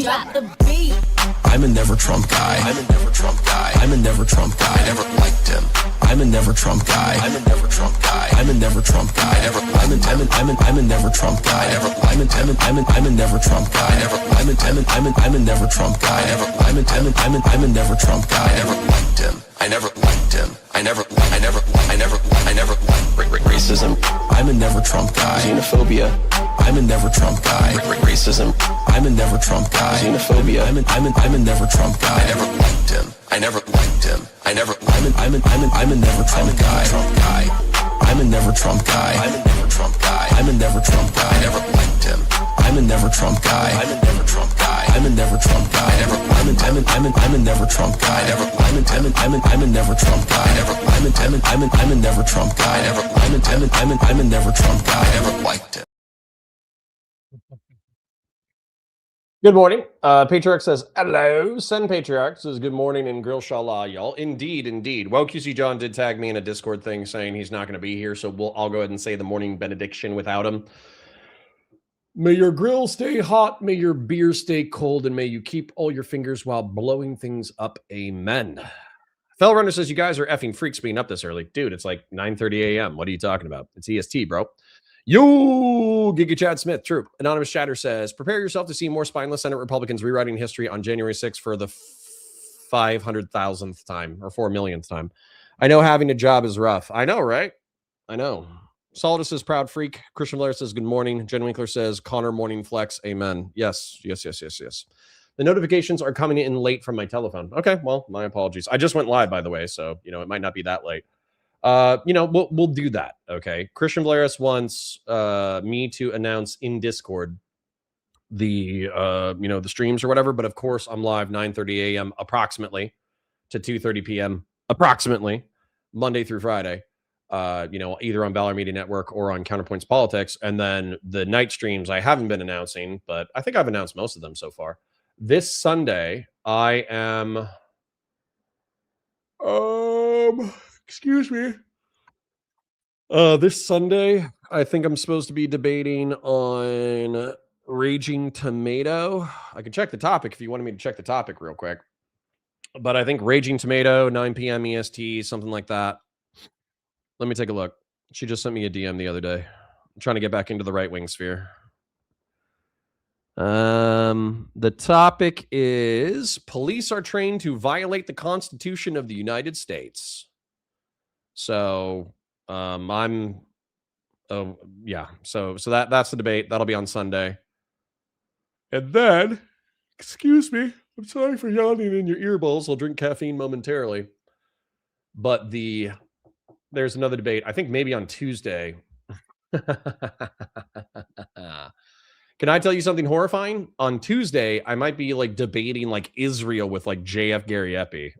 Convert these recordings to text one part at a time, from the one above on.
Drop the beat. I'm a never Trump guy. I'm a never Trump guy. I'm a never Trump guy. I never liked him. I'm a never Trump guy. I'm a never Trump guy. I'm a never Trump guy. I'm a never Trump guy. I'm a never Trump guy. I'm a never Trump guy. I'm a never Trump guy. I never liked him. I never liked him. I never liked racism. I'm a never Trump guy. Xenophobia. I'm a never Trump guy. Racism. I'm a never Trump guy. Xenophobia. I'm a never Trump guy. I never liked him. I never liked him. I'm a never Trump guy. I'm a never Trump guy. I'm a never Trump guy. I'm a never Trump guy. I never liked him. I'm a never Trump guy. I'm a never Trump guy. I'm a never Trump guy. I'm a never Trump guy. I'm a never Trump guy. I'm a never Trump guy. I'm a never Trump guy. I never liked him. Good morning. Patriarch says, hello. Send Patriarch says, good morning and grill shala, y'all. Indeed. Well, QC John did tag me in a Discord thing saying he's not going to be here, so I'll go ahead and say the morning benediction without him. May your grill stay hot, may your beer stay cold, and may you keep all your fingers while blowing things up. Amen. Fell Runner says, you guys are effing freaks being up this early. Dude, it's like 9:30 a.m. What are you talking about? It's EST, bro. Yo, Giga Chad Smith, true. Anonymous Chatter says, prepare yourself to see more spineless Senate Republicans rewriting history on January 6th for the 500,000th time or 4 millionth time. I know having a job is rough. I know, right? I know. Solidus says, proud freak. Christian Blair says, good morning. Jen Winkler says, Connor morning flex. Amen. Yes. The notifications are coming in late from my telephone. Okay, well, my apologies. I just went live, by the way, so, it might not be that late. We'll do that. Okay. Christian Blaris wants me to announce in Discord the the streams or whatever, but of course I'm live 9:30 a.m. approximately to 2:30 p.m. approximately Monday through Friday. Either on Valor Media Network or on Counterpoints Politics, and then the night streams I haven't been announcing, but I think I've announced most of them so far. This Sunday I am excuse me. This Sunday, I think I'm supposed to be debating on Raging Tomato. I can check the topic if you wanted me to check the topic real quick. But I think Raging Tomato, 9 p.m. EST, something like that. Let me take a look. She just sent me a DM the other day. I'm trying to get back into the right-wing sphere. The topic is police are trained to violate the Constitution of the United States. So, So that's the debate. That'll be on Sunday. And then, excuse me, I'm sorry for yawning in your earballs. I'll drink caffeine momentarily. But there's another debate. I think maybe on Tuesday. Can I tell you something horrifying? On Tuesday, I might be debating Israel with JF Gary Epi.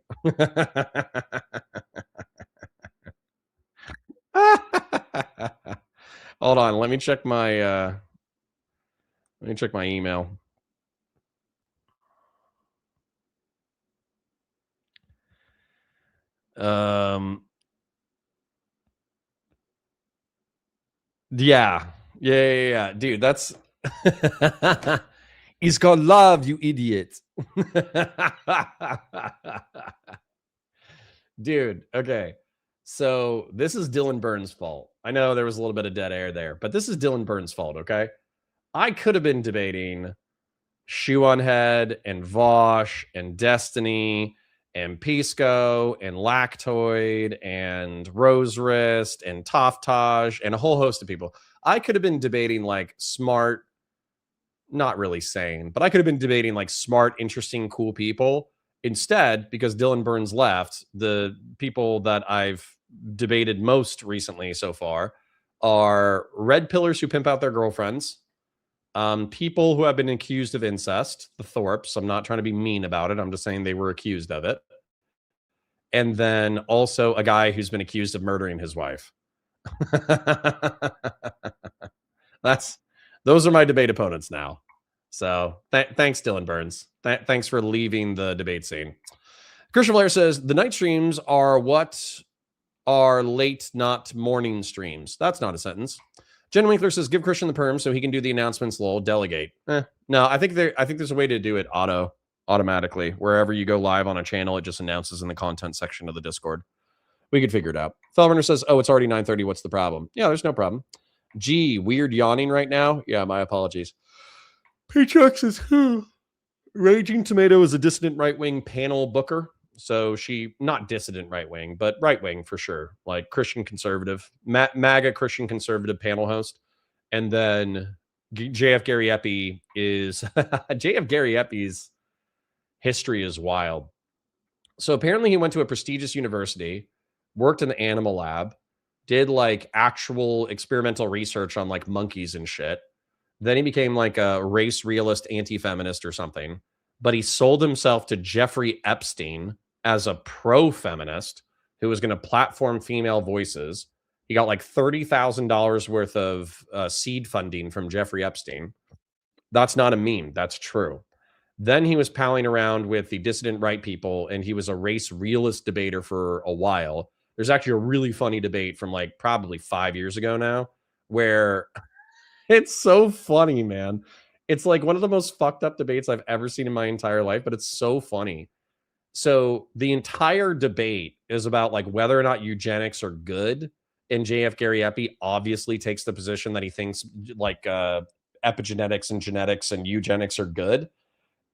Hold on, let me check my email. Yeah. Dude, that's it's called love, you idiot. Dude, okay. So this is Dylan Burns' fault. I know there was a little bit of dead air there, but this is Dylan Burns' fault, okay? I could have been debating Shoe on Head and Vosh and Destiny and Pisco and Lactoid and Rose Wrist and Toftage and a whole host of people. I could have been debating smart, not really sane, but I could have been debating smart, interesting, cool people. Instead, because Dylan Burns left, the people that I've debated most recently so far are red pillars who pimp out their girlfriends, people who have been accused of incest, the Thorpes. I'm not trying to be mean about it. I'm just saying they were accused of it. And then also a guy who's been accused of murdering his wife. Those are my debate opponents now. So thanks, Dylan Burns. Thanks for leaving the debate scene. Christian Blair says, the night streams are what are late, not morning streams. That's not a sentence. Jen Winkler says, give Christian the perm so he can do the announcements, lol, delegate. No, I think there's a way to do it automatically. Wherever you go live on a channel, it just announces in the content section of the Discord. We could figure it out. Felrunner says, "Oh, it's already 9:30. What's the problem?" Yeah, there's no problem. Gee, weird yawning right now. Yeah, my apologies. Patriox is Raging Tomato is a dissident right-wing panel booker. So she, not dissident right-wing, but right-wing for sure. Like Christian conservative, MAGA Christian conservative panel host. And then JF Gary Epi is JF Gary Epi's history is wild. So apparently he went to a prestigious university, worked in the animal lab, did like actual experimental research on like monkeys and shit. Then he became like a race realist anti-feminist or something. But he sold himself to Jeffrey Epstein as a pro-feminist who was going to platform female voices. He got like $30,000 worth of seed funding from Jeffrey Epstein. That's not a meme. That's true. Then he was palling around with the dissident right people, and he was a race realist debater for a while. There's actually a really funny debate from like probably 5 years ago now where it's so funny, man. It's like one of the most fucked up debates I've ever seen in my entire life, but it's so funny. So the entire debate is about like whether or not eugenics are good. And JF Gary Epi obviously takes the position that he thinks like epigenetics and genetics and eugenics are good.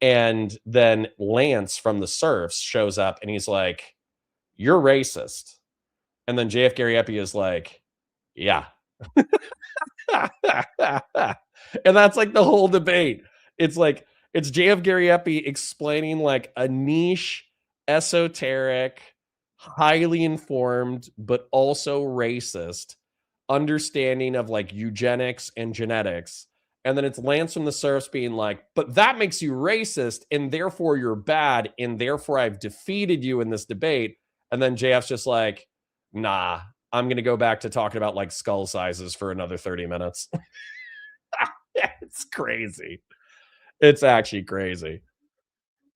And then Lance from the Serfs shows up and he's like, "You're racist." And then JF Gary Epi is like, "Yeah." And that's like the whole debate. It's like it's JF Gary Epi explaining like a niche, esoteric, highly informed, but also racist understanding of like eugenics and genetics. And then it's Lance from the Serfs being like, "But that makes you racist, and therefore you're bad, and therefore I've defeated you in this debate." And then JF's just like, "Nah, I'm going to go back to talking about like skull sizes for another 30 minutes. It's crazy. It's actually crazy.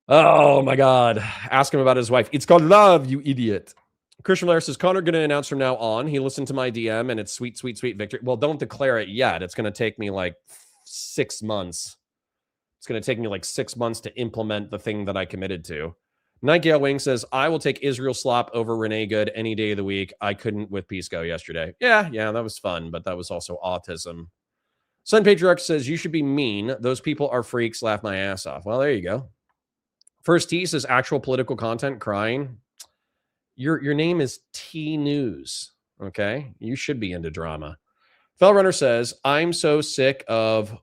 Oh my God. Ask him about his wife. It's called love, you idiot. Christian Blair says, "Connor going to announce from now on. He listened to my DM and it's sweet, sweet, sweet victory." Well, don't declare it yet. It's going to take me like 6 months. It's going to take me like 6 months to implement the thing that I committed to. Nightgale Wing says, "I will take Israel Slop over Renee Good any day of the week. I couldn't with Pisco yesterday." Yeah, that was fun, but that was also autism. Sun Patriarch says, "You should be mean. Those people are freaks. Laugh my ass off." Well, there you go. First T says, "Actual political content, crying." Your name is T News. Okay. You should be into drama. Fellrunner says, "I'm so sick of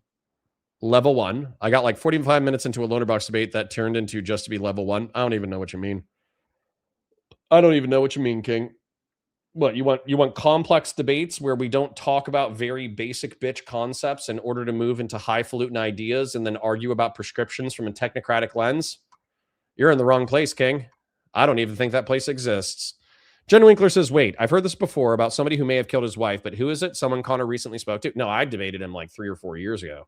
level 1. I got like 45 minutes into a loaner box debate that turned into just to be level 1. I don't even know what you mean. I don't even know what you mean, King. What, you want complex debates where we don't talk about very basic bitch concepts in order to move into highfalutin ideas and then argue about prescriptions from a technocratic lens? You're in the wrong place, King. I don't even think that place exists." Jen Winkler says, "Wait, I've heard this before about somebody who may have killed his wife, but who is it? Someone Connor recently spoke to?" No, I debated him like 3 or 4 years ago.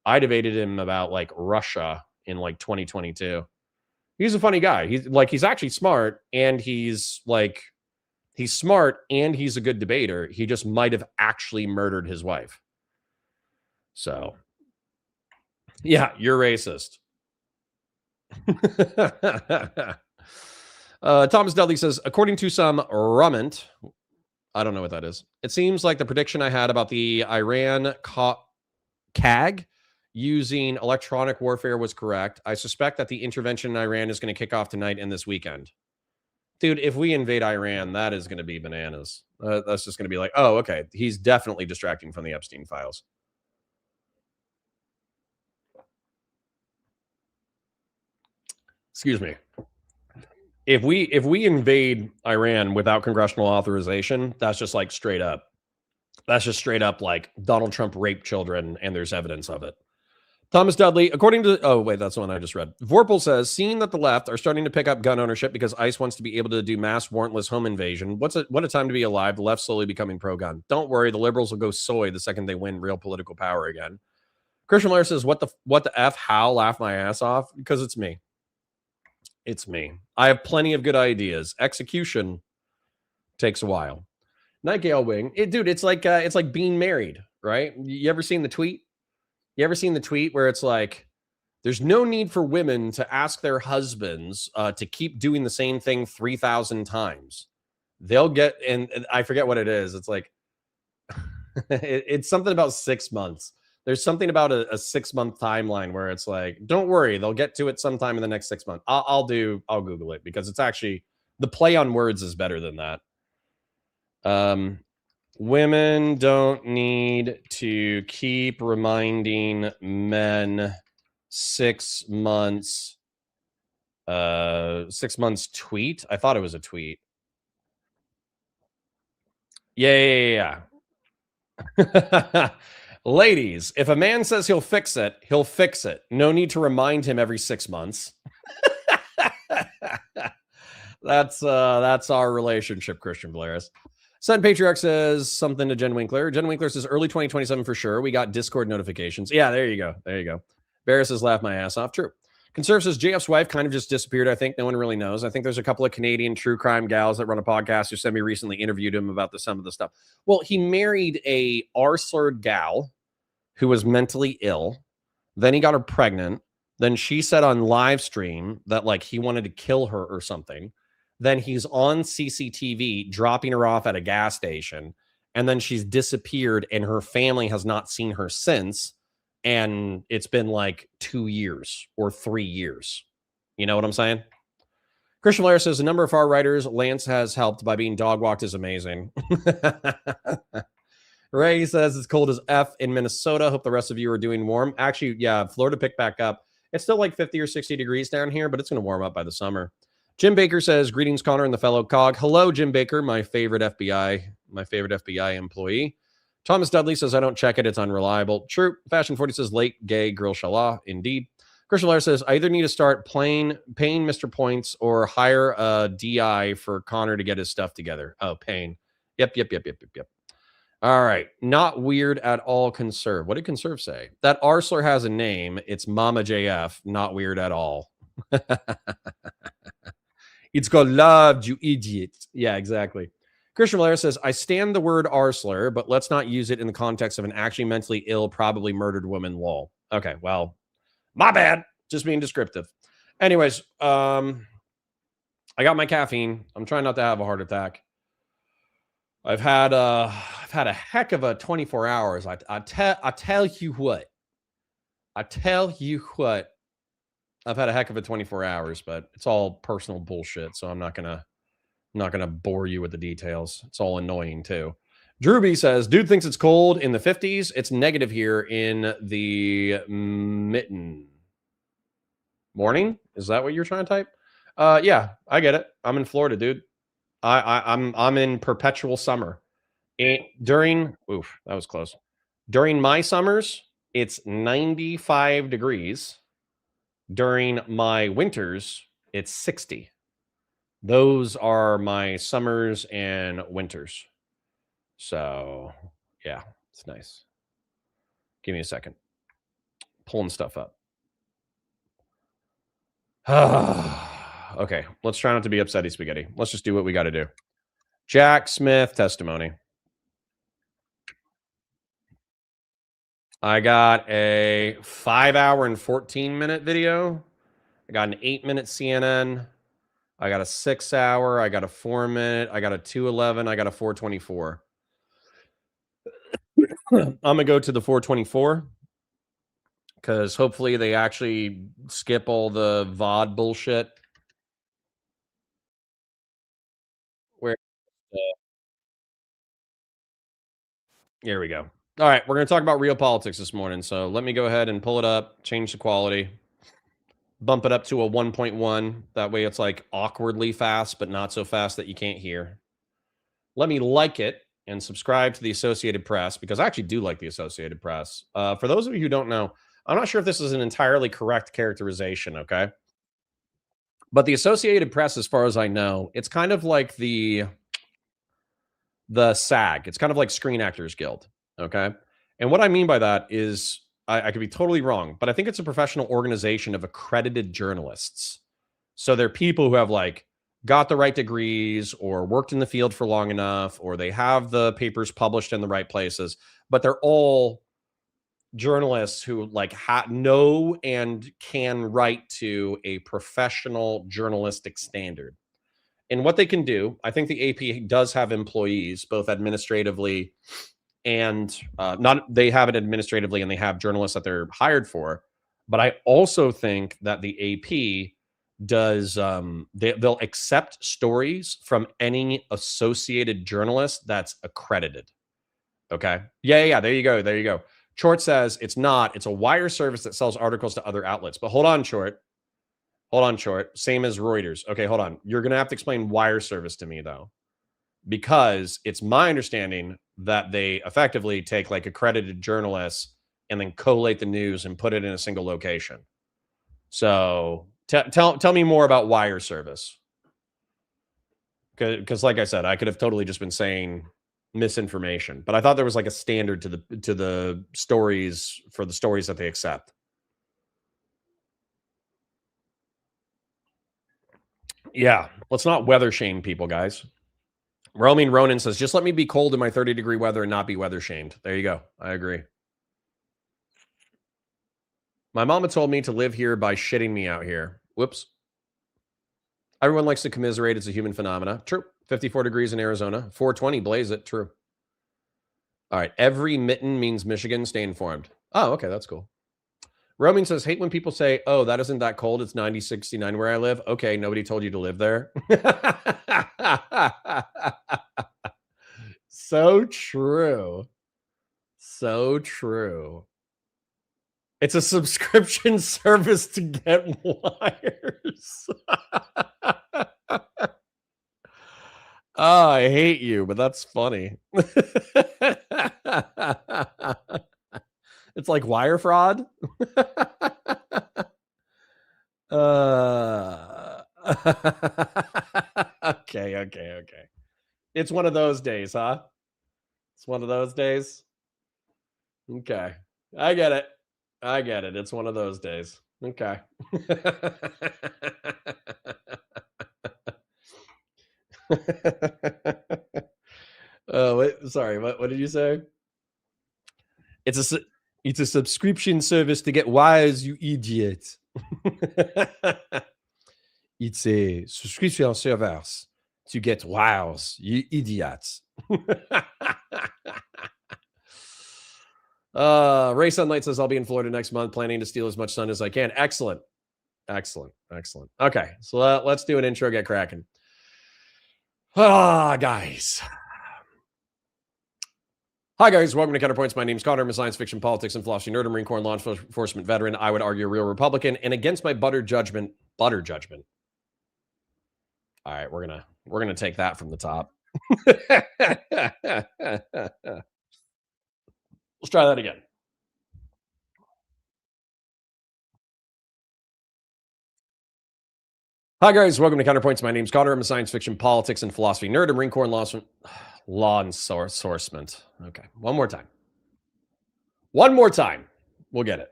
I debated him about like Russia in like 2022. He's a funny guy. He's actually smart, and he's smart and he's a good debater. He just might have actually murdered his wife. So, yeah, you're racist. Thomas Dudley says, "According to some Rummant," I don't know what that is, "it seems like the prediction I had about the Iran CAG using electronic warfare was correct. I suspect that the intervention in Iran is going to kick off tonight and this weekend." Dude, if we invade Iran, that is going to be bananas. That's just going to be like, oh, okay, he's definitely distracting from the Epstein files. Excuse me. If we invade Iran without congressional authorization, that's just like straight up. That's just straight up like Donald Trump raped children, and there's evidence of it. Thomas Dudley, according to, oh, wait, that's the one I just read. Vorpal says, "Seeing that the left are starting to pick up gun ownership because ICE wants to be able to do mass warrantless home invasion. What a time to be alive. The left slowly becoming pro-gun. Don't worry, the liberals will go soy the second they win real political power again." Christian Lair says, what the F, how, laugh my ass off? Because it's me. It's me. I have plenty of good ideas. Execution takes a while. Nightgale Wing. Dude, it's like being married, right? You ever seen the tweet? You ever seen the tweet where it's like, There's no need for women to ask their husbands to keep doing the same thing 3,000 times. They'll get, and I forget what it is. It's like, it's something about 6 months. There's something about a 6-month timeline where it's like, don't worry, they'll get to it sometime in the next 6 months. I'll Google it because it's actually, the play on words is better than that. Women don't need to keep reminding men 6 months. 6 months tweet. I thought it was a tweet. Yeah. Ladies, if a man says he'll fix it, he'll fix it. No need to remind him every 6 months. That's our relationship, Christian Blaris. Sun Patriarch says something to Jen Winkler. Jen Winkler says early 2027 for sure. We got Discord notifications. Yeah, there you go. Barris says laugh my ass off. True. Conserve says JF's wife kind of just disappeared. I think no one really knows. I think there's a couple of Canadian true crime gals that run a podcast who said me recently interviewed him about some of the stuff. Well, he married a R-slurred gal who was mentally ill. Then he got her pregnant. Then she said on live stream that like he wanted to kill her or something. Then he's on CCTV dropping her off at a gas station. And then she's disappeared and her family has not seen her since. And it's been like 2 years or 3 years. You know what I'm saying? Christian Blair says the number of far writers Lance has helped by being dog walked is amazing. Ray says it's cold as F in Minnesota. Hope the rest of you are doing warm. Actually, yeah, Florida picked back up. It's still like 50 or 60 degrees down here, but it's going to warm up by the summer. Jim Baker says, greetings, Connor and the fellow cog. Hello, Jim Baker, my favorite FBI employee. Thomas Dudley says, I don't check it. It's unreliable. True. Fashion 40 says, late, gay, girl, shala. Indeed. Christian Lair says, I either need to start paying Mr. Points or hire a DI for Connor to get his stuff together. Oh, paying. Yep. All right. Not weird at all, Conserve. What did Conserve say? That Arsler has a name. It's Mama JF. Not weird at all. It's called loved, you idiot. Yeah, exactly. Christian Valera says, I stand the word Arsler, but let's not use it in the context of an actually mentally ill, probably murdered woman, lol. Okay, well, my bad. Just being descriptive. Anyways, I got my caffeine. I'm trying not to have a heart attack. I've had a heck of a 24 hours. I tell you what. I've had a heck of a 24 hours, but it's all personal bullshit, so I'm not gonna bore you with the details. It's all annoying too. Drewby says, dude thinks it's cold in the 50s. It's negative here in the mitten. Morning? Is that what you're trying to type? Yeah, I get it. I'm in Florida, dude. I'm in perpetual summer. That was close. During my summers, it's 95 degrees. During my winters, it's 60. Those are my summers and winters. So, yeah, it's nice. Give me a second. Pulling stuff up. Okay, let's try not to be upsetty spaghetti. Let's just do what we got to do. Jack Smith testimony. I got a 5-hour and 14-minute video. I got an 8-minute CNN. I got a 6-hour. I got a 4-minute. I got a 2:11. I got a 4:24. I'm going to go to the 4:24 because hopefully they actually skip all the VOD bullshit. Where? Here we go. All right, we're going to talk about real politics this morning. So let me go ahead and pull it up, change the quality, bump it up to a 1.1. That way it's like awkwardly fast, but not so fast that you can't hear. Let me like it and subscribe to the Associated Press because I actually do like the Associated Press. For those of you who don't know, I'm not sure if this is an entirely correct characterization, okay? But the Associated Press, as far as I know, it's kind of like the SAG. It's kind of like Screen Actors Guild, okay? And what I mean by that is, I could be totally wrong, but I think it's a professional organization of accredited journalists. So they're people who have like got the right degrees or worked in the field for long enough, or they have the papers published in the right places, but they're all journalists who like know and can write to a professional journalistic standard. And what they can do, I think the AP does have employees, both administratively and not, they have it administratively and they have journalists that they're hired for. But I also think that the AP does, they'll accept stories from any associated journalist that's accredited. Okay. Yeah. There you go. There you go. Chort says it's not. It's a wire service that sells articles to other outlets. But hold on, Chort. Hold on, Chort. Same as Reuters. Okay, hold on. You're going to have to explain wire service to me, though, because it's my understanding that they effectively take like accredited journalists and then collate the news and put it in a single location. So tell me more about wire service. Because like I said, I could have totally just been saying misinformation, but I thought there was like a standard to the stories, for the stories that they accept. Yeah, let's not weather shame people, guys. Roaming Ronan says, just let me be cold in my 30-degree weather and not be weather shamed. There you go. I agree. My mama told me to live here by shitting me out here. Whoops. Everyone likes to commiserate. It's a human phenomena. True. 54 degrees in Arizona. 420, blaze it. True. All right. Every mitten means Michigan. Stay informed. Oh, okay. That's cool. Roaming says, hate when people say, oh, that isn't that cold. It's 90, 69 where I live. Okay. Nobody told you to live there. So true. So true. It's a subscription service to get wires. Oh, I hate you, but that's funny. It's like wire fraud. Okay. It's one of those days, huh? It's one of those days. Okay. I get it. It's one of those days. Okay. Oh, wait, sorry. What did you say? It's a subscription service to get wires, you idiot. It's a subscription service to get wires, you idiots. Ray Sunlight says, I'll be in Florida next month, planning to steal as much sun as I can. Excellent. Okay, so let's do an intro, get cracking. Guys. Hi, guys. Welcome to Counterpoints. My name's Connor. I'm a science fiction, politics, and philosophy nerd, Marine Corps and law enforcement veteran. I would argue a real Republican. And against my butter judgment. All right, we're gonna take that from the top. Let's try that again. Hi, guys. Welcome to Counterpoints. My name's Connor. I'm a science fiction, politics, and philosophy nerd, a Marine Corps and law enforcement. Okay, one more time. We'll get it.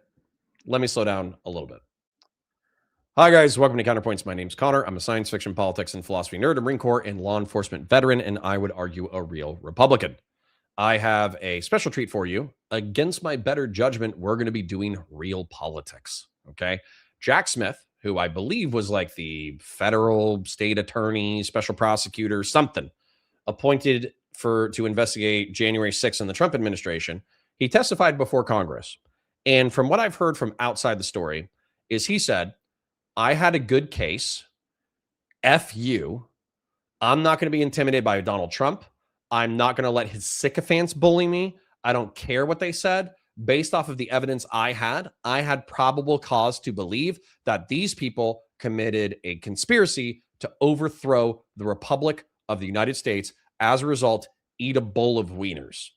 Let me slow down a little bit. Hi, guys. Welcome to Counterpoints. My name's Connor. I'm a science fiction, politics, and philosophy nerd, a Marine Corps and law enforcement veteran, and I would argue a real Republican. I have a special treat for you. Against my better judgment, we're going to be doing real politics. Okay. Jack Smith, who I believe was like the federal state attorney, special prosecutor, something, appointed to investigate January 6th in the Trump administration. He testified before Congress. And from what I've heard from outside the story is he said, I had a good case. F you. I'm not going to be intimidated by Donald Trump. I'm not going to let his sycophants bully me. I don't care what they said. Based off of the evidence I had probable cause to believe that these people committed a conspiracy to overthrow the Republic of the United States. As a result, eat a bowl of wieners.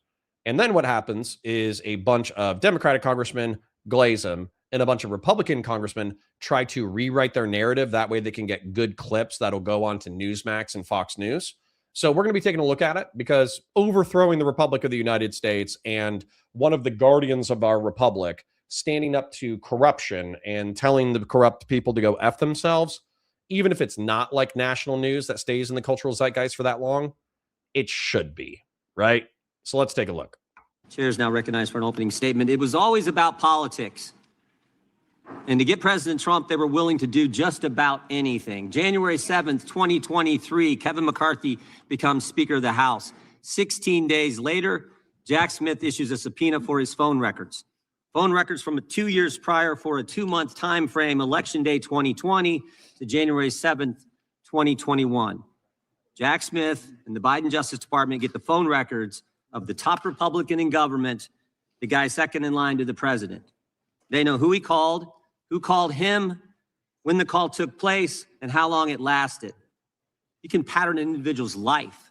And then what happens is a bunch of Democratic congressmen glaze him, and a bunch of Republican congressmen try to rewrite their narrative. That way they can get good clips that'll go on to Newsmax and Fox News. So we're going to be taking a look at it because overthrowing the Republic of the United States and one of the guardians of our republic standing up to corruption and telling the corrupt people to go F themselves, even if it's not like national news that stays in the cultural zeitgeist for that long, it should be, right? So let's take a look. Chair is now recognized for an opening statement. It was always about politics. And to get President Trump, they were willing to do just about anything. January 7th, 2023, Kevin McCarthy becomes Speaker of the House. 16 days later, Jack Smith issues a subpoena for his phone records. Phone records from 2 years prior for a 2-month time frame, Election Day 2020 to January 7th, 2021. Jack Smith and the Biden Justice Department get the phone records of the top Republican in government, the guy second in line to the president. They know who he called, who called him, when the call took place, and how long it lasted. You can pattern an individual's life.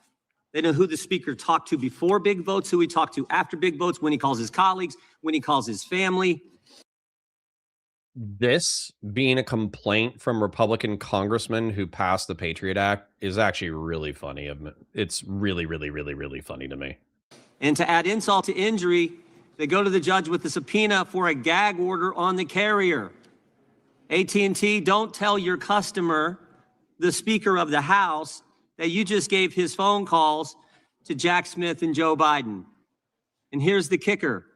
They know who the speaker talked to before big votes, who he talked to after big votes, when he calls his colleagues, when he calls his family. This being a complaint from Republican congressmen who passed the Patriot Act is actually really funny. It's really, really, really, really funny to me. And to add insult to injury, they go to the judge with a subpoena for a gag order on the carrier. AT&T, don't tell your customer, the Speaker of the House, that you just gave his phone calls to Jack Smith and Joe Biden. And here's the kicker.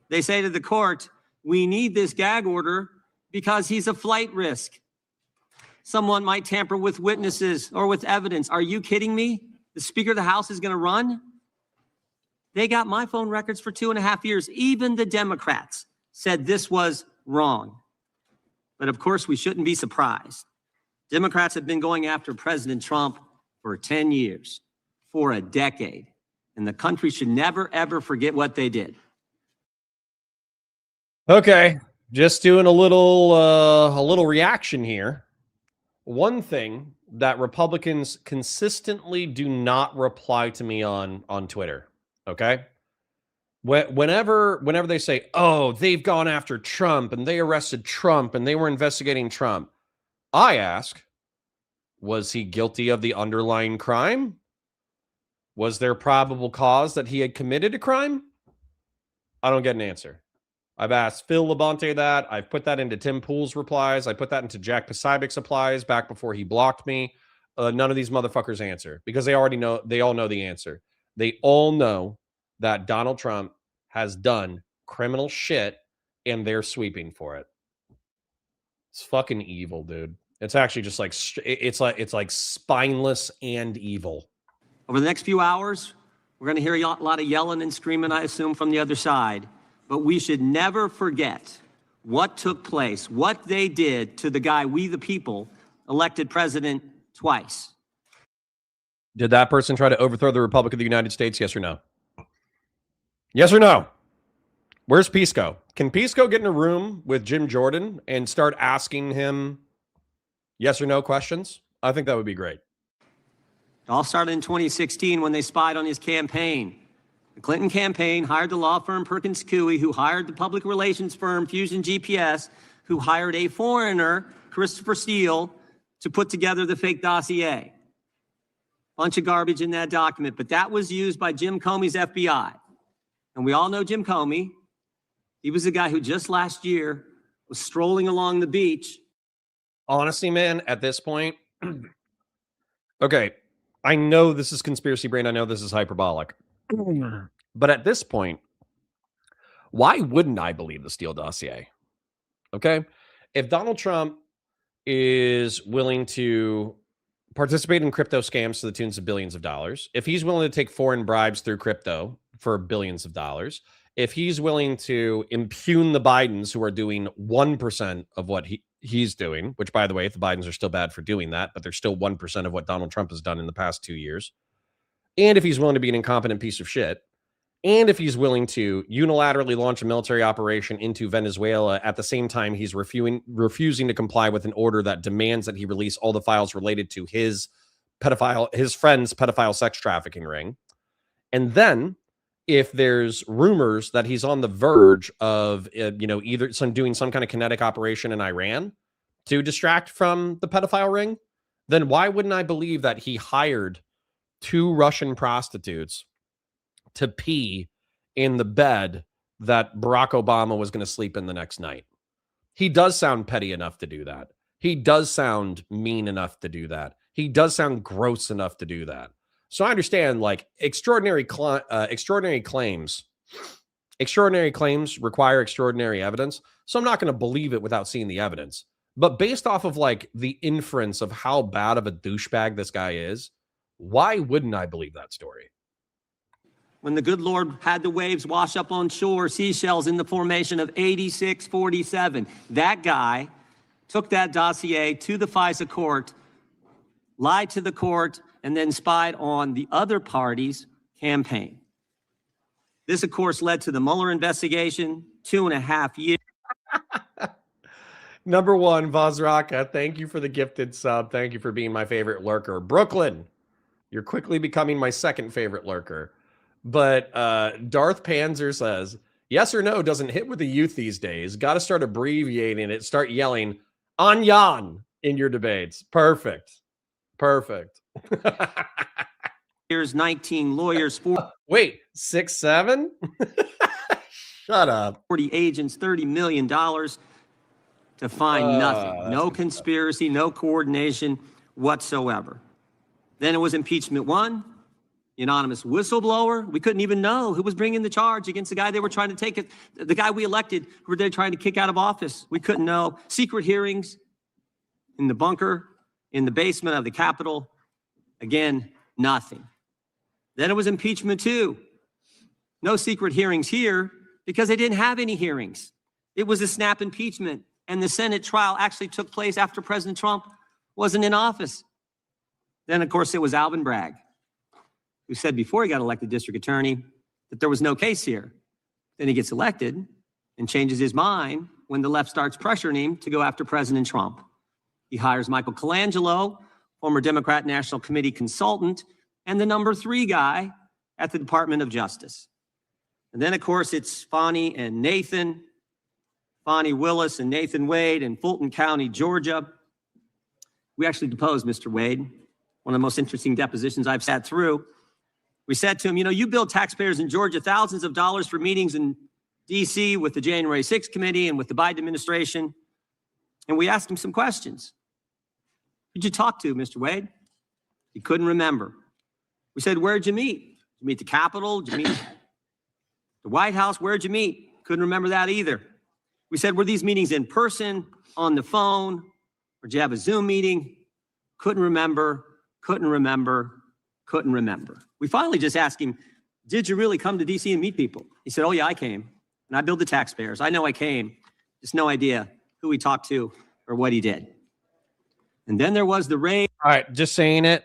They say to the court, we need this gag order because he's a flight risk. Someone might tamper with witnesses or with evidence. Are you kidding me? The Speaker of the House is going to run? They got my phone records for 2.5 years. Even the Democrats said this was wrong. But of course, we shouldn't be surprised. Democrats have been going after President Trump for 10 years, for a decade. And the country should never, ever forget what they did. Okay, just doing a little reaction here. One thing that Republicans consistently do not reply to me on Twitter, okay? Whenever they say, oh, they've gone after Trump and they arrested Trump and they were investigating Trump, I ask, was he guilty of the underlying crime? Was there probable cause that he had committed a crime? I don't get an answer. I've asked Phil Labonte that. I've put that into Tim Pool's replies. I put that into Jack Posibek's replies back before he blocked me. None of these motherfuckers answer because they already know. They all know the answer. They all know that Donald Trump has done criminal shit and they're sweeping for it. It's fucking evil, dude. It's actually just like it's like spineless and evil. Over the next few hours, we're going to hear a lot of yelling and screaming, I assume, from the other side. But we should never forget what took place, what they did to the guy, we the people, elected president twice. Did that person try to overthrow the Republic of the United States? Yes or no? Yes or no? Where's Pisco? Can Pisco get in a room with Jim Jordan and start asking him yes or no questions? I think that would be great. It all started in 2016 when they spied on his campaign. The Clinton campaign hired the law firm Perkins Coie, who hired the public relations firm Fusion GPS, who hired a foreigner, Christopher Steele, to put together the fake dossier. Bunch of garbage in that document, but that was used by Jim Comey's FBI. And we all know Jim Comey. He was the guy who just last year was strolling along the beach. Honestly, man, at this point, okay, I know this is conspiracy brain. I know this is hyperbolic. But at this point, why wouldn't I believe the Steele dossier? Okay. If Donald Trump is willing to participate in crypto scams to the tunes of billions of dollars, if he's willing to take foreign bribes through crypto for billions of dollars, if he's willing to impugn the Bidens who are doing 1% of what he's doing, which, by the way, if the Bidens are still bad for doing that, but they're still 1% of what Donald Trump has done in the past 2 years. And if he's willing to be an incompetent piece of shit, and if he's willing to unilaterally launch a military operation into Venezuela at the same time he's refusing to comply with an order that demands that he release all the files related to his friend's pedophile sex trafficking ring. And then if there's rumors that he's on the verge of, either doing some kind of kinetic operation in Iran to distract from the pedophile ring, then why wouldn't I believe that he hired 2 Russian prostitutes to pee in the bed that Barack Obama was going to sleep in the next night? He does sound petty enough to do that. He does sound mean enough to do that. He does sound gross enough to do that. So I understand, like, extraordinary claims Extraordinary claims require extraordinary evidence. So I'm not going to believe it without seeing the evidence. But based off of like the inference of how bad of a douchebag this guy is, why wouldn't I believe that story? When the good Lord had the waves wash up on shore, seashells in the formation of 8647, that guy took that dossier to the FISA court, lied to the court, and then spied on the other party's campaign. This, of course, led to the Mueller investigation, 2.5 years. Number one, Vazraka, thank you for the gifted sub. Thank you for being my favorite lurker. Brooklyn, you're quickly becoming my second favorite lurker. But Darth Panzer says, yes or no doesn't hit with the youth these days. Got to start abbreviating it. Start yelling, Anyan, in your debates. Perfect. Perfect. Here's 19 lawyers, Wait, 6'7"? Shut up. 40 agents, $30 million to find nothing. No conspiracy, no coordination whatsoever. Then it was impeachment 1, anonymous whistleblower. We couldn't even know who was bringing the charge against the guy they were trying to take it, the guy we elected, who were they trying to kick out of office. We couldn't know. Secret hearings in the bunker, in the basement of the Capitol. Again, nothing. Then it was impeachment 2. No secret hearings here because they didn't have any hearings. It was a snap impeachment. And the Senate trial actually took place after President Trump wasn't in office. Then, of course, it was Alvin Bragg, who said before he got elected district attorney that there was no case here. Then he gets elected and changes his mind when the left starts pressuring him to go after President Trump. He hires Michael Colangelo, former Democrat National Committee consultant, and the number 3 guy at the Department of Justice. And then, of course, it's Fonnie and Nathan, Fonnie Willis and Nathan Wade in Fulton County, Georgia. We actually deposed Mr. Wade, one of the most interesting depositions I've sat through. We said to him, you bill taxpayers in Georgia thousands of dollars for meetings in D.C. with the January 6th committee and with the Biden administration. And we asked him some questions. Who'd you talk to, Mr. Wade? He couldn't remember. We said, where'd you meet? Did you meet the Capitol? Did you meet the White House? Where'd you meet? Couldn't remember that either. We said, were these meetings in person, on the phone, or did you have a Zoom meeting? Couldn't remember, couldn't remember, couldn't remember. We finally just asked him, did you really come to D.C. and meet people? He said, oh yeah, I came. And I billed the taxpayers. I know I came. Just no idea who he talked to or what he did. And then there was the raid. All right, just saying it.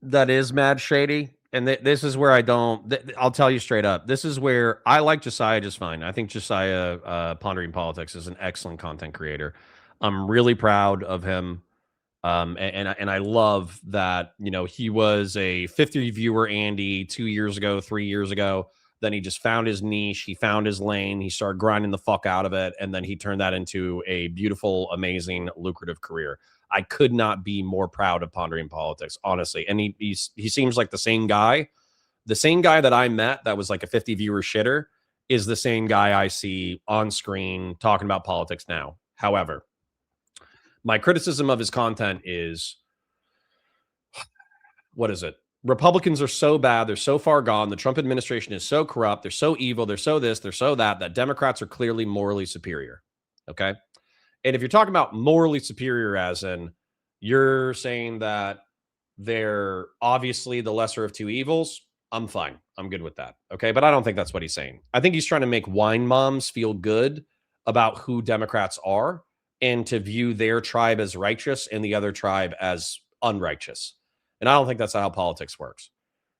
That is mad shady. And this is where I don't, I'll tell you straight up. This is where I like Josiah just fine. I think Josiah Pondering Politics is an excellent content creator. I'm really proud of him. And I love that, he was a 50 viewer Andy 2 years ago, 3 years ago. Then he just found his niche. He found his lane. He started grinding the fuck out of it. And then he turned that into a beautiful, amazing, lucrative career. I could not be more proud of Pondering Politics, honestly. And he seems like the same guy. The same guy that I met that was like a 50 viewer shitter is the same guy I see on screen talking about politics now. However, my criticism of his content is, what is it? Republicans are so bad. They're so far gone. The Trump administration is so corrupt. They're so evil. They're so this, they're so that Democrats are clearly morally superior. Okay. And if you're talking about morally superior, as in you're saying that they're obviously the lesser of two evils, I'm fine. I'm good with that. Okay. But I don't think that's what he's saying. I think he's trying to make wine moms feel good about who Democrats are and to view their tribe as righteous and the other tribe as unrighteous. And I don't think that's how politics works.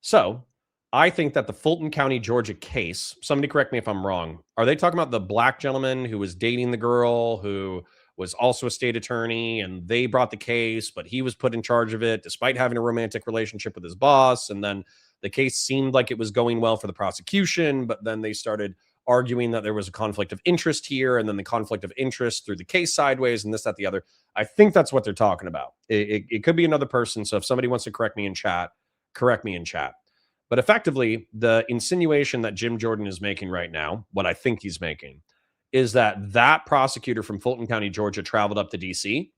So I think that the Fulton County, Georgia case, somebody correct me if I'm wrong. Are they talking about the black gentleman who was dating the girl who was also a state attorney and they brought the case, but he was put in charge of it despite having a romantic relationship with his boss? And then the case seemed like it was going well for the prosecution, but then they started arguing that there was a conflict of interest here, and then the conflict of interest threw the case sideways and this, that, the other. I think that's what they're talking about. It could be another person. So if somebody wants to correct me in chat, correct me in chat. But effectively, the insinuation that Jim Jordan is making right now, what I think he's making, is that prosecutor from Fulton County, Georgia, traveled up to D.C.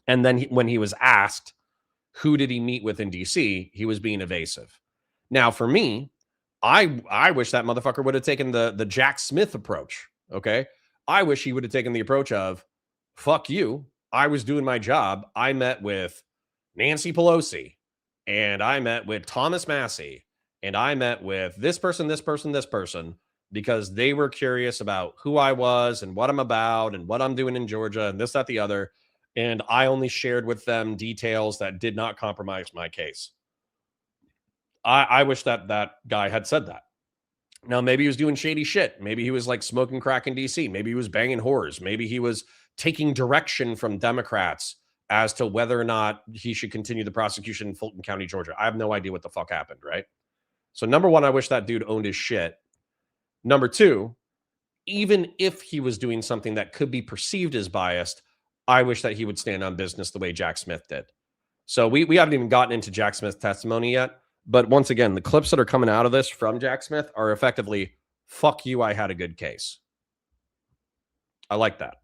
And then when he was asked, who did he meet with in D.C., he was being evasive. Now, for me, I wish that motherfucker would have taken the Jack Smith approach. Okay. I wish he would have taken the approach of, fuck you. I was doing my job. I met with Nancy Pelosi, and I met with Thomas Massey, and I met with this person, this person, this person, because they were curious about who I was and what I'm about and what I'm doing in Georgia and this, that, the other. And I only shared with them details that did not compromise my case. I wish that guy had said that. Now, maybe he was doing shady shit. Maybe he was like smoking crack in DC. Maybe he was banging whores. Maybe he was taking direction from Democrats as to whether or not he should continue the prosecution in Fulton County, Georgia. I have no idea what the fuck happened, right? So number one, I wish that dude owned his shit. Number two, even if he was doing something that could be perceived as biased, I wish that he would stand on business the way Jack Smith did. So we haven't even gotten into Jack Smith's testimony yet. But once again, the clips that are coming out of this from Jack Smith are effectively, fuck you, I had a good case. I like that.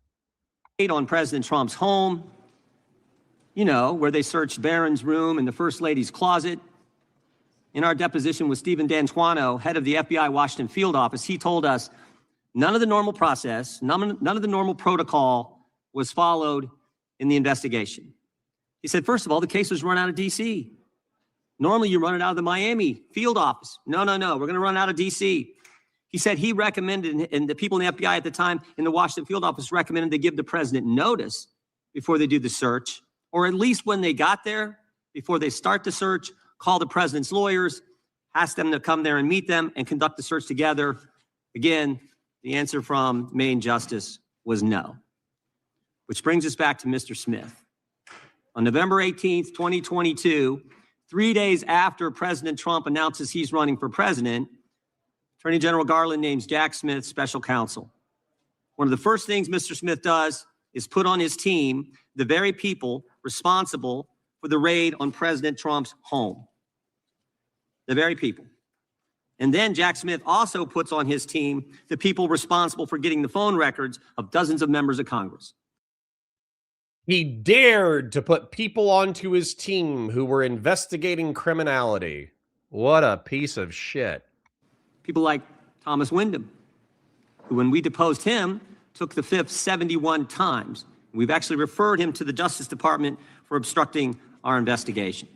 On President Trump's home, you know, where they searched Barron's room and the First Lady's closet. In our deposition with Stephen D'Antuono, head of the FBI Washington field office, he told us none of the normal process, none of the normal protocol was followed in the investigation. He said, first of all, the case was run out of D.C. Normally, you run it out of the Miami field office. No, we're going to run out of D.C. He said he recommended, and the people in the FBI at the time in the Washington field office recommended they give the president notice before they do the search, or at least when they got there, before they start the search, call the president's lawyers, ask them to come there and meet them and conduct the search together. Again, the answer from Maine Justice was no. Which brings us back to Mr. Smith. On November 18th, 2022, 3 days after President Trump announces he's running for president, Attorney General Garland names Jack Smith special counsel. One of the first things Mr. Smith does is put on his team the very people responsible for the raid on President Trump's home. The very people. And then Jack Smith also puts on his team the people responsible for getting the phone records of dozens of members of Congress. He dared to put people onto his team who were investigating criminality. What a piece of shit. People like Thomas Wyndham, who when we deposed him, took the fifth 71 times. We've actually referred him to the Justice Department for obstructing our investigation.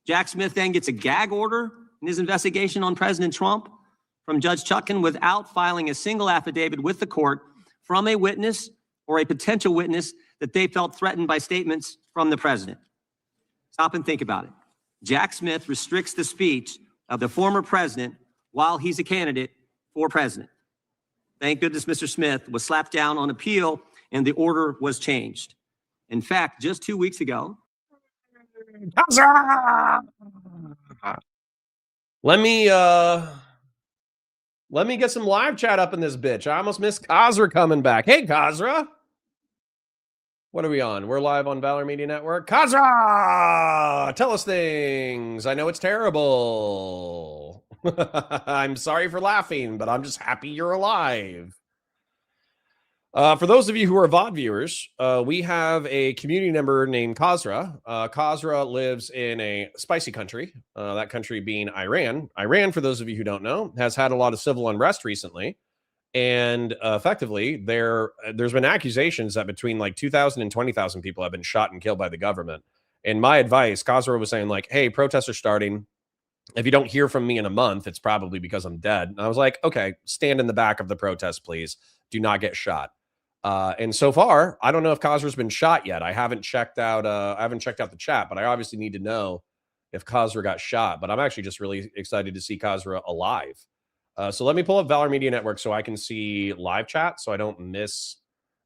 Jack Smith then gets a gag order in his investigation on President Trump from Judge Chutkan without filing a single affidavit with the court from a witness or a potential witness that they felt threatened by statements from the president. Stop and think about it. Jack Smith restricts the speech of the former president while he's a candidate for president. Thank goodness Mr. Smith was slapped down on appeal and the order was changed. In fact, just 2 weeks ago, let me get some live chat up in this bitch. I almost missed Khazra coming back. Hey, Khazra. What are we on? We're live on Valor Media Network. Khazra, tell us things. I know it's terrible. I'm sorry for laughing, but I'm just happy you're alive. For those of you who are VOD viewers, we have a community member named Khazra. Khazra lives in a spicy country, that country being Iran. Iran, for those of you who don't know, has had a lot of civil unrest recently. And effectively, there's been accusations that between like 2,000 and 20,000 people have been shot and killed by the government. And my advice, Khazra was saying like, hey, protests are starting. If you don't hear from me in a month, it's probably because I'm dead. And I was like, okay, stand in the back of the protest, please. Do not get shot. And so far, I don't know if Khazra's been shot yet. I haven't checked out the chat, but I obviously need to know if Khazra got shot. But I'm actually just really excited to see Khazra alive. So let me pull up Valor Media Network so I can see live chat so I don't miss,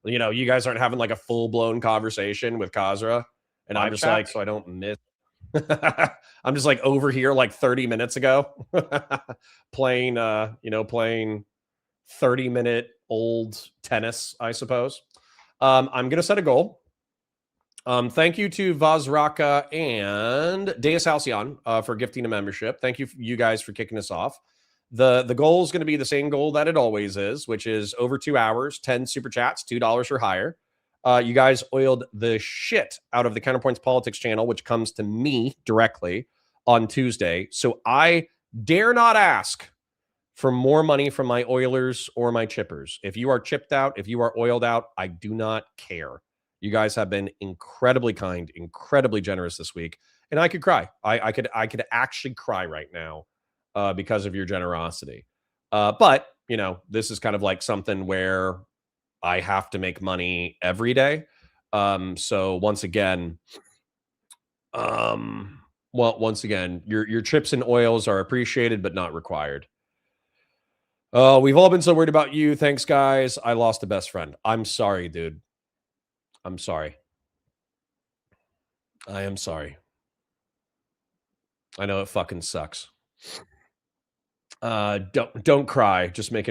you guys aren't having like a full-blown conversation with Khazra. And I'm just like, so I don't miss. I'm just like over here like 30 minutes ago playing 30-minute old tennis, I suppose. I'm going to set a goal. Thank you to Vazraka and Deus Halcyon for gifting a membership. Thank you guys for kicking us off. The goal is going to be the same goal that it always is, which is over 2 hours, 10 super chats, $2 or higher. You guys oiled the shit out of the Counterpoints Politics channel, which comes to me directly on Tuesday. So I Dare not ask for more money from my oilers or my chippers. If you are chipped out, if you are oiled out, I do not care. You guys have been incredibly kind, incredibly generous this week, and I could cry. I could actually cry right now because of your generosity. But you know, this is kind of like something where I have to make money every day. So once again, your chips and oils are appreciated but not required. Oh, we've all been so worried about you. Thanks, guys. I lost a best friend. I'm sorry, dude. I'm sorry. I am sorry. I know it fucking sucks. Don't cry. Just make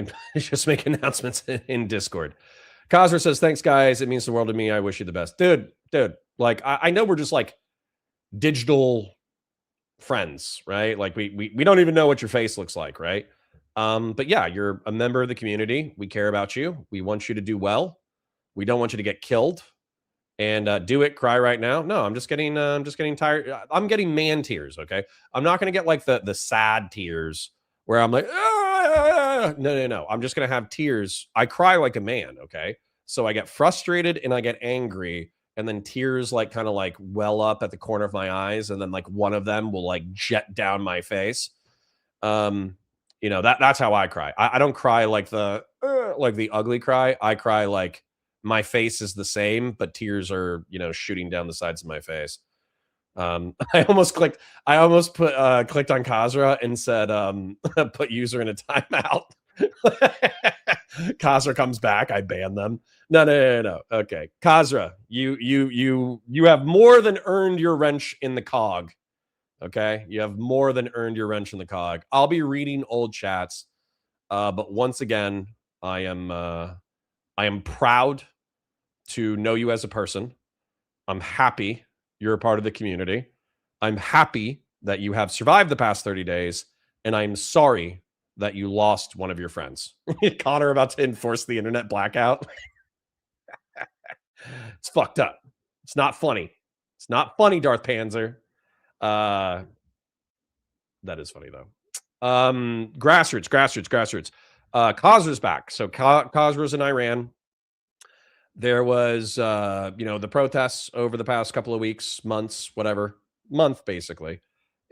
announcements in Discord. Cosner says, thanks, guys. It means the world to me. I wish you the best. Dude. Like, I know we're just like digital friends, right? Like we don't even know what your face looks like, right? But yeah, you're a member of the community. We care about you. We want you to do well. We don't want you to get killed. And do it, cry right now. No, I'm just getting tired. I'm getting man tears. Okay, I'm not gonna get like the sad tears where I'm like, no. I'm just gonna have tears. I cry like a man. Okay, so I get frustrated and I get angry, and then tears like kind of like well up at the corner of my eyes, and then like one of them will like jet down my face. You know, that's how I cry. I don't cry like the ugly cry. I cry like my face is the same, but tears are, you know, shooting down the sides of my face. I almost clicked on Kazra and said, put user in a timeout. Kazra comes back. I ban them. No. Okay. Kazra, you have more than earned your wrench in the cog. Okay. You have more than earned your wrench in the cog. I'll be reading old chats. But once again, I am proud to know you as a person. I'm happy you're a part of the community. I'm happy that you have survived the past 30 days. And I'm sorry that you lost one of your friends. Connor about to enforce the internet blackout. It's fucked up. It's not funny. It's not funny, Darth Panzer. That is funny, though. Grassroots. Kazra's back. So Kazra's in Iran. There was, the protests over the past couple of weeks, months, month basically.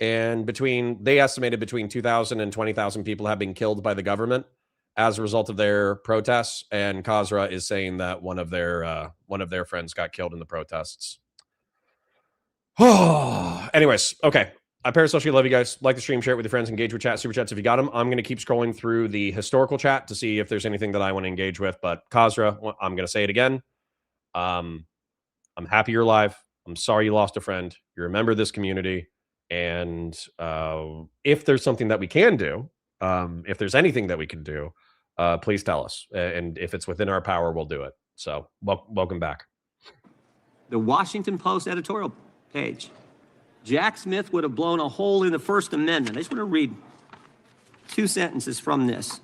And they estimated between 2,000 and 20,000 people have been killed by the government as a result of their protests. And Kazra is saying that one of their friends got killed in the protests. Anyways, okay. I parasocially love you guys. Like the stream, share it with your friends, engage with chat, super chats if you got them. I'm going to keep scrolling through the historical chat to see if there's anything that I want to engage with. But Kazra, I'm going to say it again. I'm happy you're alive. I'm sorry you lost a friend. You're a member of this community. And if there's something that we can do, if there's anything that we can do, please tell us. And if it's within our power, we'll do it. So welcome back. The Washington Post editorial page. Jack Smith would have blown a hole in the First Amendment. I just want to read 2 sentences from this.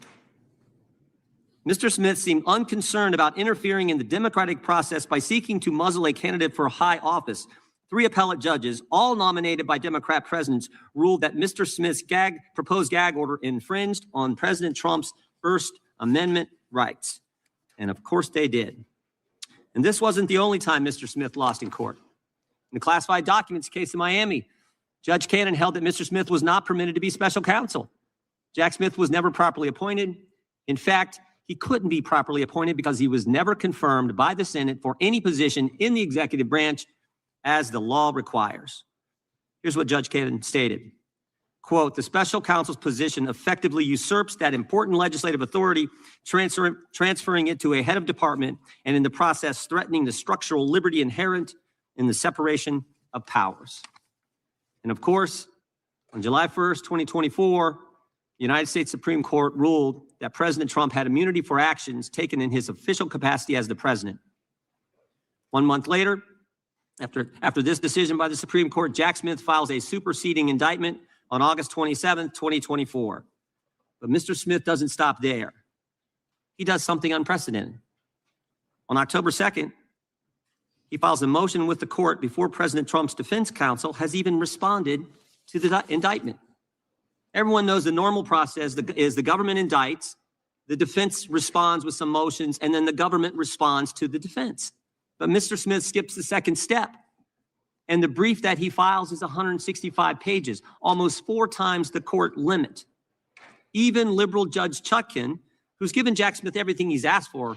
Mr. Smith seemed unconcerned about interfering in the democratic process by seeking to muzzle a candidate for high office. 3 appellate judges, all nominated by Democrat presidents, ruled that Mr. Smith's proposed gag order infringed on President Trump's First Amendment rights. And of course they did. And this wasn't the only time Mr. Smith lost in court. In the classified documents case in Miami, Judge Cannon held that Mr. Smith was not permitted to be special counsel. Jack Smith was never properly appointed. In fact, he couldn't be properly appointed because he was never confirmed by the Senate for any position in the executive branch as the law requires. Here's what Judge Cannon stated. Quote, the special counsel's position effectively usurps that important legislative authority, transferring it to a head of department, and in the process threatening the structural liberty inherent in the separation of powers. And of course, on July 1st, 2024, the United States Supreme Court ruled that President Trump had immunity for actions taken in his official capacity as the president. 1 month later, after this decision by the Supreme Court, Jack Smith files a superseding indictment on August 27th, 2024. But Mr. Smith doesn't stop there. He does something unprecedented. On October 2nd, he files a motion with the court before President Trump's defense counsel has even responded to the indictment. Everyone knows the normal process is the government indicts, the defense responds with some motions, and then the government responds to the defense. But Mr. Smith skips the second step. And the brief that he files is 165 pages, almost 4 times the court limit. Even liberal Judge Chutkan, who's given Jack Smith everything he's asked for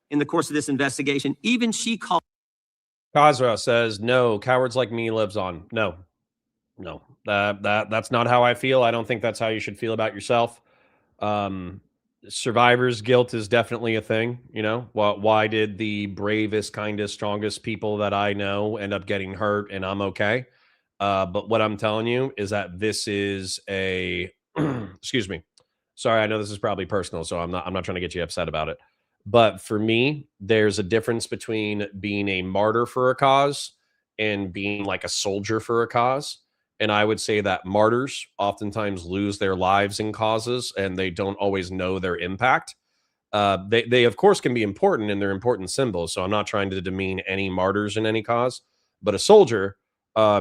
in the course of this investigation, even she called. Kazra says, no, cowards like me lives on. No, that's not how I feel. I don't think that's how you should feel about yourself. Survivor's guilt is definitely a thing. You know, why did the bravest, kindest, strongest people that I know end up getting hurt and I'm okay? But what I'm telling you is that this is a, excuse me. Sorry, I know this is probably personal, so I'm not trying to get you upset about it. But for me, there's a difference between being a martyr for a cause and being like a soldier for a cause. And I would say that martyrs oftentimes lose their lives in causes and they don't always know their impact. They of course can be important and they're important symbols. So I'm not trying to demean any martyrs in any cause, but a soldier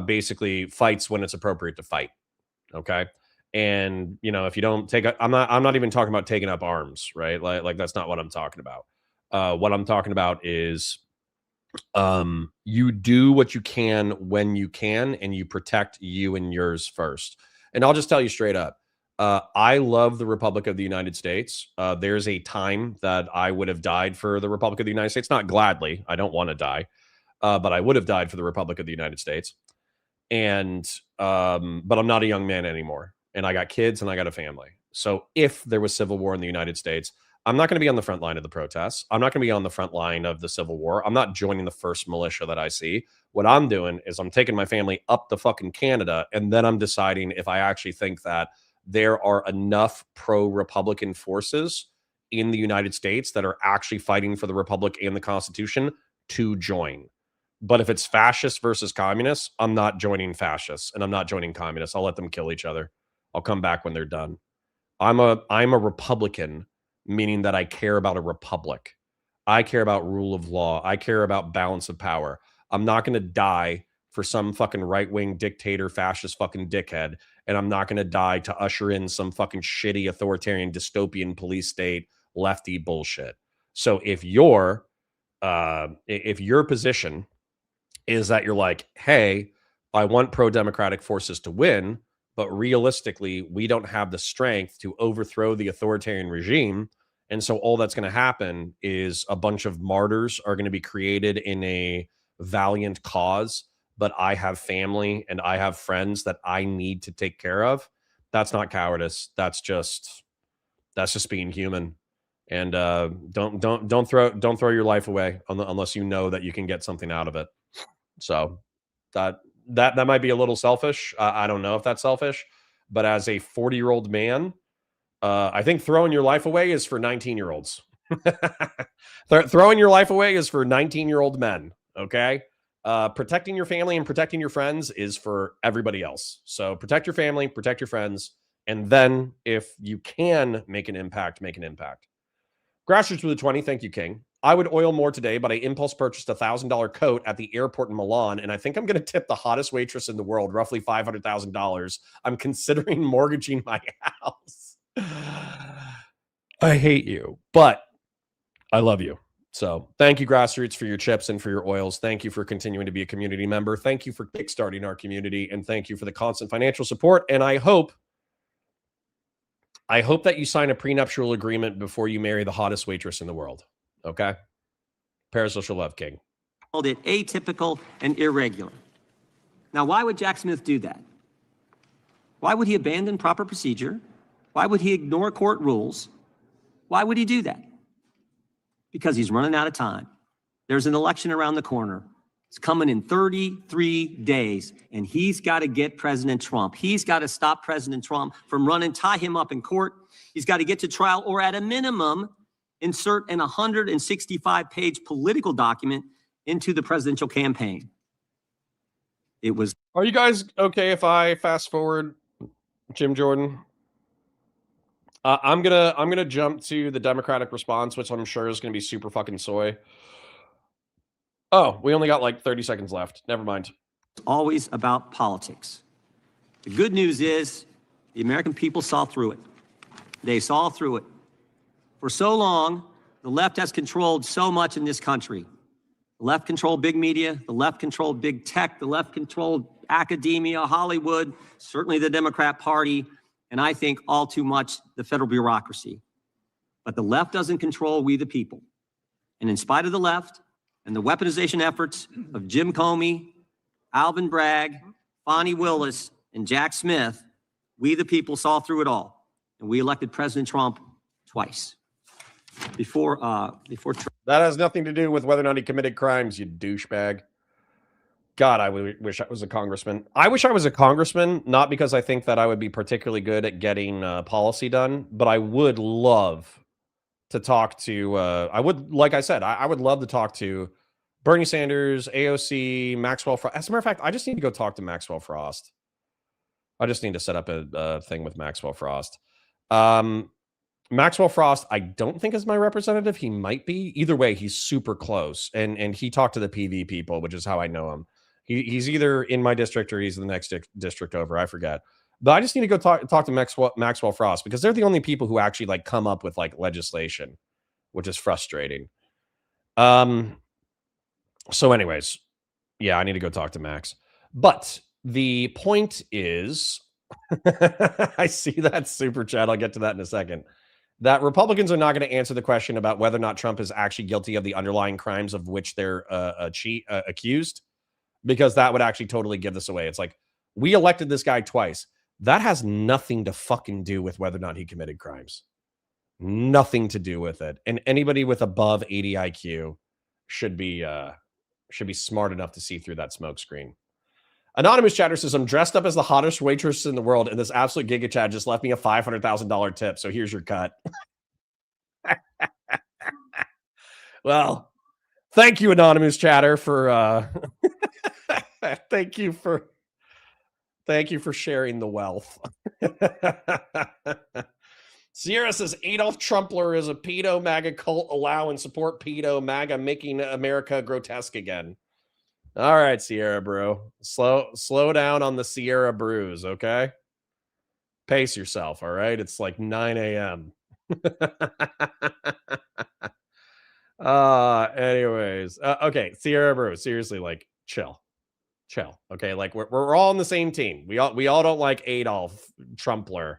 basically fights when it's appropriate to fight. Okay. And you know, if you don't take, I'm not even talking about taking up arms, right? Like that's not what I'm talking about. What I'm talking about is you do what you can when you can, and you protect you and yours first. And I'll just tell you straight up, I love the Republic of the United States. There's a time that I would have died for the Republic of the United States, not gladly. I don't want to die, but I would have died for the Republic of the United States. And but I'm not a young man anymore, and I got kids and I got a family. So if there was civil war in the United States, I'm not going to be on the front line of the protests. I'm not going to be on the front line of the Civil War. I'm not joining the first militia that I see. What I'm doing is I'm taking my family up to fucking Canada, and then I'm deciding if I actually think that there are enough pro-Republican forces in the United States that are actually fighting for the Republic and the Constitution to join. But if it's fascists versus communists, I'm not joining fascists and I'm not joining communists. I'll let them kill each other. I'll come back when they're done. I'm a Republican, meaning that I care about a republic. I care about rule of law. I care about balance of power. I'm not going to die for some fucking right-wing dictator, fascist fucking dickhead. And I'm not going to die to usher in some fucking shitty authoritarian dystopian police state lefty bullshit. So if your position is that you're like, hey, I want pro-democratic forces to win, but realistically, we don't have the strength to overthrow the authoritarian regime. And so all that's going to happen is a bunch of martyrs are going to be created in a valiant cause, but I have family and I have friends that I need to take care of. That's not cowardice. That's just being human. And don't throw your life away unless you know that you can get something out of it. So that might be a little selfish. I don't know if that's selfish, but as a 40-year-old man, I think throwing your life away is for 19-year-olds. Throwing your life away is for 19-year-old men. Okay. Protecting your family and protecting your friends is for everybody else. So protect your family, protect your friends. And then if you can make an impact, make an impact. Grassroots with a 20. Thank you, King. I would oil more today, but I impulse purchased a $1,000 coat at the airport in Milan, and I think I'm going to tip the hottest waitress in the world, roughly $500,000. I'm considering mortgaging my house. I hate you, but I love you. So thank you, Grassroots, for your chips and for your oils. Thank you for continuing to be a community member. Thank you for kickstarting our community, and thank you for the constant financial support. And I hope that you sign a prenuptial agreement before you marry the hottest waitress in the world. Okay? Parasocial love, King. Called it atypical and irregular. Now, why would Jack Smith do that? Why would he abandon proper procedure? Why would he ignore court rules? Why would he do that? Because he's running out of time. There's an election around the corner. It's coming in 33 days, and he's got to get President Trump. He's got to stop President Trump from running, tie him up in court. He's got to get to trial, or at a minimum, insert an 165-page political document into the presidential campaign. It was. Are you guys okay if I fast forward, Jim Jordan? I'm gonna jump to the Democratic response, which I'm sure is gonna be super fucking soy. Oh, we only got like 30 seconds left. Never mind. Always about politics. The good news is The American people saw through it. They saw through it. For so long, the left has controlled so much in this country. The left controlled big media, the left controlled big tech, the left controlled academia, Hollywood, certainly the Democrat Party, and I think all too much the federal bureaucracy. But the left doesn't control we the people. And in spite of the left and the weaponization efforts of Jim Comey, Alvin Bragg, Fonnie Willis, and Jack Smith, we the people saw through it all. And we elected President Trump twice. Before That has nothing to do with whether or not he committed crimes, you douchebag. God, I wish I was a congressman. I wish I was a congressman, not because I think that I would be particularly good at getting policy done, but I would love to talk to, like I said, I would love to talk to Bernie Sanders, AOC, Maxwell Frost. As a matter of fact, I just need to go talk to Maxwell Frost. I just need to set up a thing with Maxwell Frost. Maxwell Frost, I don't think is my representative. He might be. Either way, he's super close. And he talked to the PV people, which is how I know him. He's either in my district or he's in the next district over. I forget. But I just need to go talk to Maxwell Frost because they're the only people who actually like come up with like legislation, which is frustrating. So anyways, yeah, I need to go talk to Max. But the point is, I see that super chat. I'll get to that in a second. That Republicans are not going to answer the question about whether or not Trump is actually guilty of the underlying crimes of which they're accused, because that would actually totally give this away. It's like, we elected this guy twice. That has nothing to fucking do with whether or not he committed crimes. Nothing to do with it. And anybody with above 80 IQ should be smart enough to see through that smoke screen. Anonymous chatter says, I'm dressed up as the hottest waitress in the world, and this absolute Giga Chad just left me a $500,000 tip. So here's your cut. Well, thank you, Anonymous chatter, for thank you for sharing the wealth. Sierra says Adolf Trumpler is a pedo MAGA cult, allow and support pedo MAGA, making America grotesque again. All right, Sierra Brew. Slow down on the Sierra Brews, okay? Pace yourself, all right? It's like 9 a.m. Anyways. Okay, Sierra Brew, seriously, like, chill. Okay, like, we're all on the same team. We all don't like Adolf Trumpler,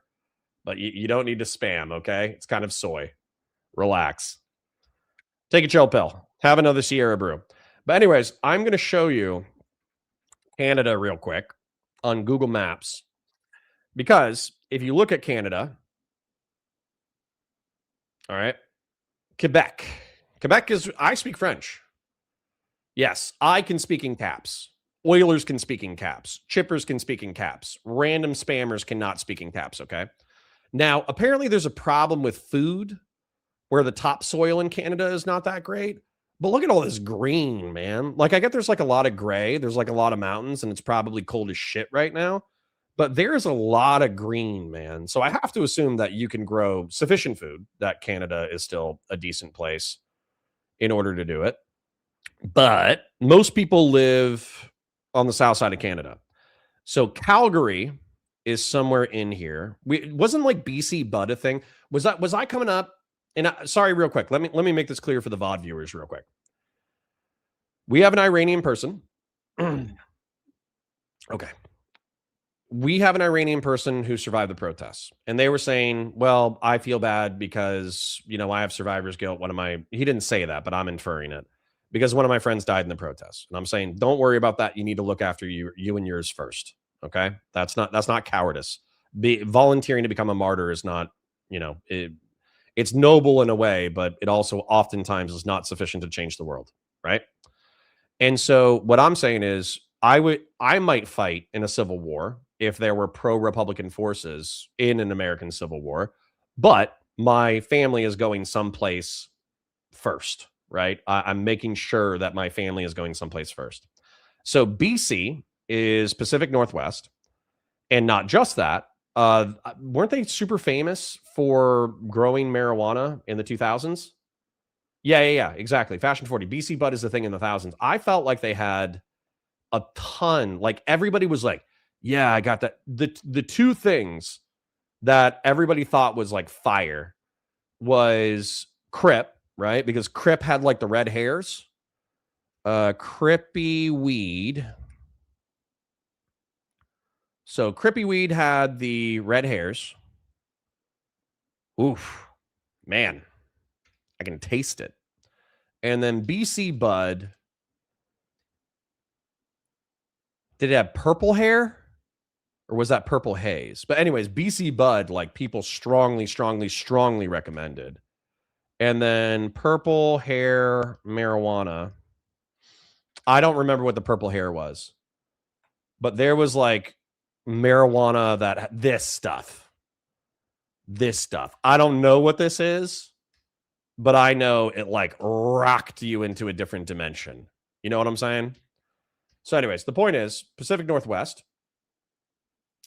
but you don't need to spam, okay? It's kind of soy. Relax. Take a chill pill. Have another Sierra Brew. But anyways, I'm going to show you Canada real quick on Google Maps. Because if you look at Canada, all right, Quebec is, I speak French. Yes, I can speak in caps. Oilers can speak in caps. Chippers can speak in caps. Random spammers cannot speak in caps, okay? Now, apparently there's a problem with food where the topsoil in Canada is not that great. But look at all this green, man. Like, I get there's like a lot of gray. There's like a lot of mountains, and it's probably cold as shit right now. But there's a lot of green, man. So I have to assume that you can grow sufficient food, that Canada is still a decent place in order to do it. But most people live on the south side of Canada. So Calgary is somewhere in here. Wasn't like BC Bud a thing? Was I coming up? And sorry, real quick. Let me make this clear for the VOD viewers real quick. We have an Iranian person. Okay. We have an Iranian person who survived the protests. And they were saying, well, I feel bad because, I have survivor's guilt. He didn't say that, but I'm inferring it. Because one of my friends died in the protests. And I'm saying, don't worry about that. You need to look after you and yours first. Okay? That's not cowardice. Volunteering to become a martyr is not, it's noble in a way, but it also oftentimes is not sufficient to change the world, right? And so what I'm saying is I might fight in a civil war if there were pro-Republican forces in an American civil war, but my family is going someplace first, right? I'm making sure that my family is going someplace first. So BC is Pacific Northwest, and not just that, weren't they super famous for growing marijuana in the 2000s? Yeah, exactly. Fashion 40. BC Bud is the thing in the thousands. I felt like they had a ton. Like everybody was like, yeah, I got that. The two things that everybody thought was like fire was Crip, right? Because Crip had like the red hairs. Crippy Weed. So Crippy Weed had the red hairs. Oof, man, I can taste it. And then BC Bud, did it have purple hair? Or was that Purple Haze? But anyways, BC Bud, like people strongly recommended. And then purple hair marijuana. I don't remember what the purple hair was. But there was like marijuana that this stuff. I don't know what this is, but I know it like rocked you into a different dimension. You know what I'm saying? So anyways, the point is Pacific Northwest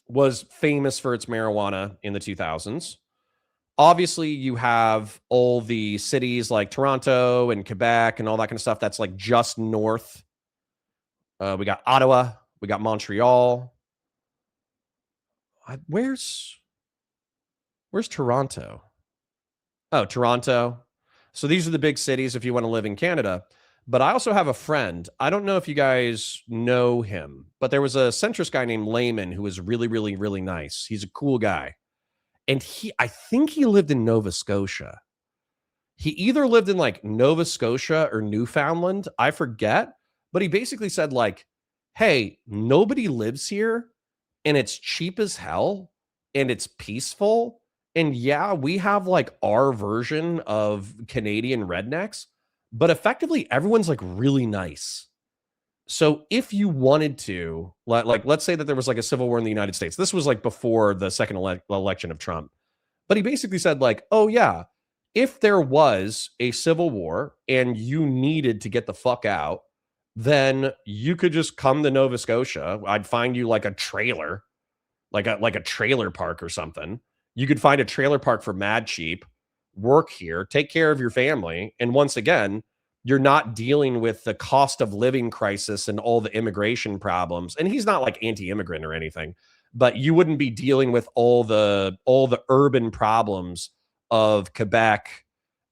was famous for its marijuana in the 2000s. Obviously, you have all the cities like Toronto and Quebec and all that kind of stuff that's like just north. We got Ottawa. We got Montreal. Where's Toronto? Oh, Toronto. So these are the big cities if you want to live in Canada. But I also have a friend. I don't know if you guys know him, but there was a centrist guy named Layman who was really nice. He's a cool guy. And I think he lived in Nova Scotia. He either lived in like Nova Scotia or Newfoundland. I forget. But he basically said like, hey, nobody lives here and it's cheap as hell and it's peaceful. And yeah, we have like our version of Canadian rednecks, but effectively everyone's like really nice. So if you wanted to, like, let's say that there was like a civil war in the United States. This was like before the second election of Trump. But he basically said like, oh yeah, if there was a civil war and you needed to get the fuck out, then you could just come to Nova Scotia. I'd find you like a trailer, like a trailer park or something. You could find a trailer park for mad cheap, work here, take care of your family. And once again, you're not dealing with the cost of living crisis and all the immigration problems. And he's not like anti-immigrant or anything, but you wouldn't be dealing with all the urban problems of Quebec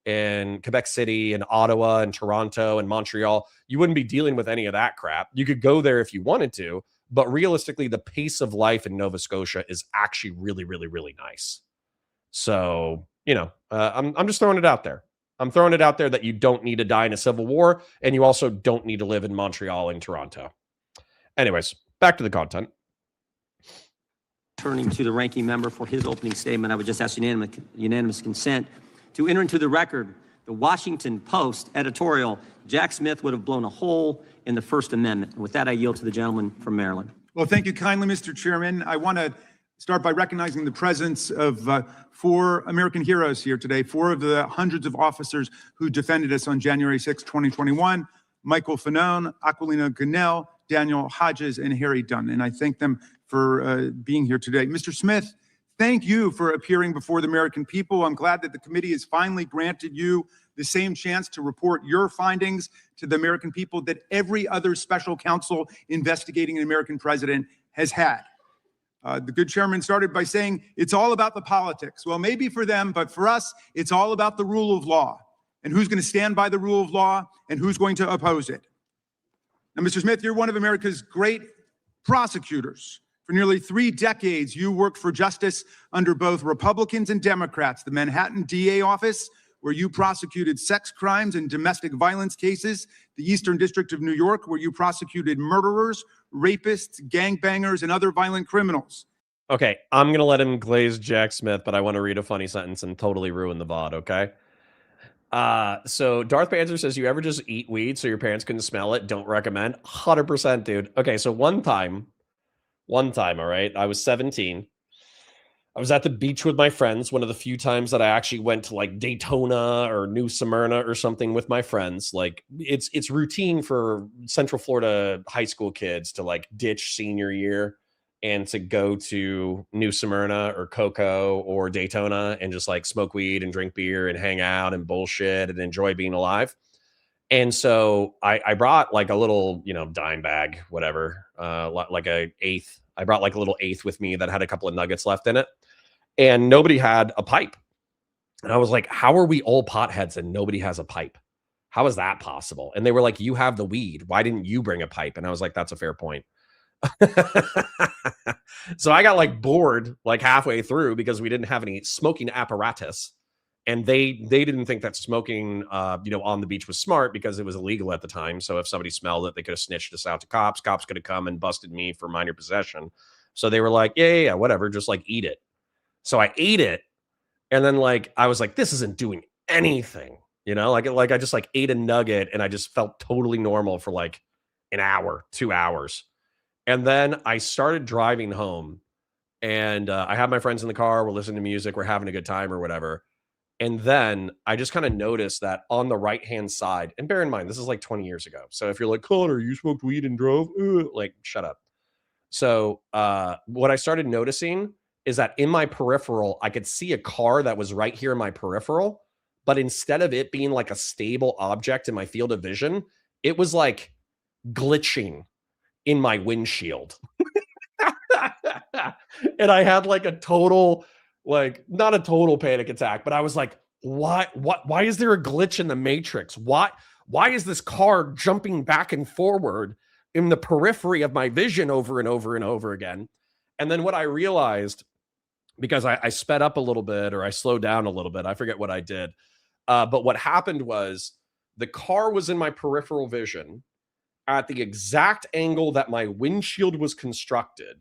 and Quebec City and Ottawa and Toronto and Montreal. You wouldn't be dealing with any of that crap. You could go there if you wanted to, but realistically, the pace of life in Nova Scotia is actually really nice. So, you know, I'm just throwing it out there. I'm throwing it out there that you don't need to die in a civil war, and you also don't need to live in Montreal and Toronto. Anyways, back to the content. Turning to the ranking member for his opening statement, I would just ask unanimous consent to enter into the record the Washington Post editorial, Jack Smith would have blown a hole in the First Amendment. And with that, I yield to the gentleman from Maryland. Well, thank you kindly, Mr. Chairman. I want to start by recognizing the presence of 4 American heroes here today, 4 of the hundreds of officers who defended us on January 6, 2021, Michael Fanone, Aquilina Gunnell, Daniel Hodges, and Harry Dunn. And I thank them for being here today. Mr. Smith, thank you for appearing before the American people. I'm glad that the committee has finally granted you the same chance to report your findings to the American people that every other special counsel investigating an American president has had. The good chairman started by saying it's all about the politics. Well, maybe for them, but for us, it's all about the rule of law and who's going to stand by the rule of law and who's going to oppose it. Now, Mr. Smith, you're one of America's great prosecutors. For nearly 3 decades, you worked for justice under both Republicans and Democrats, the Manhattan DA office, where you prosecuted sex crimes and domestic violence cases, the Eastern District of New York, where you prosecuted murderers, rapists, gangbangers, and other violent criminals. Okay, I'm going to let him glaze Jack Smith, but I want to read a funny sentence and totally ruin the VOD, okay? So Darth Panzer says, you ever just eat weed so your parents couldn't smell it? Don't recommend. 100%, dude. Okay, so one time, all right, I was 17. I was at the beach with my friends, one of the few times that I actually went to like Daytona or New Smyrna or something with my friends. Like it's routine for Central Florida high school kids to like ditch senior year and to go to New Smyrna or Cocoa or Daytona and just like smoke weed and drink beer and hang out and bullshit and enjoy being alive. And so I brought like a little, dime bag, whatever, like a eighth. I brought like a little eighth with me that had a couple of nuggets left in it. and nobody had a pipe. And I was like, how are we all potheads and nobody has a pipe? How is that possible? And they were like, you have the weed. Why didn't you bring a pipe? And I was like, that's a fair point. So I got like bored like halfway through because we didn't have any smoking apparatus. And they didn't think that smoking, on the beach was smart because it was illegal at the time. So if somebody smelled it, they could have snitched us out to cops. Cops could have come and busted me for minor possession. So they were like, yeah, whatever. Just like eat it. So I ate it. And then like, I was like, this isn't doing anything, like I just like ate a nugget and I just felt totally normal for like an hour, 2 hours. And then I started driving home and I had my friends in the car. We're listening to music. We're having a good time or whatever. And then I just kind of noticed that on the right-hand side, and bear in mind, this is like 20 years ago. So if you're like, Connor, you smoked weed and drove, like, shut up. So what I started noticing is that in my peripheral, I could see a car that was right here in my peripheral. But instead of it being like a stable object in my field of vision, it was like glitching in my windshield. And I had like a total, like not a total panic attack, but I was like, why is there a glitch in the matrix? Why is this car jumping back and forward in the periphery of my vision over and over and over again? And then what I realized, because I sped up a little bit or I slowed down a little bit, I forget what I did. But what happened was the car was in my peripheral vision at the exact angle that my windshield was constructed,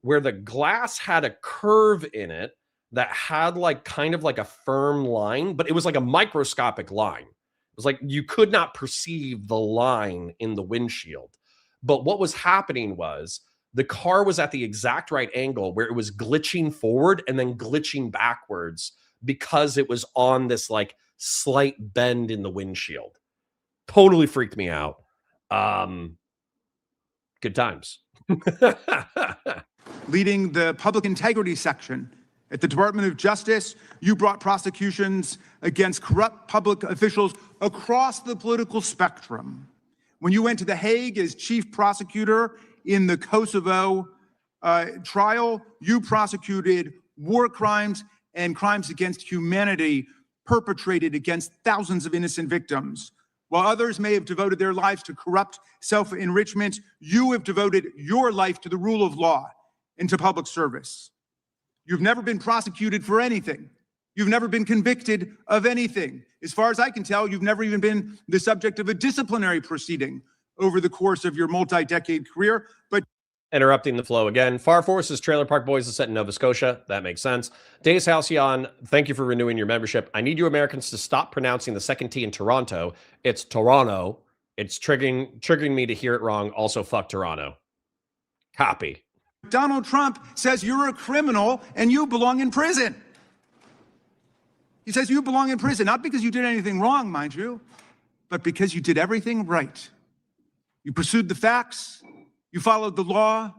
where the glass had a curve in it that had like kind of like a firm line, but it was like a microscopic line. It was like you could not perceive the line in the windshield. But what was happening was the car was at the exact right angle where it was glitching forward and then glitching backwards because it was on this like slight bend in the windshield. Totally freaked me out. Good times. Leading the public integrity section at the Department of Justice, you brought prosecutions against corrupt public officials across the political spectrum. When you went to The Hague as chief prosecutor in the Kosovo trial, you prosecuted war crimes and crimes against humanity perpetrated against thousands of innocent victims. While others may have devoted their lives to corrupt self-enrichment, you have devoted your life to the rule of law and to public service. You've never been prosecuted for anything. You've never been convicted of anything. As far as I can tell, you've never even been the subject of a disciplinary proceeding over the course of your multi-decade career. But interrupting the flow again. Far Force's Trailer Park Boys is set in Nova Scotia. That makes sense. Days Halcyon, thank you for renewing your membership. I need you Americans to stop pronouncing the second T in Toronto. It's Toronto. It's triggering me to hear it wrong. Also, fuck Toronto. Copy. Donald Trump says you're a criminal and you belong in prison. He says you belong in prison, not because you did anything wrong, mind you, but because you did everything right. You pursued the facts. You followed the law.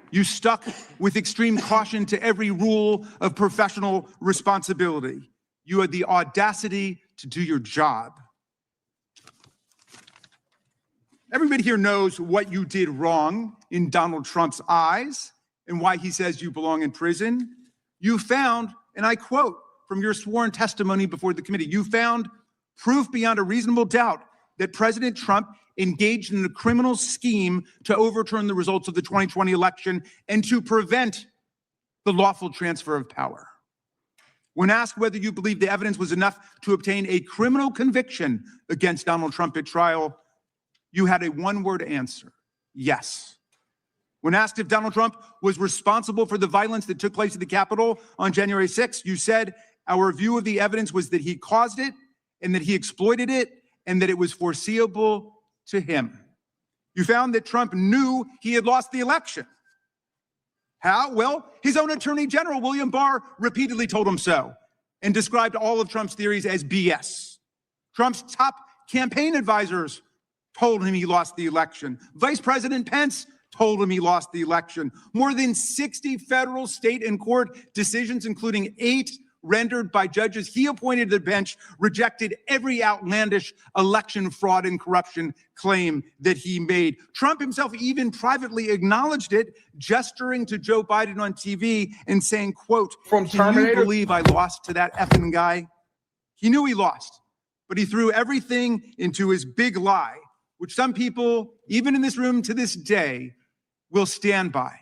You stuck with extreme caution to every rule of professional responsibility. You had the audacity to do your job. Everybody here knows what you did wrong in Donald Trump's eyes and why he says you belong in prison. You found, and I quote from your sworn testimony before the committee, you found proof beyond a reasonable doubt that President Trump engaged in a criminal scheme to overturn the results of the 2020 election and to prevent the lawful transfer of power. When asked whether you believe the evidence was enough to obtain a criminal conviction against Donald Trump at trial, you had a one-word answer: yes. When asked if Donald Trump was responsible for the violence that took place at the Capitol on January 6th, you said, our view of the evidence was that he caused it and that he exploited it and that it was foreseeable to him. You found that Trump knew he had lost the election. How? Well, his own Attorney General, William Barr, repeatedly told him so and described all of Trump's theories as BS. Trump's top campaign advisors told him he lost the election. Vice President Pence told him he lost the election. More than 60 federal, state, and court decisions, including 8 rendered by judges he appointed to the bench rejected every outlandish election fraud and corruption claim that he made. Trump himself even privately acknowledged it, gesturing to Joe Biden on TV and saying, quote, From "Can you Terminator? believe I lost to that effing guy?" He knew he lost, but he threw everything into his big lie, which some people, even in this room to this day, will stand by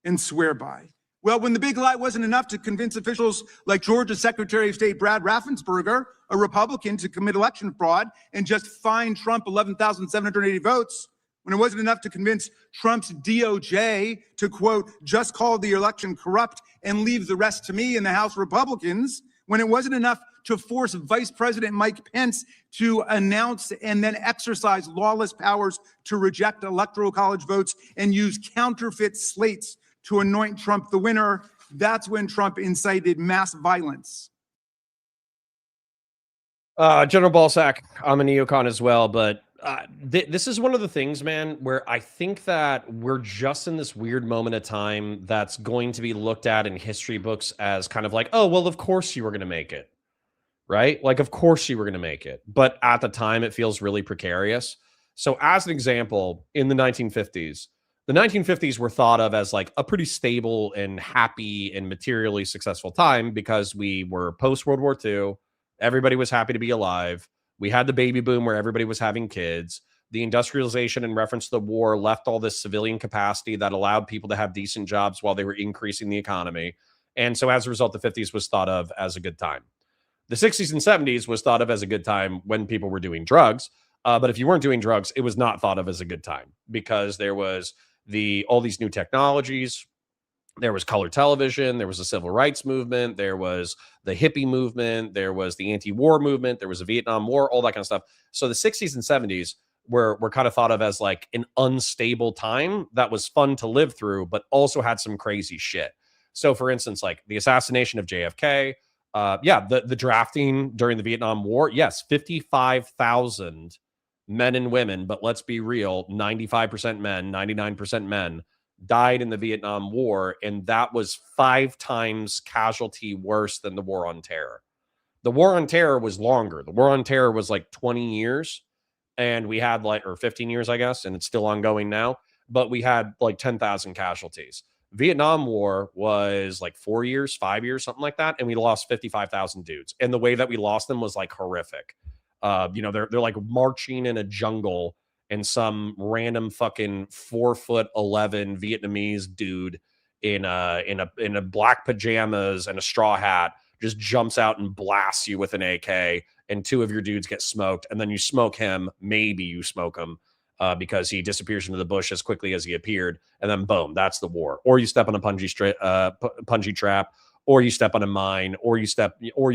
and swear by. Well, when the big lie wasn't enough to convince officials like Georgia's Secretary of State Brad Raffensperger, a Republican, to commit election fraud and just fine Trump 11,780 votes, when it wasn't enough to convince Trump's DOJ to, quote, "just call the election corrupt and leave the rest to me" in the House Republicans, when it wasn't enough to force Vice President Mike Pence to announce and then exercise lawless powers to reject electoral college votes and use counterfeit slates to anoint Trump the winner, that's when Trump incited mass violence. General Balsack, I'm a neocon as well, but this is one of the things, man, where I think that we're just in this weird moment of time that's going to be looked at in history books as kind of like, oh, well, of course you were going to make it, right? Like, of course you were going to make it. But at the time, it feels really precarious. So as an example, in the 1950s were thought of as like a pretty stable and happy and materially successful time because we were post World War II. Everybody was happy to be alive. We had the baby boom where everybody was having kids. The industrialization in reference to the war left all this civilian capacity that allowed people to have decent jobs while they were increasing the economy. And so as a result, the 50s was thought of as a good time. The 60s and 70s was thought of as a good time when people were doing drugs. But if you weren't doing drugs, it was not thought of as a good time because there was all these new technologies. There was color television, there was a civil rights movement, there was the hippie movement, there was the anti-war movement, there was a Vietnam War, all that kind of stuff. So the 60s and 70s were kind of thought of as like an unstable time that was fun to live through, but also had some crazy shit. So for instance, like the assassination of JFK, the drafting during the Vietnam War, yes, 55,000 men and women, but let's be real, 95% men, 99% men, died in the Vietnam War, and that was 5 times casualty worse than the War on Terror. The War on Terror was longer. The War on Terror was like 20 years, and we had or 15 years, I guess, and it's still ongoing now, but we had like 10,000 casualties. Vietnam War was like 4 years, 5 years, something like that, and we lost 55,000 dudes. And the way that we lost them was like horrific. They're like marching in a jungle, and some random fucking 4'11" Vietnamese dude in a black pajamas and a straw hat just jumps out and blasts you with an AK, and 2 of your dudes get smoked, and then you smoke him. Maybe you smoke him because he disappears into the bush as quickly as he appeared, and then boom, that's the war. Or you step on a punji trap, or you step on a mine, or you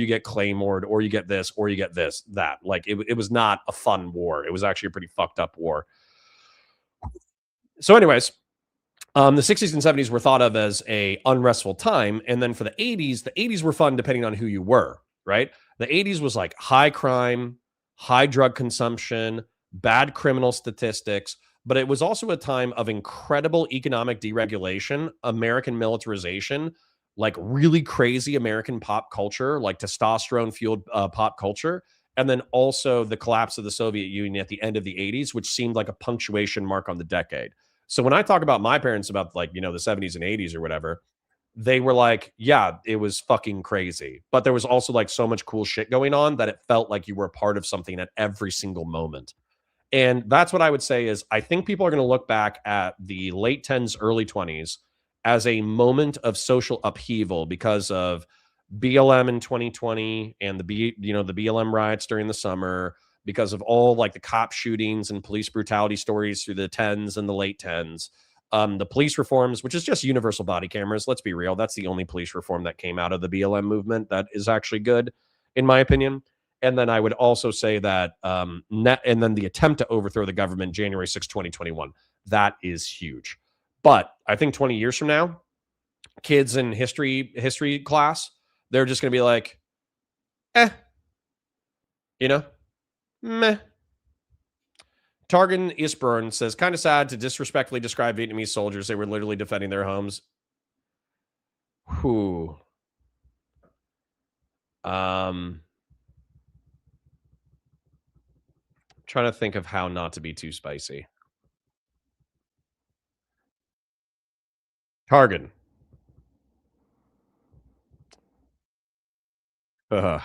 get claymored, or you get this, or you get this, that. Like it was not a fun war. It was actually a pretty fucked up war. So anyways, the 60s and 70s were thought of as a unrestful time. And then for the 80s were fun depending on who you were, right? The 80s was like high crime, high drug consumption, bad criminal statistics, but it was also a time of incredible economic deregulation, American militarization, like really crazy American pop culture, like testosterone-fueled pop culture, and then also the collapse of the Soviet Union at the end of the 80s, which seemed like a punctuation mark on the decade. So when I talk about my parents about the 70s and 80s or whatever, they were like, yeah, it was fucking crazy. But there was also like so much cool shit going on that it felt like you were a part of something at every single moment. And that's what I would say is I think people are going to look back at the late 10s, early 20s as a moment of social upheaval because of BLM in 2020 and the BLM riots during the summer, because of all like the cop shootings and police brutality stories through the 10s and the late 10s. The police reforms, which is just universal body cameras. Let's be real. That's the only police reform that came out of the BLM movement that is actually good, in my opinion. And then I would also say that and then the attempt to overthrow the government January 6, 2021, that is huge. But I think 20 years from now, kids in history class, they're just going to be like, meh. Targan Isburn says, kind of sad to disrespectfully describe Vietnamese soldiers. They were literally defending their homes. Whew. Trying to think of how not to be too spicy. Targan. On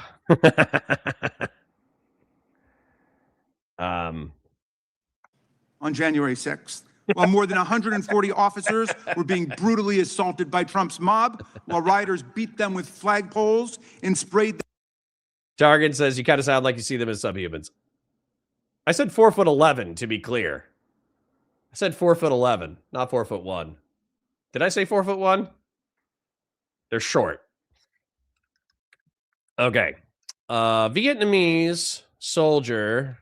January 6th, while more than 140 officers were being brutally assaulted by Trump's mob, while rioters beat them with flagpoles and sprayed them. Targan says you kind of sound like you see them as subhumans. I said 4'11", to be clear. I said 4'11", not 4'1". Did I say 4'1"? They're short. Okay. Vietnamese soldier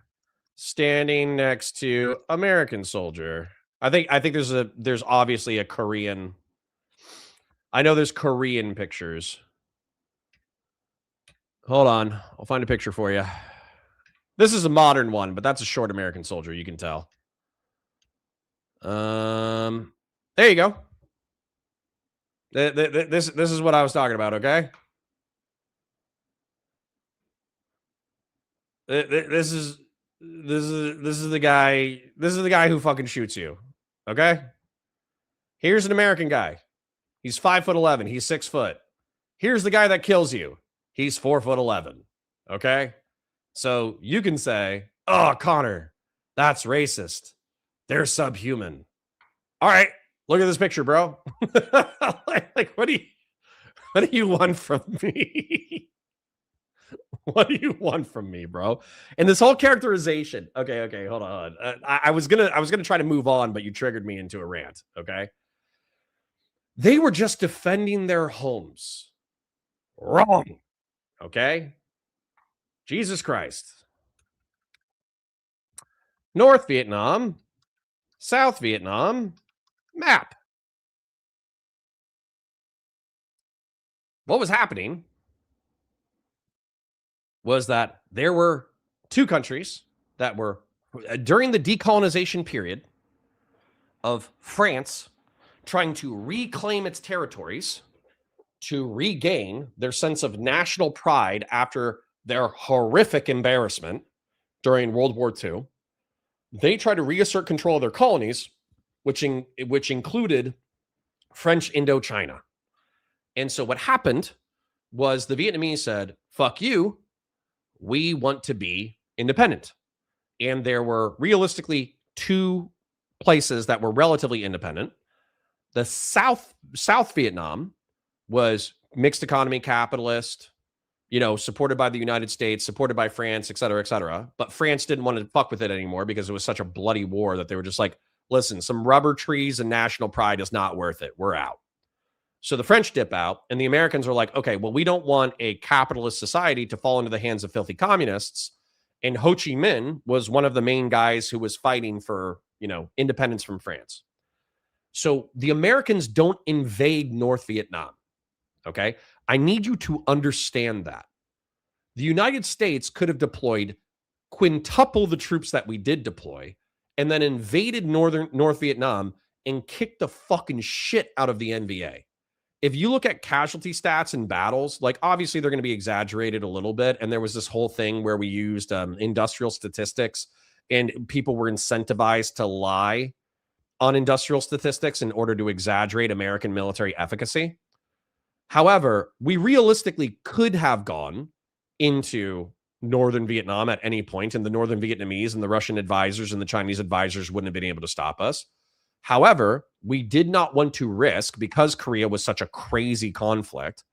standing next to American soldier. I think there's obviously a Korean. I know there's Korean pictures. Hold on. I'll find a picture for you. This is a modern one, but that's a short American soldier, you can tell. There you go. This is what I was talking about, okay? This is the guy. This is the guy who fucking shoots you. Okay? Here's an American guy. He's 5'11". He's 6 foot. Here's the guy that kills you. He's 4'11". Okay? So you can say, "Oh, Connor, that's racist. They're subhuman." All right, look at this picture, bro. Like, what do you want from me? What do you want from me, bro? And this whole characterization. Okay, hold on. I was gonna try to move on, but you triggered me into a rant. Okay, they were just defending their homes. Wrong. Okay, Jesus Christ. North Vietnam, South Vietnam, map. What was happening was that there were two countries that were, during the decolonization period of France, trying to reclaim its territories to regain their sense of national pride after their horrific embarrassment during World War II. They tried to reassert control of their colonies, which included French Indochina. And so what happened was the Vietnamese said, "Fuck you, we want to be independent." And there were realistically two places that were relatively independent. The South Vietnam was mixed economy, capitalist, supported by the United States, supported by France, et cetera, et cetera. But France didn't want to fuck with it anymore because it was such a bloody war that they were just like, "Listen, some rubber trees and national pride is not worth it. We're out." So the French dip out, and the Americans are like, "Okay, well, we don't want a capitalist society to fall into the hands of filthy communists." And Ho Chi Minh was one of the main guys who was fighting for, independence from France. So the Americans don't invade North Vietnam. Okay? I need you to understand that. The United States could have deployed quintuple the troops that we did deploy and then invaded North Vietnam and kicked the fucking shit out of the NVA. If you look at casualty stats in battles, like obviously they're going to be exaggerated a little bit. And there was this whole thing where we used industrial statistics and people were incentivized to lie on industrial statistics in order to exaggerate American military efficacy. However, we realistically could have gone into northern Vietnam at any point, and the northern Vietnamese and the Russian advisors and the Chinese advisors wouldn't have been able to stop us. However, we did not want to risk, because Korea was such a crazy conflict,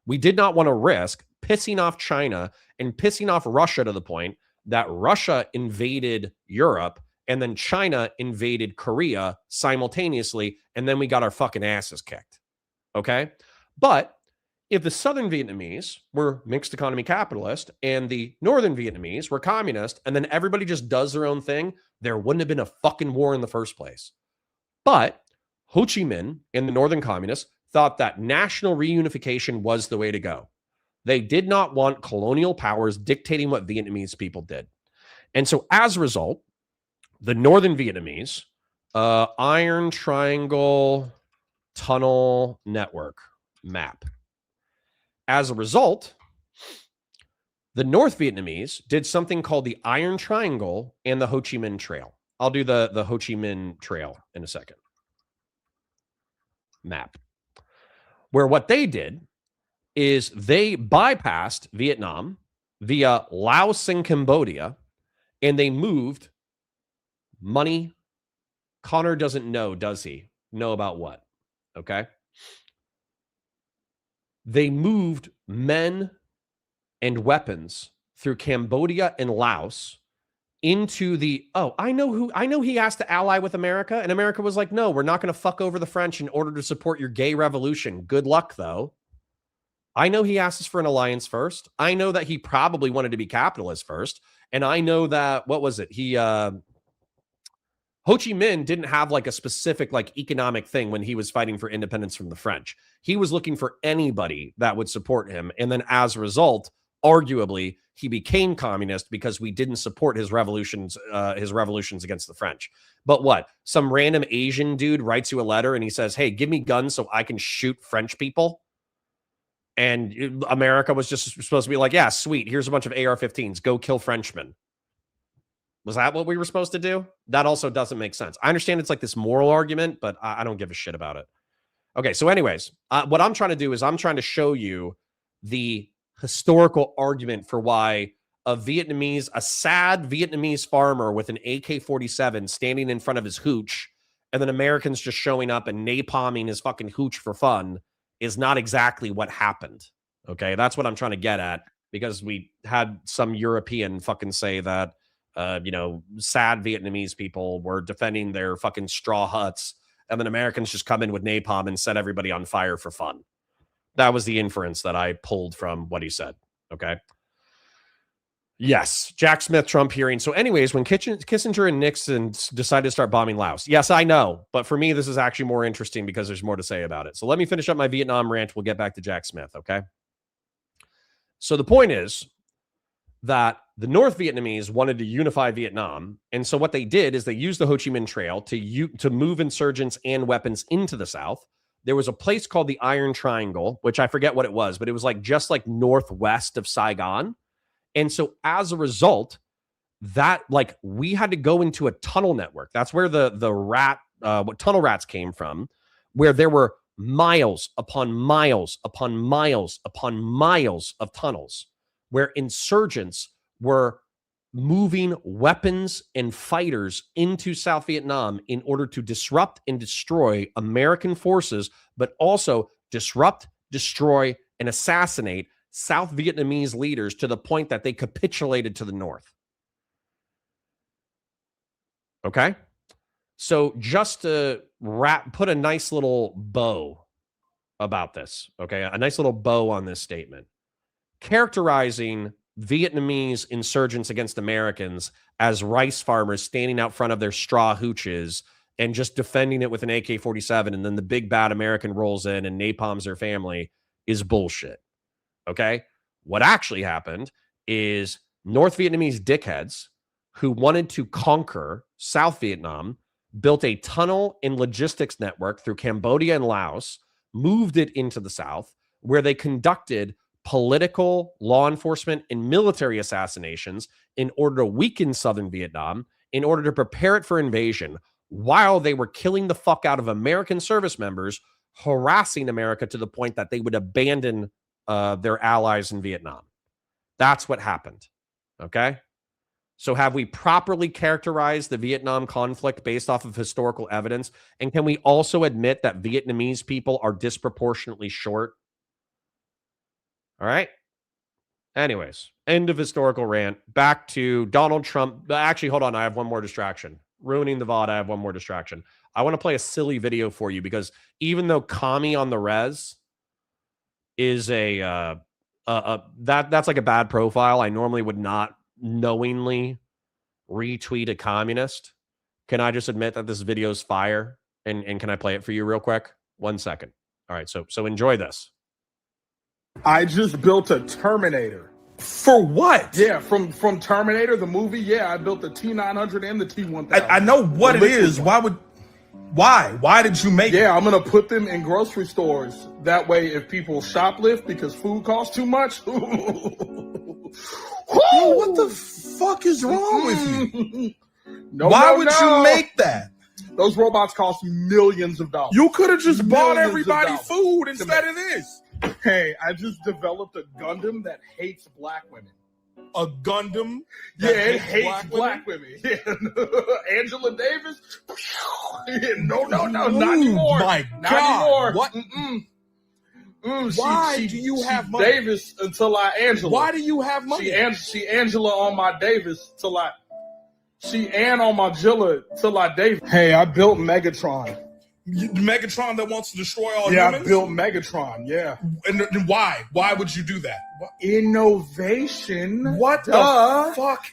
we did not want to risk pissing off China and pissing off Russia to the point that Russia invaded Europe and then China invaded Korea simultaneously, and then we got our fucking asses kicked. Okay? But if the southern Vietnamese were mixed economy capitalist and the northern Vietnamese were communist, and then everybody just does their own thing, there wouldn't have been a fucking war in the first place. But Ho Chi Minh and the northern communists thought that national reunification was the way to go. They did not want colonial powers dictating what Vietnamese people did. And so as a result, the northern Vietnamese, Iron Triangle Tunnel Network map. As a result, The North Vietnamese did something called the Iron Triangle and the Ho Chi Minh Trail. I'll do the Ho Chi Minh Trail in a second. Map. Where what they did is they bypassed Vietnam via Laos and Cambodia, and they moved money. Connor doesn't know, does he? Know about what? Okay. They moved men and weapons through Cambodia and Laos into the, I know he asked to ally with America, and America was like, no, we're not going to fuck over the French in order to support your gay revolution. Good luck, though. I know he asked us for an alliance first. I know that he probably wanted to be capitalist first. And I know that, what was it? Ho Chi Minh didn't have like a specific like economic thing when he was fighting for independence from the French. He was looking for anybody that would support him. And then as a result, arguably, he became communist because we didn't support his revolutions against the French. But what? Some random Asian dude writes you a letter and he says, hey, give me guns so I can shoot French people. And America was just supposed to be like, yeah, sweet. Here's a bunch of AR-15s. Go kill Frenchmen. Was that what we were supposed to do? That also doesn't make sense. I understand it's like this moral argument, but I don't give a shit about it. Okay, so anyways, what I'm trying to do is I'm trying to show you the historical argument for why a sad Vietnamese farmer with an AK-47 standing in front of his hooch, and then Americans just showing up and napalming his fucking hooch for fun is not exactly what happened. Okay, that's what I'm trying to get at, because we had some European fucking say that, sad Vietnamese people were defending their fucking straw huts, and then Americans just come in with napalm and set everybody on fire for fun. That was the inference that I pulled from what he said. Okay. Yes. Jack Smith, Trump hearing. So anyways, when Kissinger and Nixon decided to start bombing Laos. Yes, I know. But for me, this is actually more interesting because there's more to say about it. So let me finish up my Vietnam rant. We'll get back to Jack Smith. Okay. So the point is that the North Vietnamese wanted to unify Vietnam. And so what they did is they used the Ho Chi Minh Trail to move insurgents and weapons into the South. There was a place called the Iron Triangle, which I forget what it was, but it was like just like northwest of Saigon. And so as a result, that like we had to go into a tunnel network. That's where the tunnel rats came from, where there were miles upon miles upon miles upon miles of tunnels where insurgents were moving weapons and fighters into South Vietnam in order to disrupt and destroy American forces, but also disrupt, destroy, and assassinate South Vietnamese leaders to the point that they capitulated to the North. Okay? So just to put a nice little bow about this, okay? A nice little bow on this statement. Characterizing Vietnamese insurgents against Americans as rice farmers standing out front of their straw hooches and just defending it with an AK-47, and then the big bad American rolls in and napalms their family is bullshit. Okay? What actually happened is North Vietnamese dickheads who wanted to conquer South Vietnam built a tunnel and logistics network through Cambodia and Laos, moved it into the South, where they conducted political, law enforcement, and military assassinations in order to weaken Southern Vietnam, in order to prepare it for invasion, while they were killing the fuck out of American service members, harassing America to the point that they would abandon their allies in Vietnam. That's what happened. Okay? So have we properly characterized the Vietnam conflict based off of historical evidence? And can we also admit that Vietnamese people are disproportionately short? All right. Anyways, end of historical rant. Back to Donald Trump. Actually, hold on. I have one more distraction. Ruining the VOD. I have one more distraction. I want to play a silly video for you because even though Commie on the Res is that's like a bad profile, I normally would not knowingly retweet a communist. Can I just admit that this video is fire? And can I play it for you real quick? 1 second. All right. So enjoy this. I just built a Terminator. For what? Yeah, from Terminator, the movie. Yeah, I built the T900 and the T1000. I know what it is. Why did you make it? Yeah, I'm going to put them in grocery stores. That way, if people shoplift because food costs too much, Yo, what the fuck is wrong with you? Why would you make that? Those robots cost millions of dollars. You could have just bought Millions of everybody dollars food to instead make. of this. Hey, I just developed a Gundam that hates black women. A Gundam? Yeah, that it hates black women. Yeah. Angela Davis? No, not anymore. My Not God. anymore. What? Why do you have money? Davis until I Angela. Why do you have money? She Angela on my Davis till I. She Ann on my Jilla till I Davis. Hey, I built Megatron. Megatron that wants to destroy all Yeah, humans? I built Megatron. Yeah. And why? Why would you do that? Innovation. What Duh. the fuck?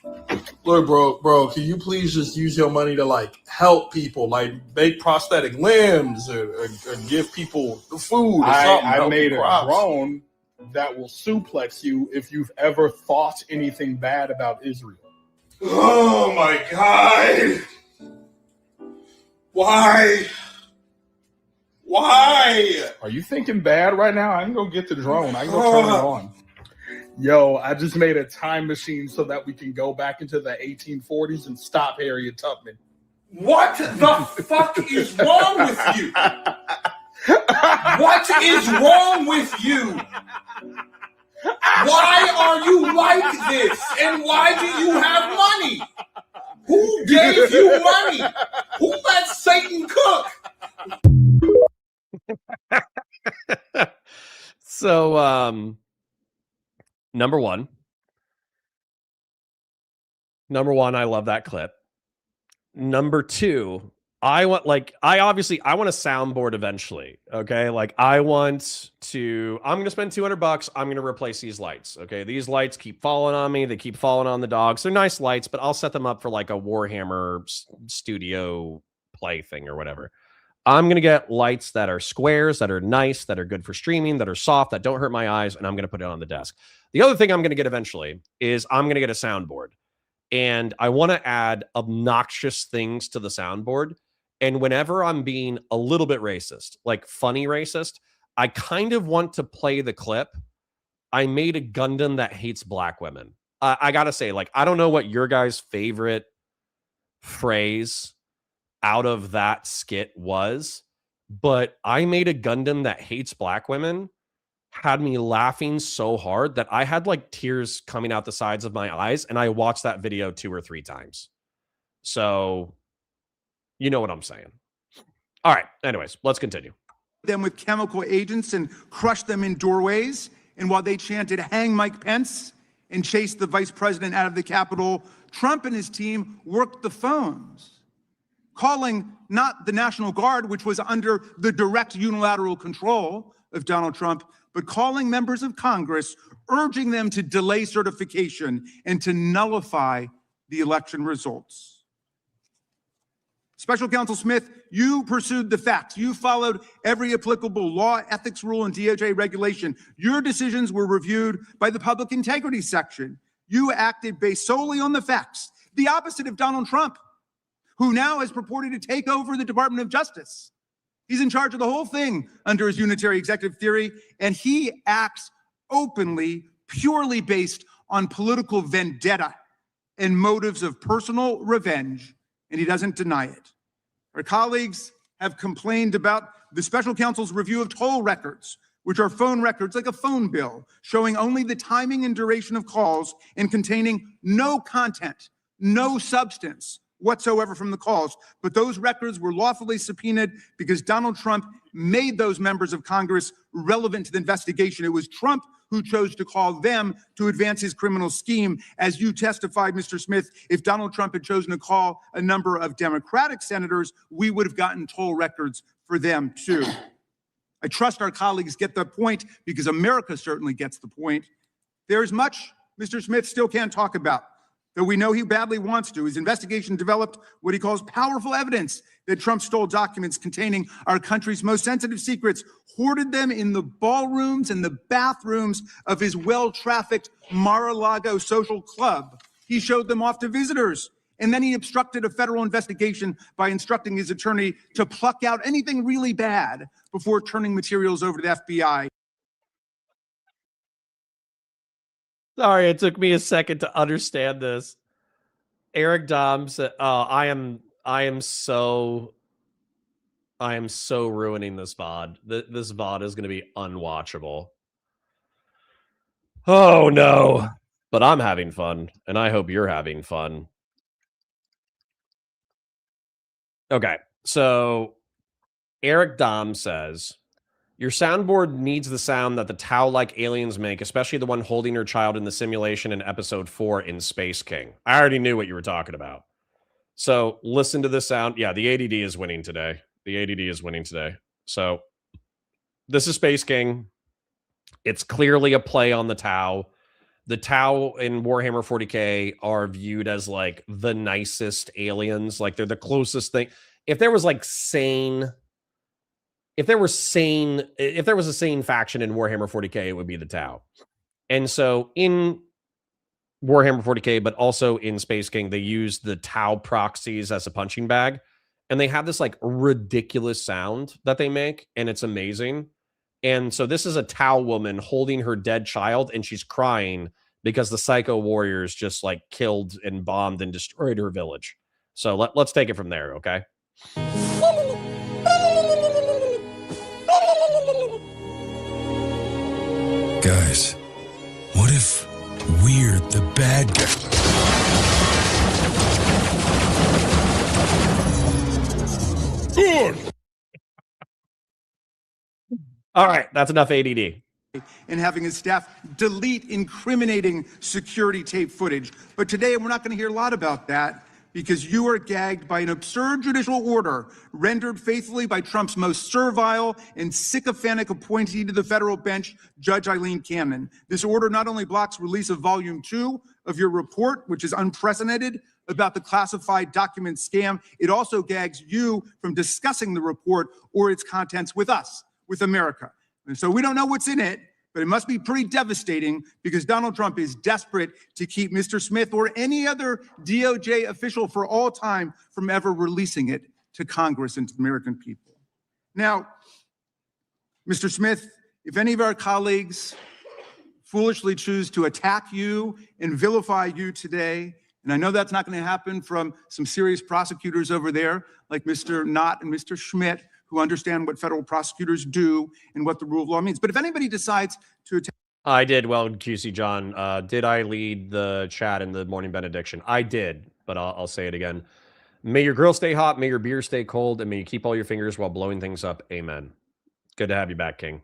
Look, bro, can you please just use your money to like help people, like make prosthetic limbs or give people food or something? I help made the a crops. drone that will suplex you if you've ever thought anything bad about Israel. Oh my God. Why? Are you thinking bad right now? I can go get the drone. I can go turn it on. Yo, I just made a time machine so that we can go back into the 1840s and stop Harriet Tubman. What the fuck is wrong with you? What is wrong with you? Why are you like this? And why do you have money? Who gave you money? Who let Satan cook? So, number one, I love that clip. Number two, I want a soundboard eventually. Okay. Like I'm going to spend $200. I'm going to replace these lights. Okay. These lights keep falling on me. They keep falling on the dogs. They're nice lights, but I'll set them up for like a Warhammer studio play thing or whatever. I'm going to get lights that are squares, that are nice, that are good for streaming, that are soft, that don't hurt my eyes, and I'm going to put it on the desk. The other thing I'm going to get eventually is I'm going to get a soundboard. And I want to add obnoxious things to the soundboard. And whenever I'm being a little bit racist, like funny racist, I kind of want to play the clip. I made a Gundam that hates black women. I got to say, like, I don't know what your guys' favorite phrase out of that skit was, but I made a Gundam that hates black women, had me laughing so hard that I had like tears coming out the sides of my eyes, and I watched that video 2 or 3 times. So you know what I'm saying. All right, anyways, let's continue. Them with chemical agents and crushed them in doorways. And while they chanted, "Hang Mike Pence," and chased the vice president out of the Capitol, Trump and his team worked the phones, calling not the National Guard, which was under the direct unilateral control of Donald Trump, but calling members of Congress, urging them to delay certification and to nullify the election results. Special Counsel Smith, you pursued the facts. You followed every applicable law, ethics rule, and DOJ regulation. Your decisions were reviewed by the Public Integrity Section. You acted based solely on the facts, the opposite of Donald Trump, who now has purported to take over the Department of Justice. He's in charge of the whole thing under his unitary executive theory, and he acts openly, purely based on political vendetta and motives of personal revenge, and he doesn't deny it. Our colleagues have complained about the special counsel's review of toll records, which are phone records like a phone bill, showing only the timing and duration of calls and containing no content, no substance whatsoever from the calls. But those records were lawfully subpoenaed because Donald Trump made those members of Congress relevant to the investigation. It was Trump who chose to call them to advance his criminal scheme. As you testified, Mr. Smith, if Donald Trump had chosen to call a number of Democratic senators, we would have gotten toll records for them too. I trust our colleagues get the point because America certainly gets the point. There is much Mr. Smith still can't talk about, though we know he badly wants to. His investigation developed what he calls powerful evidence that Trump stole documents containing our country's most sensitive secrets, hoarded them in the ballrooms and the bathrooms of his well-trafficked Mar-a-Lago social club. He showed them off to visitors, and then he obstructed a federal investigation by instructing his attorney to pluck out anything really bad before turning materials over to the FBI. Sorry, it took me a second to understand this. Eric Dom said, "Oh, I am so ruining this VOD. This VOD is going to be unwatchable. Oh no, but I'm having fun, and I hope you're having fun." Okay, so Eric Dom says, your soundboard needs the sound that the Tau-like aliens make, especially the one holding her child in the simulation in episode 4 in Space King. I already knew what you were talking about. So listen to this sound. Yeah, the ADD is winning today. The ADD is winning today. So this is Space King. It's clearly a play on the Tau. The Tau in Warhammer 40K are viewed as like the nicest aliens. Like they're the closest thing. If there was a sane faction in Warhammer 40K, it would be the Tau. And so in Warhammer 40K, but also in Space King, they use the Tau proxies as a punching bag. And they have this like ridiculous sound that they make, and it's amazing. And so this is a Tau woman holding her dead child, and she's crying because the Psycho Warriors just like killed and bombed and destroyed her village. So let's take it from there, okay? Guys, what if we're the bad guy? All right, that's enough ADD. And having his staff delete incriminating security tape footage. But today, we're not going to hear a lot about that because you are gagged by an absurd judicial order rendered faithfully by Trump's most servile and sycophantic appointee to the federal bench, Judge Eileen Cannon. This order not only blocks release of Volume 2 of your report, which is unprecedented, about the classified document scam, it also gags you from discussing the report or its contents with us, with America. And so we don't know what's in it, but it must be pretty devastating because Donald Trump is desperate to keep Mr. Smith or any other DOJ official for all time from ever releasing it to Congress and to the American people. Now, Mr. Smith, if any of our colleagues foolishly choose to attack you and vilify you today, and I know that's not going to happen from some serious prosecutors over there like Mr. Knott and Mr. Schmidt, who understand what federal prosecutors do and what the rule of law means. But if anybody decides to attack... I did. Well, QC John, did I lead the chat in the morning benediction? I did, but I'll say it again. May your grill stay hot, may your beer stay cold, and may you keep all your fingers while blowing things up. Amen. Good to have you back, King.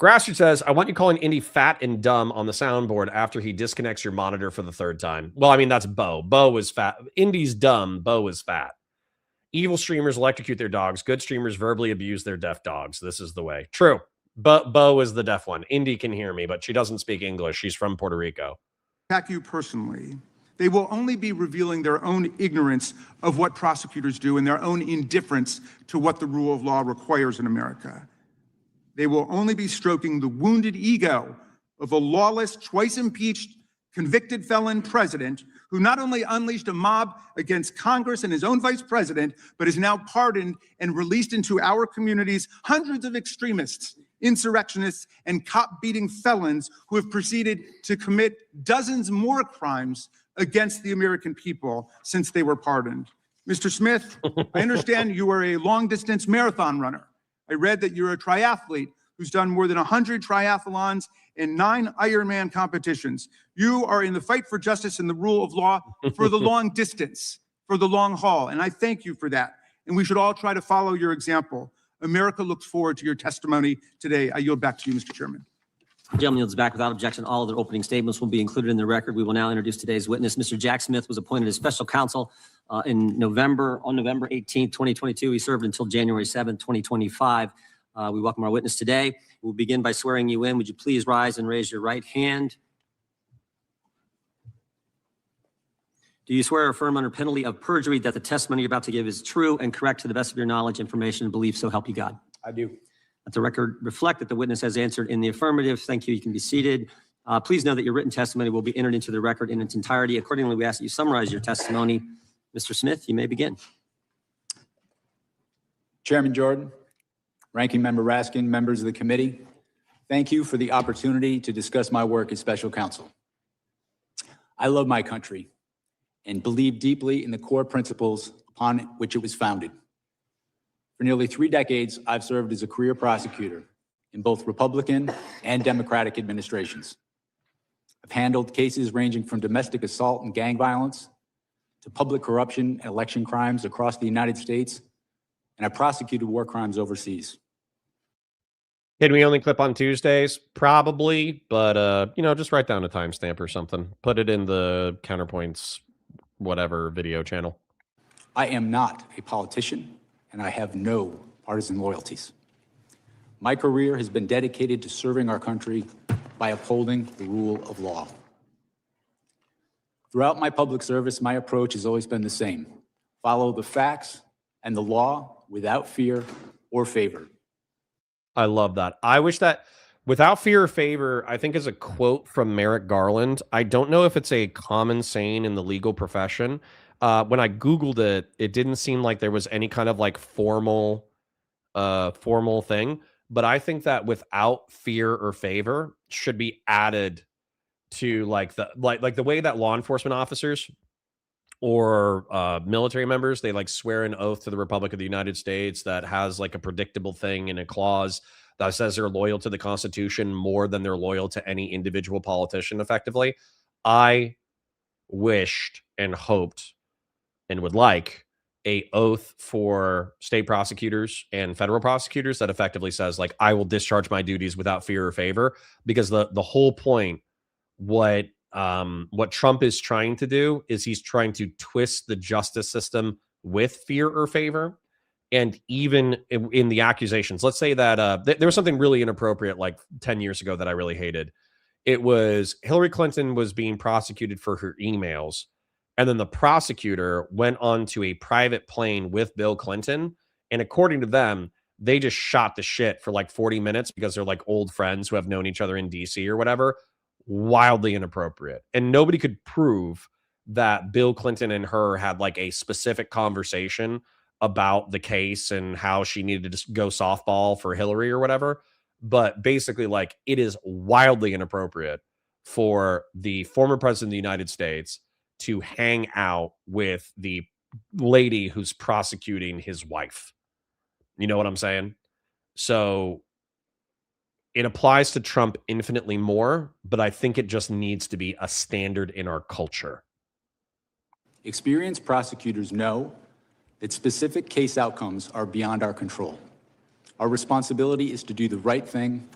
Grassroots says, I want you calling Indy fat and dumb on the soundboard after he disconnects your monitor for the 3rd time. Well, I mean, that's Bo. Bo is fat. Indy's dumb. Bo is fat. Evil streamers electrocute their dogs. Good streamers verbally abuse their deaf dogs. This is the way. True. But Bo is the deaf one. Indy can hear me, but she doesn't speak English. She's from Puerto Rico. Attack you personally, they will only be revealing their own ignorance of what prosecutors do and their own indifference to what the rule of law requires in America. They will only be stroking the wounded ego of a lawless, twice impeached, convicted felon president who not only unleashed a mob against Congress and his own vice president, but is now pardoned and released into our communities hundreds of extremists, insurrectionists, and cop-beating felons who have proceeded to commit dozens more crimes against the American people since they were pardoned. Mr. Smith, I understand you are a long-distance marathon runner. I read that you're a triathlete who's done more than 100 triathlons and 9 Ironman competitions. You are in the fight for justice and the rule of law for the long distance, for the long haul, and I thank you for that. And we should all try to follow your example. America looks forward to your testimony today. I yield back to you, Mr. Chairman. The gentleman yields back without objection. All of the opening statements will be included in the record. We will now introduce today's witness. Mr. Jack Smith was appointed as special counsel on November 18th, 2022. He served until January 7th, 2025. We welcome our witness today. We'll begin by swearing you in. Would you please rise and raise your right hand? Do you swear or affirm under penalty of perjury that the testimony you're about to give is true and correct to the best of your knowledge, information, and belief, so help you God? I do. Let the record reflect that the witness has answered in the affirmative. Thank you. You can be seated. Please know that your written testimony will be entered into the record in its entirety. Accordingly, we ask that you summarize your testimony. Mr. Smith, you may begin. Chairman Jordan, Ranking Member Raskin, members of the committee, thank you for the opportunity to discuss my work as special counsel. I love my country and believe deeply in the core principles upon which it was founded. For nearly 3 decades, I've served as a career prosecutor in both Republican and Democratic administrations. I've handled cases ranging from domestic assault and gang violence to public corruption and election crimes across the United States, and I prosecuted war crimes overseas. Can we only clip on Tuesdays? Probably, but just write down a timestamp or something. Put it in the Counterpoints, whatever video channel. I am not a politician, and I have no partisan loyalties. My career has been dedicated to serving our country by upholding the rule of law. Throughout my public service, my approach has always been the same: follow the facts and the law without fear or favor. I love that. I wish that without fear or favor, I think is a quote from Merrick Garland. I don't know if it's a common saying in the legal profession. When I Googled it, it didn't seem like there was any kind of like formal thing. But I think that without fear or favor should be added to like the way that law enforcement officers or military members, they like swear an oath to the Republic of the United States that has like a predictable thing in a clause that says they're loyal to the Constitution more than they're loyal to any individual politician effectively. I wished and hoped and would like a oath for state prosecutors and federal prosecutors that effectively says like, I will discharge my duties without fear or favor, because the whole point, what Trump is trying to do is he's trying to twist the justice system with fear or favor. And even in the accusations, let's say that there was something really inappropriate like 10 years ago that I really hated. It was Hillary Clinton was being prosecuted for her emails. And then the prosecutor went on to a private plane with Bill Clinton. And according to them, they just shot the shit for like 40 minutes because they're like old friends who have known each other in DC or whatever. Wildly inappropriate. And nobody could prove that Bill Clinton and her had like a specific conversation about the case and how she needed to just go softball for Hillary or whatever. But basically, like, it is wildly inappropriate for the former president of the United States to hang out with the lady who's prosecuting his wife. You know what I'm saying? So it applies to Trump infinitely more, but I think it just needs to be a standard in our culture. Experienced prosecutors know that specific case outcomes are beyond our control. Our responsibility is to do the right thing,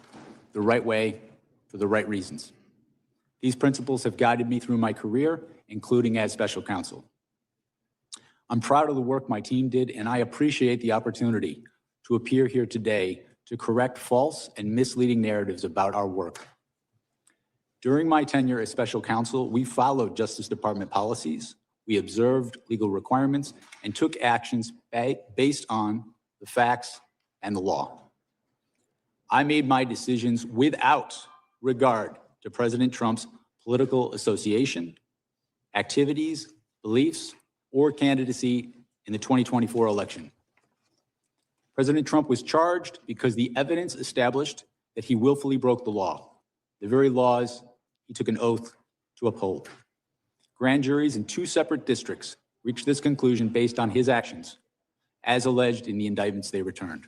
the right way, for the right reasons. These principles have guided me through my career, including as special counsel. I'm proud of the work my team did, and I appreciate the opportunity to appear here today to correct false and misleading narratives about our work. During my tenure as special counsel, we followed Justice Department policies, we observed legal requirements, and took actions based on the facts and the law. I made my decisions without regard to President Trump's political association, activities, beliefs, or candidacy in the 2024 election. President Trump was charged because the evidence established that he willfully broke the law, the very laws he took an oath to uphold. Grand juries in 2 separate districts reached this conclusion based on his actions, as alleged in the indictments they returned.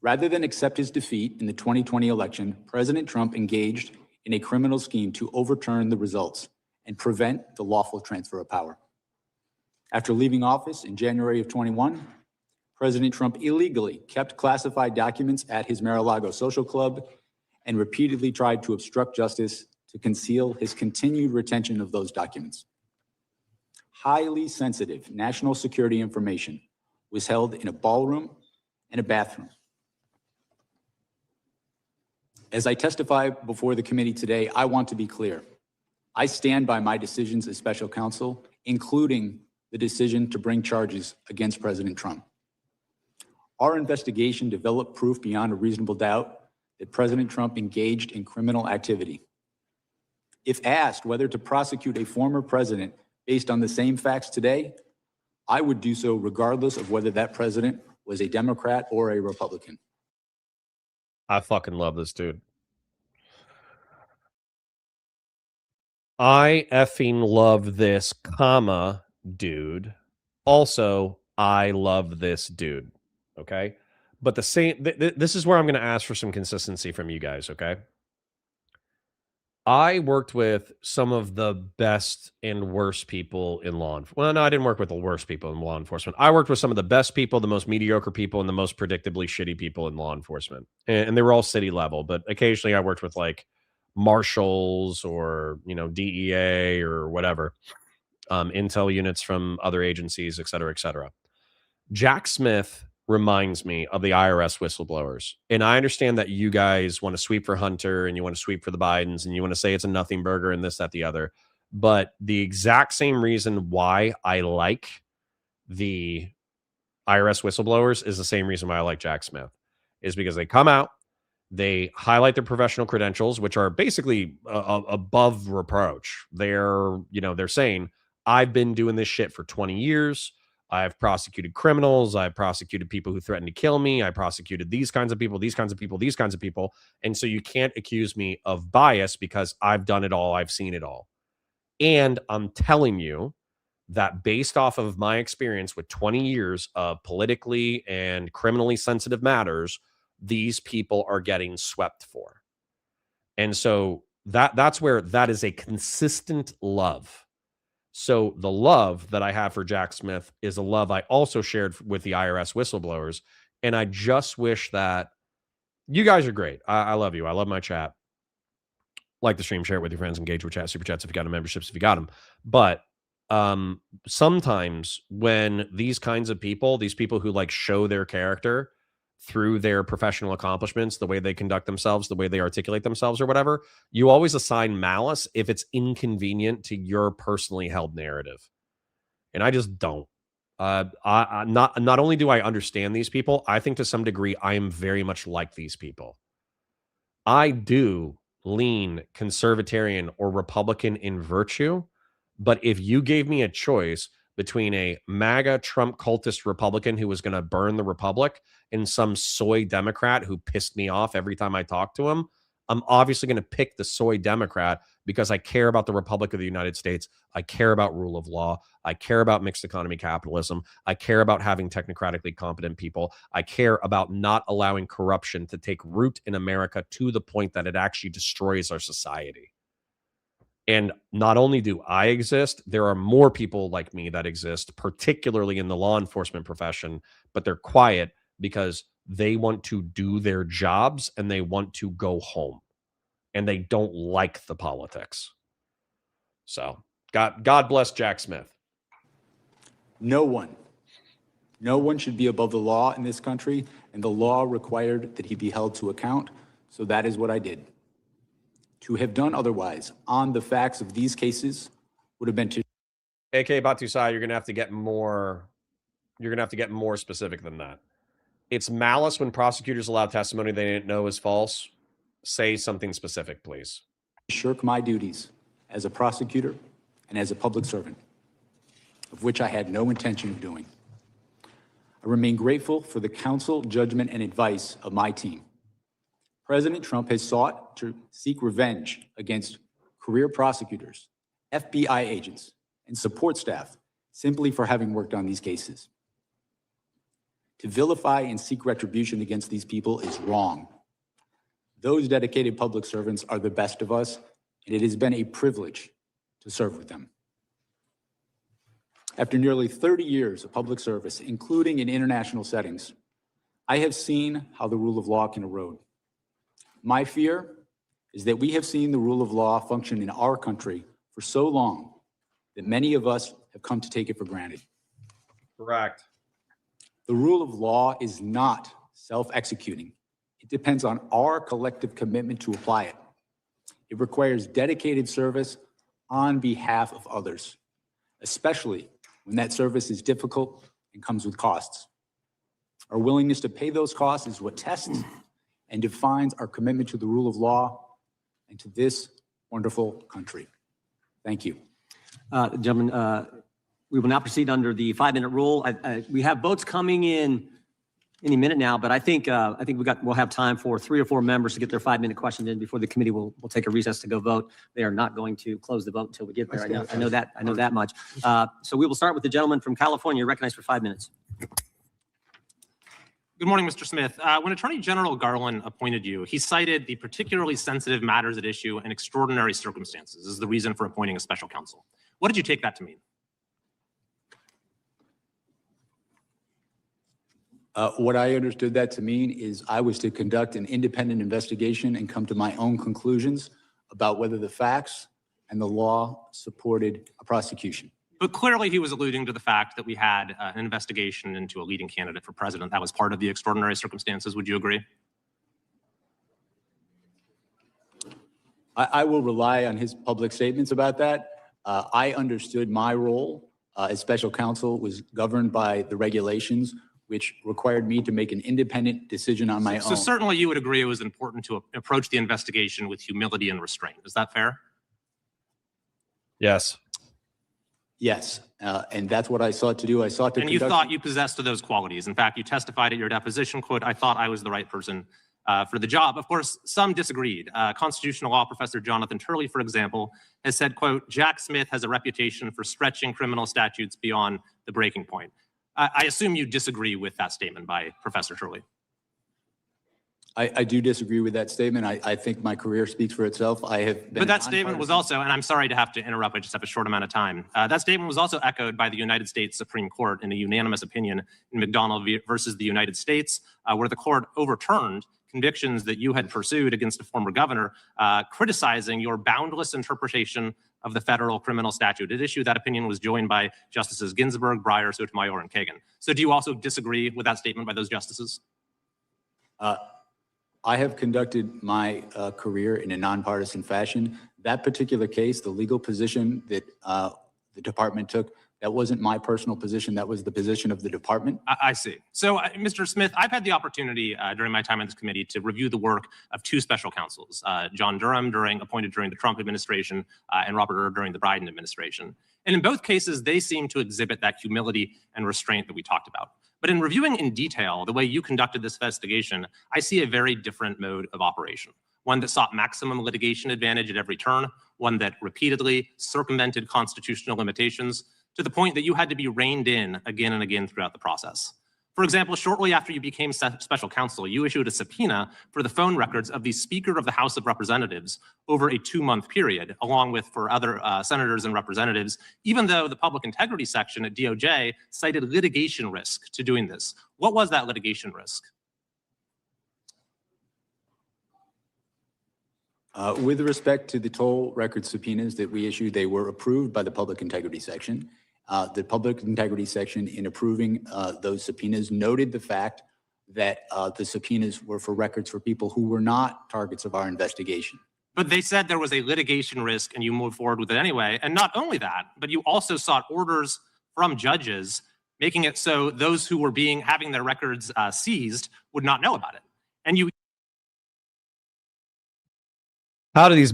Rather than accept his defeat in the 2020 election, President Trump engaged in a criminal scheme to overturn the results and prevent the lawful transfer of power. After leaving office in January of 21, President Trump illegally kept classified documents at his Mar-a-Lago social club and repeatedly tried to obstruct justice to conceal his continued retention of those documents. Highly sensitive national security information was held in a ballroom and a bathroom. As I testify before the committee today, I want to be clear. I stand by my decisions as special counsel, including the decision to bring charges against President Trump. Our investigation developed proof beyond a reasonable doubt that President Trump engaged in criminal activity. If asked whether to prosecute a former president based on the same facts today, I would do so regardless of whether that president was a Democrat or a Republican. I fucking love this dude. I effing love this, comma, dude. Also, I love this dude. Okay. But the same, this is where I'm going to ask for some consistency from you guys. Okay. I worked with some of the best and worst people in law enforcement. Well, no, I didn't work with the worst people in law enforcement. I worked with some of the best people, the most mediocre people, and the most predictably shitty people in law enforcement. And they were all city level, but occasionally I worked with like marshals or, DEA or whatever, intel units from other agencies, et cetera, et cetera. Jack Smith reminds me of the IRS whistleblowers. And I understand that you guys want to sweep for Hunter and you want to sweep for the Bidens and you want to say it's a nothing burger and this, that, the other. But the exact same reason why I like the IRS whistleblowers is the same reason why I like Jack Smith, is because they come out, they highlight their professional credentials, which are basically above reproach. They're saying, I've been doing this shit for 20 years. I've prosecuted criminals. I've prosecuted people who threatened to kill me. I prosecuted these kinds of people, these kinds of people, these kinds of people. And so you can't accuse me of bias because I've done it all. I've seen it all. And I'm telling you that based off of my experience with 20 years of politically and criminally sensitive matters, these people are getting swept for. And so that's where that is a consistent love. So the love that I have for Jack Smith is a love I also shared with the IRS whistleblowers. And I just wish that you guys are great. I love you. I love my chat. Like the stream, share it with your friends, engage with chat, super chats if you got them, memberships if you got them. But sometimes when these kinds of people, these people who like show their character through their professional accomplishments, the way they conduct themselves, the way they articulate themselves or whatever, you always assign malice if it's inconvenient to your personally held narrative. And I just don't. I not only do I understand these people, I think to some degree I am very much like these people. I do lean conservatarian or Republican in virtue, but if you gave me a choice between a MAGA Trump cultist Republican who was going to burn the Republic and some soy Democrat who pissed me off every time I talked to him, I'm obviously going to pick the soy Democrat because I care about the Republic of the United States. I care about rule of law. I care about mixed economy capitalism. I care about having technocratically competent people. I care about not allowing corruption to take root in America to the point that it actually destroys our society. And not only do I exist, there are more people like me that exist, particularly in the law enforcement profession, but they're quiet because they want to do their jobs and they want to go home and they don't like the politics. So God bless Jack Smith. No one should be above the law in this country, and the law required that he be held to account. So that is what I did. To have done otherwise on the facts of these cases would have been to. AK Batusai, you're gonna have to get more specific than that. It's malice when prosecutors allow testimony they didn't know is false. Say something specific, please. Shirk my duties as a prosecutor and as a public servant, of which I had no intention of doing. I remain grateful for the counsel, judgment, and advice of my team. President Trump has sought to seek revenge against career prosecutors, FBI agents, and support staff simply for having worked on these cases. To vilify and seek retribution against these people is wrong. Those dedicated public servants are the best of us, and it has been a privilege to serve with them. After nearly 30 years of public service, including in international settings, I have seen how the rule of law can erode. My fear is that we have seen the rule of law function in our country for so long that many of us have come to take it for granted. Correct. The rule of law is not self-executing. It depends on our collective commitment to apply it. It requires dedicated service on behalf of others, especially when that service is difficult and comes with costs. Our willingness to pay those costs is what tests and defines our commitment to the rule of law and to this wonderful country. Thank you. Gentlemen, we will now proceed under the 5-minute rule. We have votes coming in any minute now, but I think we'll have time for 3 or 4 members to get their 5-minute questions in before the committee will take a recess to go vote. They are not going to close the vote until we get there. I know that much. So we will start with the gentleman from California, recognized for 5 minutes. Good morning, Mr. Smith. When Attorney General Garland appointed you, he cited the particularly sensitive matters at issue and extraordinary circumstances as the reason for appointing a special counsel. What did you take that to mean? What I understood that to mean is I was to conduct an independent investigation and come to my own conclusions about whether the facts and the law supported a prosecution. But clearly he was alluding to the fact that we had an investigation into a leading candidate for president. That was part of the extraordinary circumstances. Would you agree? I will rely on his public statements about that. I understood my role as special counsel was governed by the regulations, which required me to make an independent decision on my own. So certainly you would agree it was important to approach the investigation with humility and restraint. Is that fair? Yes. Yes, and that's what I sought to do. I sought to And you thought you possessed those qualities. In fact, you testified at your deposition, quote, "I thought I was the right person for the job." Of course, some disagreed. Constitutional law professor Jonathan Turley, for example, has said, quote, "Jack Smith has a reputation for stretching criminal statutes beyond the breaking point." I assume you disagree with that statement by Professor Turley. I do disagree with that statement. I think my career speaks for itself. I have been. But that statement was also, and I'm sorry to have to interrupt, I just have a short amount of time. That statement was also echoed by the United States Supreme Court in a unanimous opinion in McDonald versus the United States, where the court overturned convictions that you had pursued against a former governor, criticizing your boundless interpretation of the federal criminal statute. At issue, that opinion was joined by Justices Ginsburg, Breyer, Sotomayor, and Kagan. So do you also disagree with that statement by those justices? I have conducted my career in a nonpartisan fashion. That particular case, the legal position that the department took, that wasn't my personal position. That was the position of the department. I see. So, Mr. Smith, I've had the opportunity during my time in this committee to review the work of 2 special counsels, John Durham, appointed during the Trump administration, and Robert Hur during the Biden administration. And in both cases, they seem to exhibit that humility and restraint that we talked about. But in reviewing in detail the way you conducted this investigation, I see a very different mode of operation. One that sought maximum litigation advantage at every turn, one that repeatedly circumvented constitutional limitations to the point that you had to be reined in again and again throughout the process. For example, shortly after you became special counsel, you issued a subpoena for the phone records of the Speaker of the House of Representatives over a 2-month period, along with for other senators and representatives, even though the public integrity section at DOJ cited litigation risk to doing this. What was that litigation risk? With respect to the toll record subpoenas that we issued, they were approved by the public integrity section. The public integrity section, in approving those subpoenas, noted the fact that the subpoenas were for records for people who were not targets of our investigation. But they said there was a litigation risk and you moved forward with it anyway. And not only that, but you also sought orders from judges, making it so those who were having their records seized would not know about it. And you. How do these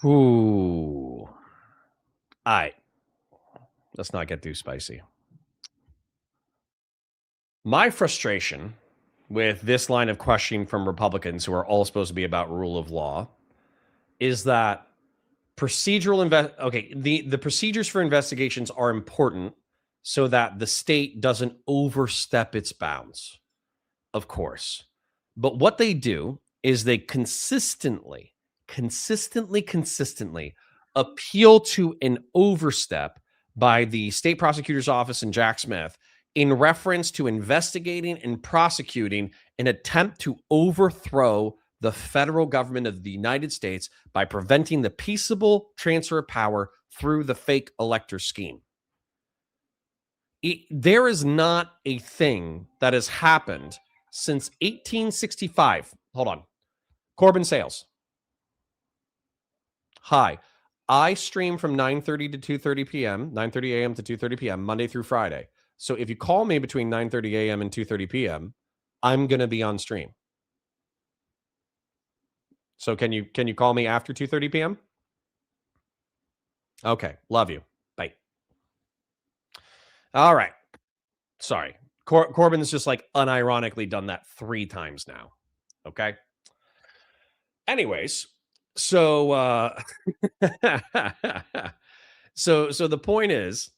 Ooh. All right. Let's not get too spicy. My frustration with this line of questioning from Republicans, who are all supposed to be about rule of law, is that the procedures for investigations are important so that the state doesn't overstep its bounds, of course. But what they do is they consistently appeal to an overstep by the state prosecutor's office and Jack Smith in reference to investigating and prosecuting an attempt to overthrow the federal government of the United States by preventing the peaceable transfer of power through the fake elector scheme. There is not a thing that has happened since 1865. Hold on. Corbin Sales. Hi. I stream from 9:30 to 2:30 p.m., 9:30 a.m. to 2:30 p.m., Monday through Friday. So if you call me between 9:30 a.m. and 2:30 p.m., I'm going to be on stream. So can you call me after 2:30 p.m.? Okay, love you. Bye. All right. Sorry. Corbyn's just like unironically done that 3 times now. Okay. Anyways, so so the point is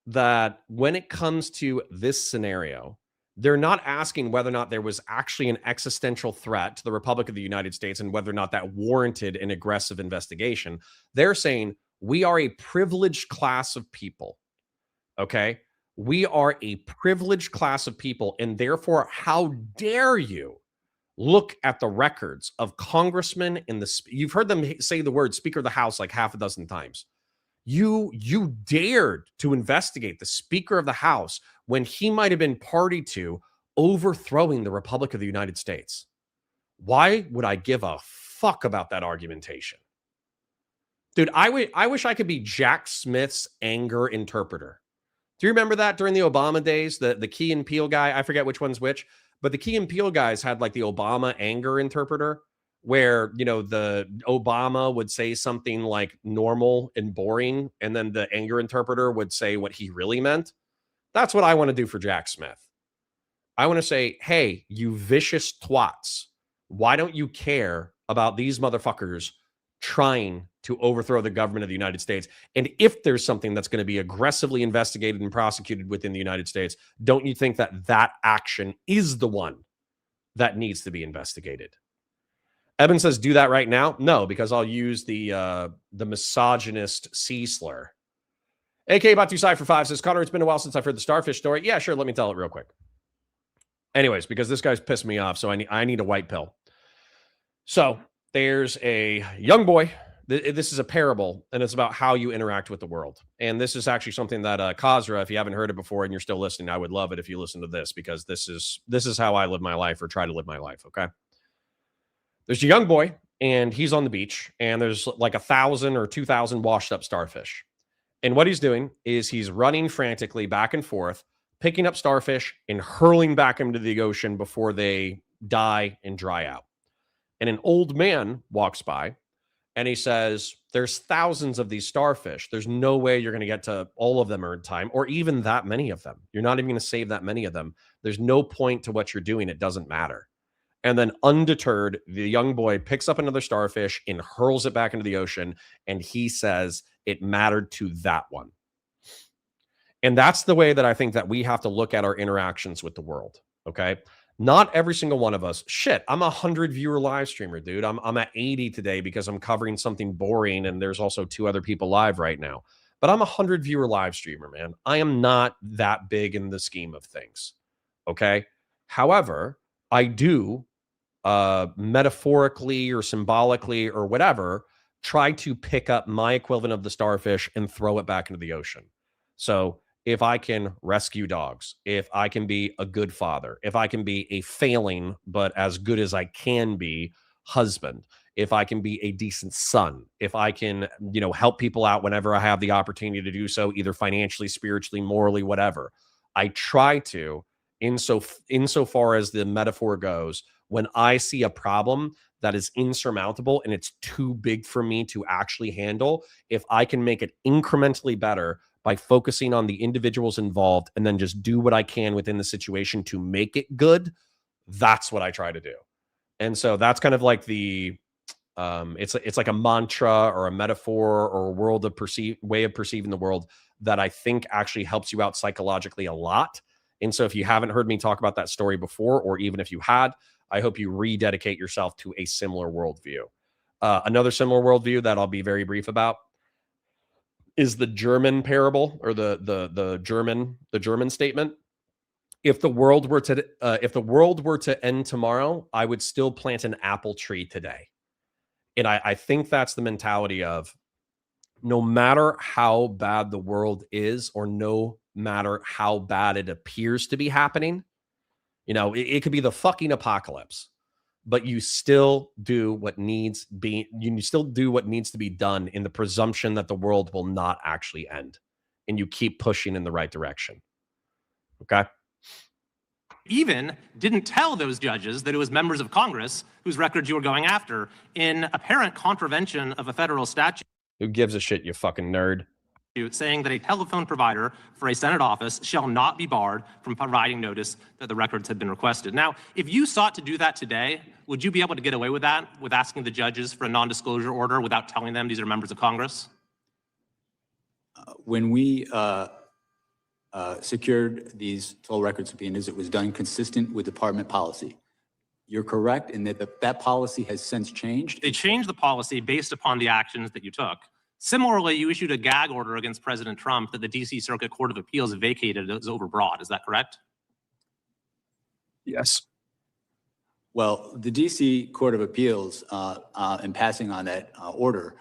that when it comes to this scenario, they're not asking whether or not there was actually an existential threat to the Republic of the United States and whether or not that warranted an aggressive investigation. They're saying we are a privileged class of people. Okay. We are a privileged class of people. And therefore, how dare you look at the records of congressmen in the, you've heard them say the word Speaker of the House like half a dozen times. You dared to investigate the Speaker of the House when he might have been party to overthrowing the Republic of the United States. Why would I give a fuck about that argumentation? Dude, I wish I could be Jack Smith's anger interpreter. Do you remember that during the Obama days? The Key and Peele guy, I forget which one's which, but the Key and Peele guys had like the Obama anger interpreter where, you know, the Obama would say something like normal and boring, and then the anger interpreter would say what he really meant. That's what I want to do for Jack Smith. I want to say, hey, you vicious twats, why don't you care about these motherfuckers trying to overthrow the government of the United States? And if there's something that's going to be aggressively investigated and prosecuted within the United States, don't you think that that action is the one that needs to be investigated? Evan says, do that right now? No, because I'll use the misogynist C slur. AK Batusai for 5 says, Connor, it's been a while since I've heard the starfish story. Yeah, sure. Let me tell it real quick. Anyways, because this guy's pissed me off, so I need a white pill. So there's a young boy. This is a parable, and it's about how you interact with the world. And this is actually something that Kazra, if you haven't heard it before and you're still listening, I would love it if you listen to this, because this is how I live my life, or try to live my life. Okay. There's a young boy, and he's on the beach, and there's like 1,000 or 2,000 washed up starfish. And what he's doing is he's running frantically back and forth, picking up starfish and hurling back into the ocean before they die and dry out. And an old man walks by, and he says, there's thousands of these starfish. There's no way you're going to get to all of them in time, or even that many of them. You're not even going to save that many of them. There's no point to what you're doing. It doesn't matter. And then undeterred, the young boy picks up another starfish and hurls it back into the ocean. And he says it mattered to that one. And that's the way that I think that we have to look at our interactions with the world. Okay. Not every single one of us. Shit, I'm a 100 viewer live streamer, dude. I'm at 80 today because I'm covering something boring, and there's also 2 other people live right now. But I'm a 100 viewer live streamer, man. I am not that big in the scheme of things. Okay. However, I do metaphorically or symbolically or whatever try to pick up my equivalent of the starfish and throw it back into the ocean. So if I can rescue dogs, if I can be a good father, if I can be a failing but as good as I can be husband, if I can be a decent son, if I can, you know, help people out whenever I have the opportunity to do so, either financially, spiritually, morally, whatever, I try to, insofar as the metaphor goes, when I see a problem that is insurmountable and it's too big for me to actually handle, if I can make it incrementally better by focusing on the individuals involved and then just do what I can within the situation to make it good, that's what I try to do. And so that's kind of like the it's like a mantra or a metaphor or a way of perceiving the world that I think actually helps you out psychologically a lot. And so if you haven't heard me talk about that story before, or even if you had, I hope you rededicate yourself to a similar worldview. Another similar worldview that I'll be very brief about is the German parable, or the German statement. If the world were to end tomorrow, I would still plant an apple tree today. And I think that's the mentality of, no matter how bad the world is, or no matter how bad it appears to be happening, you know, it could be the fucking apocalypse, but you still do what needs to be done in the presumption that the world will not actually end, and you keep pushing in the right direction. Okay. Even didn't tell those judges that it was members of Congress whose records you were going after, in apparent contravention of a federal statute. Who gives a shit, you fucking nerd? saying that a telephone provider for a Senate office shall not be barred from providing notice that the records had been requested. Now, if you sought to do that today, would you be able to get away with that, with asking the judges for a non-disclosure order without telling them these are members of Congress? When we secured these toll record subpoenas, it was done consistent with department policy. You're correct in that that policy has since changed. They changed the policy based upon the actions that you took. Similarly, you issued a gag order against President Trump that the D.C. Circuit Court of Appeals vacated as overbroad. Is that correct? Yes. Well, the D.C. Court of Appeals, in passing on that order,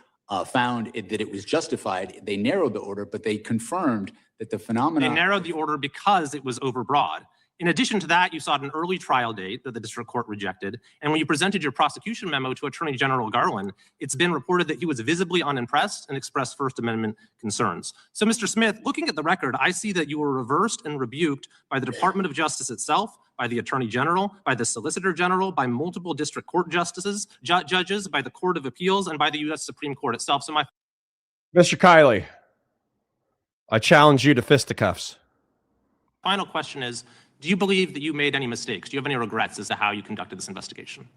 found that it was justified. They narrowed the order, but they confirmed that the phenomenon— They narrowed the order because it was overbroad. In addition to that, you sought an early trial date that the district court rejected. And when you presented your prosecution memo to Attorney General Garland, it's been reported that he was visibly unimpressed and expressed First Amendment concerns. So, Mr. Smith, looking at the record, I see that you were reversed and rebuked by the Department of Justice itself, by the Attorney General, by the Solicitor General, by multiple district court judges, by the Court of Appeals, and by the U.S. Supreme Court itself. So Mr. Kiley, I challenge you to fisticuffs. final question is, do you believe that you made any mistakes? Do you have any regrets as to how you conducted this investigation?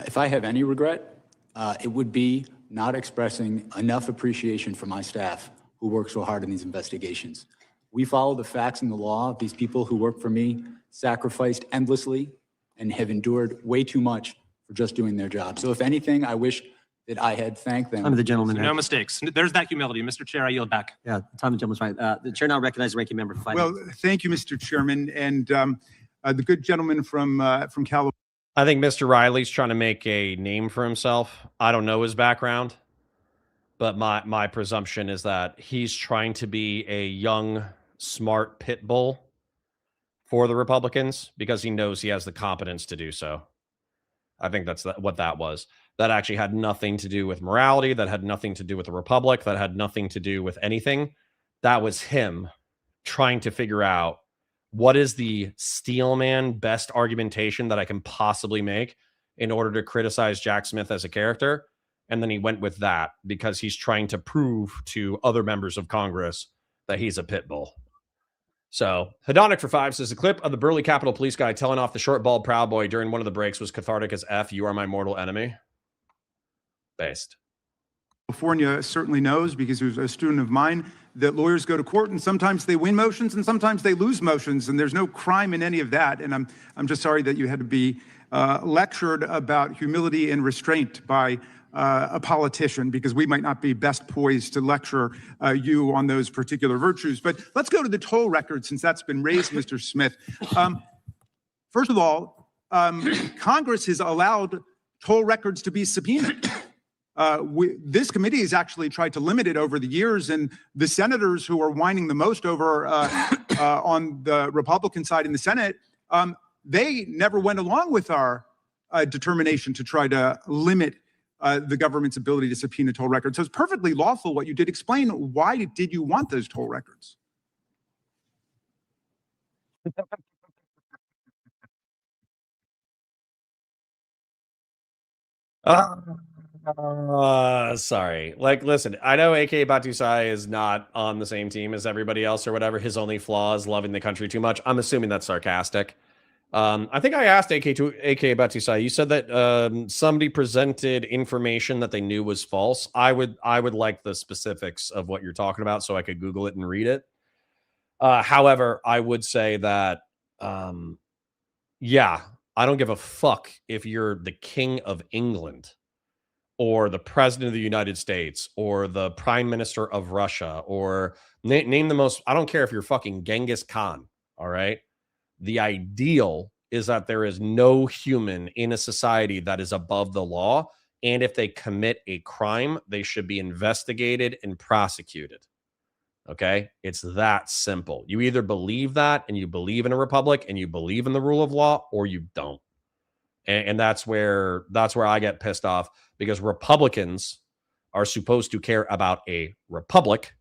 if I have any regret, it would be not expressing enough appreciation for my staff who work so hard in these investigations. We follow the facts and the law. These people who work for me sacrificed endlessly and have endured way too much for just doing their job. So if anything, I wish that I had thanked them. Time of the gentleman. No mistakes. There's that humility. Mr. Chair, I yield back. Yeah, time of the gentleman's right. The chair now recognizes the ranking member for 5 Well, minutes. thank you, Mr. Chairman. And the good gentleman from California. I think Mr. Riley's trying to make a name for himself. I don't know his background, but my presumption is that he's trying to be a young, smart pit bull for the Republicans because he knows he has the competence to do so. I think that's what that was. That actually had nothing to do with morality. That had nothing to do with the Republic. That had nothing to do with anything. That was him trying to figure out what is the steelman best argumentation that I can possibly make in order to criticize Jack Smith as a character. And then he went with that because he's trying to prove to other members of Congress that he's a pit bull. So, Hedonic for 5 says, the clip of the burly Capitol Police guy telling off the short, bald Proud Boy during one of the breaks was cathartic as F, you are my mortal enemy. Based. California certainly knows, because he was a student of mine, that lawyers go to court and sometimes they win motions and sometimes they lose motions, and there's no crime in any of that. And I'm just sorry that you had to be lectured about humility and restraint by a politician, because we might not be best poised to lecture you on those particular virtues. But let's go to the toll record, since that's been raised, Mr. Smith. First of all, Congress has allowed toll records to be subpoenaed. This committee has actually tried to limit it over the years, and the senators who are whining the most over on the Republican side in the Senate, they never went along with our determination to try to limit the government's ability to subpoena toll records. So it's perfectly lawful what you did. Explain, why did you want those toll records? Sorry. Like, listen, I know AK Batusai is not on the same team as everybody else or whatever. His only flaw is loving the country too much. I'm assuming that's sarcastic. I think I asked AK Batusai, you said that somebody presented information that they knew was false. I would like the specifics of what you're talking about so I could Google it and read it. However, I would say that, yeah, I don't give a fuck if you're the King of England or the President of the United States or the Prime Minister of Russia, or name the most, I don't care if you're fucking Genghis Khan, all right? The ideal is that there is no human in a society that is above the law, and if they commit a crime, they should be investigated and prosecuted. Okay? It's that simple. You either believe that and you believe in a republic and you believe in the rule of law, or you don't. And that's where I get pissed off, because Republicans are supposed to care about a republic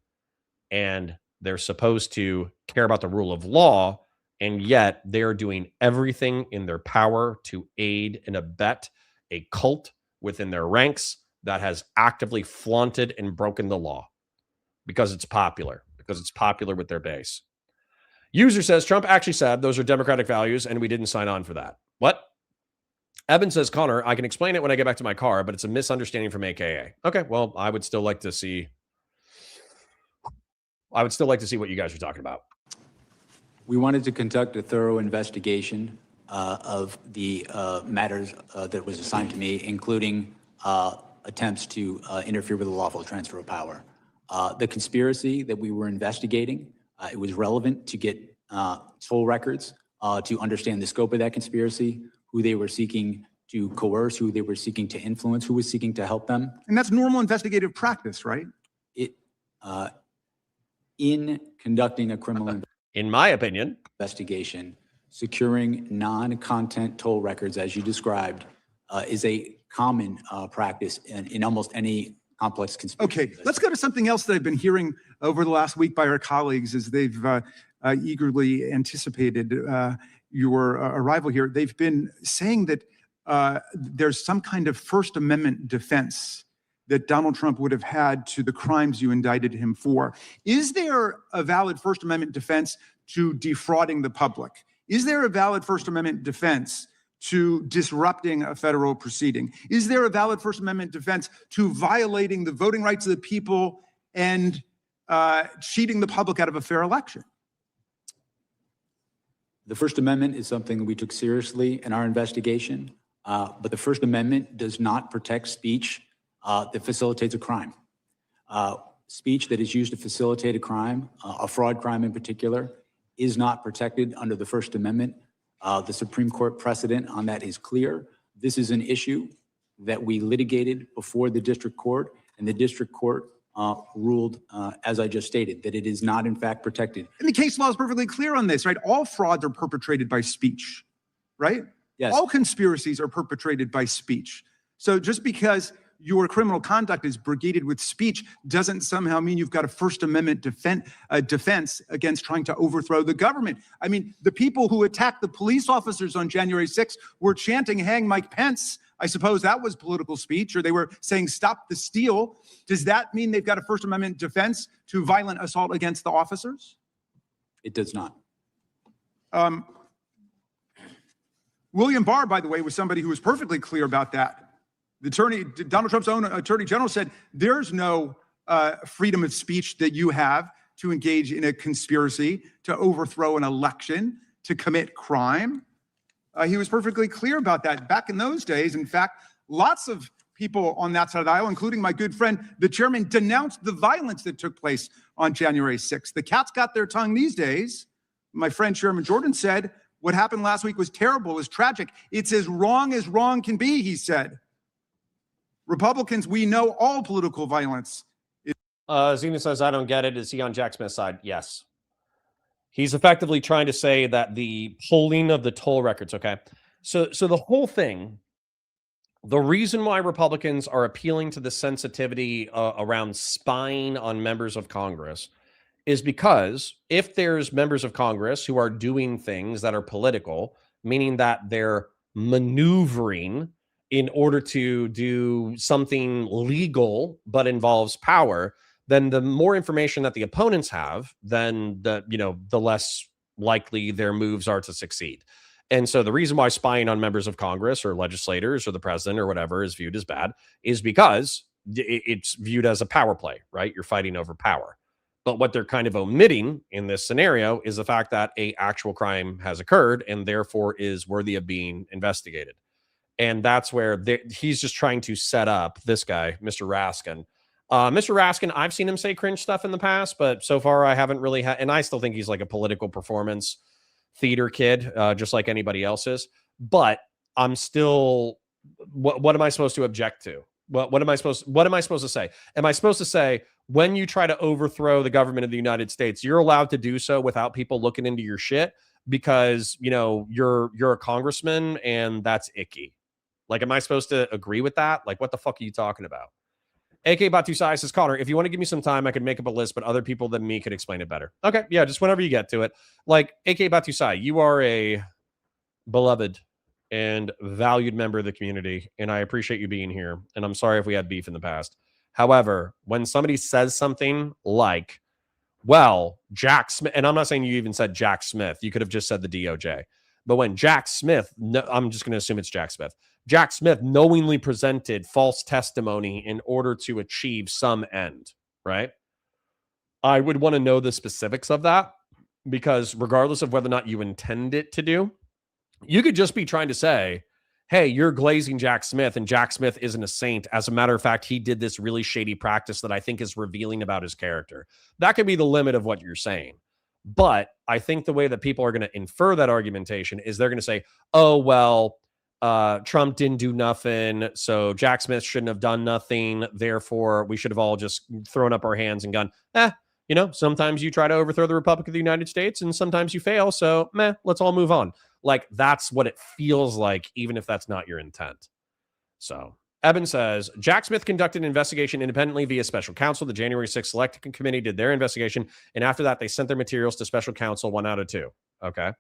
and they're supposed to care about the rule of law. And yet they're doing everything in their power to aid and abet a cult within their ranks that has actively flaunted and broken the law because it's popular with their base. User says, Trump actually said those are democratic values and we didn't sign on for that. What? Evan says, Connor, I can explain it when I get back to my car, but it's a misunderstanding from AKA. Okay, well, I would still like to see what you guys are talking about. We wanted to conduct a thorough investigation of the matters that was assigned to me, including attempts to interfere with the lawful transfer of power. The conspiracy that we were investigating, it was relevant to get toll records to understand the scope of that conspiracy, who they were seeking to coerce, who they were seeking to influence, who was seeking to help them. And that's normal investigative practice, right? In conducting a criminal in my opinion, investigation, securing non-content toll records, as you described, is a common practice in almost any complex conspiracy. Okay, let's go to something else that I've been hearing over the last week by our colleagues as they've eagerly anticipated your arrival here. They've been saying that there's some kind of First Amendment defense that Donald Trump would have had to the crimes you indicted him for. Is there a valid First Amendment defense to defrauding the public? Is there a valid First Amendment defense to disrupting a federal proceeding? Is there a valid First Amendment defense to violating the voting rights of the people and cheating the public out of a fair election? The First Amendment is something that we took seriously in our investigation, but the First Amendment does not protect speech that facilitates a crime. Speech that is used to facilitate a crime, a fraud crime in particular, is not protected under the First Amendment. The Supreme Court precedent on that is clear. This is an issue that we litigated before the district court, and the district court ruled, as I just stated, that it is not in fact protected. And the case law is perfectly clear on this, right? All frauds are perpetrated by speech, right? Yes. All conspiracies are perpetrated by speech. So just because your criminal conduct is brigaded with speech doesn't somehow mean you've got a First Amendment defense against trying to overthrow the government. I mean, the people who attacked the police officers on January 6th were chanting, "Hang Mike Pence." I suppose that was political speech, or they were saying, "Stop the steal." Does that mean they've got a First Amendment defense to violent assault against the officers? It does not. William Barr, by the way, was somebody who was perfectly clear about that. Donald Trump's own attorney general said there's no freedom of speech that you have to engage in a conspiracy to overthrow an election, to commit crime. He was perfectly clear about that back in those days. In fact, lots of people on that side of the aisle, including my good friend, the chairman, denounced the violence that took place on January 6th. The cat's got their tongue these days. My friend Chairman Jordan said, what happened last week was terrible, is tragic. It's as wrong can be, he said. Republicans, we know all political violence. Zena says, I don't get it. Is he on Jack Smith's side? Yes. He's effectively trying to say that the polling of the toll records, okay? So the whole thing, the reason why Republicans are appealing to the sensitivity around spying on members of Congress is because if there's members of Congress who are doing things that are political, meaning that they're maneuvering in order to do something legal but involves power, then the more information that the opponents have, then the less likely their moves are to succeed. And so the reason why spying on members of Congress or legislators or the president or whatever is viewed as bad is because it's viewed as a power play, right? You're fighting over power. But what they're kind of omitting in this scenario is the fact that an actual crime has occurred and therefore is worthy of being investigated. And that's where he's just trying to set up this guy, Mr. Raskin. Mr. Raskin, I've seen him say cringe stuff in the past, but so far I haven't really had, and I still think he's like a political performance theater kid, just like anybody else is. But I'm still, what am I supposed to object to? What am I supposed to say? Am I supposed to say, when you try to overthrow the government of the United States, you're allowed to do so without people looking into your shit because, you're a congressman and that's icky? Like, am I supposed to agree with that? Like, what the fuck are you talking about? AK Batusai says, Connor, if you want to give me some time, I could make up a list, but other people than me could explain it better. Okay, yeah, just whenever you get to it. Like, AK Batusai, you are a beloved and valued member of the community, and I appreciate you being here. And I'm sorry if we had beef in the past. However, when somebody says something like, well, Jack Smith, and I'm not saying you even said Jack Smith, you could have just said the DOJ. But when Jack Smith, I'm just going to assume it's Jack Smith. Jack Smith knowingly presented false testimony in order to achieve some end, right? I would want to know the specifics of that, because regardless of whether or not you intend it to do, you could just be trying to say, hey, you're glazing Jack Smith, and Jack Smith isn't a saint. As a matter of fact, he did this really shady practice that I think is revealing about his character. That could be the limit of what you're saying. But I think the way that people are going to infer that argumentation is they're going to say, oh, well, Trump didn't do nothing, so Jack Smith shouldn't have done nothing. Therefore, we should have all just thrown up our hands and gone, sometimes you try to overthrow the Republic of the United States and sometimes you fail. So, let's all move on. Like, that's what it feels like, even if that's not your intent. So Eben says, Jack Smith conducted an investigation independently via special counsel. The January 6th Select Committee did their investigation, and after that, they sent their materials to special counsel 1 out of 2. Okay.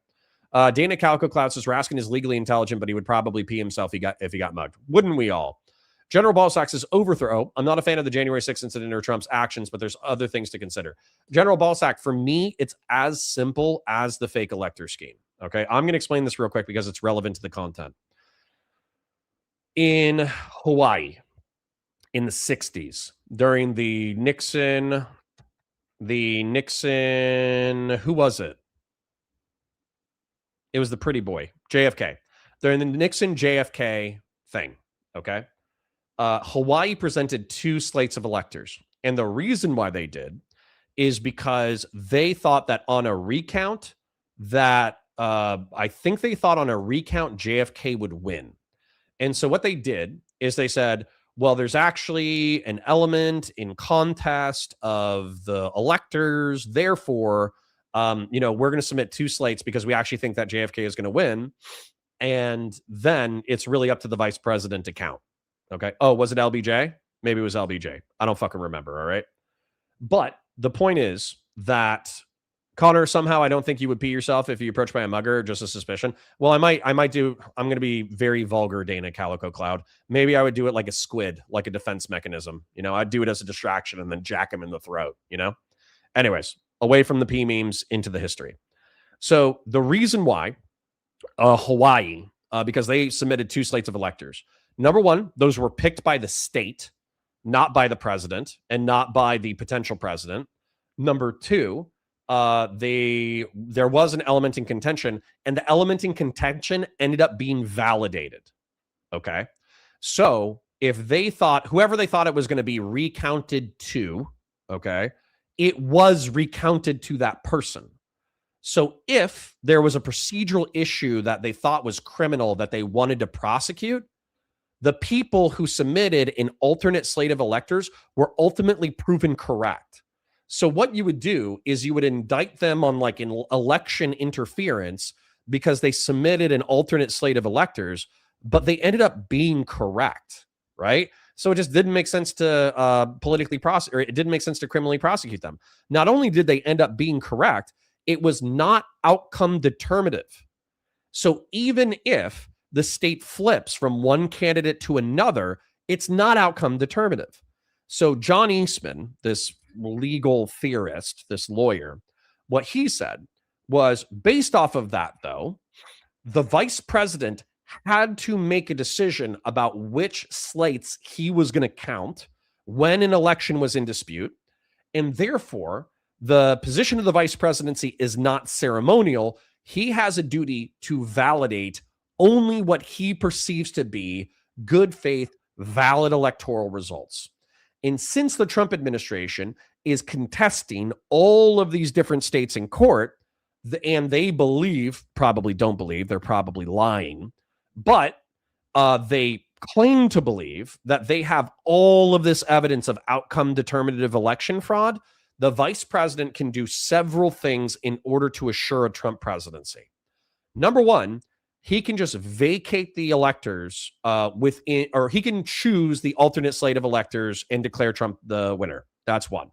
Dana Calico Cloud says, Raskin is legally intelligent, but he would probably pee himself if he got mugged. Wouldn't we all? General Ballsack says, overthrow. I'm not a fan of the January 6th incident or Trump's actions, but there's other things to consider. General Ballsack, for me, it's as simple as the fake elector scheme. Okay, I'm going to explain this real quick because it's relevant to the content. In Hawaii, in the 60s, during the Nixon, who was it? It was the pretty boy, JFK. During the Nixon JFK thing, okay? Hawaii presented 2 slates of electors. And the reason why they did is because they thought that on a recount, JFK would win. And so what they did is they said, well, there's actually an element in contest of the electors. Therefore, we're going to submit 2 slates because we actually think that JFK is going to win. And then it's really up to the vice president to count. Okay. Oh, was it LBJ? Maybe it was LBJ. I don't fucking remember. All right. But the point is that, Connor, somehow I don't think you would pee yourself if you approached by a mugger, just a suspicion. Well, I might do. I'm going to be very vulgar, Dana Calico Cloud. Maybe I would do it like a squid, like a defense mechanism. I'd do it as a distraction and then jack him in the throat, Anyways, away from the pee memes into the history. So the reason why Hawaii, because they submitted 2 slates of electors. Number one, those were picked by the state, not by the president and not by the potential president. Number two, there was an element in contention, and the element in contention ended up being validated. Okay. So if whoever they thought it was going to be recounted to, okay, it was recounted to that person. So if there was a procedural issue that they thought was criminal that they wanted to prosecute, the people who submitted an alternate slate of electors were ultimately proven correct. So what you would do is you would indict them on like an election interference because they submitted an alternate slate of electors, but they ended up being correct, right? So it just didn't make sense to politically prosecute, or it didn't make sense to criminally prosecute them. Not only did they end up being correct, it was not outcome determinative. So even if the state flips from one candidate to another, it's not outcome determinative. So John Eastman, this legal theorist, this lawyer, what he said was, based off of that, though, the vice president had to make a decision about which slates he was going to count when an election was in dispute. And therefore, the position of the vice presidency is not ceremonial. He has a duty to validate only what he perceives to be good faith, valid electoral results. And since the Trump administration is contesting all of these different states in court, and they probably don't believe, they're probably lying, but they claim to believe that they have all of this evidence of outcome determinative election fraud, the vice president can do several things in order to assure a Trump presidency. Number one, he can just vacate the electors or he can choose the alternate slate of electors and declare Trump the winner. That's one.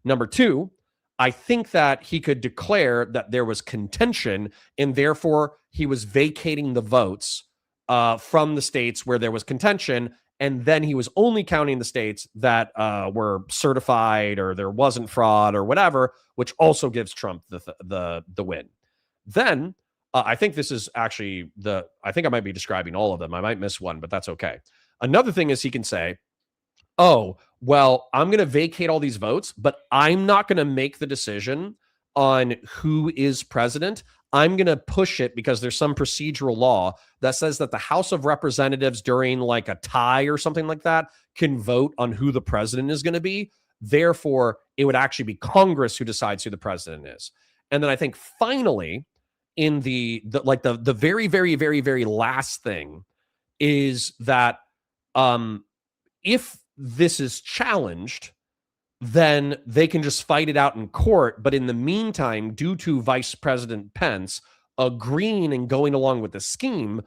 Number two, I think that he could declare that there was contention and therefore he was vacating the votes from the states where there was contention, and then he was only counting the states that were certified or there wasn't fraud or whatever, which also gives Trump the win. Then I think this is actually I think I might be describing all of them. I might miss one, but that's okay. Another thing is he can say, oh, well, I'm going to vacate all these votes, but I'm not going to make the decision on who is president. I'm going to push it because there's some procedural law that says that the House of Representatives during like a tie or something like that can vote on who the president is going to be. Therefore, it would actually be Congress who decides who the president is. And then I think finally, in the very, very, very, very last thing is that if this is challenged, then they can just fight it out in court. But in the meantime, due to Vice President Pence agreeing and going along with the scheme,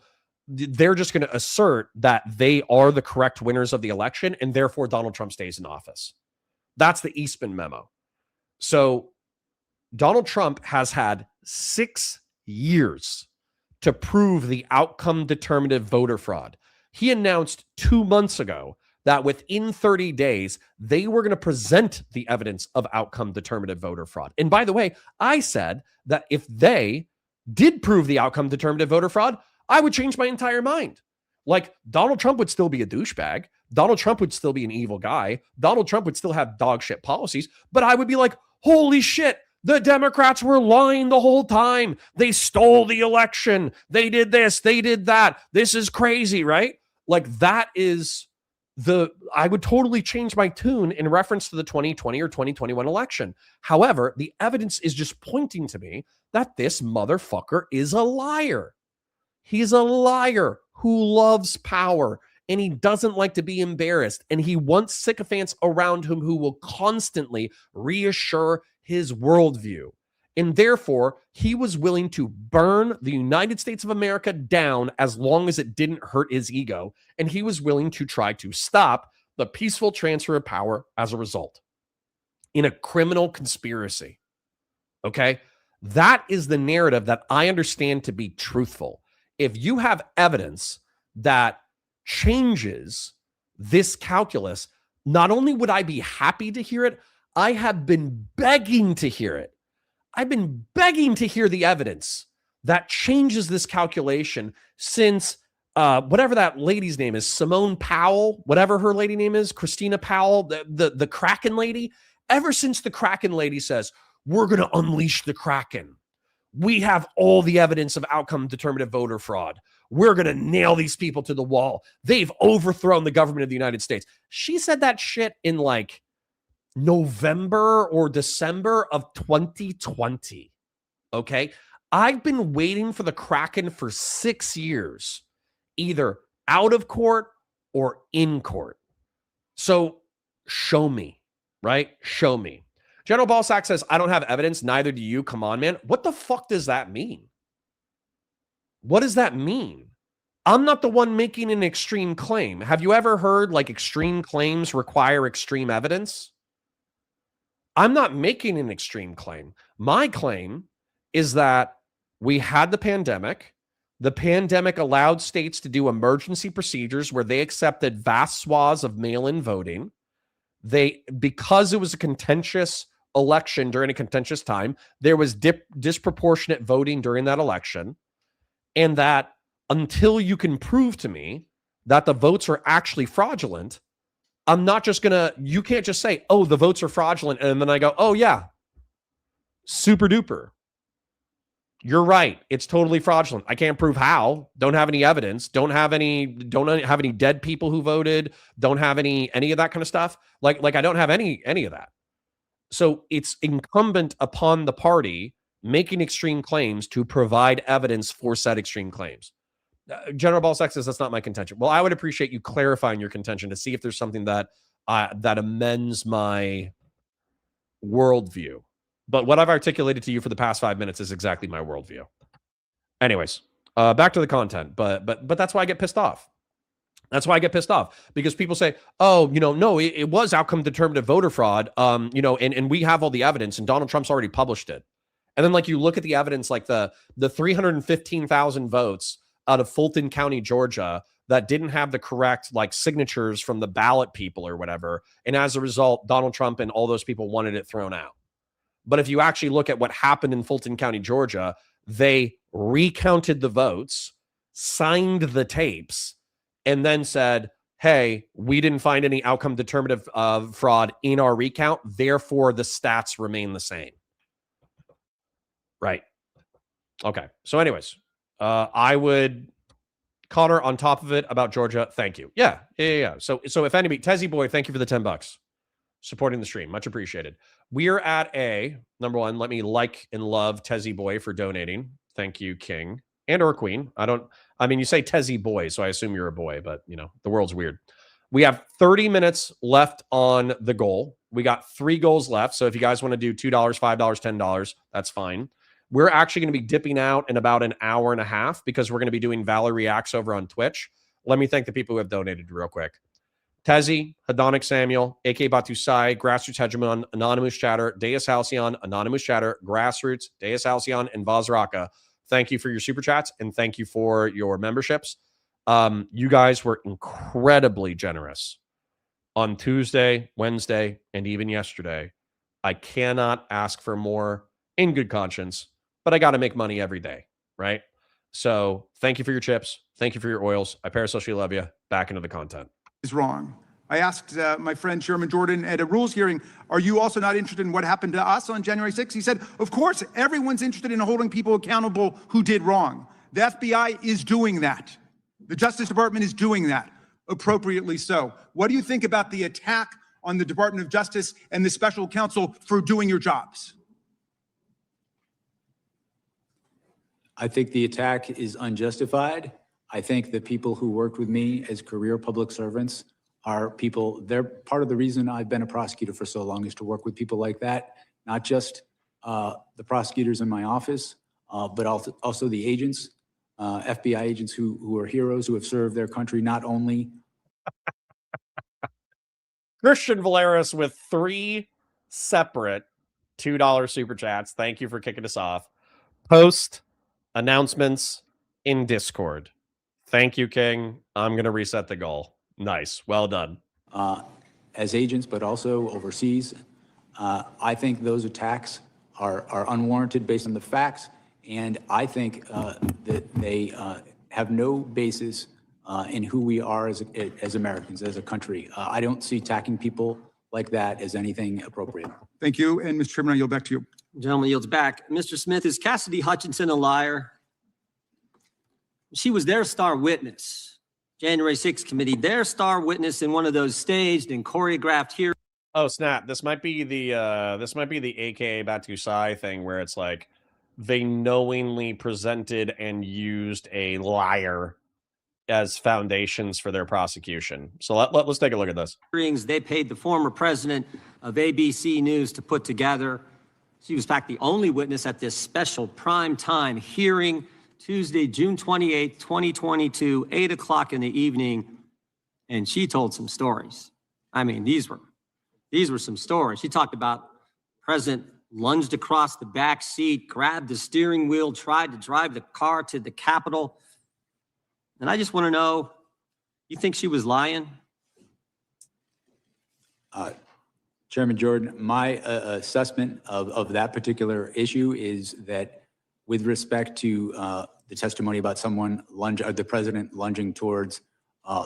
they're just going to assert that they are the correct winners of the election, and therefore Donald Trump stays in office. That's the Eastman memo. So Donald Trump has had 6 years to prove the outcome determinative voter fraud. He announced 2 months ago that within 30 days, they were going to present the evidence of outcome determinative voter fraud. And by the way, I said that if they did prove the outcome determinative voter fraud, I would change my entire mind. Like, Donald Trump would still be a douchebag. Donald Trump would still be an evil guy. Donald Trump would still have dog shit policies. But I would be like, holy shit, the Democrats were lying the whole time. They stole the election. They did this. They did that. This is crazy, right? Like, that is I would totally change my tune in reference to the 2020 or 2021 election. However, the evidence is just pointing to me that this motherfucker is a liar. He's a liar who loves power, and he doesn't like to be embarrassed, and he wants sycophants around him who will constantly reassure his worldview. And therefore, he was willing to burn the United States of America down as long as it didn't hurt his ego. And he was willing to try to stop the peaceful transfer of power as a result in a criminal conspiracy. Okay? That is the narrative that I understand to be truthful. If you have evidence that changes this calculus, not only would I be happy to hear it, I have been begging to hear it. I've been begging to hear the evidence that changes this calculation since whatever that lady's name is, Simone Powell, whatever her lady name is, Christina Powell, the Kraken lady. Ever since the Kraken lady says, we're going to unleash the Kraken. We have all the evidence of outcome determinative voter fraud. We're going to nail these people to the wall. They've overthrown the government of the United States. She said that shit in like November or December of 2020. Okay. I've been waiting for the Kraken for 6 years, either out of court or in court. So show me, right? Show me. General Balsack says, I don't have evidence. Neither do you. Come on, man. What the fuck does that mean? What does that mean? I'm not the one making an extreme claim. Have you ever heard like extreme claims require extreme evidence? I'm not making an extreme claim. My claim is that we had the pandemic. The pandemic allowed states to do emergency procedures where they accepted vast swaths of mail-in voting. Because it was a contentious election during a contentious time, there was disproportionate voting during that election. And that until you can prove to me that the votes are actually fraudulent, I'm not just you can't just say, oh, the votes are fraudulent. And then I go, oh yeah, super duper. You're right. It's totally fraudulent. I can't prove how. Don't have any evidence. Don't have any dead people who voted. Don't have any of that kind of stuff. Like I don't have any of that. So it's incumbent upon the party making extreme claims to provide evidence for said extreme claims. General Balsack says that's not my contention. Well, I would appreciate you clarifying your contention to see if there's something that amends my worldview. But what I've articulated to you for the past 5 minutes is exactly my worldview. Anyways, back to the content. But that's why I get pissed off. That's why I get pissed off, because people say, oh, no, it was outcome determinative voter fraud. And we have all the evidence, and Donald Trump's already published it. And then like you look at the evidence, like the 315,000 votes out of Fulton County, Georgia, that didn't have the correct like signatures from the ballot people or whatever. And as a result, Donald Trump and all those people wanted it thrown out. But if you actually look at what happened in Fulton County, Georgia, they recounted the votes, signed the tapes, and then said, hey, we didn't find any outcome determinative of fraud in our recount. Therefore, the stats remain the same. Right. Okay. So anyways, I would... Connor, on top of it about Georgia, thank you. Yeah. So if anybody, Tezzy Boy, thank you for the $10 supporting the stream. Much appreciated. We are at number one, let me like and love Tezzy Boy for donating. Thank you, King and or Queen. You say Tezzy Boy, so I assume you're a boy, but the world's weird. We have 30 minutes left on the goal. We got 3 goals left. So if you guys want to do $2, $5, $10, that's fine. We're actually going to be dipping out in about an hour and a half because we're going to be doing Valor Reacts over on Twitch. Let me thank the people who have donated real quick. Tezzy, Hedonic Samuel, AK Batusai, Grassroots Hegemon, Anonymous Chatter, Deus Halcyon, Anonymous Chatter, Grassroots, Deus Halcyon, and Vazraka. Thank you for your super chats and thank you for your memberships. You guys were incredibly generous on Tuesday, Wednesday, and even yesterday. I cannot ask for more in good conscience, but I got to make money every day, right? So thank you for your chips. Thank you for your oils. I parasocially love you. Back into the content. Is wrong. I asked my friend Chairman Jordan at a rules hearing, are you also not interested in what happened to us on January 6th? He said, of course, everyone's interested in holding people accountable who did wrong. The FBI is doing that. The Justice Department is doing that, appropriately so. What do you think about the attack on the Department of Justice and the special counsel for doing your jobs? I think the attack is unjustified. I think the people who worked with me as career public servants are people, they're part of the reason I've been a prosecutor for so long is to work with people like that, not just the prosecutors in my office, but also the agents, FBI agents who are heroes, who have served their country not only. Christian Valeris with 3 separate $2 super chats. Thank you for kicking us off. Post announcements in Discord. Thank you, King. I'm going to reset the goal. Nice. Well done. As agents, but also overseas. I think those attacks are unwarranted based on the facts. And I think that they have no basis in who we are as Americans, as a country. I don't see attacking people like that as anything appropriate. Thank you. And Mr. Chairman, I yield back to you. Gentleman yields back. Mr. Smith, is Cassidy Hutchinson a liar? She was their star witness. January 6th committee, their star witness in one of those staged and choreographed hearings. Oh, snap. This might be the AKA Batusai thing where it's like they knowingly presented and used a liar as foundations for their prosecution. So let's take a look at this. They paid the former president of ABC News to put together. She was, in fact, the only witness at this special primetime hearing, Tuesday, June 28th, 2022, 8 o'clock in the evening. And she told some stories. I mean, these were some stories. She talked about President lunged across the back seat, grabbed the steering wheel, tried to drive the car to the Capitol. And I just want to know, you think she was lying? Chairman Jordan, my assessment of that particular issue is that with respect to the testimony about the president lunging towards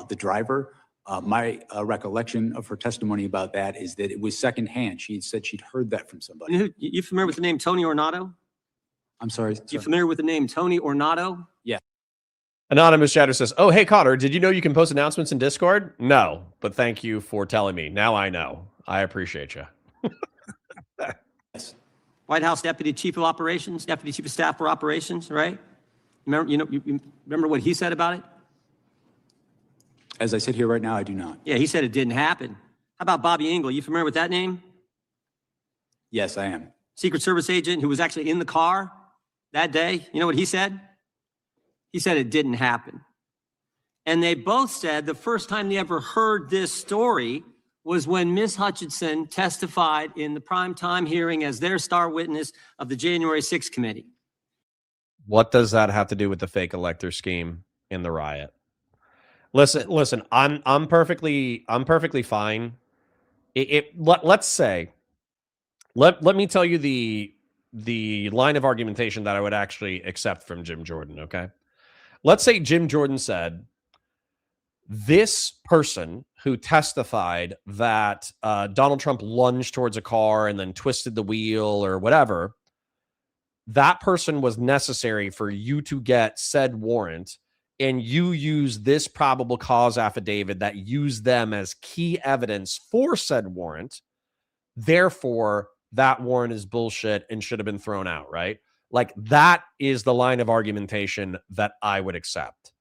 the driver, my recollection of her testimony about that is that it was secondhand. She said she'd heard that from somebody. You familiar with the name Tony Ornato? I'm sorry. You familiar with the name Tony Ornato? Yeah. Anonymous Chatter says, oh, hey, Connor, did you know you can post announcements in Discord? No, but thank you for telling me. Now I know. I appreciate you. Yes. White House Deputy Chief of Operations, Deputy Chief of Staff for Operations, right? Remember, you remember what he said about it? As I sit here right now, I do not. Yeah, he said it didn't happen. How about Bobby Engel? You familiar with that name? Yes, I am. Secret Service agent who was actually in the car that day. You know what he said? He said it didn't happen. And they both said the first time they ever heard this story was when Ms. Hutchinson testified in the primetime hearing as their star witness of the January 6th committee. What does that have to do with the fake elector scheme? in the riot. Listen, I'm perfectly fine. Let's say, let me tell you the line of argumentation that I would actually accept from Jim Jordan, okay? Let's say Jim Jordan said, this person who testified that Donald Trump lunged towards a car and then twisted the wheel or whatever, that person was necessary for you to get said warrant, and you use this probable cause affidavit that used them as key evidence for said warrant. Therefore, that warrant is bullshit and should have been thrown out, right? Like, that is the line of argumentation that I would accept.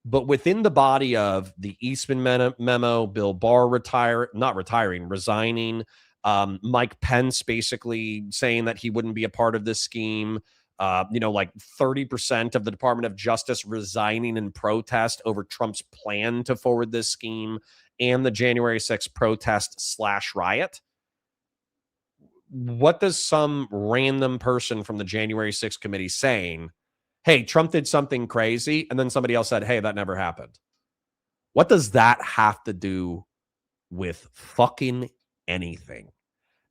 But within the body of the Eastman memo, Bill Barr resigning, Mike Pence basically saying that he wouldn't be a part of this scheme, like 30% of the Department of Justice resigning in protest over Trump's plan to forward this scheme, and the January 6th protest / riot. What does some random person from the January 6th committee saying, hey, Trump did something crazy, and then somebody else said, hey, that never happened? What does that have to do with fucking anything?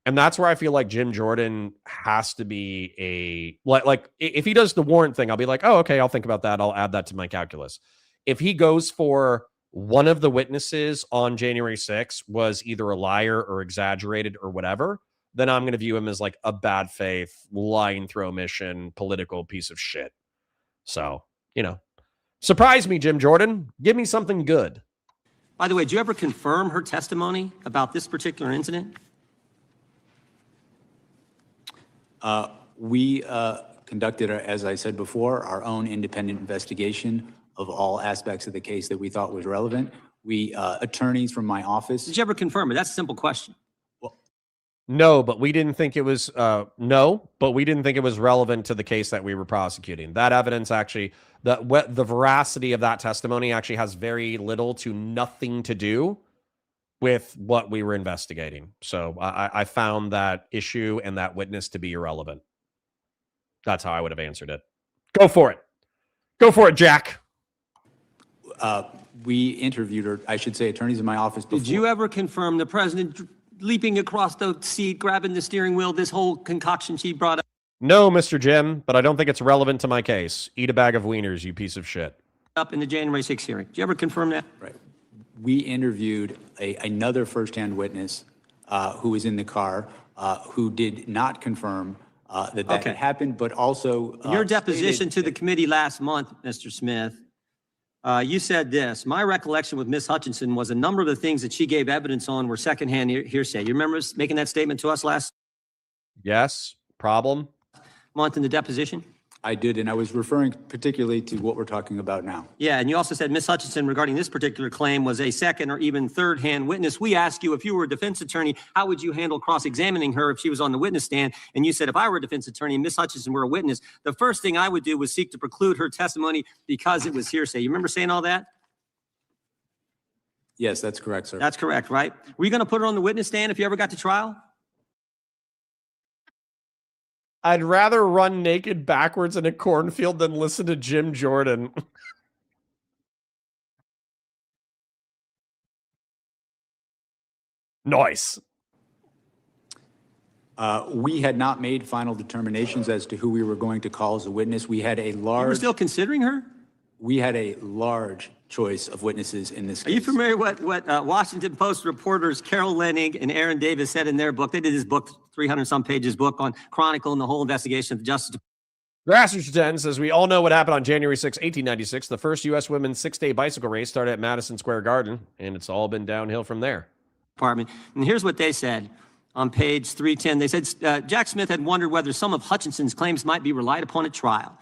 And that's where I feel like Jim Jordan has to be like if he does the warrant thing, I'll be like, oh, okay, I'll think about that. I'll add that to my calculus. If he goes for one of the witnesses on January 6th was either a liar or exaggerated or whatever, then I'm going to view him as like a bad faith, lying through omission, political piece of shit. So, surprise me, Jim Jordan. Give me something good. By the way, did you ever confirm her testimony about this particular incident? We conducted, as I said before, our own independent investigation of all aspects of the case that we thought was relevant. Attorneys from my office. Did you ever confirm it? That's a simple question. No, but we didn't think it was relevant to the case that we were prosecuting. That evidence actually, the veracity of that testimony actually has very little to nothing to do with what we were investigating. So I found that issue and that witness to be irrelevant. That's how I would have answered it. Go for it. Go for it, Jack. We interviewed her, I should say, attorneys in my office before. Did you ever confirm the president leaping across the seat, grabbing the steering wheel, this whole concoction she brought up? No, Mr. Jim, but I don't think it's relevant to my case. Eat a bag of wieners, you piece of shit. Up in the January 6th hearing. Did you ever confirm that? Right. We interviewed another firsthand witness who was in the car who did not confirm that had happened, but also in your deposition to the committee last month, Mr. Smith, you said this: my recollection with Ms. Hutchinson was a number of the things that she gave evidence on were secondhand hearsay. You remember making that statement to us last month in the deposition? I did, and I was referring particularly to what we're talking about now. Yeah, and you also said Ms. Hutchinson, regarding this particular claim, was a second or even third-hand witness. We asked you, if you were a defense attorney, how would you handle cross-examining her if she was on the witness stand? And you said, if I were a defense attorney and Ms. Hutchinson were a witness, the first thing I would do was seek to preclude her testimony because it was hearsay. You remember saying all that? Yes, that's correct, sir. That's correct, right? Were you going to put her on the witness stand if you ever got to trial? I'd rather run naked backwards in a cornfield than listen to Jim Jordan. Nice. We had not made final determinations as to who we were going to call as a witness. We had a large... You were still considering her? We had a large choice of witnesses in this case. Are you familiar with what Washington Post reporters Carol Leonnig and Aaron Davis said in their book? They did this book, 300-some pages book on chronicling the whole investigation of the Justice Department. Grassroots 10 says, we all know what happened on January 6, 1896. The first U.S. women's six-day bicycle race started at Madison Square Garden, and it's all been downhill from there. And here's what they said on page 310. They said, Jack Smith had wondered whether some of Hutchinson's claims might be relied upon at trial.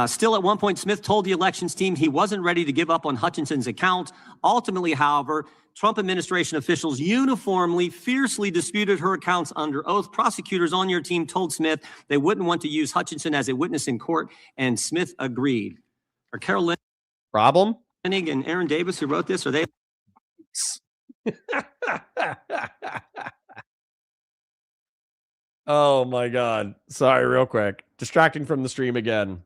Still, at one point, Smith told the elections team he wasn't ready to give up on Hutchinson's account. Ultimately, however, Trump administration officials uniformly, fiercely disputed her accounts under oath. Prosecutors on your team told Smith they wouldn't want to use Hutchinson as a witness in court, and Smith agreed. Are Carol Leonnig and Aaron Davis who wrote this, are they? Oh, my God. Sorry, real quick. Distracting from the stream again.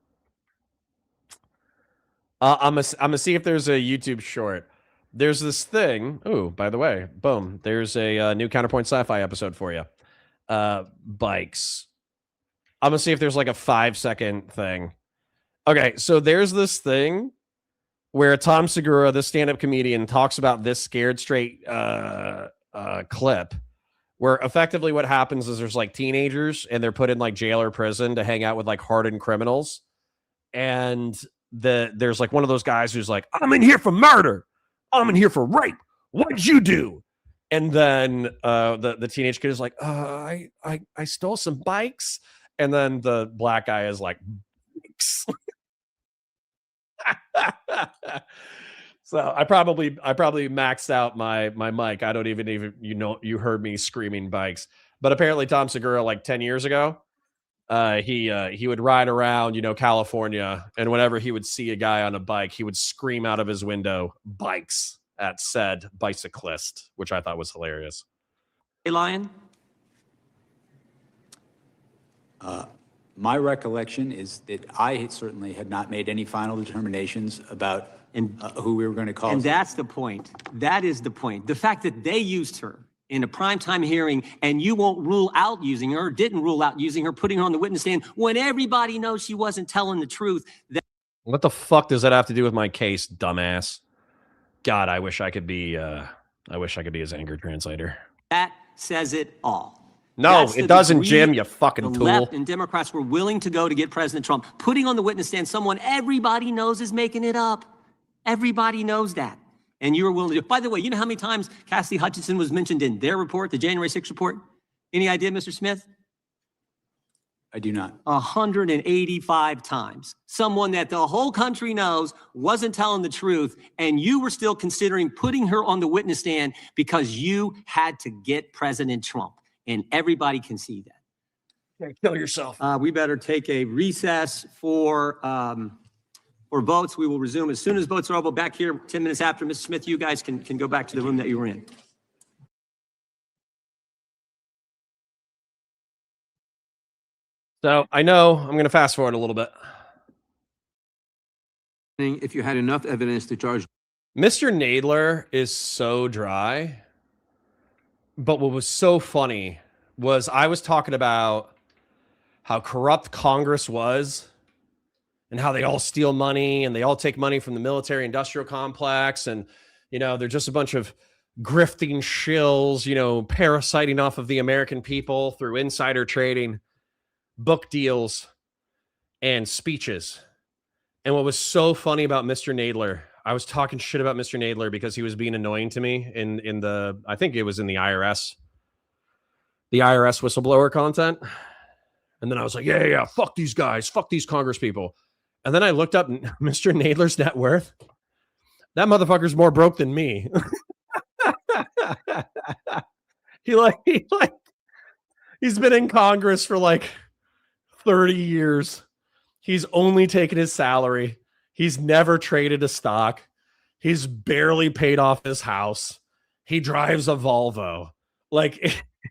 I'm gonna see if there's a YouTube short. There's this thing. Oh, by the way, boom. There's a new Counterpoint Sci-Fi episode for you. Bikes. I'm gonna see if there's like a 5-second thing. Okay, so there's this thing where Tom Segura, the stand-up comedian, talks about this Scared Straight clip, where effectively what happens is there's like teenagers and they're put in like jail or prison to hang out with like hardened criminals, and there's like one of those guys who's like, I'm in here for murder, I'm in here for rape, what'd you do? And then the teenage kid is like, I stole some bikes. And then the black guy is like, bikes. So I probably maxed out my mic. I don't even you heard me screaming bikes. But apparently Tom Segura, like 10 years ago, he would ride around, California, and whenever he would see a guy on a bike, he would scream out of his window, bikes, at said bicyclist, which I thought was hilarious. Hey, Lion? My recollection is that I certainly had not made any final determinations about who we were going to call. And that's the point. That is the point. The fact that they used her in a primetime hearing and you won't rule out using her, didn't rule out using her, putting her on the witness stand when everybody knows she wasn't telling the truth. What the fuck does that have to do with my case, dumbass? God, I wish I could be his anger translator. That says it all. No, it doesn't, Jim, you fucking tool. The left and Democrats were willing to go to get President Trump, putting on the witness stand someone everybody knows is making it up. Everybody knows that. And you were willing to do it. By the way, you know how many times Cassidy Hutchinson was mentioned in their report, the January 6th report? Any idea, Mr. Smith? I do not. 185 times. Someone that the whole country knows wasn't telling the truth, and you were still considering putting her on the witness stand because you had to get President Trump. And everybody can see that. Okay, kill yourself. We better take a recess for votes. We will resume as soon as votes are over. Back here 10 minutes after. Mr. Smith, you guys can go back to the room that you were in. So I know I'm going to fast forward a little bit. If you had enough evidence to charge. Mr. Nadler is so dry. But what was so funny was I was talking about how corrupt Congress was and how they all steal money and they all take money from the military industrial complex. And, they're just a bunch of grifting shills, parasiting off of the American people through insider trading, book deals, and speeches. And what was so funny about Mr. Nadler, I was talking shit about Mr. Nadler because he was being annoying to me in the, I think it was in the IRS whistleblower content. And then I was like, yeah, fuck these guys, fuck these Congress people. And then I looked up Mr. Nadler's net worth. That motherfucker's more broke than me. He's been in Congress for like 30 years. He's only taken his salary. He's never traded a stock. He's barely paid off his house. He drives a Volvo.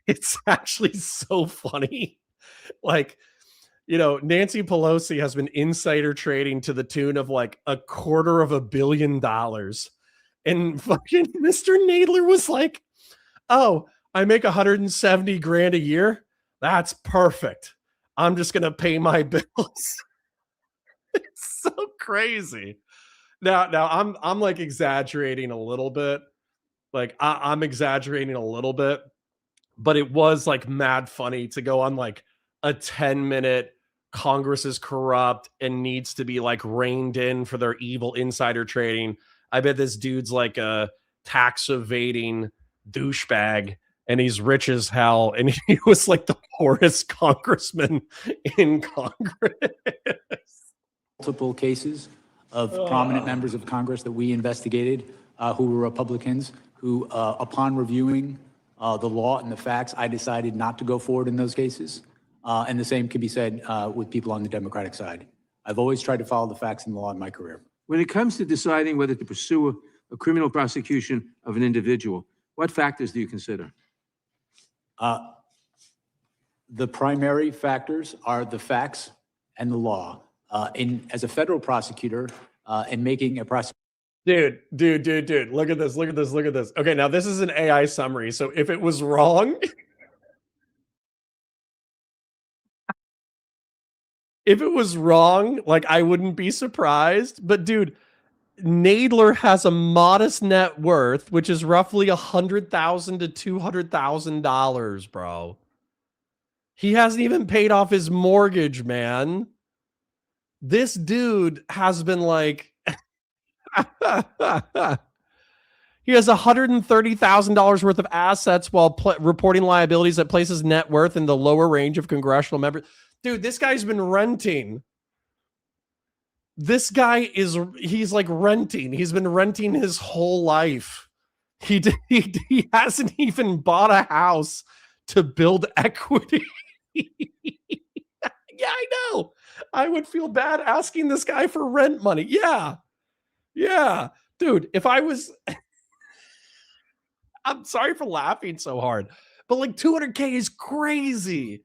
It's actually so funny. Nancy Pelosi has been insider trading to the tune of like $250 million. And fucking Mr. Nadler was like, oh, I make 170 grand a year. That's perfect. I'm just going to pay my bills. It's so crazy. Now I'm like exaggerating a little bit. I'm exaggerating a little bit, but it was like mad funny to go on like a 10-minute Congress is corrupt and needs to be like reined in for their evil insider trading. I bet this dude's like a tax evading douchebag and he's rich as hell. And he was like the poorest congressman in Congress. Multiple cases of prominent members of Congress that we investigated who were Republicans who, upon reviewing the law and the facts, I decided not to go forward in those cases. And the same can be said with people on the Democratic side. I've always tried to follow the facts and the law in my career. When it comes to deciding whether to pursue a criminal prosecution of an individual, what factors do you consider? The primary factors are the facts and the law. As a federal prosecutor, and making a prosecution. Dude. Look at this. Okay, now this is an AI summary. So if it was wrong, like I wouldn't be surprised. But dude, Nadler has a modest net worth, which is roughly $100,000 to $200,000, bro. He hasn't even paid off his mortgage, man. This dude has been like, he has $130,000 worth of assets while reporting liabilities that places net worth in the lower range of congressional members. Dude, this guy's been renting. He's like renting. He's been renting his whole life. He hasn't even bought a house to build equity. Yeah, I know. I would feel bad asking this guy for rent money. Yeah. Dude, if I was, I'm sorry for laughing so hard, but like 200K is crazy.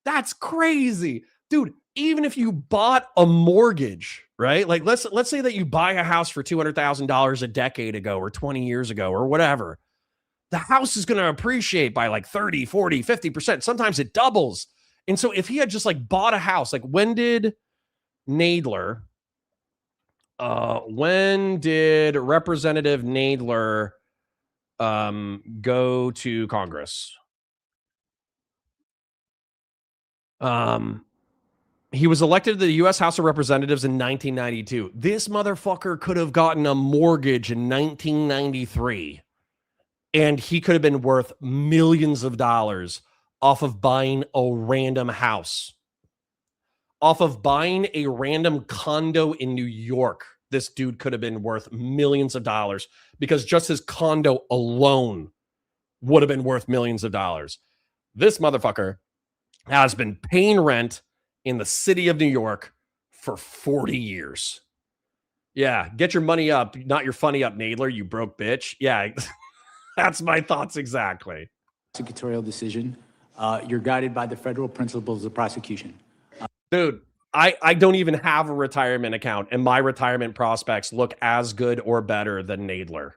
That's crazy. Dude, even if you bought a mortgage, right? Like let's say that you buy a house for $200,000 a decade ago or 20 years ago or whatever. The house is going to appreciate by like 30, 40, 50%. Sometimes it doubles. And so if he had just like bought a house, like when did Representative Nadler go to Congress? He was elected to the U.S. House of Representatives in 1992. This motherfucker could have gotten a mortgage in 1993, and he could have been worth millions of dollars off of buying a random house, off of buying a random condo in New York. This dude could have been worth millions of dollars because just his condo alone would have been worth millions of dollars. This motherfucker has been paying rent in the city of New York for 40 years. Yeah, get your money up, not your funny up, Nadler, you broke bitch. Yeah, that's my thoughts exactly. Prosecutorial decision. You're guided by the federal principles of prosecution. Dude, I don't even have a retirement account, and my retirement prospects look as good or better than Nadler.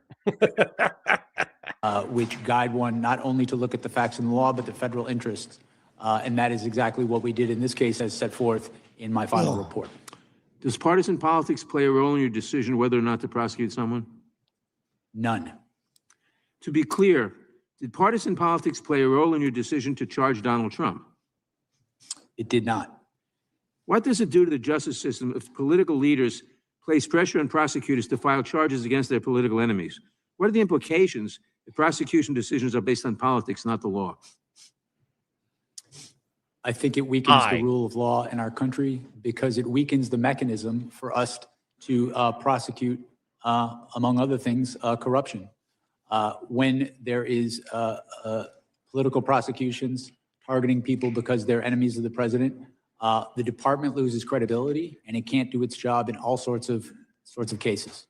Which guide one not only to look at the facts and the law, but the federal interests. And that is exactly what we did in this case, as set forth in my final report. Does partisan politics play a role in your decision whether or not to prosecute someone? None. To be clear, did partisan politics play a role in your decision to charge Donald Trump? It did not. What does it do to the justice system if political leaders place pressure on prosecutors to file charges against their political enemies? What are the implications if prosecution decisions are based on politics, not the law? I think it weakens the rule of law in our country because it weakens the mechanism for us to prosecute, among other things, corruption. When there is political prosecutions targeting people because they're enemies of the president, the department loses credibility and it can't do its job in all sorts of cases.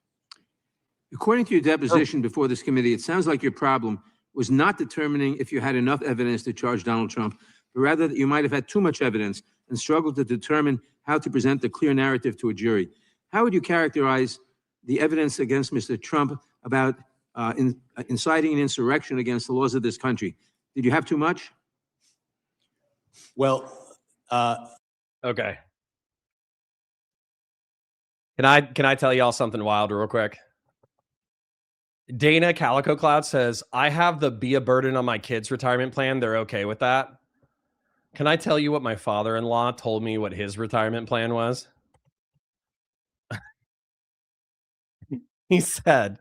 According to your deposition before this committee, it sounds like your problem was not determining if you had enough evidence to charge Donald Trump, but rather that you might have had too much evidence and struggled to determine how to present the clear narrative to a jury. How would you characterize the evidence against Mr. Trump about inciting an insurrection against the laws of this country? Did you have too much? Well, okay. Can I tell y'all something wild real quick? Dana Calico Cloud says, I have the be a burden on my kids retirement plan. They're okay with that. Can I tell you what my father-in-law told me what his retirement plan was? He said,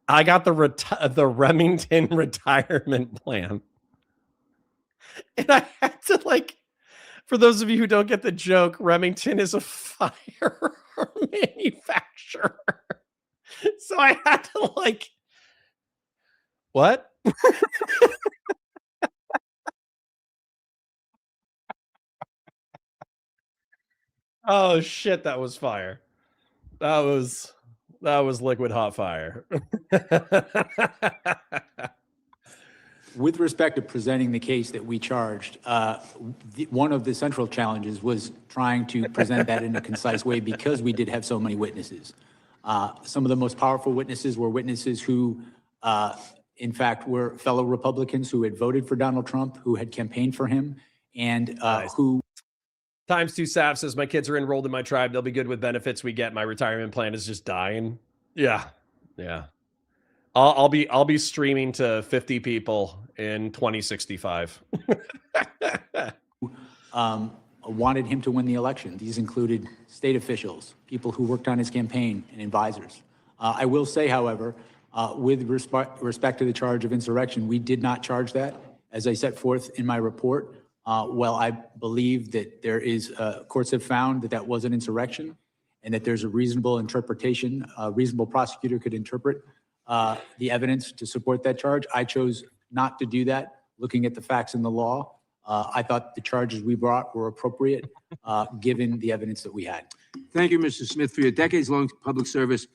I got the Remington retirement plan. And I had to, like, for those of you who don't get the joke, Remington is a firearm manufacturer. So I had to, like, what? Oh shit, that was fire. That was liquid hot fire. with respect to presenting the case that we charged, one of the central challenges was trying to present that in a concise way because we did have so many witnesses. Some of the most powerful witnesses were witnesses who, in fact, were fellow Republicans who had voted for Donald Trump, who had campaigned for him, and who... Times 2 Saf says, my kids are enrolled in my tribe. They'll be good with benefits we get. My retirement plan is just dying. Yeah. Yeah. I'll be streaming to 50 people in 2065. wanted him to win the election. These included state officials, people who worked on his campaign, and advisors. I will say, however, with respect to the charge of insurrection, we did not charge that. As I set forth in my report, well, I believe that there is, courts have found that that was an insurrection and that there's a reasonable interpretation, a reasonable prosecutor could interpret the evidence to support that charge. I chose not to do that, looking at the facts in the law. I thought the charges we brought were appropriate, given the evidence that we had. Thank you, Mr. Smith, for your decades-long public service.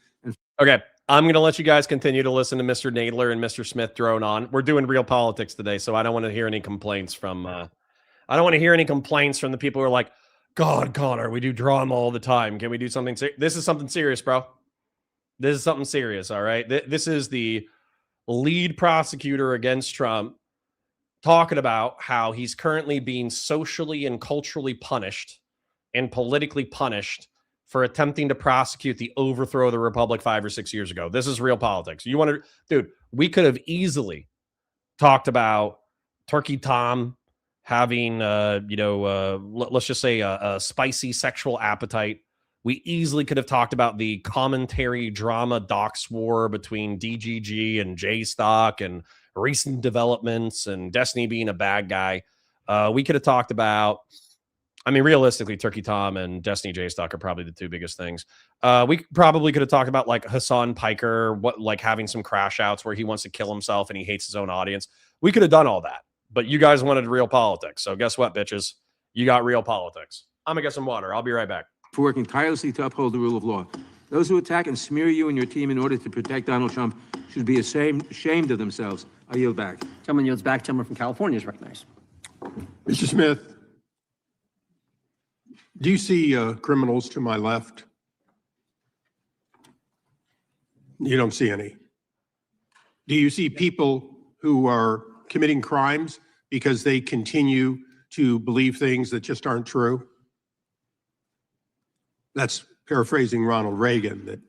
Okay, I'm going to let you guys continue to listen to Mr. Nadler and Mr. Smith drone on. We're doing real politics today, so I don't want to hear any complaints from I don't want to hear any complaints from the people who are like, God, Connor, we do drama all the time. Can we do something? This is something serious, bro. This is something serious, all right? This is the lead prosecutor against Trump talking about how he's currently being socially and culturally punished and politically punished for attempting to prosecute the overthrow of the Republic 5 or 6 years ago. This is real politics. You want to, dude, we could have easily talked about Turkey Tom having, let's just say a spicy sexual appetite. We easily could have talked about the commentary drama dox war between DGG and J-Stock and recent developments and Destiny being a bad guy. We could have talked about, I mean, realistically, Turkey Tom and Destiny J-Stock are probably the two biggest things. We probably could have talked about like Hassan Piker, like having some crash outs where he wants to kill himself and he hates his own audience. We could have done all that, but you guys wanted real politics. So guess what, bitches? You got real politics. I'm gonna get some water. I'll be right back. For working tirelessly to uphold the rule of law. Those who attack and smear you and your team in order to protect Donald Trump should be ashamed of themselves. I yield back. Gentleman yields back. Gentleman from California is recognized. Mr. Smith, do you see criminals to my left? You don't see any. Do you see people who are committing crimes because they continue to believe things that just aren't true? That's paraphrasing Ronald Reagan, that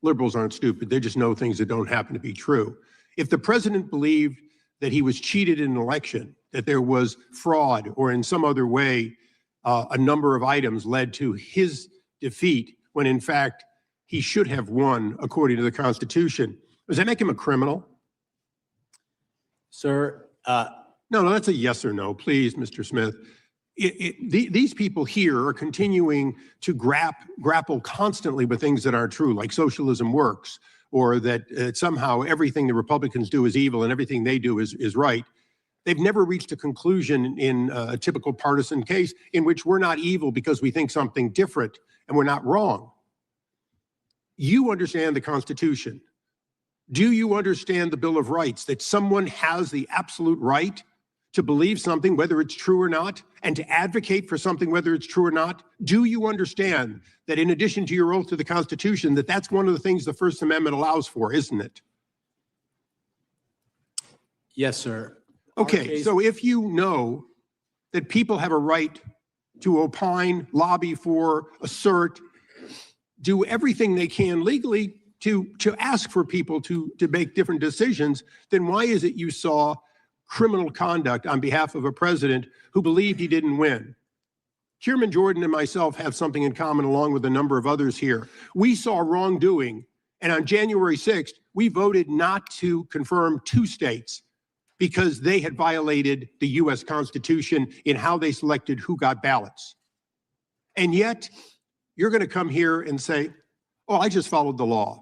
liberals aren't stupid. They just know things that don't happen to be true. If the president believed that he was cheated in an election, that there was fraud, or in some other way, a number of items led to his defeat, when in fact he should have won according to the Constitution, does that make him a criminal? Sir, no, that's a yes or no, please, Mr. Smith. These people here are continuing to grapple constantly with things that aren't true, like socialism works, or that somehow everything the Republicans do is evil and everything they do is right. They've never reached a conclusion in a typical partisan case in which we're not evil because we think something different and we're not wrong. You understand the Constitution. Do you understand the Bill of Rights, that someone has the absolute right to believe something, whether it's true or not, and to advocate for something, whether it's true or not? Do you understand that in addition to your oath to the Constitution, that's one of the things the First Amendment allows for, isn't it? Yes, sir. Okay, so if you know that people have a right to opine, lobby for, assert, do everything they can legally to ask for people to make different decisions, then why is it you saw criminal conduct on behalf of a president who believed he didn't win? Chairman Jordan and myself have something in common, along with a number of others here. We saw wrongdoing, and on January 6th, we voted not to confirm 2 states because they had violated the U.S. Constitution in how they selected who got ballots. And yet, you're going to come here and say, oh, I just followed the law.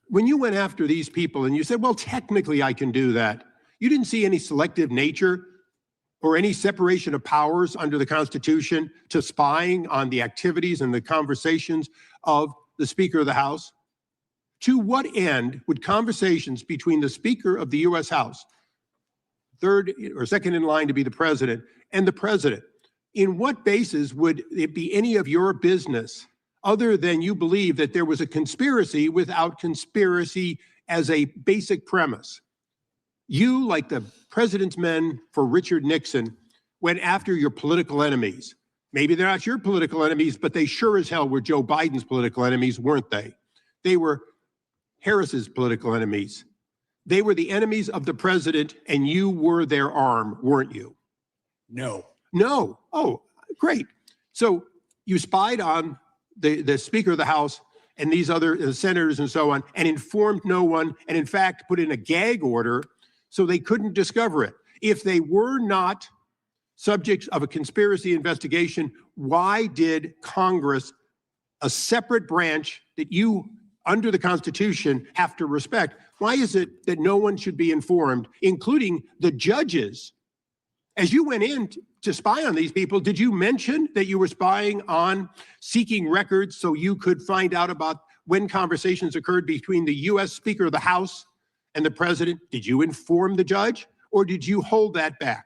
When you went after these people and you said, well, technically I can do that, you didn't see any selective nature or any separation of powers under the Constitution to spying on the activities and the conversations of the Speaker of the House? To what end would conversations between the Speaker of the U.S. House, third or second in line to be the president, and the president, in what basis would it be any of your business other than you believe that there was a conspiracy without conspiracy as a basic premise. You, like the president's men for Richard Nixon, went after your political enemies. Maybe they're not your political enemies, but they sure as hell were Joe Biden's political enemies, weren't they? They were Harris's political enemies. They were the enemies of the president, and you were their arm, weren't you? No. No. Oh, great. So you spied on the Speaker of the House and these other senators and so on, and informed no one, and in fact put in a gag order so they couldn't discover it. If they were not subjects of a conspiracy investigation, why did Congress, a separate branch that you, under the Constitution, have to respect, why is it that no one should be informed, including the judges? As you went in to spy on these people, did you mention that you were spying on seeking records so you could find out about when conversations occurred between the U.S. Speaker of the House and the president? Did you inform the judge, or did you hold that back?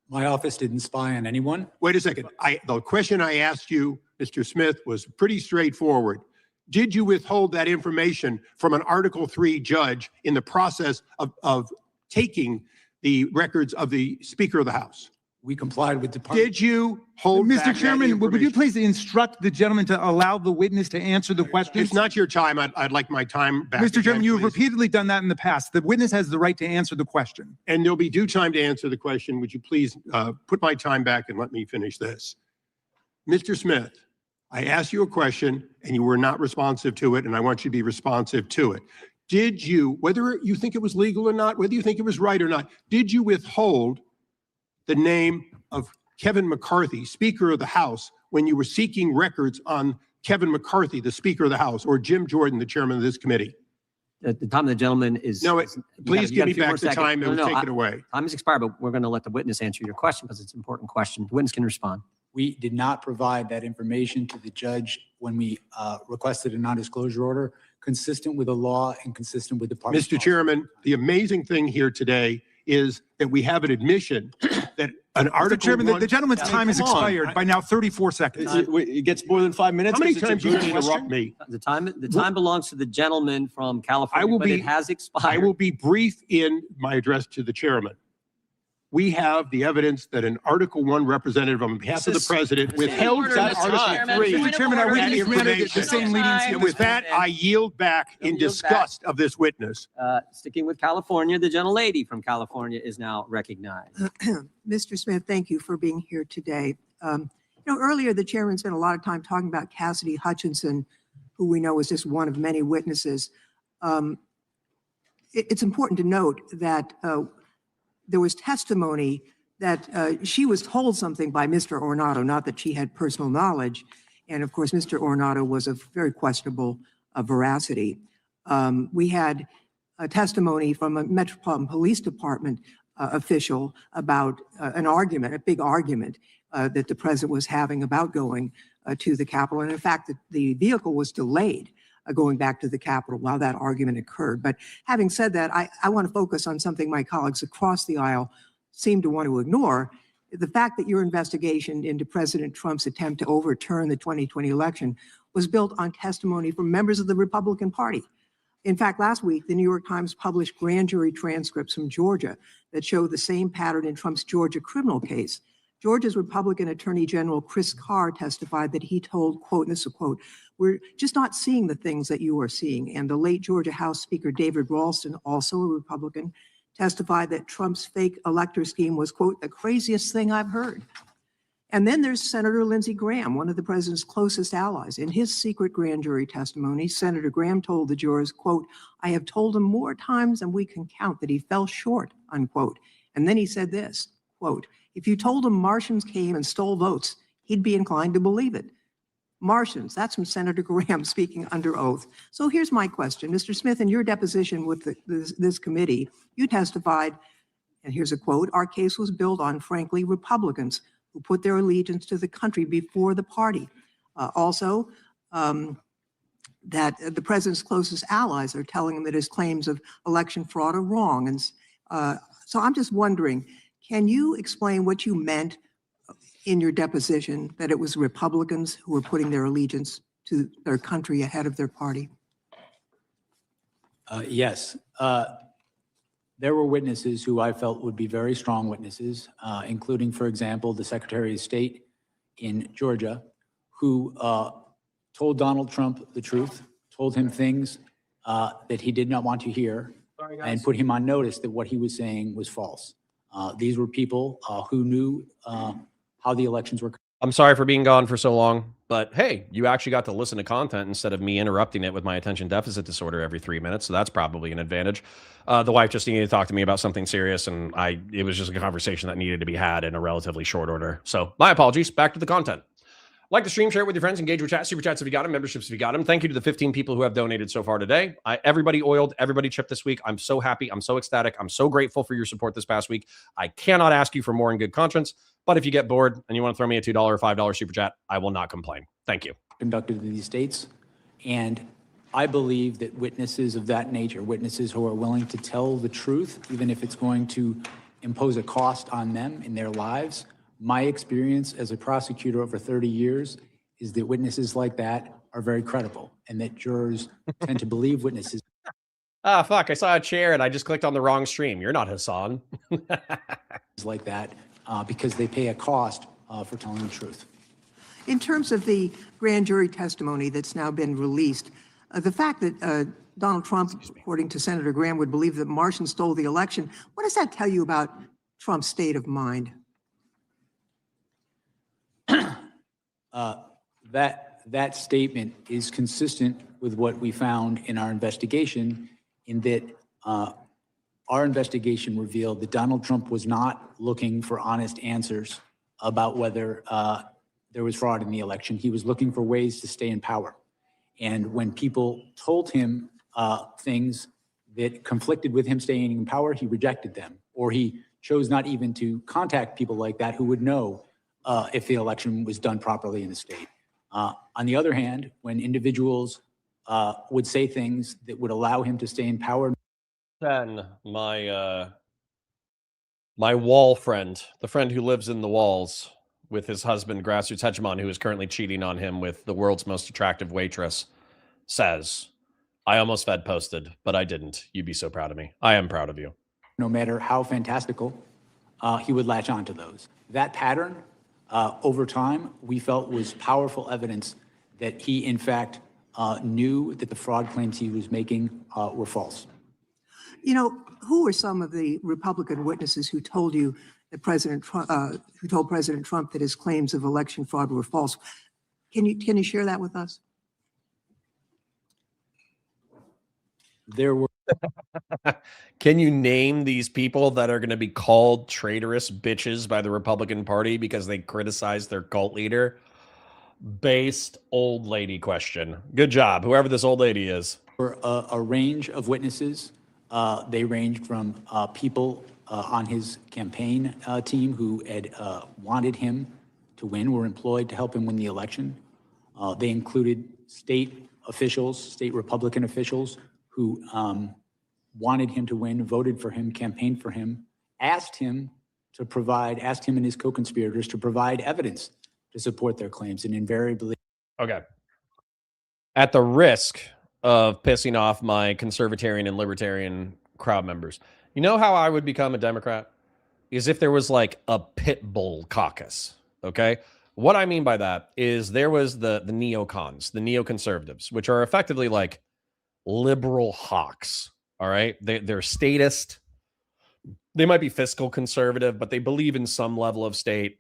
My office didn't spy on anyone. Wait a second. The question I asked you, Mr. Smith, was pretty straightforward. Did you withhold that information from an Article III judge in the process of taking the records of the Speaker of the House? We complied with Department. Did you hold back Mr. that Chairman, would you information? please instruct the gentleman to allow the witness to answer the question? It's not your time. I'd like my time back. Mr. Chairman, again, you have please. repeatedly done that in the past. The witness has the right to answer the question. And there'll be due time to answer the question. Would you please put my time back and let me finish this? Mr. Smith, I asked you a question and you were not responsive to it, and I want you to be responsive to it. Did you, whether you think it was legal or not, whether you think it was right or not, did you withhold the name of Kevin McCarthy, Speaker of the House, when you were seeking records on Kevin McCarthy, the Speaker of the House, or Jim Jordan, the chairman of this committee? The time of the gentleman is. No, is- you please got give a me few more back the seconds. time and take it away. Time has expired, but we're going to let the witness answer your question because it's an important question. The witness can respond. We did not provide that information to the judge when we requested a non-disclosure order, consistent with the law and consistent with Department. Mr. Chairman, the amazing thing here today is that we have an admission that an Article Mr. Chairman, 1 the gentleman's time has Come on. expired by now 34 seconds. It gets more than 5 minutes. How many 'cause it's a times you good can interrupt question? me? The time belongs to the gentleman from California, but it has expired. I will be brief in my address to the chairman. We have the evidence that an Article 1 representative on behalf of the president withheld from Article 3. Mr. Chairman, our that witness granted the information. same leniency. And with that, I yield back in disgust of this witness. Sticking with California, the gentlelady from California is now recognized. Mr. Smith, thank you for being here today. Earlier the chairman spent a lot of time talking about Cassidy Hutchinson, who we know was just one of many witnesses. It's important to note that there was testimony that she was told something by Mr. Ornato, not that she had personal knowledge. And of course, Mr. Ornato was of very questionable veracity. We had a testimony from a Metropolitan Police Department official about an argument, a big argument that the president was having about going to the Capitol. And in fact, the vehicle was delayed going back to the Capitol while that argument occurred. But having said that, I want to focus on something my colleagues across the aisle seem to want to ignore. The fact that your investigation into President Trump's attempt to overturn the 2020 election was built on testimony from members of the Republican Party. In fact, last week, the New York Times published grand jury transcripts from Georgia that show the same pattern in Trump's Georgia criminal case. Georgia's Republican Attorney General Chris Carr testified that he told, quote, and this is a quote, "We're just not seeing the things that you are seeing." And the late Georgia House Speaker David Ralston, also a Republican, testified that Trump's fake elector scheme was, quote, "the craziest thing I've heard." And then there's Senator Lindsey Graham, one of the president's closest allies. In his secret grand jury testimony, Senator Graham told the jurors, quote, "I have told him more times than we can count that he fell short," unquote. And then he said this, quote, "If you told him Martians came and stole votes, he'd be inclined to believe it." Martians, that's from Senator Graham speaking under oath. So here's my question. Mr. Smith, in your deposition with this committee, you testified, and here's a quote, "Our case was built on, frankly, Republicans who put their allegiance to the country before the party." Also, that the president's closest allies are telling him that his claims of election fraud are wrong. And so I'm just wondering, can you explain what you meant in your deposition that it was Republicans who were putting their allegiance to their country ahead of their party? Yes. There were witnesses who I felt would be very strong witnesses, including, for example, the Secretary of State in Georgia, who told Donald Trump the truth, told him things that he did not want to hear, and put him on notice that what he was saying was false. These were people who knew how the elections were. I'm sorry for being gone for so long, but hey, you actually got to listen to content instead of me interrupting it with my attention deficit disorder every 3 minutes. So that's probably an advantage. The wife just needed to talk to me about something serious, and it was just a conversation that needed to be had in a relatively short order. So my apologies. Back to the content. Like the stream, share it with your friends, engage with chat, super chats if you got them, memberships if you got them. Thank you to the 15 people who have donated so far today. Everybody oiled, everybody chipped this week. I'm so happy. I'm so ecstatic. I'm so grateful for your support this past week. I cannot ask you for more in good conscience, but if you get bored and you want to throw me a $2 or $5 super chat, I will not complain. Thank you. Conducted in these states. And I believe that witnesses of that nature, witnesses who are willing to tell the truth, even if it's going to impose a cost on them in their lives, my experience as a prosecutor over 30 years is that witnesses like that are very credible, and that jurors tend to believe witnesses. Ah, fuck, I saw a chair and I just clicked on the wrong stream. You're not Hassan. Like that, because they pay a cost for telling the truth. In terms of the grand jury testimony that's now been released, the fact that Donald Trump, according to Senator Graham, would believe that Martians stole the election, what does that tell you about Trump's state of mind? That statement is consistent with what we found in our investigation, in that our investigation revealed that Donald Trump was not looking for honest answers about whether there was fraud in the election. He was looking for ways to stay in power. And when people told him things that conflicted with him staying in power, he rejected them, or he chose not even to contact people like that who would know if the election was done properly in the state. On the other hand, when individuals would say things that would allow him to stay in power. Then my wall friend, the friend who lives in the walls with his husband, Grassroots Hegemon, who is currently cheating on him with the world's most attractive waitress, says, I almost Fed posted, but I didn't. You'd be so proud of me. I am proud of you. No matter how fantastical, he would latch onto those. That pattern, over time, we felt was powerful evidence that he, in fact, knew that the fraud claims he was making were false. You know, who are some of the Republican witnesses who told you that President Trump, who told President Trump that his claims of election fraud were false? Can you share that with us? There were. Can you name these people that are going to be called traitorous bitches by the Republican Party because they criticized their cult leader? Based old lady question. Good job, whoever this old lady is. For a range of witnesses. They ranged from people on his campaign team who had wanted him to win, were employed to help him win the election. They included state officials, state Republican officials who wanted him to win, voted for him, campaigned for him, asked him and his co-conspirators to provide evidence to support their claims, and invariably. Okay. At the risk of pissing off my conservatarian and libertarian crowd members, you know how I would become a Democrat? Is if there was like a pit bull caucus, okay? What I mean by that is there was the neocons, the neoconservatives, which are effectively like liberal hawks, all right? They're statist. They might be fiscal conservative, but they believe in some level of state.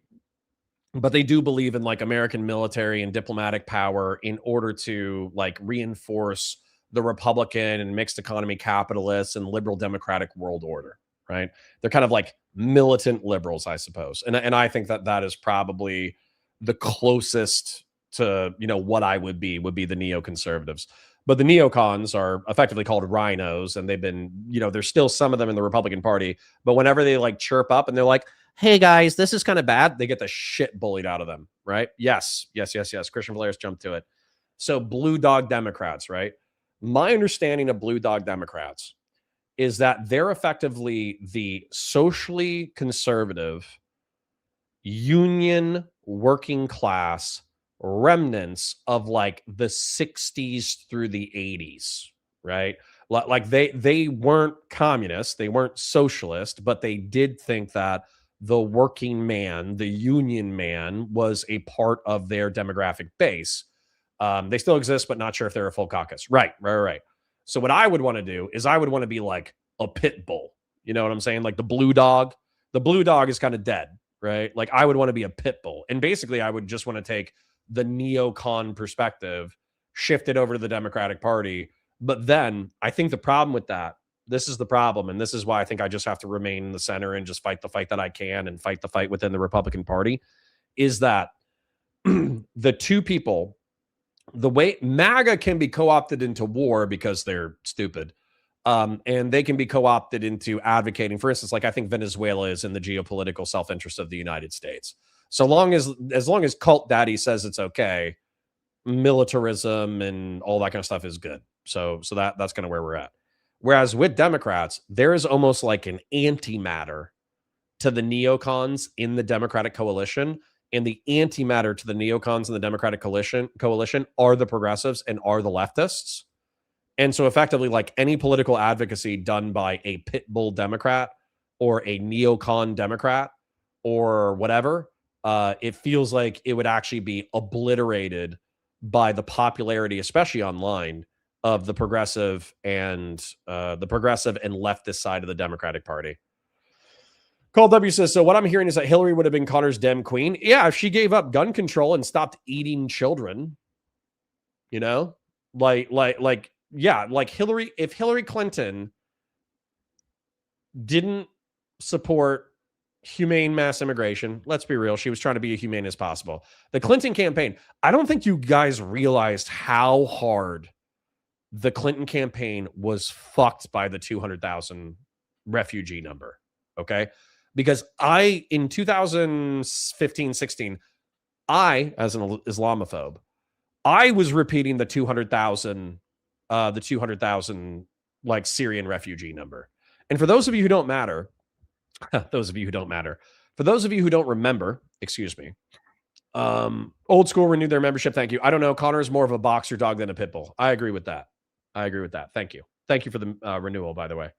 But they do believe in like American military and diplomatic power in order to like reinforce the Republican and mixed economy capitalists and liberal democratic world order, right? They're kind of like militant liberals, I suppose. And I think that is probably the closest to, you know, what I would be the neoconservatives. But the neocons are effectively called rhinos, and they've been, you know, there's still some of them in the Republican Party, but whenever they like chirp up and they're like, hey guys, this is kind of bad, they get the shit bullied out of them, right? Yes. Christian Valerius jumped to it. So blue dog Democrats, right? My understanding of blue dog Democrats is that they're effectively the socially conservative, union working class remnants of like the 60s through the 80s, right? Like they weren't communist, they weren't socialist, but they did think that the working man, the union man, was a part of their demographic base. They still exist, but not sure if they're a full caucus. Right. So what I would want to do is I would want to be like a pit bull. You know what I'm saying? Like the blue dog. The blue dog is kind of dead, right? Like I would want to be a pit bull. And basically I would just want to take the neocon perspective, shift it over to the Democratic Party. But then I think the problem with that, this is the problem, and this is why I think I just have to remain in the center and just fight the fight that I can and fight the fight within the Republican Party, is that the two people, the way MAGA can be co-opted into war because they're stupid, and they can be co-opted into advocating, for instance, like I think Venezuela is in the geopolitical self-interest of the United States. So long as long as Cult Daddy says it's okay, militarism and all that kind of stuff is good. So that's kind of where we're at. Whereas with Democrats, there is almost like an antimatter to the neocons in the Democratic coalition, and the antimatter to the neocons in the Democratic coalition are the progressives and are the leftists. And so effectively, like any political advocacy done by a pit bull Democrat or a neocon Democrat or whatever, it feels like it would actually be obliterated by the popularity, especially online, of the progressive and leftist side of the Democratic Party. Call W says, so what I'm hearing is that Hillary would have been Connor's Dem queen. Yeah, if she gave up gun control and stopped eating children, you know, like Hillary, if Hillary Clinton didn't support humane mass immigration, let's be real, she was trying to be as humane as possible. The Clinton campaign, I don't think you guys realized how hard the Clinton campaign was fucked by the 200,000 refugee number. Okay. Because in 2015, 16, as an Islamophobe, I was repeating the 200,000 like Syrian refugee number. And for those of you who don't matter, for those of you who don't remember, excuse me, Old School renewed their membership. Thank you. I don't know. Connor is more of a boxer dog than a pit bull. I agree with that. Thank you. Thank you for the renewal, by the way.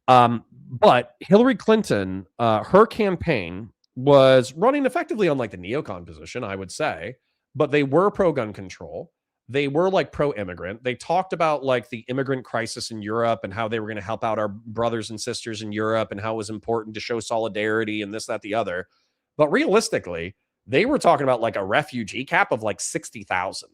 But Hillary Clinton, her campaign was running effectively on like the neocon position, I would say, but they were pro-gun control. They were like pro-immigrant. They talked about like the immigrant crisis in Europe and how they were going to help out our brothers and sisters in Europe and how it was important to show solidarity and this, that, the other. But realistically, they were talking about like a refugee cap of like 60,000.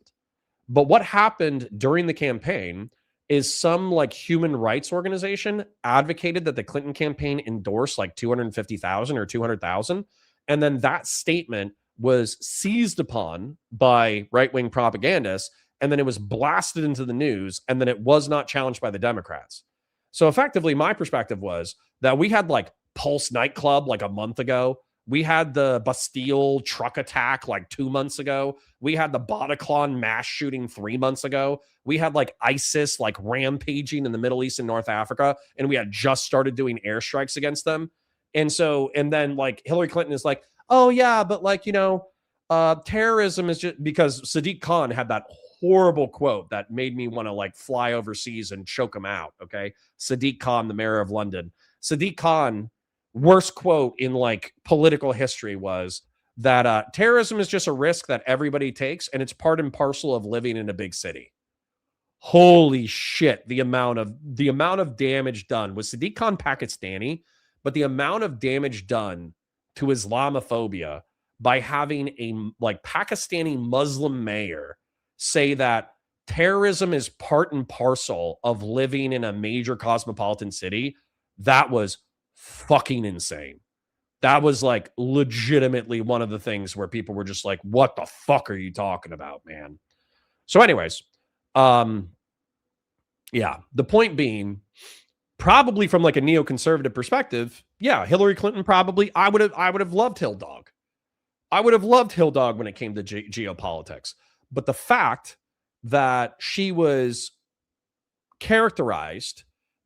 But what happened during the campaign is some like human rights organization advocated that the Clinton campaign endorsed like 250,000 or 200,000. And then that statement was seized upon by right-wing propagandists. And then it was blasted into the news. And then it was not challenged by the Democrats. So effectively, my perspective was that we had like Pulse nightclub like a month ago. We had the Bastille truck attack like 2 months ago. We had the Bataclan mass shooting 3 months ago. We had like ISIS like rampaging in the Middle East and North Africa. And we had just started doing airstrikes against them. And then like Hillary Clinton is like, oh yeah, but like, you know, terrorism is just because Sadiq Khan had that horrible quote that made me want to like fly overseas and choke him out. Okay. Sadiq Khan, the mayor of London. Sadiq Khan, worst quote in like political history was that terrorism is just a risk that everybody takes and it's part and parcel of living in a big city. Holy shit, the amount of damage done was Sadiq Khan Pakistani, but the amount of damage done to Islamophobia by having a like Pakistani Muslim mayor say that terrorism is part and parcel of living in a major cosmopolitan city, that was fucking insane. That was like legitimately one of the things where people were just like, what the fuck are you talking about, man? So anyways, yeah, the point being, probably from like a neoconservative perspective, yeah, Hillary Clinton probably, I would have loved Hill Dog. I would have loved Hill Dog when it came to geopolitics. But the fact that she was characterized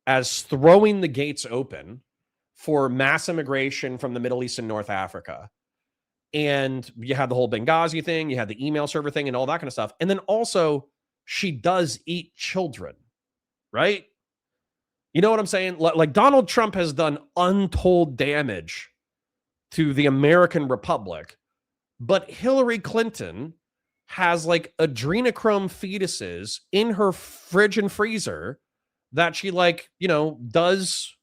as throwing the gates open for mass immigration from the Middle East and North Africa, And you had the whole Benghazi thing, you had the email server thing and all that kind of stuff. And then also she does eat children, right? You know what I'm saying? Like Donald Trump has done untold damage to the American Republic, but Hillary Clinton has like adrenochrome fetuses in her fridge and freezer that she like, you know, does.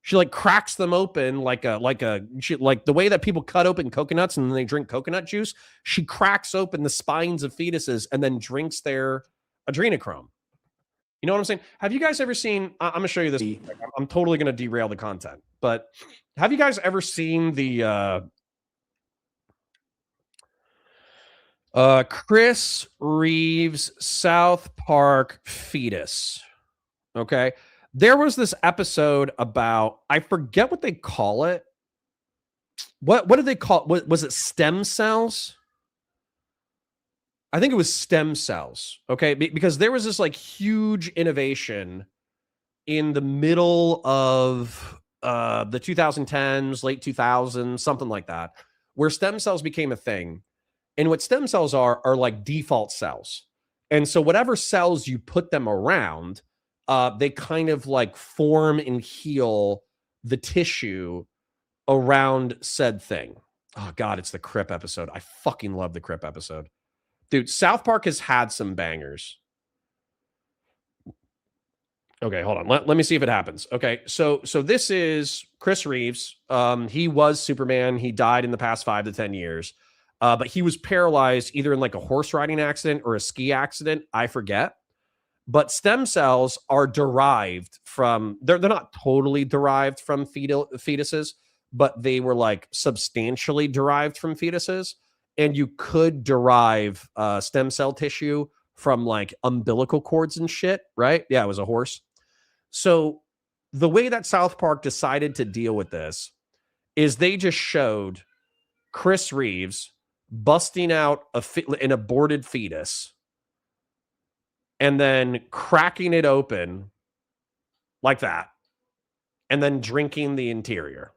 She like cracks them open like the way that people cut open coconuts and then they drink coconut juice. She cracks open the spines of fetuses and then drinks their adrenochrome. You know what I'm saying? Have you guys ever seen? I'm gonna show you this. I'm totally gonna derail the content, but have you guys ever seen the Chris Reeves South Park fetus? Okay. There was this episode about, I forget what they call it. What did they call it? Was it stem cells? I think it was stem cells. Okay. Because there was this like huge innovation in the middle of the 2010s, late 2000s, something like that, where stem cells became a thing. And what stem cells are like default cells. And so whatever cells you put them around, they kind of like form and heal the tissue around said thing. Oh God, it's the Crip episode. I fucking love the Crip episode. Dude, South Park has had some bangers. Okay, hold on. Let me see if it happens. Okay, so this is Chris Reeves. He was Superman. He died in the past 5 to 10 years. But he was paralyzed either in like a horse riding accident or a ski accident. I forget. But stem cells are derived from, they're not totally derived from fetuses, but they were like substantially derived from fetuses. And you could derive stem cell tissue from like umbilical cords and shit, right? Yeah, it was a horse. So the way that South Park decided to deal with this is they just showed Chris Reeves busting out an aborted fetus and then cracking it open like that, and then drinking the interior.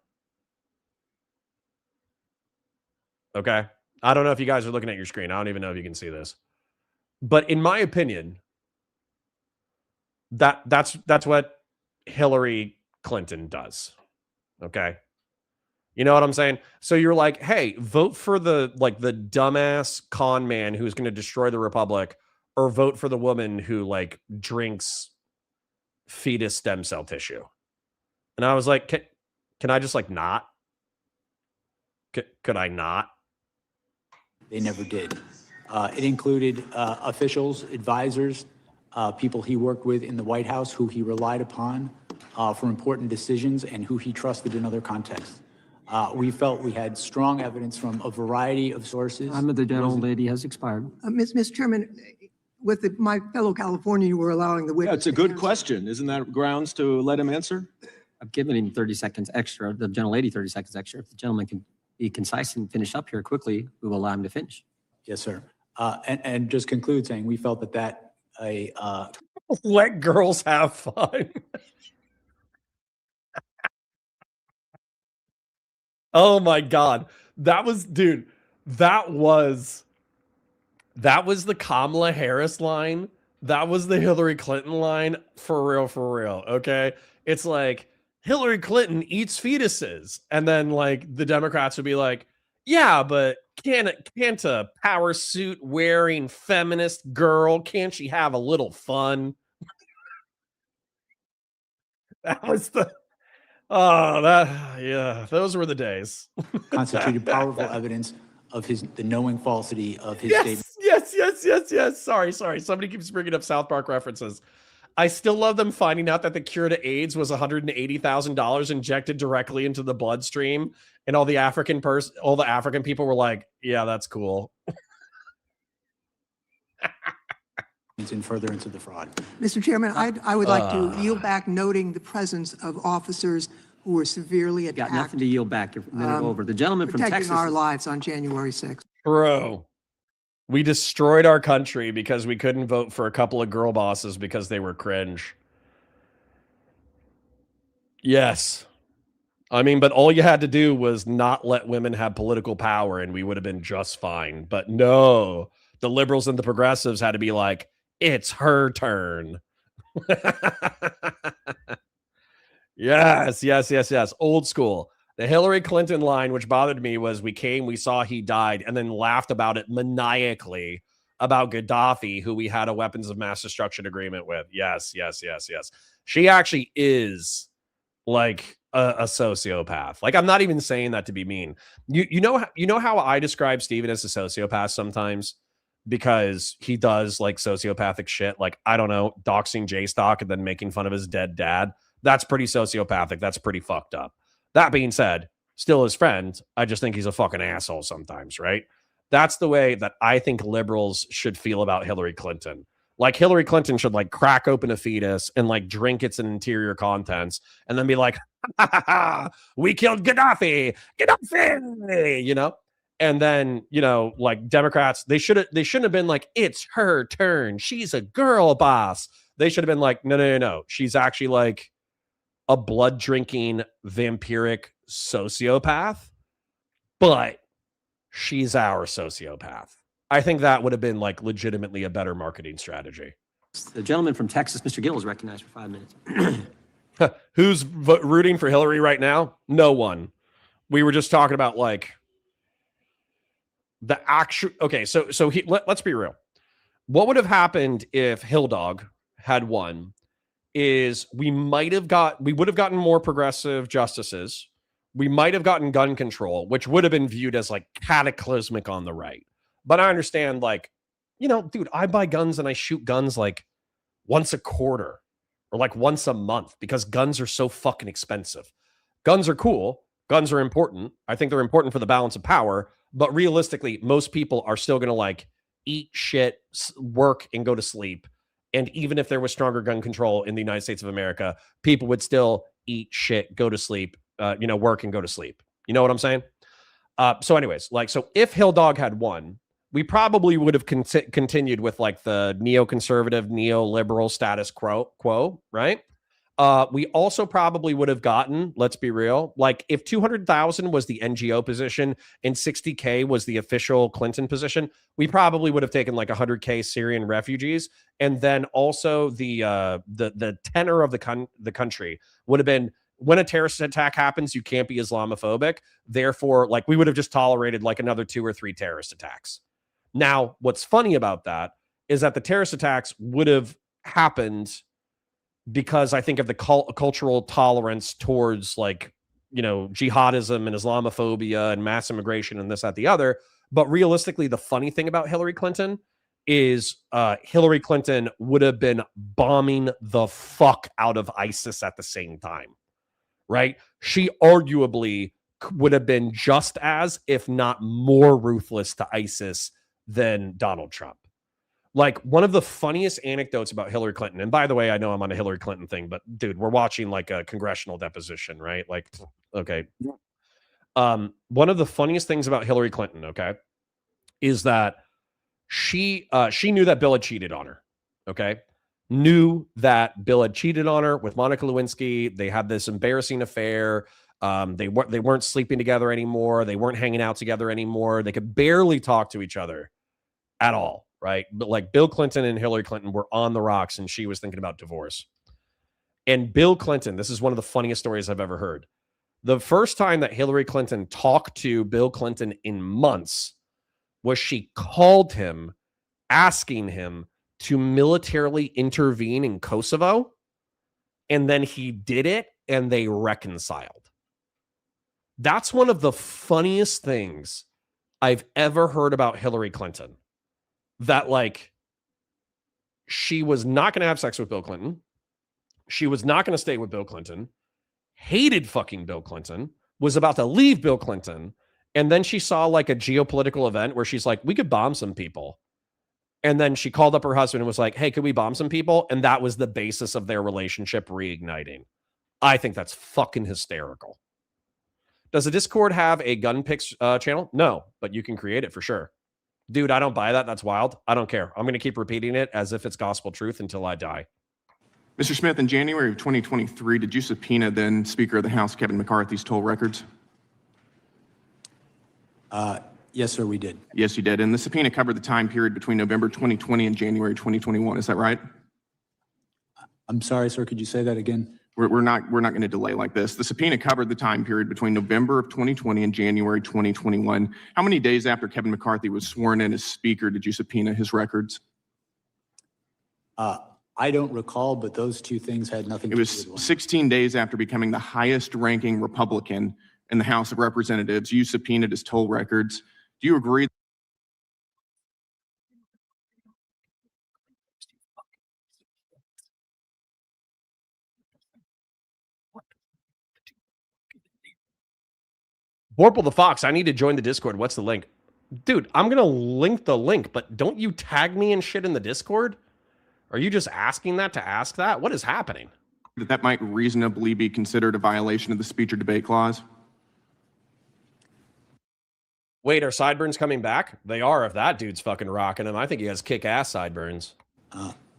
Okay? I don't know if you guys are looking at your screen. I don't even know if you can see this. But in my opinion, that's what Hillary Clinton does. Okay? You know what I'm saying? So you're like, hey, vote for the dumbass con man who's going to destroy the Republic, or vote for the woman who like drinks fetus stem cell tissue. And I was like, can I just like not? Could I not? They never did. It included officials, advisors, people he worked with in the White House who he relied upon for important decisions and who he trusted in other contexts. We felt we had strong evidence from a variety of sources. Time of the gentlelady has expired. Mr. Chairman, with my fellow Californian, you were allowing the witness. Yeah, it's a good question. Isn't that grounds to let him answer? I've given him 30 seconds extra, the gentlelady 30 seconds extra. If the gentleman can be concise and finish up here quickly, we will allow him to finish. Yes, sir. And just conclude saying we felt that let girls have fun. Oh my God. That was the Kamala Harris line. That was the Hillary Clinton line. For real. Okay. It's like Hillary Clinton eats fetuses. And then like the Democrats would be like, yeah, but can't a power suit wearing feminist girl, can't she have a little fun? That was those were the days. constituted powerful evidence of the knowing falsity of his statement. Yes. Sorry. Somebody keeps bringing up South Park references. I still love them finding out that the cure to AIDS was $180,000 injected directly into the bloodstream, and all the African people were like, "Yeah, that's cool." In furtherance of the fraud. Mr. Chairman, I would like to yield back, noting the presence of officers who were severely attacked. Got nothing to yield back. You're a minute over. The gentleman from protecting Texas. our lives on January 6th. Bro, we destroyed our country because we couldn't vote for a couple of girl bosses because they were cringe. Yes. I mean, but all you had to do was not let women have political power and we would have been just fine. But no, the liberals and the progressives had to be like, it's her turn. Yes. Old school. The Hillary Clinton line, which bothered me, was we came, we saw he died, and then laughed about it maniacally about Gaddafi, who we had a weapons of mass destruction agreement with. Yes. She actually is like a sociopath. Like, I'm not even saying that to be mean. You know how I describe Steven as a sociopath sometimes? Because he does like sociopathic shit, like, I don't know, doxing J-Stock and then making fun of his dead dad. That's pretty sociopathic. That's pretty fucked up. That being said, still his friend. I just think he's a fucking asshole sometimes, right? That's the way that I think liberals should feel about Hillary Clinton. Like, Hillary Clinton should like crack open a fetus and like drink its interior contents and then be like, ha, ha, ha, we killed Gaddafi, you know? And then, you know, like Democrats, they shouldn't have been like, it's her turn. She's a girl boss. They should have been like, no. She's actually like a blood drinking vampiric sociopath, but she's our sociopath. I think that would have been like legitimately a better marketing strategy. The gentleman from Texas, Mr. Gill, is recognized for 5 minutes. Who's rooting for Hillary right now? No one. We were just talking about like the actual. Okay, so let's be real. What would have happened if Hill Dog had won? Is we would have gotten more progressive justices. We might have gotten gun control, which would have been viewed as like cataclysmic on the right. But I understand, like, you know, dude, I buy guns and I shoot guns like once a quarter or like once a month because guns are so fucking expensive. Guns are cool. Guns are important. I think they're important for the balance of power. But realistically, most people are still going to like eat shit, work, and go to sleep. And even if there was stronger gun control in the United States of America, people would still eat shit, go to sleep, work and go to sleep. You know what I'm saying? So anyways, like, so if Hill Dog had won, we probably would have continued with like the neoconservative, neoliberal status quo, right? We also probably would have gotten, let's be real, like if 200,000 was the NGO position and 60K was the official Clinton position, we probably would have taken like 100K Syrian refugees. And then also the tenor of the country would have been, when a terrorist attack happens, you can't be Islamophobic. Therefore, like, we would have just tolerated like another 2 or 3 terrorist attacks. Now, what's funny about that is that the terrorist attacks would have happened because I think of the cultural tolerance towards like, you know, jihadism and Islamophobia and mass immigration and this, that, the other. But realistically, the funny thing about Hillary Clinton is Hillary Clinton would have been bombing the fuck out of ISIS at the same time, right? She arguably would have been just as, if not more ruthless to ISIS than Donald Trump. Like, one of the funniest anecdotes about Hillary Clinton, and by the way, I know I'm on a Hillary Clinton thing, but dude, we're watching like a congressional deposition, right? Like, okay. One of the funniest things about Hillary Clinton, okay, is that she knew that Bill had cheated on her, okay? Knew that Bill had cheated on her with Monica Lewinsky. They had this embarrassing affair. They weren't sleeping together anymore. They weren't hanging out together anymore. They could barely talk to each other at all, right? But like, Bill Clinton and Hillary Clinton were on the rocks and she was thinking about divorce. And Bill Clinton, this is one of the funniest stories I've ever heard. The first time that Hillary Clinton talked to Bill Clinton in months was she called him asking him to militarily intervene in Kosovo. And then he did it and they reconciled. That's one of the funniest things I've ever heard about Hillary Clinton. That like, she was not going to have sex with Bill Clinton. She was not going to stay with Bill Clinton. Hated fucking Bill Clinton. Was about to leave Bill Clinton. And then she saw like a geopolitical event where she's like, we could bomb some people. And then she called up her husband and was like, hey, could we bomb some people? And that was the basis of their relationship reigniting. I think that's fucking hysterical. Does the Discord have a gun picks channel? No, but you can create it for sure. Dude, I don't buy that. That's wild. I don't care. I'm going to keep repeating it as if it's gospel truth until I die. Mr. Smith, in January of 2023, did you subpoena then Speaker of the House Kevin McCarthy's toll records? Yes, sir, we did. Yes, you did. And the subpoena covered the time period between November 2020 and January 2021. Is that right? I'm sorry, sir, could you say that again? We're not going to delay like this. The subpoena covered the time period between November of 2020 and January 2021. How many days after Kevin McCarthy was sworn in as Speaker did you subpoena his records? I don't recall, but those two things had nothing to It do was with one. 16 days after becoming the highest ranking Republican in the House of Representatives. You subpoenaed his toll records. Do you agree? Borple the Fox, I need to join the Discord. What's the link? Dude, I'm going to link the link, but don't you tag me and shit in the Discord? Are you just asking that to ask that? What is happening? That might reasonably be considered a violation of the speech or debate clause? Wait, are sideburns coming back? They are if that dude's fucking rocking them. I think he has kick-ass sideburns.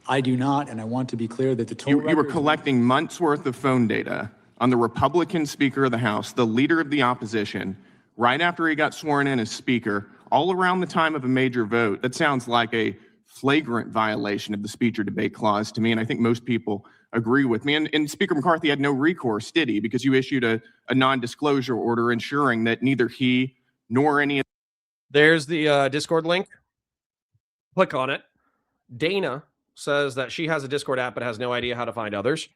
I do not, and I want to be clear that the toll You were records- collecting months' worth of phone data on the Republican Speaker of the House, the leader of the opposition, right after he got sworn in as Speaker, all around the time of a major vote. That sounds like a flagrant violation of the speech or debate clause to me, and I think most people agree with me. And Speaker McCarthy had no recourse, did he? Because you issued a non-disclosure order ensuring that neither he nor any... There's the Discord link. Click on it. Dana says that she has a Discord app but has no idea how to find others.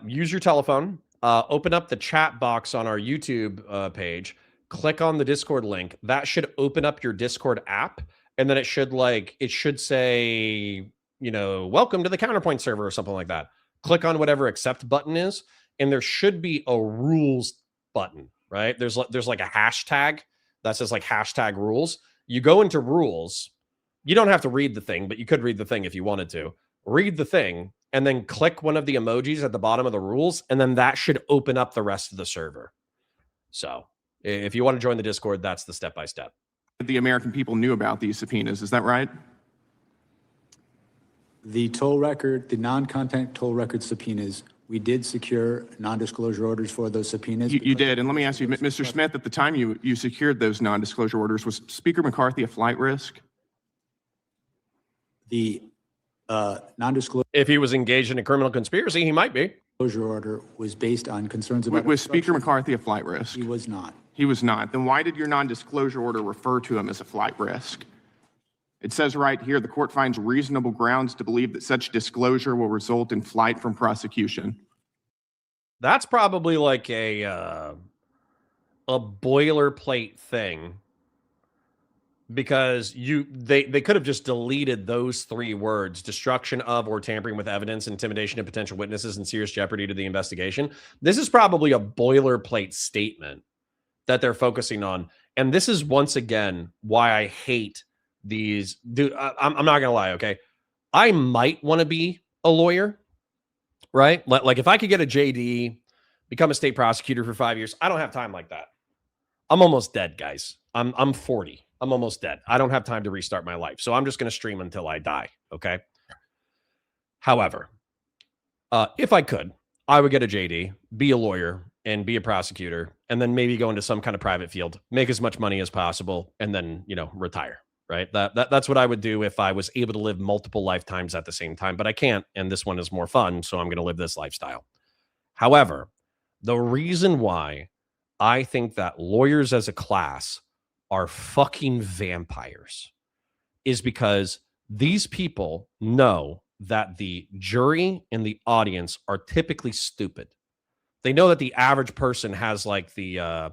Use your telephone. Open up the chat box on our YouTube page. Click on the Discord link. That should open up your Discord app. And then it should say, welcome to the Counterpoint server or something like that. Click on whatever accept button is. And there should be a rules button, right? There's like a hashtag that says like hashtag rules. You go into rules. You don't have to read the thing, but you could read the thing if you wanted to. Read the thing and then click one of the emojis at the bottom of the rules. And then that should open up the rest of the server. So if you want to join the Discord, that's the step-by-step. The American people knew about these subpoenas. Is that right? The toll record, the non-content toll record subpoenas, we did secure non-disclosure orders for those subpoenas. You did. And let me ask you, Mr. Smith, at the time you secured those non-disclosure orders, was Speaker McCarthy a flight risk? The non-disclosure If he was engaged in a criminal conspiracy, he might be. order was based on concerns about... Was Speaker McCarthy a flight risk? He was not. He was not. Then why did your non-disclosure order refer to him as a flight risk? It says right here, the court finds reasonable grounds to believe that such disclosure will result in flight from prosecution. That's probably like a boilerplate thing, because they could have just deleted those three words: destruction of or tampering with evidence, intimidation of potential witnesses, and serious jeopardy to the investigation. This is probably a boilerplate statement that they're focusing on. And this is once again why I hate these. Dude, I'm not gonna lie, okay? I might want to be a lawyer, right? Like if I could get a JD, become a state prosecutor for 5 years, I don't have time like that. I'm almost dead, guys. I'm 40. I'm almost dead. I don't have time to restart my life. So I'm just going to stream until I die. Okay. However, if I could, I would get a JD, be a lawyer, and be a prosecutor, and then maybe go into some kind of private field, make as much money as possible, and then, retire. Right. That's what I would do if I was able to live multiple lifetimes at the same time, but I can't. And this one is more fun. So I'm going to live this lifestyle. However, the reason why I think that lawyers as a class are fucking vampires is because these people know that the jury and the audience are typically stupid. They know that the average person has like the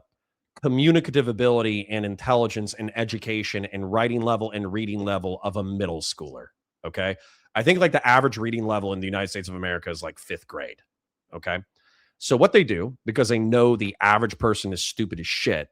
communicative ability and intelligence and education and writing level and reading level of a middle schooler. Okay. I think like the average reading level in the United States of America is like 5th grade. Okay. So what they do, because they know the average person is stupid as shit,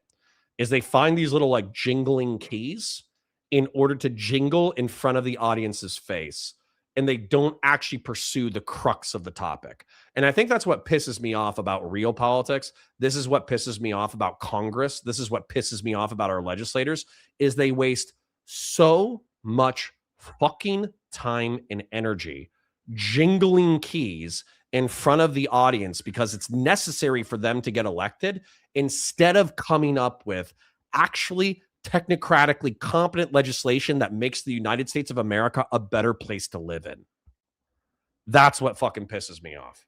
is they find these little like jingling keys in order to jingle in front of the audience's face. And they don't actually pursue the crux of the topic. And I think that's what pisses me off about real politics. This is what pisses me off about Congress. This is what pisses me off about our legislators, is they waste so much fucking time and energy jingling keys in front of the audience because it's necessary for them to get elected, instead of coming up with actually technocratically competent legislation that makes the United States of America a better place to live in. That's what fucking pisses me off.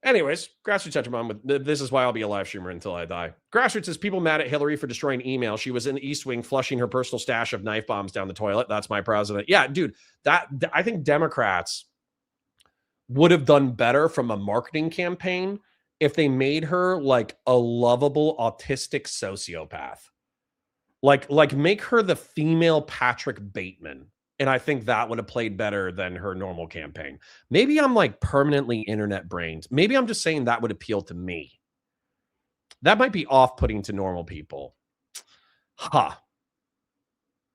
Anyways, Grassroots touch mom. This is why I'll be a live streamer until I die. Grassroots says people mad at Hillary for destroying email. She was in the East Wing flushing her personal stash of knife bombs down the toilet. That's my president. Yeah, dude, I think Democrats would have done better from a marketing campaign if they made her like a lovable autistic sociopath. Like make her the female Patrick Bateman. And I think that would have played better than her normal campaign. Maybe I'm like permanently internet brained. Maybe I'm just saying that would appeal to me. That might be off-putting to normal people. Huh.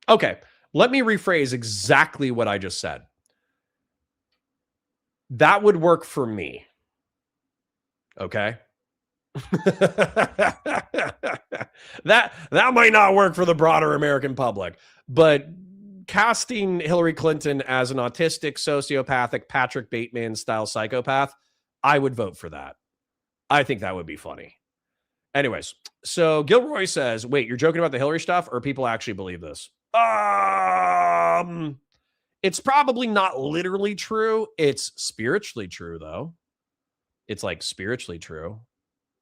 Okay, let me rephrase exactly what I just said. That would work for me. Okay? that might not work for the broader American public, but casting Hillary Clinton as an autistic, sociopathic, Patrick Bateman style psychopath, I would vote for that. I think that would be funny. Anyways, so Gilroy says, wait, you're joking about the Hillary stuff, or people actually believe this? It's probably not literally true. It's spiritually true, though. It's like spiritually true.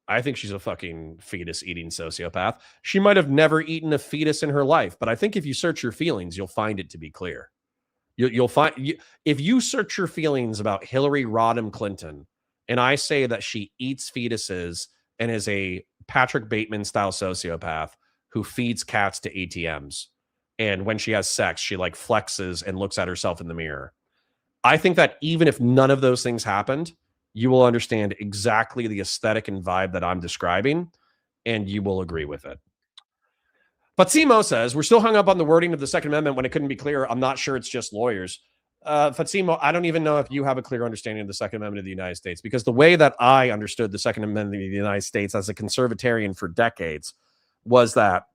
I think she's a fucking fetus-eating sociopath. She might have never eaten a fetus in her life, but I think if you search your feelings, you'll find it to be clear. You'll find if you search your feelings about Hillary Rodham Clinton, and I say that she eats fetuses and is a Patrick Bateman-style sociopath who feeds cats to ATMs, and when she has sex, she like flexes and looks at herself in the mirror. I think that even if none of those things happened, you will understand exactly the aesthetic and vibe that I'm describing, and you will agree with it. But Fatsimo says, we're still hung up on the wording of the Second Amendment when it couldn't be clear. I'm not sure it's just lawyers. Fatsimo, I don't even know if you have a clear understanding of the Second Amendment of the United States, because the way that I understood the Second Amendment of the United States as a conservatarian for decades was that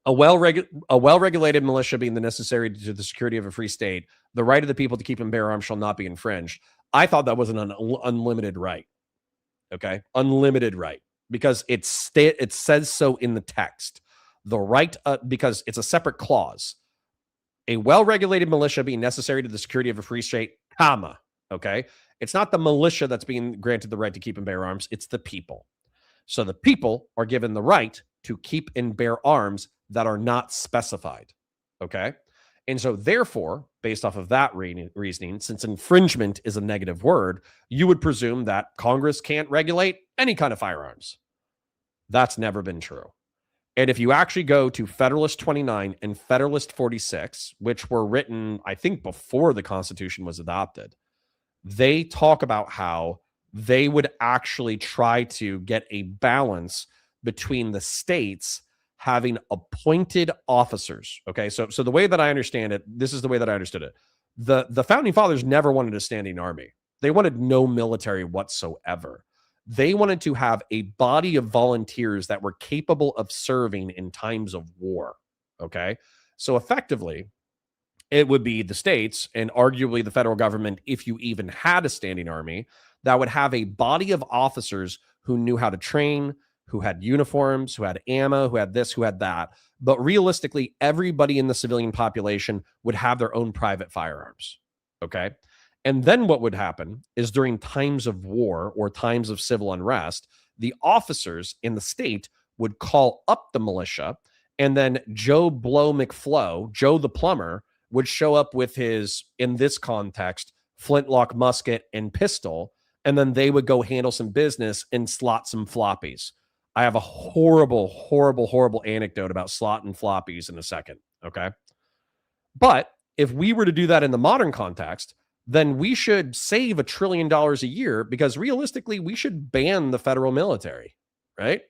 a well-regulated militia being the necessary to the security of a free state, the right of the people to keep and bear arms shall not be infringed. I thought that was an unlimited right. Okay, unlimited right, because it says so in the text. The right, because it's a separate clause. A well-regulated militia being necessary to the security of a free state, comma. Okay, it's not the militia that's being granted the right to keep and bear arms. It's the people. So the people are given the right to keep and bear arms that are not specified. Okay. And so therefore, based off of that reasoning, since infringement is a negative word, you would presume that Congress can't regulate any kind of firearms. That's never been true. And if you actually go to Federalist 29 and Federalist 46, which were written, I think, before the Constitution was adopted, they talk about how they would actually try to get a balance between the states having appointed officers. Okay, so the way that I understand it, this is the way that I understood it. The founding fathers never wanted a standing army. They wanted no military whatsoever. They wanted to have a body of volunteers that were capable of serving in times of war. Okay, so effectively, it would be the states and arguably the federal government, if you even had a standing army, that would have a body of officers who knew how to train, who had uniforms, who had ammo, who had this, who had that. But realistically, everybody in the civilian population would have their own private firearms. Okay. And then what would happen is during times of war or times of civil unrest, the officers in the state would call up the militia, and then Joe Blow McFlow, Joe the plumber, would show up with his, in this context, flintlock musket and pistol, and then they would go handle some business and slot some floppies. I have a horrible anecdote about slotting floppies in a second, okay? But if we were to do that in the modern context, then we should save $1 trillion a year, because realistically, we should ban the federal military, right?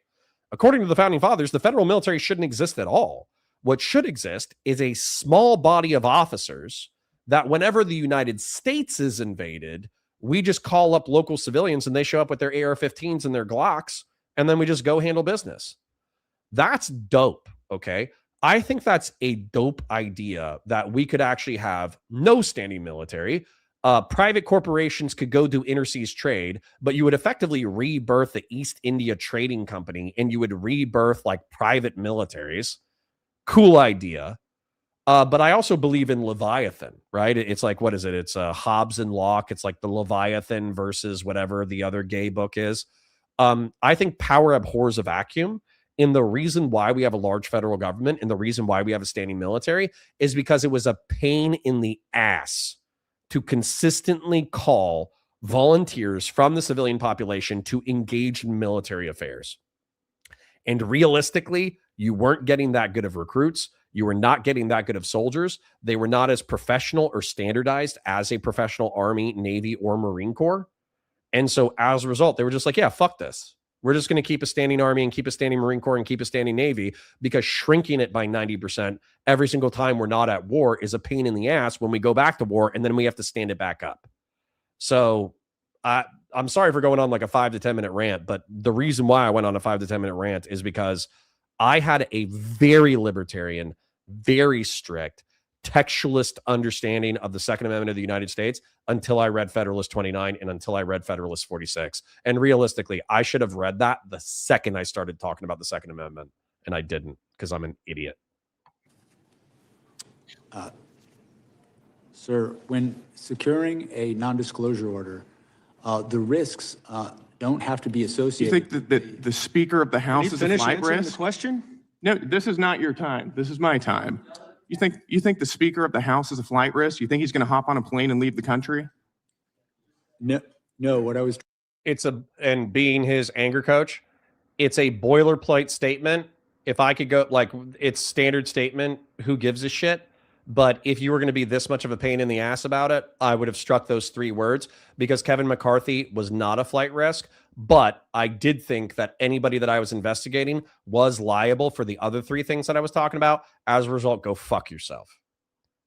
According to the founding fathers, the federal military shouldn't exist at all. What should exist is a small body of officers that whenever the United States is invaded, we just call up local civilians and they show up with their AR-15s and their Glocks, and then we just go handle business. That's dope, okay? I think that's a dope idea, that we could actually have no standing military, Private corporations could go do interseas trade, but you would effectively rebirth the East India Trading Company and you would rebirth like private militaries. Cool idea. But I also believe in Leviathan, right? It's like, what is it? It's Hobbes and Locke. It's like the Leviathan versus whatever the other gay book is. I think power abhors a vacuum. And the reason why we have a large federal government and the reason why we have a standing military is because it was a pain in the ass to consistently call volunteers from the civilian population to engage in military affairs. And realistically, you weren't getting that good of recruits. You were not getting that good of soldiers. They were not as professional or standardized as a professional Army, Navy, or Marine Corps. And so as a result, they were just like, yeah, fuck this. We're just going to keep a standing Army and keep a standing Marine Corps and keep a standing Navy, because shrinking it by 90% every single time we're not at war is a pain in the ass when we go back to war, and then we have to stand it back up. So I'm sorry for going on like a 5 to 10 minute rant, but the reason why I went on a 5 to 10 minute rant is because I had a very libertarian, very strict, textualist understanding of the Second Amendment of the United States until I read Federalist 29 and until I read Federalist 46. And realistically, I should have read that the second I started talking about the Second Amendment, and I didn't because I'm an idiot. Sir, when securing a non-disclosure order, the risks don't have to be You associated. think that the Speaker of the House is a flight answering risk? the question? No, this is not your time. This is my time. You think the Speaker of the House is a flight risk? You think he's going to hop on a plane and leave the country? No, what I was. And being his anger coach, it's a boilerplate statement. If I could go, like, it's standard statement, who gives a shit? But if you were going to be this much of a pain in the ass about it, I would have struck those 3 words, because Kevin McCarthy was not a flight risk. But I did think that anybody that I was investigating was liable for the other 3 things that I was talking about. As a result, go fuck yourself.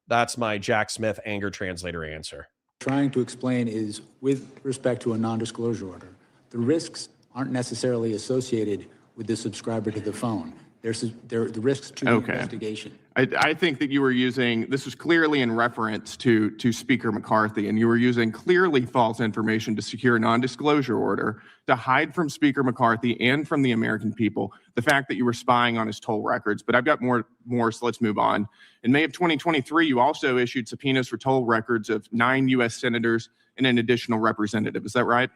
That's my Jack Smith anger translator answer. Trying to explain is, with respect to a non-disclosure order, the risks aren't necessarily associated with the subscriber to the phone. They're the risks to the investigation. I think that you were using, this was clearly in reference to Speaker McCarthy, and you were using clearly false information to secure a non-disclosure order to hide from Speaker McCarthy and from the American people the fact that you were spying on his toll records. But I've got more, so let's move on. In May of 2023, you also issued subpoenas for toll records of 9 U.S. senators and an additional representative. Is that right?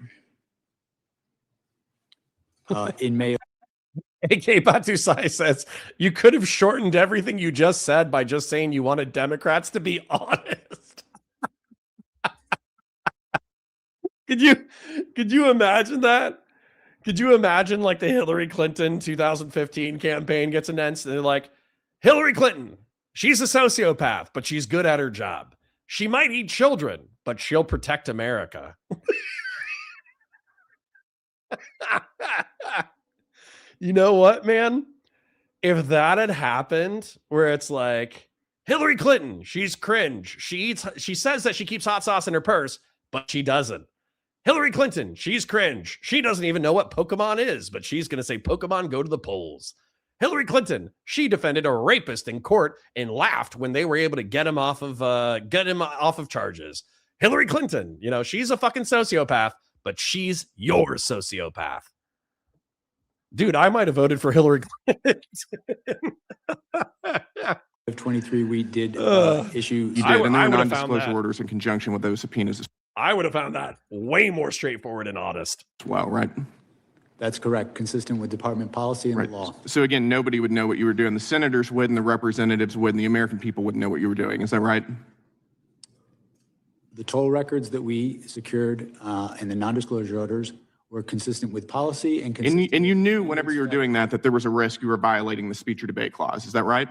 In May. AK Batusai says, you could have shortened everything you just said by just saying you wanted Democrats to be honest. Could you imagine that? Could you imagine like the Hillary Clinton 2015 campaign gets announced and they're like, Hillary Clinton, she's a sociopath, but she's good at her job. She might eat children, but she'll protect America. You know what, man? If that had happened, where it's like, Hillary Clinton, she's cringe. She says that she keeps hot sauce in her purse, but she doesn't. Hillary Clinton, she's cringe. She doesn't even know what Pokemon is, but she's going to say, Pokemon, go to the polls. Hillary Clinton, she defended a rapist in court and laughed when they were able to get him off of charges. Hillary Clinton, she's a fucking sociopath, but she's your sociopath. Dude, I might have voted for Hillary Clinton. Of 23, we did issue. You did, and there were non-disclosure orders in conjunction with those subpoenas. I would have found that way more straightforward and honest. Well, right? That's correct, consistent with department policy and the law. So again, nobody would know what you were doing. The senators would, and the representatives would, and the American people wouldn't know what you were doing. Is that right? The toll records that we secured and the non-disclosure orders were consistent with policy and consistent. And you knew whenever you were doing that there was a risk you were violating the speech or debate clause. Is that right?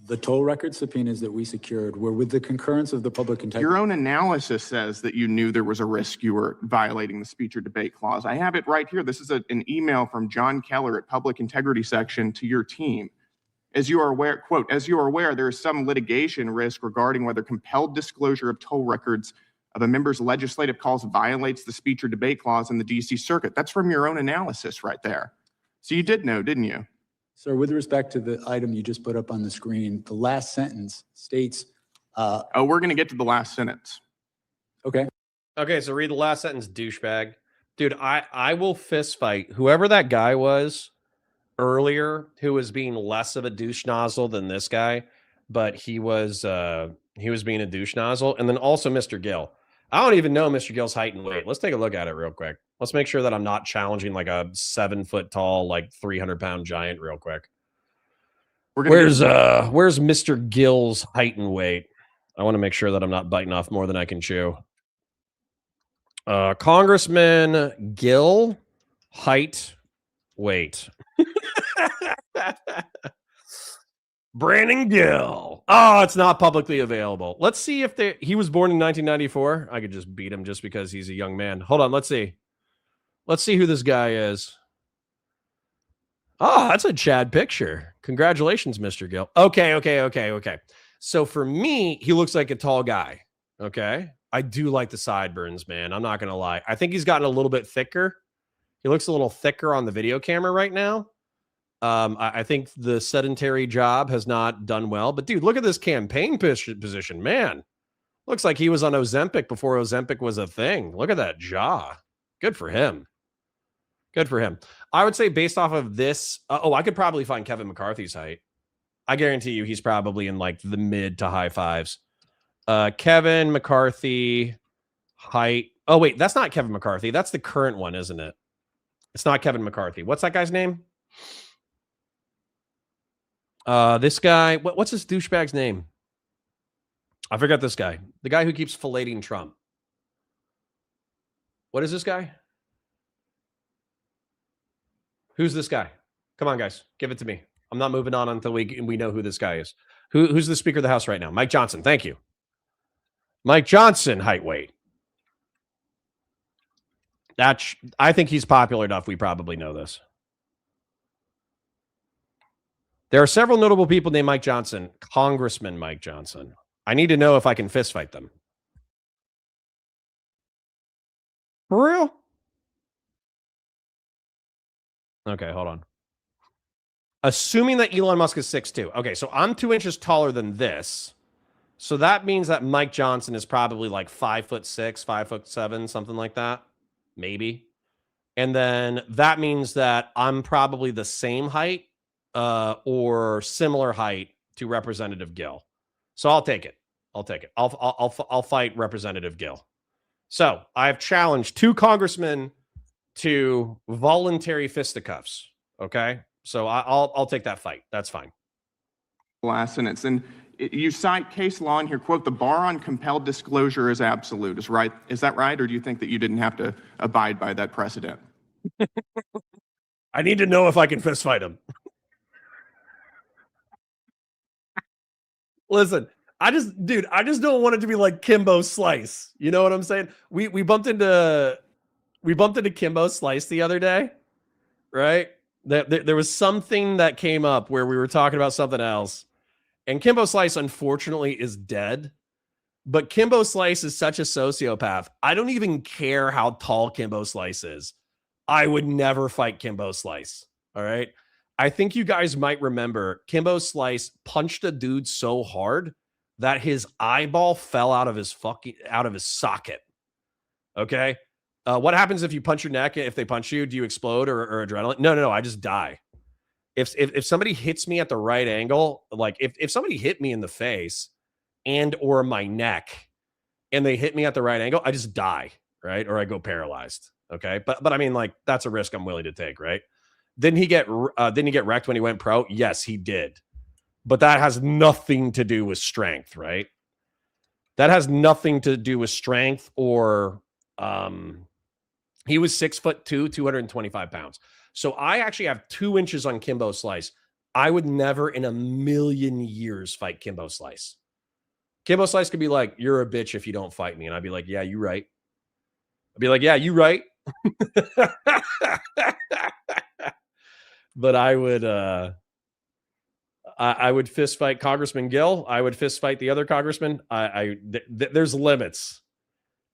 The toll record subpoenas that we secured were with the concurrence of the public integrity. Your own analysis says that you knew there was a risk you were violating the speech or debate clause. I have it right here. This is an email from John Keller at Public Integrity Section to your team. As you are aware, quote, as you are aware, there is some litigation risk regarding whether compelled disclosure of toll records of a member's legislative calls violates the speech or debate clause in the DC Circuit. That's from your own analysis right there. So you did know, didn't you? Sir, with respect to the item you just put up on the screen, the last sentence states We're going to get to the last sentence. Okay. Okay, so read the last sentence, douchebag. Dude, I will fist fight whoever that guy was earlier who was being less of a douche nozzle than this guy, but he was being a douche nozzle. And then also Mr. Gill. I don't even know Mr. Gill's height and weight. Let's take a look at it real quick. Let's make sure that I'm not challenging like a 7 foot tall, like 300-pound giant real quick. Where's Mr. Gill's height and weight? I want to make sure that I'm not biting off more than I can chew. Congressman Gill, height, weight. Brandon Gill. Oh, it's not publicly available. Let's see if he was born in 1994. I could just beat him just because he's a young man. Hold on, let's see. Let's see who this guy is. Oh, that's a Chad picture. Congratulations, Mr. Gill. Okay. So for me, he looks like a tall guy. Okay. I do like the sideburns, man. I'm not going to lie. I think he's gotten a little bit thicker. He looks a little thicker on the video camera right now. I think the sedentary job has not done well. But, dude, look at this campaign position. Man, looks like he was on Ozempic before Ozempic was a thing. Look at that jaw. Good for him. Good for him. I would say based off of this, I could probably find Kevin McCarthy's height. I guarantee you he's probably in like the mid to high fives. Kevin McCarthy height. Oh, wait, that's not Kevin McCarthy. That's the current one, isn't it? It's not Kevin McCarthy. What's that guy's name? This guy, what's this douchebag's name? I forgot this guy. The guy who keeps filleting Trump. What is this guy? Who's this guy? Come on, guys. Give it to me. I'm not moving on until we know who this guy is. Who's the Speaker of the House right now? Mike Johnson. Thank you. Mike Johnson, height, weight. I think he's popular enough. We probably know this. There are several notable people named Mike Johnson. Congressman Mike Johnson. I need to know if I can fist fight them. For real? Okay, hold on. Assuming that Elon Musk is 6'2". Okay, so I'm 2 inches taller than this. So that means that Mike Johnson is probably like 5'6", 5'7", something like that. Maybe. And then that means that I'm probably the same height or similar height to Representative Gill. So I'll take it. I'll fight Representative Gill. So I've challenged 2 congressmen to voluntary fisticuffs. Okay. So I'll take that fight. That's fine. Last sentence. And you cite case law in here, quote, the bar on compelled disclosure is absolute. Is that right? Or do you think that you didn't have to abide by that precedent? I need to know if I can fist fight him. Listen, I just don't want it to be like Kimbo Slice. You know what I'm saying? We bumped into Kimbo Slice the other day, right? There was something that came up where we were talking about something else. And Kimbo Slice, unfortunately, is dead. But Kimbo Slice is such a sociopath. I don't even care how tall Kimbo Slice is. I would never fight Kimbo Slice. All right. I think you guys might remember Kimbo Slice punched a dude so hard that his eyeball fell out of his socket. Okay. What happens if you punch your neck? If they punch you, do you explode or adrenaline? No. I just die. If somebody hits me at the right angle, like if somebody hit me in the face and or my neck and they hit me at the right angle, I just die, right? Or I go paralyzed. Okay. But I mean, like, that's a risk I'm willing to take, right? Didn't he get wrecked when he went pro? Yes, he did. But that has nothing to do with strength, right? That has nothing to do with strength or he was 6'2", 225 pounds. So I actually have 2 inches on Kimbo Slice. I would never in a million years fight Kimbo Slice. Kimbo Slice could be like, you're a bitch if you don't fight me. And I'd be like, yeah, you right. I'd be like, yeah, you right. But I would fist fight Congressman Gill. I would fist fight the other congressman. There's limits.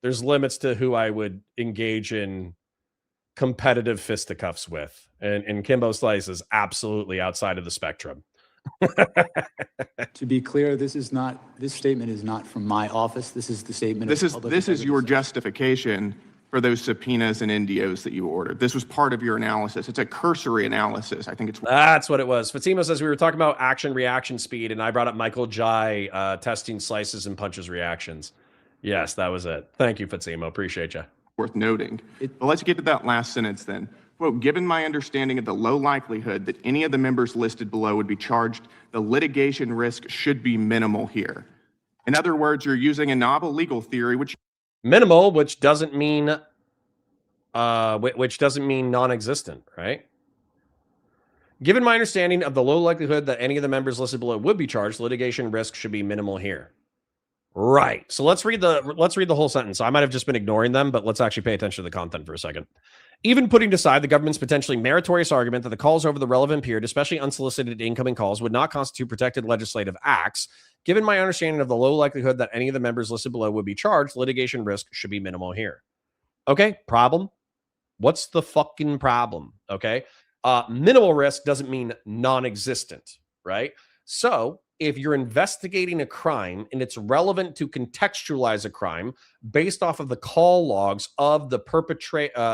There's limits to who I would engage in competitive fisticuffs with. And Kimbo Slice is absolutely outside of the spectrum. To be clear, this statement is not from my office. This is the statement. This of is Public this is Integrity your Center. justification for those subpoenas and NDOs that you ordered. This was part of your analysis. It's a cursory analysis. I think it's. That's what it was. Fatima says we were talking about action reaction speed, and I brought up Michael Jai testing slices and punches reactions. Yes, that was it. Thank you, Fatima. Appreciate you. Worth noting. But let's get to that last sentence then. Quote, given my understanding of the low likelihood that any of the members listed below would be charged, the litigation risk should be minimal here. In other words, you're using a novel legal theory, which Minimal, which doesn't mean non-existent, right? Given my understanding of the low likelihood that any of the members listed below would be charged, litigation risk should be minimal here. Right. So let's read the whole sentence. I might have just been ignoring them, but let's actually pay attention to the content for a second. Even putting aside the government's potentially meritorious argument that the calls over the relevant period, especially unsolicited incoming calls, would not constitute protected legislative acts, given my understanding of the low likelihood that any of the members listed below would be charged, litigation risk should be minimal here. Okay, problem? What's the fucking problem? Okay, minimal risk doesn't mean non-existent, right? So if you're investigating a crime and it's relevant to contextualize a crime based off of the call logs of the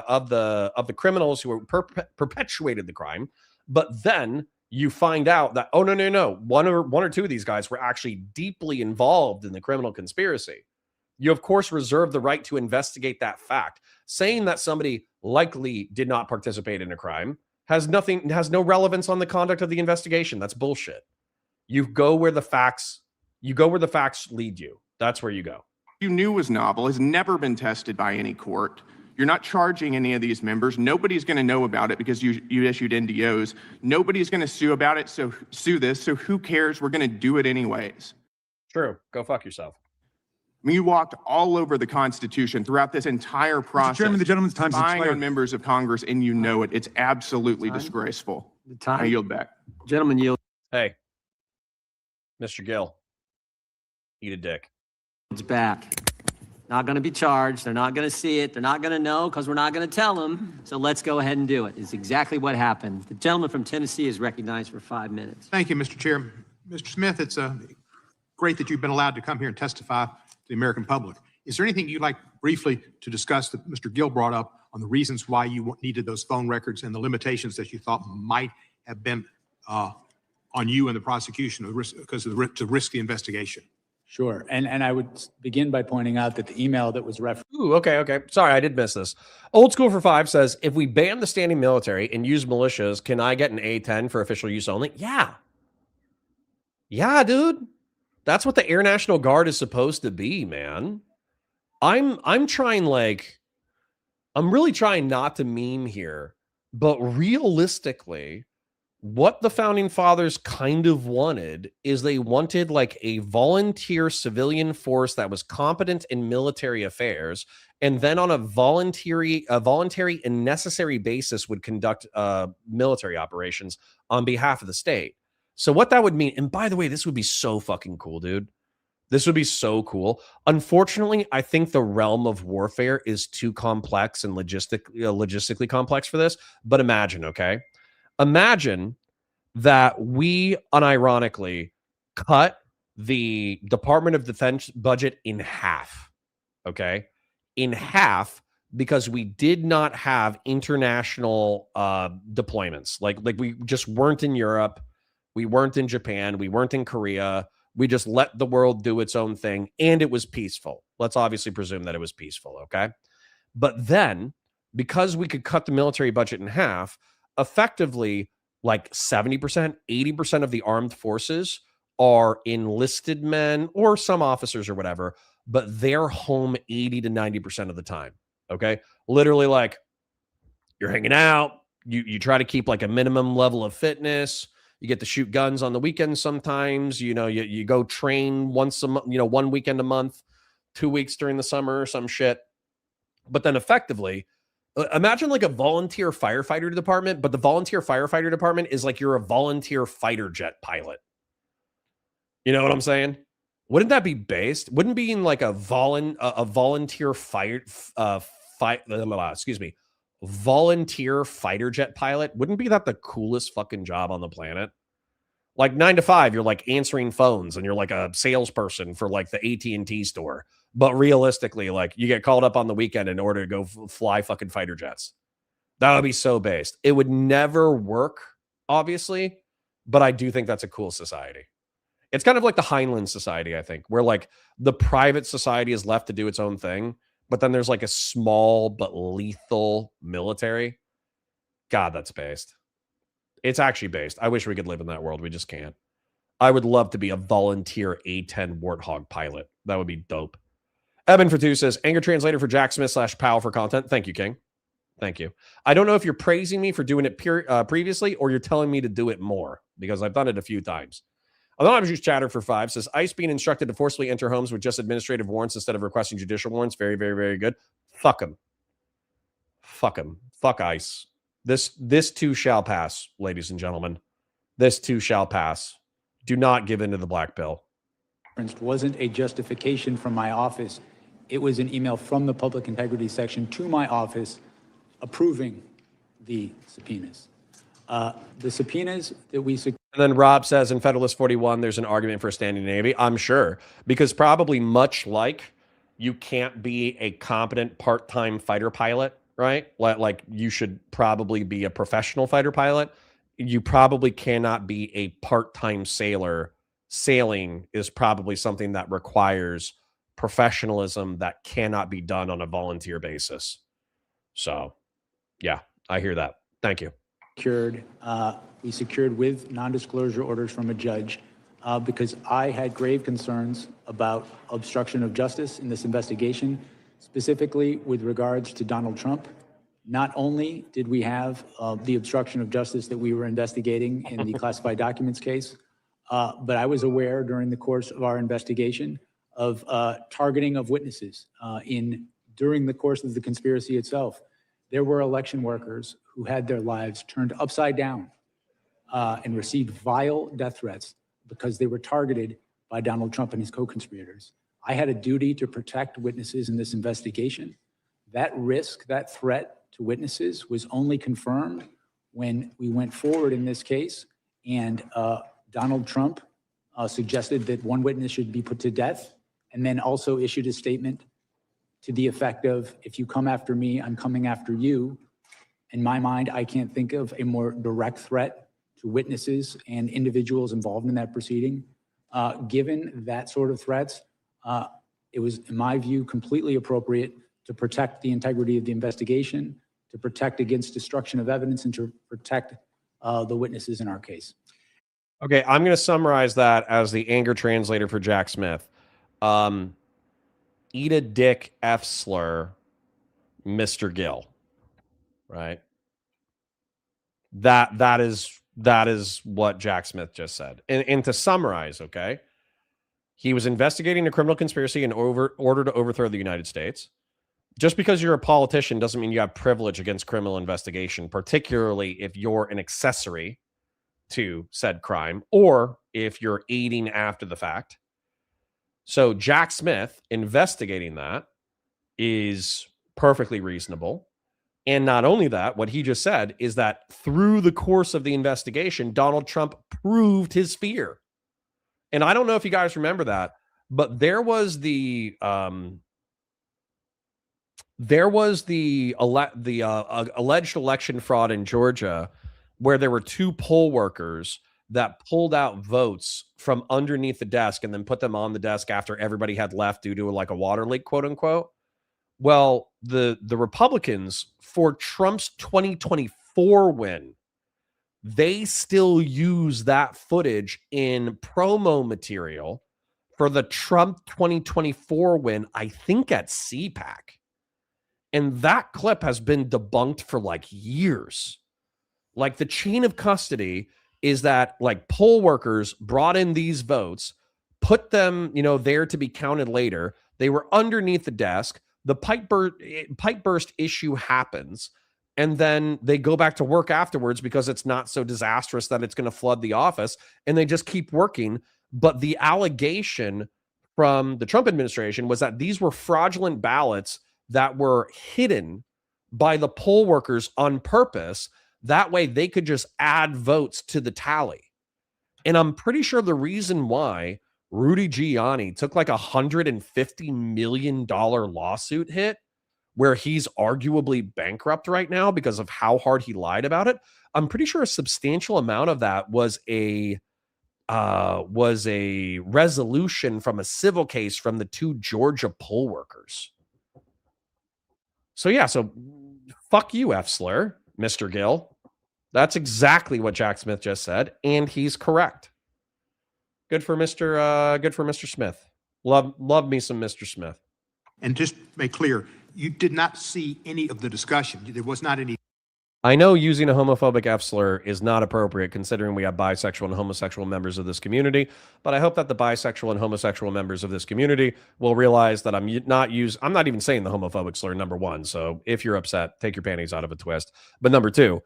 of the criminals who perpetuated the crime, but then you find out that, oh, no, one or two of these guys were actually deeply involved in the criminal conspiracy, you of course reserve the right to investigate that fact. Saying that somebody likely did not participate in a crime has no relevance on the conduct of the investigation. That's bullshit. You go where the facts lead you. That's where you go. you knew was novel has never been tested by any court. You're not charging any of these members. Nobody's going to know about it because you issued NDOs. Nobody's going to sue about it, so sue this. So who cares? We're going to do it anyways. True. Go fuck yourself. I mean, you walked all over the Constitution throughout this entire process. Mr. Chairman, the gentleman's time spying on members of Congress, and you know it. It's absolutely disgraceful. I yield back. Gentlemen, yield. Hey, Mr. Gill, eat a dick. It's back. Not going to be charged. They're not going to see it. They're not going to know because we're not going to tell them. So let's go ahead and do it. It's exactly what happened. The gentleman from Tennessee is recognized for 5 minutes. Thank you, Mr. Chair. Mr. Smith, it's great that you've been allowed to come here and testify to the American public. Is there anything you'd like briefly to discuss that Mr. Gill brought up on the reasons why you needed those phone records and the limitations that you thought might have been on you and the prosecution because of to risk the investigation? Sure. And I would begin by pointing out that the email that was referenced. Ooh, okay. Sorry, I did miss this. Old School for 5 says, if we ban the standing military and use militias, can I get an A-10 for official use only? Yeah. Yeah, dude. That's what the Air National Guard is supposed to be, man. I'm really trying not to meme here, but realistically, what the founding fathers kind of wanted is they wanted like a volunteer civilian force that was competent in military affairs, and then on a voluntary and necessary basis would conduct military operations on behalf of the state. So what that would mean, and by the way, this would be so fucking cool, dude. This would be so cool. Unfortunately, I think the realm of warfare is too complex and logistically complex for this. But imagine, okay? Imagine that we unironically cut the Department of Defense budget in half, okay? In half, because we did not have international deployments. Like we just weren't in Europe. We weren't in Japan. We weren't in Korea. We just let the world do its own thing, and it was peaceful. Let's obviously presume that it was peaceful, okay? But then, because we could cut the military budget in half, effectively, like 70%, 80% of the armed forces are enlisted men or some officers or whatever, but they're home 80 to 90% of the time, okay? Literally, like, you're hanging out, you try to keep like a minimum level of fitness. You get to shoot guns on the weekends sometimes. You know, you go train once a month, 1 weekend a month, 2 weeks during the summer or some shit. But then effectively, imagine like a volunteer firefighter department, but the volunteer firefighter department is like you're a volunteer fighter jet pilot. You know what I'm saying? Wouldn't that be based? Wouldn't being like a volunteer volunteer fighter jet pilot, wouldn't be that the coolest fucking job on the planet? Like 9 to 5, you're like answering phones and you're like a salesperson for like the AT&T store. But realistically, like you get called up on the weekend in order to go fly fucking fighter jets. That would be so based. It would never work, obviously, but I do think that's a cool society. It's kind of like the Heinlein Society, I think, where like the private society is left to do its own thing, but then there's like a small but lethal military. God, that's based. It's actually based. I wish we could live in that world. We just can't. I would love to be a volunteer A-10 Warthog pilot. That would be dope. Evan Fatu says, anger translator for Jack Smith /Powell for content. Thank you, King. Thank you. I don't know if you're praising me for doing it previously or you're telling me to do it more because I've done it a few times. Although I'm just chatter for 5 says, ICE being instructed to forcibly enter homes with just administrative warrants instead of requesting judicial warrants. Very, very, very good. Fuck them. Fuck them. Fuck ICE. This too shall pass, ladies and gentlemen. This too shall pass. Do not give in to the black pill. Wasn't a justification from my office. It was an email from the Public Integrity Section to my office approving the subpoenas. The subpoenas that we... And then Rob says in Federalist 41, there's an argument for a standing Navy. I'm sure, because probably much like you can't be a competent part-time fighter pilot, right? Like you should probably be a professional fighter pilot. You probably cannot be a part-time sailor. Sailing is probably something that requires professionalism that cannot be done on a volunteer basis. So, yeah, I hear that. Thank you. We secured with non-disclosure orders from a judge because I had grave concerns about obstruction of justice in this investigation, specifically with regards to Donald Trump. Not only did we have the obstruction of justice that we were investigating in the classified documents case, but I was aware during the course of our investigation of targeting of witnesses during the course of the conspiracy itself. There were election workers who had their lives turned upside down and received vile death threats because they were targeted by Donald Trump and his co-conspirators. I had a duty to protect witnesses in this investigation. That risk, that threat to witnesses was only confirmed when we went forward in this case and Donald Trump suggested that one witness should be put to death and then also issued a statement to the effect of, if you come after me, I'm coming after you. In my mind, I can't think of a more direct threat to witnesses and individuals involved in that proceeding. Given that sort of threats, it was, in my view, completely appropriate to protect the integrity of the investigation, to protect against destruction of evidence, and to protect the witnesses in our case. Okay, I'm going to summarize that as the anger translator for Jack Smith. Eat a dick F slur, Mr. Gill. Right? That is what Jack Smith just said. And to summarize, okay, he was investigating a criminal conspiracy in order to overthrow the United States. Just because you're a politician doesn't mean you have privilege against criminal investigation, particularly if you're an accessory to said crime or if you're aiding after the fact. So Jack Smith investigating that is perfectly reasonable. And not only that, what he just said is that through the course of the investigation, Donald Trump proved his fear. And I don't know if you guys remember that, but there was the alleged election fraud in Georgia where there were 2 poll workers that pulled out votes from underneath the desk and then put them on the desk after everybody had left due to like a water leak, quote unquote. Well, the Republicans, for Trump's 2024 win, they still use that footage in promo material for the Trump 2024 win, I think at CPAC. And that clip has been debunked for like years. Like the chain of custody is that like poll workers brought in these votes, put them, there to be counted later. They were underneath the desk. The pipe burst issue happens, and then they go back to work afterwards because it's not so disastrous that it's going to flood the office, and they just keep working. But the allegation from the Trump administration was that these were fraudulent ballots that were hidden by the poll workers on purpose. That way they could just add votes to the tally. And I'm pretty sure the reason why Rudy Giuliani took like $150 million lawsuit hit where he's arguably bankrupt right now because of how hard he lied about it. I'm pretty sure a substantial amount of that was a resolution from a civil case from the 2 Georgia poll workers. So yeah, so fuck you, F. Slur, Mr. Gill. That's exactly what Jack Smith just said, and he's correct. Good for Mr. Smith. Love me some Mr. Smith. And just to make clear, you did not see any of the discussion. There was not any. I know using a homophobic F slur is not appropriate considering we have bisexual and homosexual members of this community, but I hope that the bisexual and homosexual members of this community will realize that I'm not even saying the homophobic slur, number one. So if you're upset, take your panties out of a twist. But number two,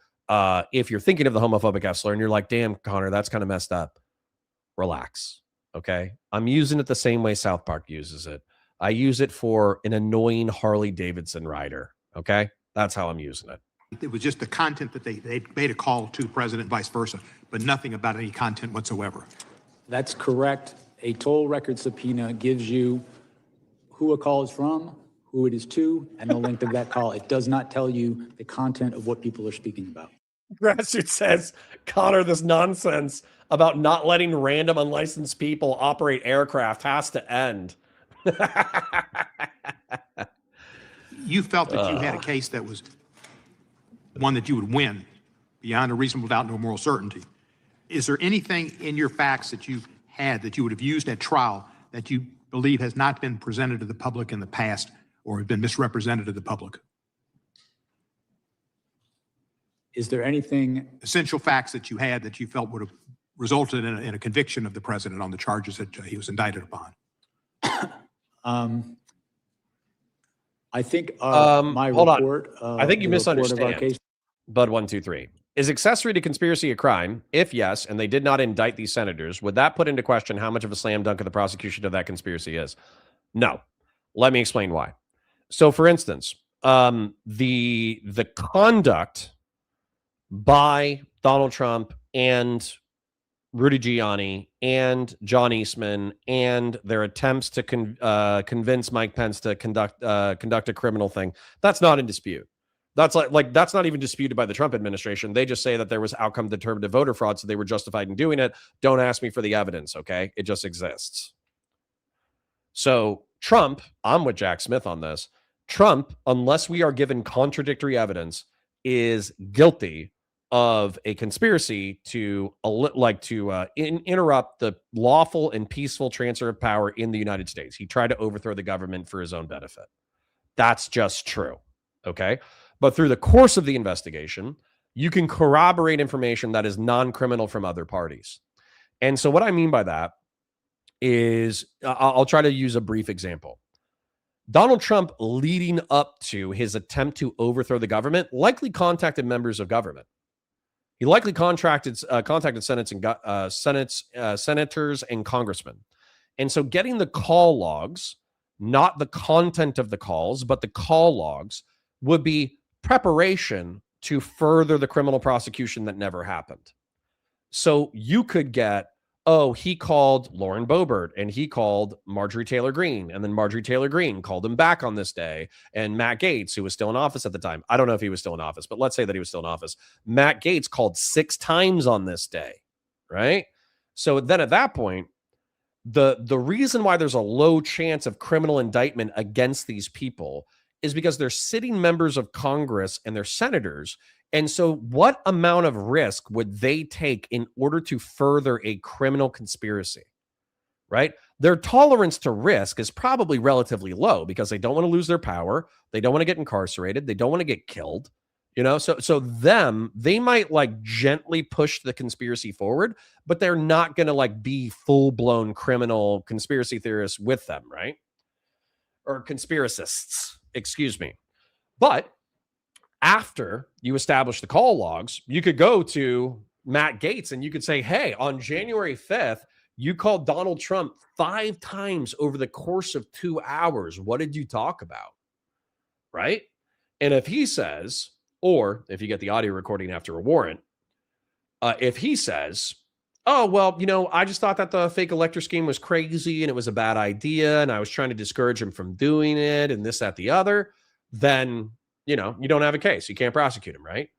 if you're thinking of the homophobic F slur and you're like, damn, Connor, that's kind of messed up, relax. Okay. I'm using it the same way South Park uses it. I use it for an annoying Harley Davidson rider. Okay. That's how I'm using it. It was just the content that they made a call to the president, vice versa, but nothing about any content whatsoever. That's correct. A toll record subpoena gives you who a call is from, who it is to, and the length of that call. It does not tell you the content of what people are speaking about. Grassroots says, Connor, this nonsense about not letting random unlicensed people operate aircraft has to end. You felt that you had a case that was one that you would win beyond a reasonable doubt, no moral certainty. Is there anything in your facts that you had that you would have used at trial that you believe has not been presented to the public in the past or have been misrepresented to the public? Is there anything essential facts that you had that you felt would have resulted in a conviction of the president on the charges that he was indicted upon? I think my hold report. I think you the report of our misunderstand. case- Bud 123. Is accessory to conspiracy a crime? If yes, and they did not indict these senators, would that put into question how much of a slam dunk of the prosecution of that conspiracy is? No. Let me explain why. So, for instance, the conduct by Donald Trump and Rudy Giuliani and John Eastman and their attempts to convince Mike Pence to conduct a criminal thing, that's not in dispute. That's like that's not even disputed by the Trump administration. They just say that there was outcome determinative voter fraud, so they were justified in doing it. Don't ask me for the evidence, okay? It just exists. So Trump, I'm with Jack Smith on this. Trump, unless we are given contradictory evidence, is guilty of a conspiracy to interrupt the lawful and peaceful transfer of power in the United States. He tried to overthrow the government for his own benefit. That's just true, okay? But through the course of the investigation, you can corroborate information that is non-criminal from other parties. And so what I mean by that is, I'll try to use a brief example. Donald Trump, leading up to his attempt to overthrow the government, likely contacted members of government. He likely contacted senators and congressmen. And so getting the call logs, not the content of the calls, but the call logs, would be preparation to further the criminal prosecution that never happened. So you could get, oh, he called Lauren Boebert and he called Marjorie Taylor Greene, and then Marjorie Taylor Greene called him back on this day, and Matt Gaetz, who was still in office at the time, I don't know if he was still in office, but let's say that he was still in office. Matt Gaetz called 6 times on this day, right? So then at that point, the reason why there's a low chance of criminal indictment against these people is because they're sitting members of Congress and they're senators. And so what amount of risk would they take in order to further a criminal conspiracy, right? Their tolerance to risk is probably relatively low because they don't want to lose their power. They don't want to get incarcerated. They don't want to get killed, you know? So they might like gently push the conspiracy forward, but they're not going to like be full-blown criminal conspiracy theorists with them, right? Or conspiracists, excuse me. But after you establish the call logs, you could go to Matt Gaetz and you could say, hey, on January 5th, you called Donald Trump 5 times over the course of 2 hours. What did you talk about? Right? And if he says, or if you get the audio recording after a warrant, if he says, oh, well, I just thought that the fake elector scheme was crazy and it was a bad idea and I was trying to discourage him from doing it and this, that, the other, then, you don't have a case. You can't prosecute him, right?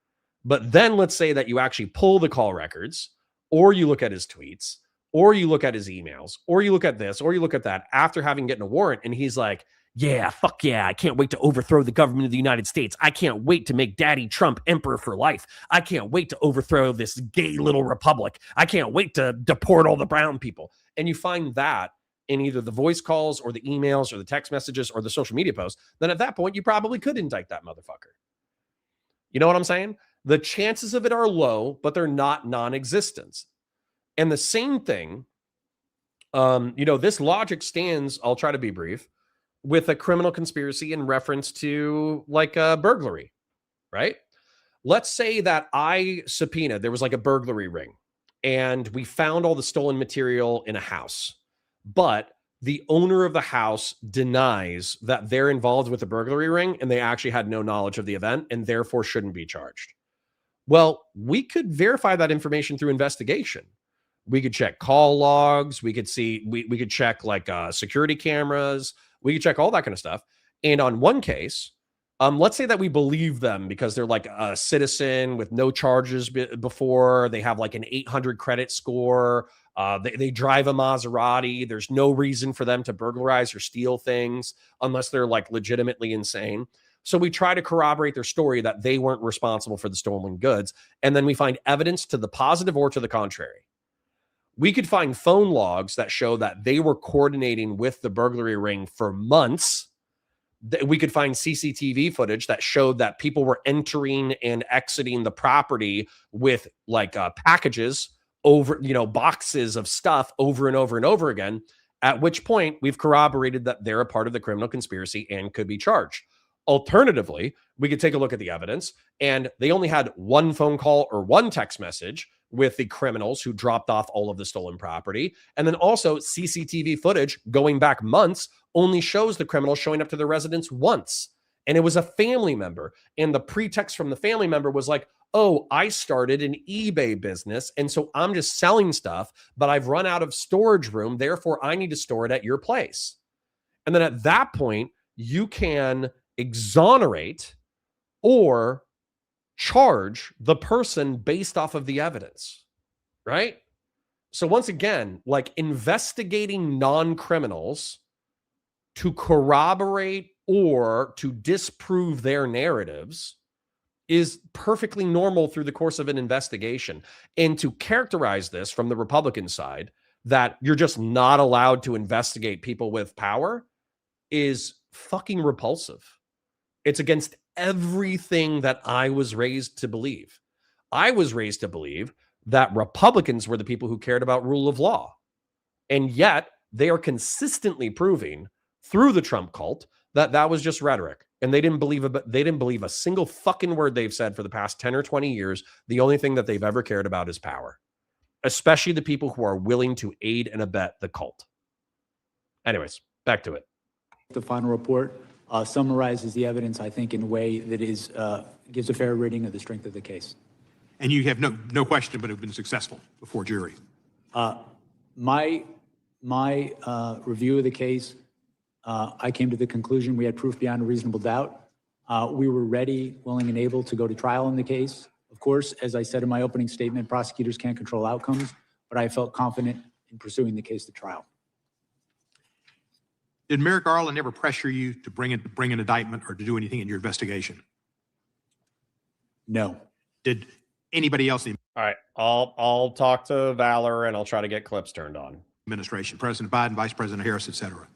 But then let's say that you actually pull the call records, or you look at his tweets, or you look at his emails, or you look at this, or you look at that after having gotten a warrant, and he's like, yeah, fuck yeah, I can't wait to overthrow the government of the United States. I can't wait to make Daddy Trump emperor for life. I can't wait to overthrow this gay little republic. I can't wait to deport all the brown people. And you find that in either the voice calls or the emails or the text messages or the social media posts, then at that point, you probably could indict that motherfucker. You know what I'm saying? The chances of it are low, but they're not non-existent. And the same thing, this logic stands, I'll try to be brief, with a criminal conspiracy in reference to like a burglary, right? Let's say that I subpoenaed, there was like a burglary ring, and we found all the stolen material in a house, but the owner of the house denies that they're involved with the burglary ring and they actually had no knowledge of the event and therefore shouldn't be charged. Well, we could verify that information through investigation. We could check call logs. We could see, we could check like security cameras. We could check all that kind of stuff. And on one case, let's say that we believe them because they're like a citizen with no charges before. They have like an 800 credit score. They drive a Maserati. There's no reason for them to burglarize or steal things unless they're like legitimately insane. So we try to corroborate their story that they weren't responsible for the stolen goods. And then we find evidence to the positive or to the contrary. We could find phone logs that show that they were coordinating with the burglary ring for months. We could find CCTV footage that showed that people were entering and exiting the property with like packages over, boxes of stuff over and over and over again, at which point we've corroborated that they're a part of the criminal conspiracy and could be charged. Alternatively, we could take a look at the evidence, and they only had one phone call or one text message with the criminals who dropped off all of the stolen property. And then also CCTV footage going back months only shows the criminals showing up to their residence once. And it was a family member. And the pretext from the family member was like, oh, I started an eBay business, and so I'm just selling stuff, but I've run out of storage room. Therefore, I need to store it at your place. And then at that point, you can exonerate or charge the person based off of the evidence, right? So once again, like investigating non-criminals to corroborate or to disprove their narratives is perfectly normal through the course of an investigation. And to characterize this from the Republican side, that you're just not allowed to investigate people with power, is fucking repulsive. It's against everything that I was raised to believe. I was raised to believe that Republicans were the people who cared about rule of law. And yet they are consistently proving through the Trump cult that that was just rhetoric. And they didn't believe a single fucking word they've said for the past 10 or 20 years. The only thing that they've ever cared about is power, especially the people who are willing to aid and abet the cult. Anyways, back to it. The final report summarizes the evidence, I think, in a way that is gives a fair reading of the strength of the case. And you have no question but have been successful before jury. My review of the case, I came to the conclusion we had proof beyond a reasonable doubt. We were ready, willing, and able to go to trial in the case. Of course, as I said in my opening statement, prosecutors can't control outcomes, but I felt confident in pursuing the case to trial. Did Merrick Garland ever pressure you to bring an indictment or to do anything in your investigation? No. Did anybody else in the All right, I'll talk to Valor and I'll try to get clips turned on. administration, President Biden, Vice President Harris, et cetera?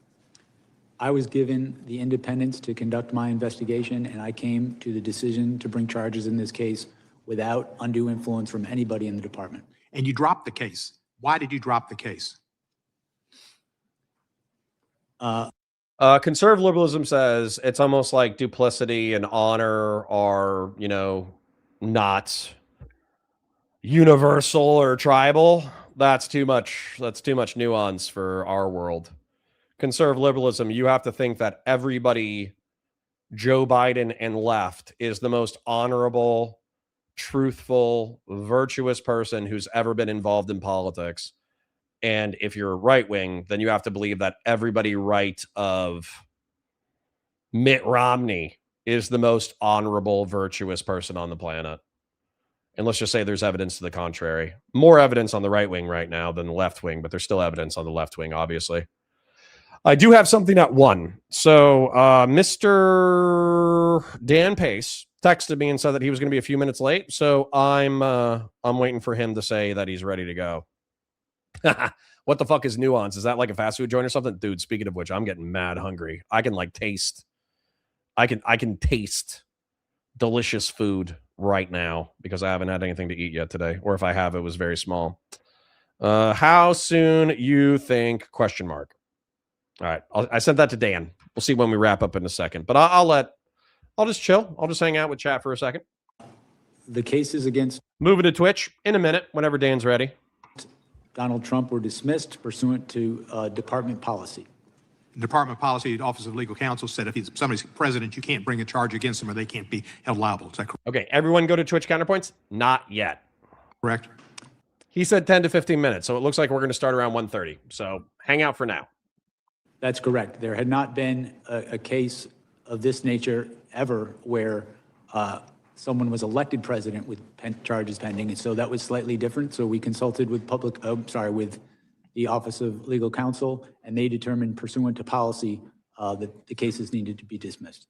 I was given the independence to conduct my investigation, and I came to the decision to bring charges in this case without undue influence from anybody in the department. And you dropped the case. Why did you drop the case? Conservative liberalism says it's almost like duplicity and honor are, not universal or tribal. That's too much nuance for our world. Conservative liberalism, you have to think that everybody, Joe Biden and left, is the most honorable, truthful, virtuous person who's ever been involved in politics. And if you're right wing, then you have to believe that everybody right of Mitt Romney is the most honorable, virtuous person on the planet. And let's just say there's evidence to the contrary. More evidence on the right wing right now than the left wing, but there's still evidence on the left wing, obviously. I do have something at 1. So Mr. Dan Pace texted me and said that he was going to be a few minutes late. So I'm waiting for him to say that he's ready to go. What the fuck is Nuance? Is that like a fast food joint or something? Dude, speaking of which, I'm getting mad hungry. I can taste delicious food right now because I haven't had anything to eat yet today. Or if I have, it was very small. How soon you think? Question mark. All right. I sent that to Dan. We'll see when we wrap up in a second. But I'll just chill. I'll just hang out with chat for a second. The cases against moving to Twitch in a minute whenever Dan's ready. Donald Trump were dismissed pursuant to department policy. Department policy, the Office of Legal Counsel said if somebody's president, you can't bring a charge against them or they can't be held liable. Is that correct? Okay, everyone go to Twitch Counterpoints? Not yet. Correct. He said 10 to 15 minutes, so it looks like we're going to start around 1:30. So hang out for now. That's correct. There had not been a case of this nature ever where someone was elected president with charges pending, and so that was slightly different. So we consulted with with the Office of Legal Counsel, and they determined pursuant to policy that the cases needed to be dismissed.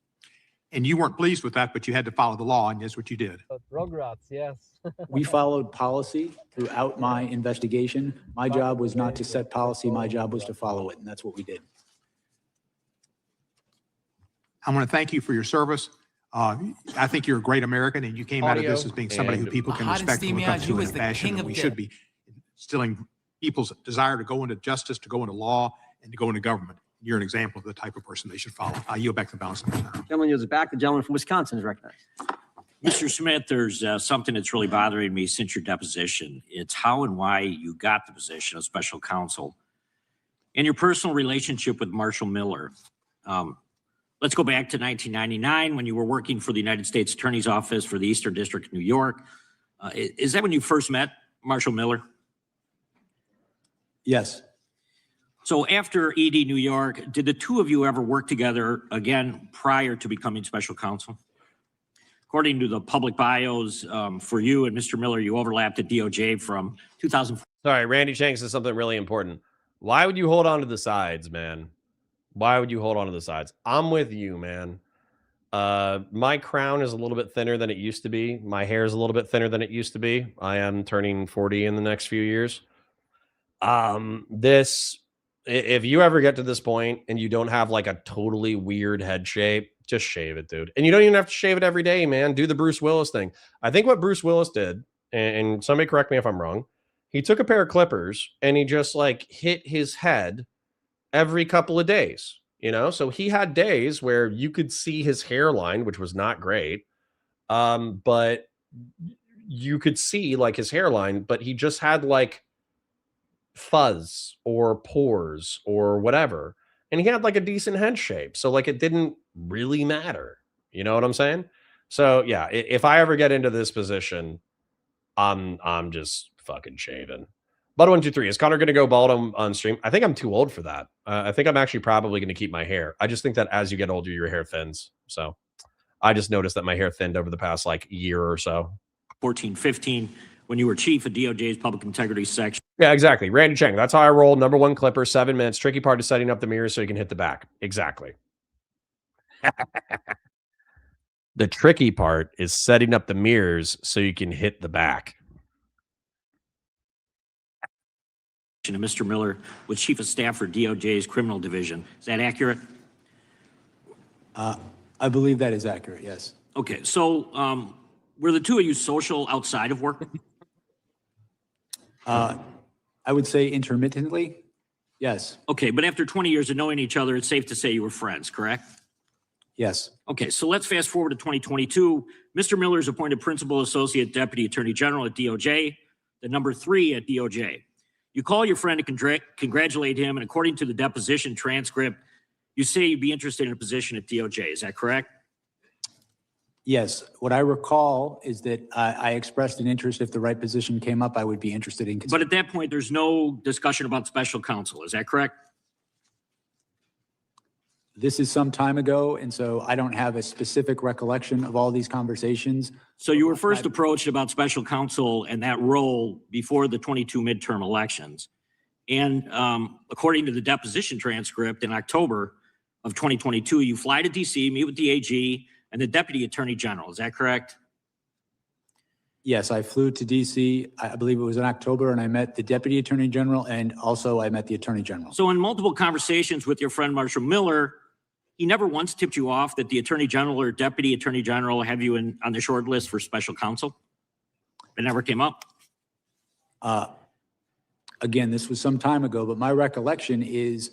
And you weren't pleased with that, but you had to follow the law, and that's what you did. Rugrats, yes. We followed policy throughout my investigation. My job was not to set policy. My job was to follow it, and that's what we did. I want to thank you for your service. I think you're a great American, and you came out of this as being somebody who people can respect and look up to in a fashion that we should be instilling people's desire to go into justice, to go into law, and to go into government. You're an example of the type of person they should follow. I yield back to the balance of the time. Gentleman yields it back. The gentleman from Wisconsin is recognized. Mr. Smith, there's something that's really bothering me since your deposition. It's how and why you got the position of special counsel and your personal relationship with Marshall Miller. Let's go back to 1999 when you were working for the United States Attorney's Office for the Eastern District of New York. Is that when you first met Marshall Miller? Yes. So after ED New York, did the two of you ever work together again prior to becoming special counsel? According to the public bios for you and Mr. Miller, you overlapped at DOJ from 2004. Sorry, Randy Shanks says something really important. Why would you hold on to the sides, man? Why would you hold on to the sides? I'm with you, man. My crown is a little bit thinner than it used to be. My hair is a little bit thinner than it used to be. I am turning 40 in the next few years. If you ever get to this point and you don't have like a totally weird head shape, just shave it, dude. And you don't even have to shave it every day, man. Do the Bruce Willis thing. I think what Bruce Willis did, and somebody correct me if I'm wrong, he took a pair of clippers and he just like hit his head every couple of days, you know? So he had days where you could see his hairline, which was not great. But you could see like his hairline, but he just had like fuzz or pores or whatever. And he had like a decent head shape. So like it didn't really matter. You know what I'm saying? So yeah, if I ever get into this position, I'm just fucking shaving. But 1, 2, 3. Is Connor going to go bald on stream? I think I'm too old for that. I think I'm actually probably going to keep my hair. I just think that as you get older, your hair thins. So I just noticed that my hair thinned over the past like year or so. 14, 15, when you were chief of DOJ's public integrity section. Yeah, exactly. Randy Chang. That's how I roll. Number 1 clipper, 7 minutes. Tricky part is setting up the mirrors so you can hit the back. Exactly. The tricky part is setting up the mirrors so you can hit the back. And Mr. Miller was chief of staff for DOJ's criminal division. Is that accurate? I believe that is accurate, yes. Okay, so were the two of you social outside of work? I would say intermittently, yes. Okay, but after 20 years of knowing each other, it's safe to say you were friends, correct? Yes. Okay, so let's fast forward to 2022. Mr. Miller is appointed Principal Associate Deputy Attorney General at DOJ, the number 3 at DOJ. You call your friend to congratulate him, and according to the deposition transcript, you say you'd be interested in a position at DOJ. Is that correct? Yes, what I recall is that I expressed an interest if the right position came up, I would be interested in. But at that point, there's no discussion about special counsel. Is that correct? This is some time ago, and so I don't have a specific recollection of all these conversations. So you were first approached about special counsel and that role before the 22 midterm elections. And according to the deposition transcript in October of 2022, you fly to DC, meet with the AG and the Deputy Attorney General. Is that correct? Yes, I flew to DC, I believe it was in October, and I met the Deputy Attorney General, and also I met the Attorney General. So in multiple conversations with your friend Marshall Miller, he never once tipped you off that the Attorney General or Deputy Attorney General have you on the short list for special counsel? It never came up? Again, this was some time ago, but my recollection is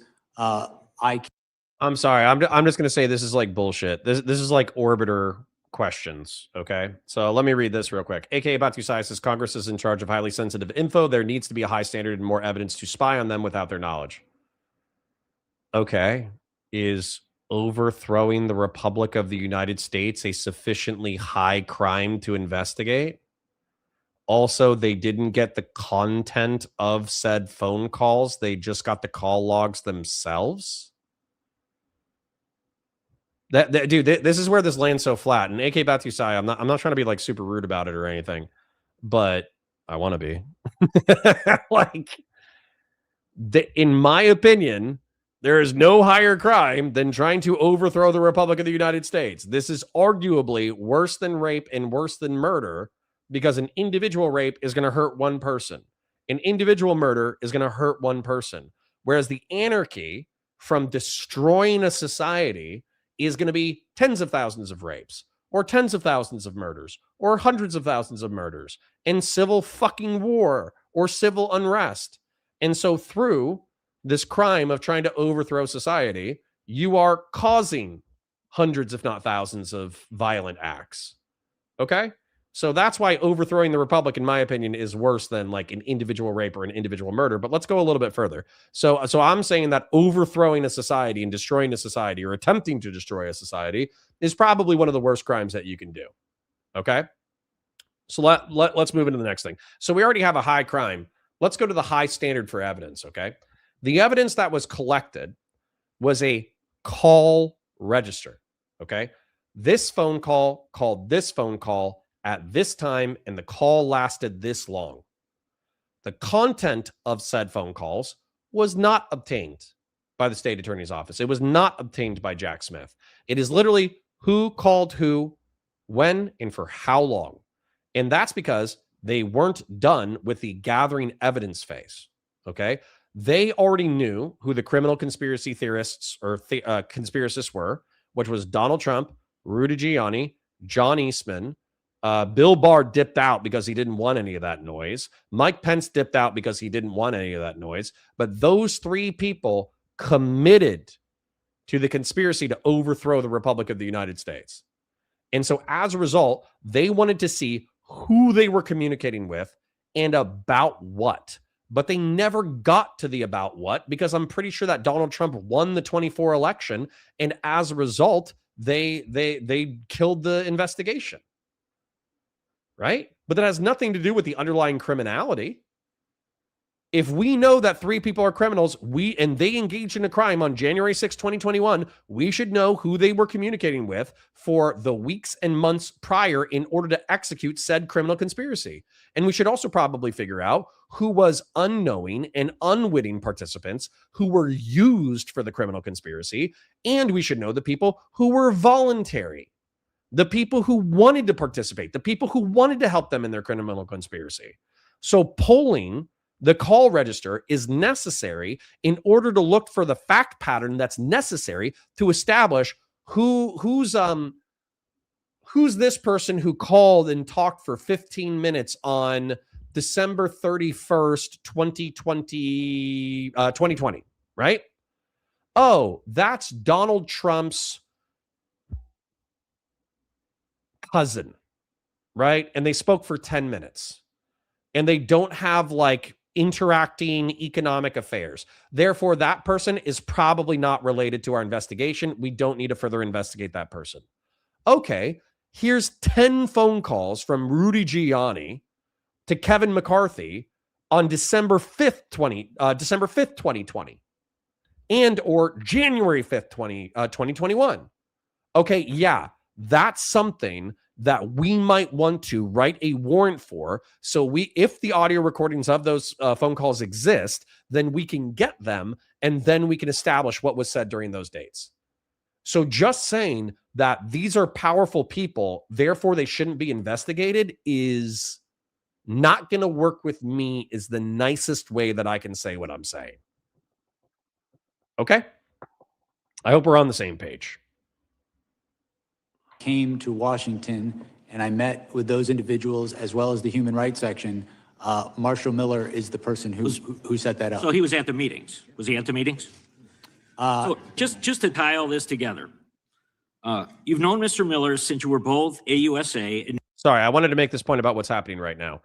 I'm sorry. I'm just going to say this is like bullshit. This is like orbiter questions. Okay. So let me read this real quick. AKA Batusai says Congress is in charge of highly sensitive info. There needs to be a high standard and more evidence to spy on them without their knowledge. Okay. Is overthrowing the Republic of the United States a sufficiently high crime to investigate? Also, they didn't get the content of said phone calls. They just got the call logs themselves. Dude, this is where this lands so flat. And AK Batusai, I'm not trying to be like super rude about it or anything, but I want to be. Like, in my opinion, there is no higher crime than trying to overthrow the Republic of the United States. This is arguably worse than rape and worse than murder, because an individual rape is going to hurt one person. An individual murder is going to hurt one person. Whereas the anarchy from destroying a society is going to be tens of thousands of rapes, or tens of thousands of murders, or hundreds of thousands of murders, and civil fucking war, or civil unrest. And so through this crime of trying to overthrow society, you are causing hundreds, if not thousands, of violent acts. Okay? So that's why overthrowing the Republic, in my opinion, is worse than like an individual rape or an individual murder. But let's go a little bit further. So I'm saying that overthrowing a society and destroying a society, or attempting to destroy a society, is probably one of the worst crimes that you can do. Okay? So let's move into the next thing. So we already have a high crime. Let's go to the high standard for evidence, okay? The evidence that was collected was a call register, okay? This phone call called this phone call at this time, and the call lasted this long. The content of said phone calls was not obtained by the state attorney's office. It was not obtained by Jack Smith. It is literally who called who, when, and for how long. And that's because they weren't done with the gathering evidence phase, okay? They already knew who the criminal conspiracy theorists or conspiracists were, which was Donald Trump, Rudy Giuliani, John Eastman. Bill Barr dipped out because he didn't want any of that noise. Mike Pence dipped out because he didn't want any of that noise. But those three people committed to the conspiracy to overthrow the Republic of the United States. And so as a result, they wanted to see who they were communicating with and about what. But they never got to the about what, because I'm pretty sure that Donald Trump won the 24 election. And as a result, they killed the investigation. Right? But that has nothing to do with the underlying criminality. If we know that three people are criminals, and they engaged in a crime on January 6, 2021, we should know who they were communicating with for the weeks and months prior in order to execute said criminal conspiracy. And we should also probably figure out who was unknowing and unwitting participants who were used for the criminal conspiracy. And we should know the people who were voluntary, the people who wanted to participate, the people who wanted to help them in their criminal conspiracy. So polling the call register is necessary in order to look for the fact pattern that's necessary to establish who's this person who called and talked for 15 minutes on December 31st, 2020, right? Oh, that's Donald Trump's cousin, right? And they spoke for 10 minutes. And they don't have like interacting economic affairs. Therefore, that person is probably not related to our investigation. We don't need to further investigate that person. Okay, Here's 10 phone calls from Rudy Giuliani to Kevin McCarthy on December 5th, 2020 and or January 5th, 2021. Okay, yeah, that's something that we might want to write a warrant for. So if the audio recordings of those phone calls exist, then we can get them and then we can establish what was said during those dates. So just saying that these are powerful people, therefore they shouldn't be investigated is not going to work with me, is the nicest way that I can say what I'm saying. Okay? I hope we're on the same page. Came to Washington and I met with those individuals as well as the human rights section. Marshall Miller is the person who set that up. So he was at the meetings. Was he at the meetings? So just to tie all this together, you've known Mr. Miller since you were both AUSA. And Sorry, I wanted to make this point about what's happening right now.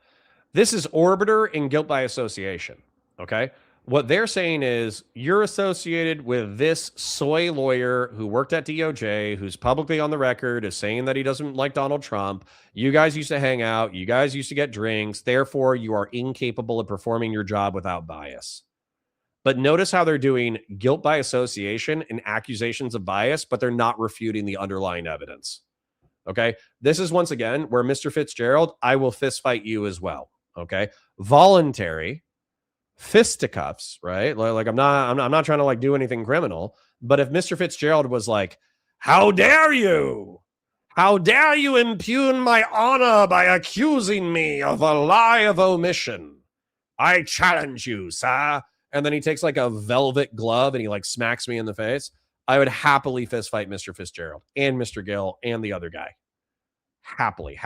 This is Orbiter and guilt by association, okay? What they're saying is you're associated with this soy lawyer who worked at DOJ, who's publicly on the record is saying that he doesn't like Donald Trump. You guys used to hang out. You guys used to get drinks. Therefore, you are incapable of performing your job without bias. But notice how they're doing guilt by association and accusations of bias, but they're not refuting the underlying evidence. Okay? This is once again where Mr. Fitzgerald, I will fist fight you as well. Okay? Voluntary fisticuffs, right? Like I'm not trying to like do anything criminal, but if Mr. Fitzgerald was like, how dare you? How dare you impugn my honor by accusing me of a lie of omission? I challenge you, sir. And then he takes like a velvet glove and he like smacks me in the face. I would happily fist fight Mr. Fitzgerald and Mr. Gill and the other guy. Happily.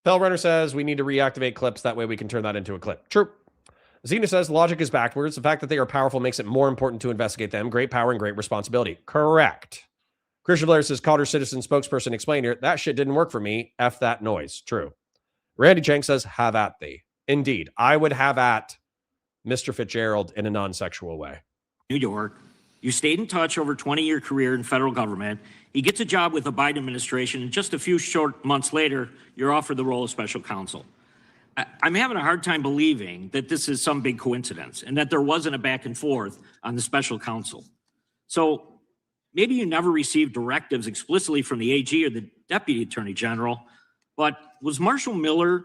Bellrunner says we need to reactivate clips. That way we can turn that into a clip. True. Xena says logic is backwards. The fact that they are powerful makes it more important to investigate them. Great power and great responsibility. Correct. Christian Blair says Calder Citizen spokesperson explained here. That shit didn't work for me. F that noise. True. Randy Chang says have at thee. Indeed. I would have at Mr. Fitzgerald in a non-sexual way. New York. You stayed in touch over a 20-year career in federal government. He gets a job with the Biden administration, and just a few short months later, you're offered the role of special counsel. I'm having a hard time believing that this is some big coincidence and that there wasn't a back and forth on the special counsel. So maybe you never received directives explicitly from the AG or the Deputy Attorney General, but was Marshall Miller,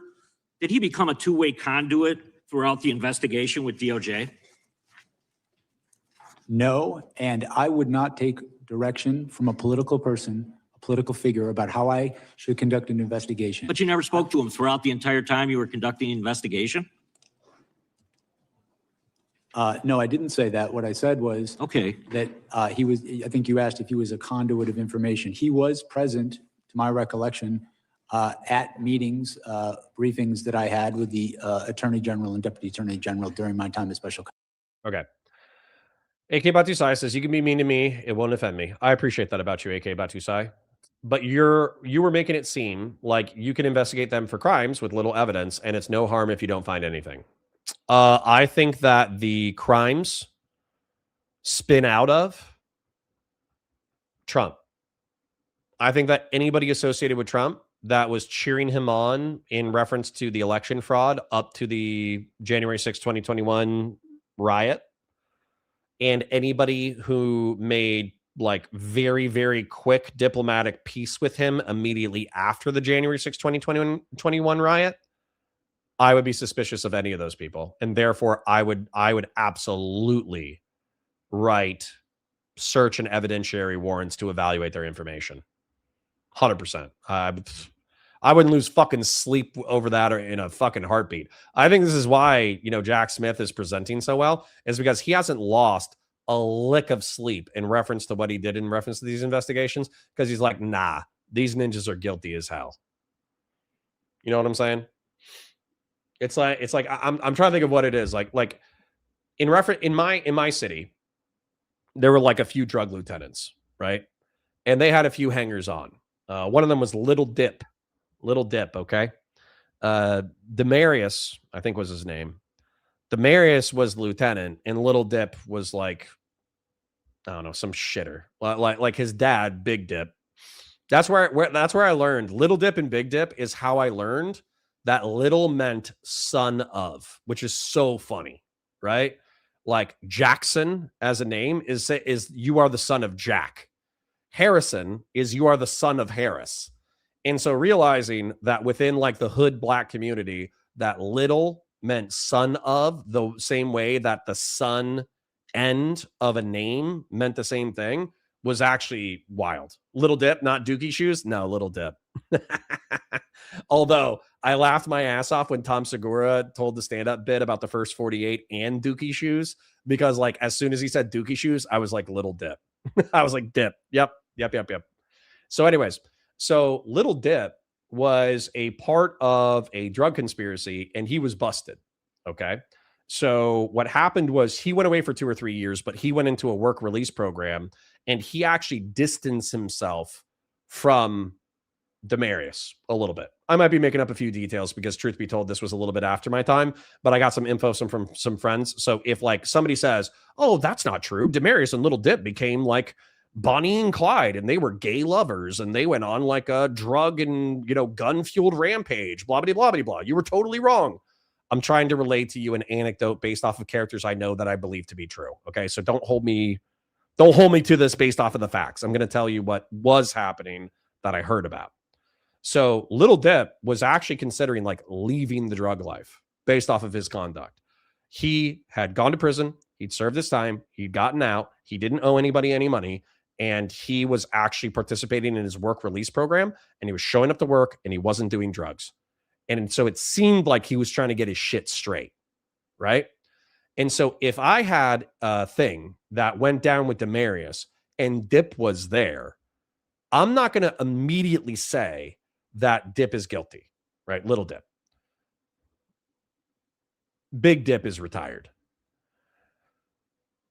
did he become a two-way conduit throughout the investigation with DOJ? No, and I would not take direction from a political person, a political figure about how I should conduct an investigation. But you never spoke to him throughout the entire time you were conducting the investigation? No, I didn't say that. What I said was that he was, I think you asked if he was a conduit of information. He was present, to my recollection, at meetings, briefings that I had with the Attorney General and Deputy Attorney General during my time as special counsel. Okay. AK Batusai says, you can be mean to me. It won't offend me. I appreciate that about you, AK Batusai. But you were making it seem like you can investigate them for crimes with little evidence, and it's no harm if you don't find anything. I think that the crimes spin out of Trump. I think that anybody associated with Trump that was cheering him on in reference to the election fraud up to the January 6, 2021 riot, and anybody who made like very, very quick diplomatic peace with him immediately after the January 6, 2021 riot, I would be suspicious of any of those people. And therefore, I would absolutely write search and evidentiary warrants to evaluate their information. 100%. I wouldn't lose fucking sleep over that or in a fucking heartbeat. I think this is why, Jack Smith is presenting so well, is because he hasn't lost a lick of sleep in reference to what he did in reference to these investigations, because he's like, nah, these ninjas are guilty as hell. You know what I'm saying? It's like I'm trying to think of what it is. Like in my city, there were like a few drug lieutenants, right? And they had a few hangers on. One of them was Little Dip, okay? Demarius, I think was his name. Demarius was lieutenant, and Little Dip was like I don't know, some shitter. Like his dad, Big Dip. That's where I learned. Little Dip and Big Dip is how I learned that little meant son of, which is so funny, right? Like Jackson as a name is you are the son of Jack. Harrison is you are the son of Harris. And so realizing that within like the hood black community, that little meant son of, the same way that the son end of a name meant the same thing, was actually wild. Little Dip, not Dookie Shoes. No, Little Dip. Although I laughed my ass off when Tom Segura told the stand-up bit about the first 48 and Dookie Shoes, because like as soon as he said Dookie Shoes, I was like, Little Dip. I was like, Dip. Yep. So anyways, so Little Dip was a part of a drug conspiracy and he was busted. Okay. So what happened was he went away for 2 or 3 years, but he went into a work release program and he actually distanced himself from Demarius a little bit. I might be making up a few details because truth be told, this was a little bit after my time, but I got some info from some friends. So if like somebody says, oh, that's not true, Demarius and Little Dip became like Bonnie and Clyde and they were gay lovers and they went on like a drug and, gun fueled rampage, blah, blah, blah, blah, blah. You were totally wrong. I'm trying to relate to you an anecdote based off of characters I know that I believe to be true. Okay. So don't hold me to this based off of the facts. I'm going to tell you what was happening that I heard about. So Little Dip was actually considering like leaving the drug life based off of his conduct. He had gone to prison. He'd served his time. He'd gotten out. He didn't owe anybody any money. And he was actually participating in his work release program. And he was showing up to work and he wasn't doing drugs. And so it seemed like he was trying to get his shit straight. Right. And so if I had a thing that went down with Demarius and Dip was there, I'm not going to immediately say that Dip is guilty, right? Little Dip. Big Dip is retired.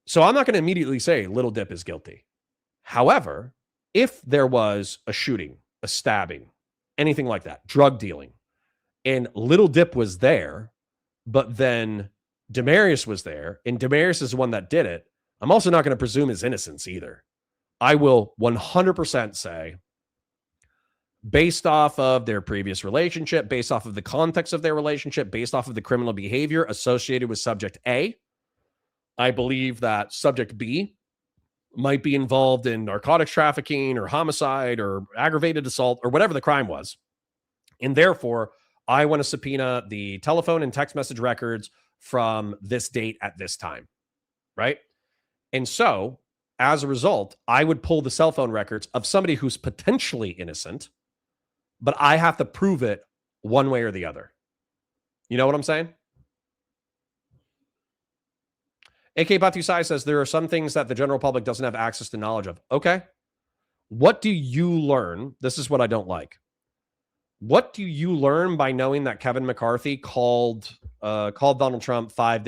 So I'm not going to immediately say Little Dip is guilty. However, if there was a shooting, a stabbing, anything like that, drug dealing, and Little Dip was there, but then Demarius was there, and Demarius is the one that did it, I'm also not going to presume his innocence either. I will 100% say, based off of their previous relationship, based off of the context of their relationship, based off of the criminal behavior associated with subject A, I believe that subject B might be involved in narcotics trafficking or homicide or aggravated assault or whatever the crime was. And therefore, I want to subpoena the telephone and text message records from this date at this time, right? And so, as a result, I would pull the cell phone records of somebody who's potentially innocent, but I have to prove it one way or the other. You know what I'm saying? AK Batusai says there are some things that the general public doesn't have access to knowledge of. Okay. What do you learn? This is what I don't like. What do you learn by knowing that Kevin McCarthy called Donald Trump 5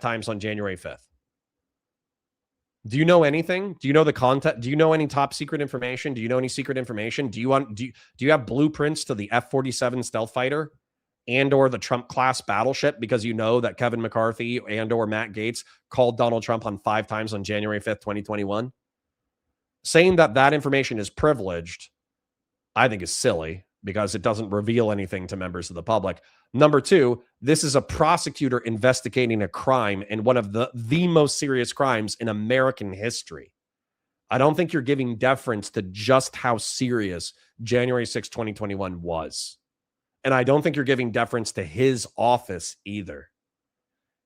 times on January 5th? Do you know anything? Do you know the content? Do you know any top secret information? Do you know any secret information? Do you have blueprints to the F-47 stealth fighter and or the Trump class battleship because you know that Kevin McCarthy and or Matt Gaetz called Donald Trump on 5 times on January 5th, 2021? Saying that information is privileged, I think is silly because it doesn't reveal anything to members of the public. Number two, this is a prosecutor investigating a crime and one of the most serious crimes in American history. I don't think you're giving deference to just how serious January 6, 2021 was. And I don't think you're giving deference to his office either.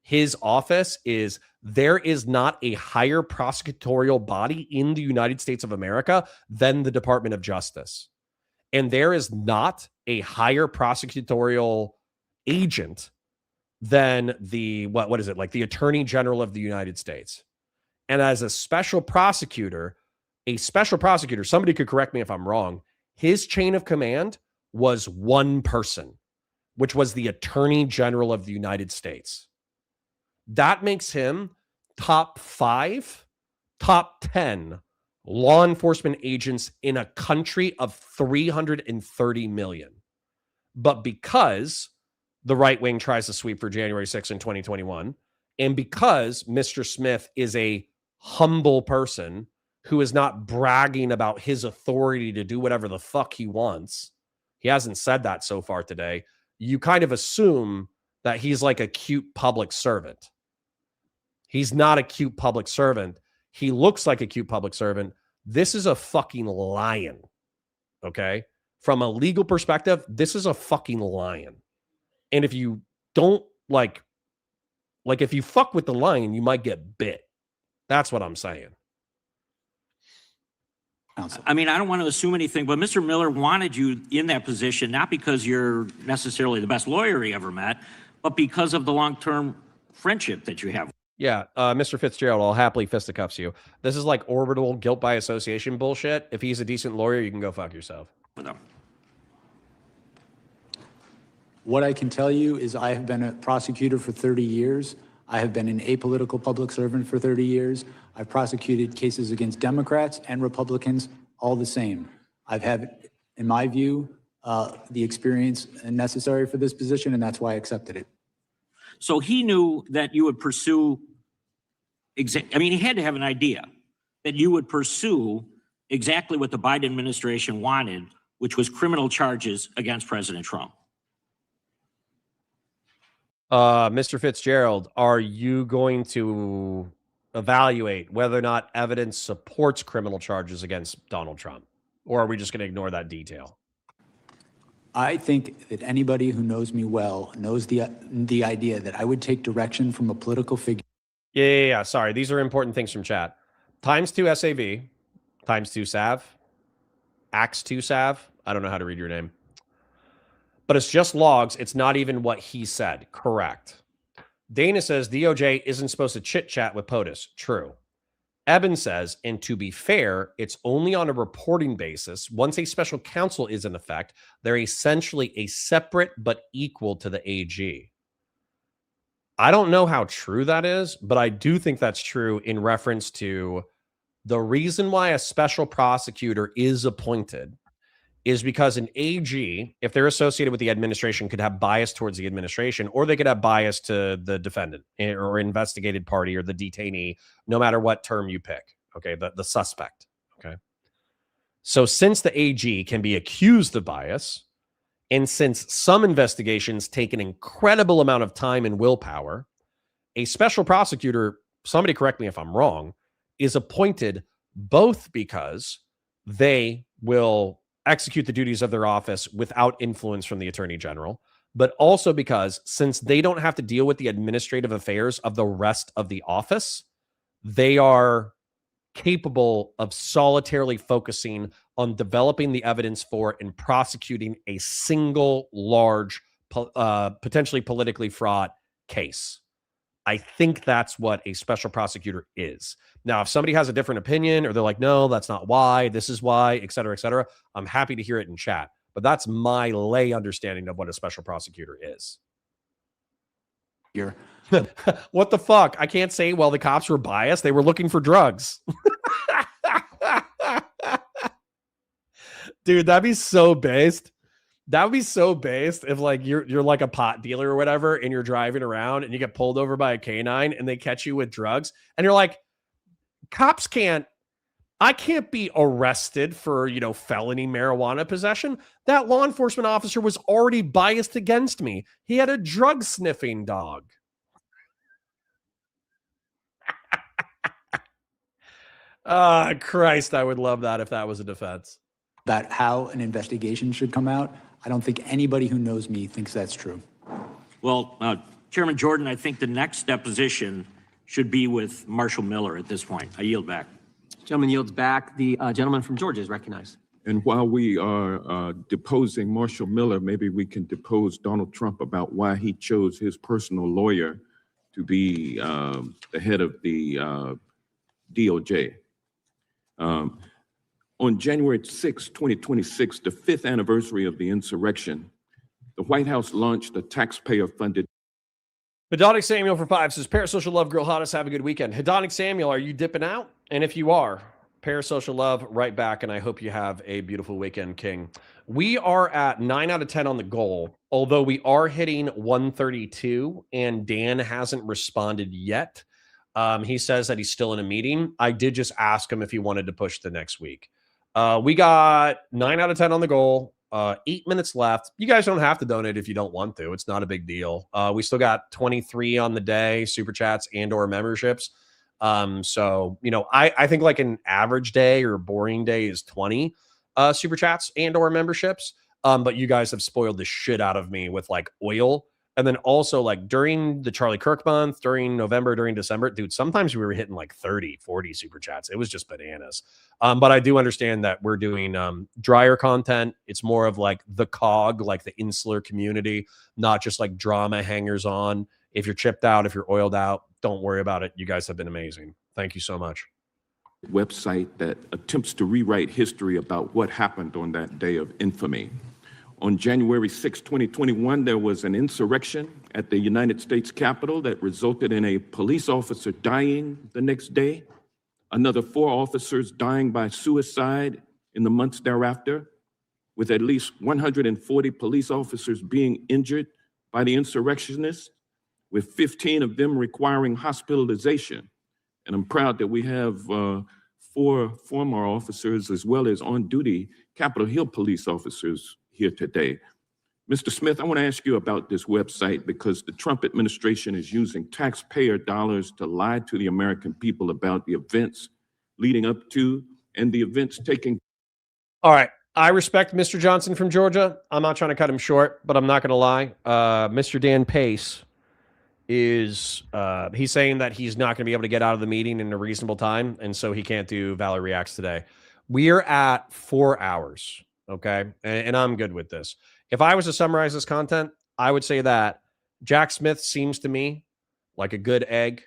His office is, there is not a higher prosecutorial body in the United States of America than the Department of Justice. And there is not a higher prosecutorial agent than the, what is it, like the Attorney General of the United States. And as a special prosecutor, somebody could correct me if I'm wrong, his chain of command was one person, which was the Attorney General of the United States. That makes him top 5, top 10 law enforcement agents in a country of 330 million. But because the right wing tries to sweep for January 6th in 2021, and because Mr. Smith is a humble person who is not bragging about his authority to do whatever the fuck he wants. He hasn't said that so far today. You kind of assume that he's like a cute public servant. He's not a cute public servant. He looks like a cute public servant. This is a fucking lion. Okay? From a legal perspective, this is a fucking lion. And if you don't like if you fuck with the lion, you might get bit. That's what I'm saying. I mean, I don't want to assume anything, but Mr. Miller wanted you in that position, not because you're necessarily the best lawyer he ever met, but because of the long-term friendship that you have. Yeah, Mr. Fitzgerald, I'll happily fisticuffs you. This is like orbital guilt by association bullshit. If he's a decent lawyer, you can go fuck yourself. What I can tell you is I have been a prosecutor for 30 years. I have been an apolitical public servant for 30 years. I've prosecuted cases against Democrats and Republicans, all the same. I've had, in my view, the experience necessary for this position, and that's why I accepted it. So he knew that you would pursue, I mean, he had to have an idea that you would pursue exactly what the Biden administration wanted, which was criminal charges against President Trump. Mr. Fitzgerald, are you going to evaluate whether or not evidence supports criminal charges against Donald Trump? Or are we just going to ignore that detail? I think that anybody who knows me well knows the idea that I would take direction from a political figure. Yeah. Sorry, these are important things from chat. ×2 SAV, ×2 SAV, Ax2 SAV. I don't know how to read your name. But it's just logs. It's not even what he said. Correct. Dana says DOJ isn't supposed to chit-chat with POTUS. True. Eben says, and to be fair, it's only on a reporting basis. Once a special counsel is in effect, they're essentially a separate but equal to the AG. I don't know how true that is, but I do think that's true in reference to the reason why a special prosecutor is appointed is because an AG, if they're associated with the administration, could have bias towards the administration, or they could have bias to the defendant or investigated party or the detainee, no matter what term you pick. Okay, the suspect. Okay. So since the AG can be accused of bias, and since some investigations take an incredible amount of time and willpower, a special prosecutor, somebody correct me if I'm wrong, is appointed both because they will execute the duties of their office without influence from the attorney general, but also because since they don't have to deal with the administrative affairs of the rest of the office, they are capable of solitarily focusing on developing the evidence for and prosecuting a single large, potentially politically fraught case. I think that's what a special prosecutor is. Now, if somebody has a different opinion or they're like, no, that's not why, this is why, et cetera, I'm happy to hear it in chat. But that's my lay understanding of what a special prosecutor is. What the fuck? I can't say, well, the cops were biased. They were looking for drugs. Dude, that'd be so based. That would be so based if like you're like a pot dealer or whatever, and you're driving around and you get pulled over by a canine and they catch you with drugs, and you're like, I can't be arrested for, felony marijuana possession. That law enforcement officer was already biased against me. He had a drug sniffing dog. Christ, I would love that if that was a defense. About how an investigation should come out, I don't think anybody who knows me thinks that's true. Well, Chairman Jordan, I think the next deposition should be with Marshall Miller at this point. I yield back. Gentleman yields back. The gentleman from Georgia is recognized. And while we are deposing Marshall Miller, maybe we can depose Donald Trump about why he chose his personal lawyer to be the head of the DOJ. On January 6, 2026, the 5th anniversary of the insurrection, the White House launched a taxpayer-funded. Hedonic Samuel for 5 says, Parasocial Love, Girl Hottest, have a good weekend. Hedonic Samuel, are you dipping out? And if you are, Parasocial Love, right back, and I hope you have a beautiful weekend, King. We are at 9 out of 10 on the goal, although we are hitting 132, and Dan hasn't responded yet. He says that he's still in a meeting. I did just ask him if he wanted to push the next week. We got 9 out of 10 on the goal. 8 minutes left. You guys don't have to donate if you don't want to. It's not a big deal. We still got 23 on the day, super chats and or memberships. So, you know, I think like an average day or boring day is 20 super chats and or memberships. But you guys have spoiled the shit out of me with like oil. And then also like during the Charlie Kirk month, during November, during December, dude, sometimes we were hitting like 30, 40 super chats. It was just bananas. But I do understand that we're doing drier content. It's more of like the cog, like the insular community, not just like drama hangers on. If you're chipped out, if you're oiled out, don't worry about it. You guys have been amazing. Thank you so much. Website that attempts to rewrite history about what happened on that day of infamy. On January 6, 2021, there was an insurrection at the United States Capitol that resulted in a police officer dying the next day, another 4 officers dying by suicide in the months thereafter, with at least 140 police officers being injured by the insurrectionists, with 15 of them requiring hospitalization. And I'm proud that we have 4 former officers as well as on-duty Capitol Hill police officers here today. Mr. Smith, I want to ask you about this website because the Trump administration is using taxpayer dollars to lie to the American people about the events leading up to and the events taking. All right. I respect Mr. Johnson from Georgia. I'm not trying to cut him short, but I'm not going to lie. Mr. Dan Pace is he's saying that he's not going to be able to get out of the meeting in a reasonable time, and so he can't do Valor Reacts today. We're at 4 hours. Okay. And I'm good with this. If I was to summarize this content, I would say that Jack Smith seems to me like a good egg.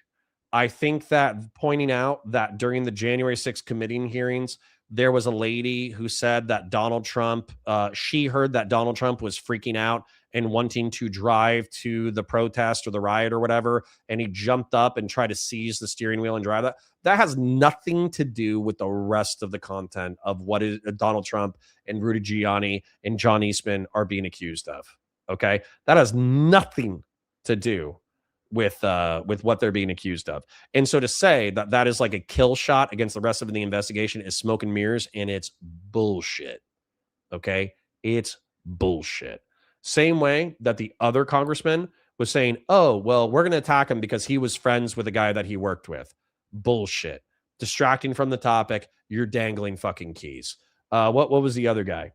I think that pointing out that during the January 6th committee hearings, there was a lady who said that Donald Trump, she heard that Donald Trump was freaking out and wanting to drive to the protest or the riot or whatever. And he jumped up and tried to seize the steering wheel and drive that. That has nothing to do with the rest of the content of what is Donald Trump and Rudy Giuliani and John Eastman are being accused of. Okay. That has nothing to do with what they're being accused of. And so to say that that is like a kill shot against the rest of the investigation is smoke and mirrors, and it's bullshit. Okay. It's bullshit. Same way that the other congressman was saying, oh, well, we're going to attack him because he was friends with a guy that he worked with. Bullshit. Distracting from the topic. You're dangling fucking keys. What was the other guy?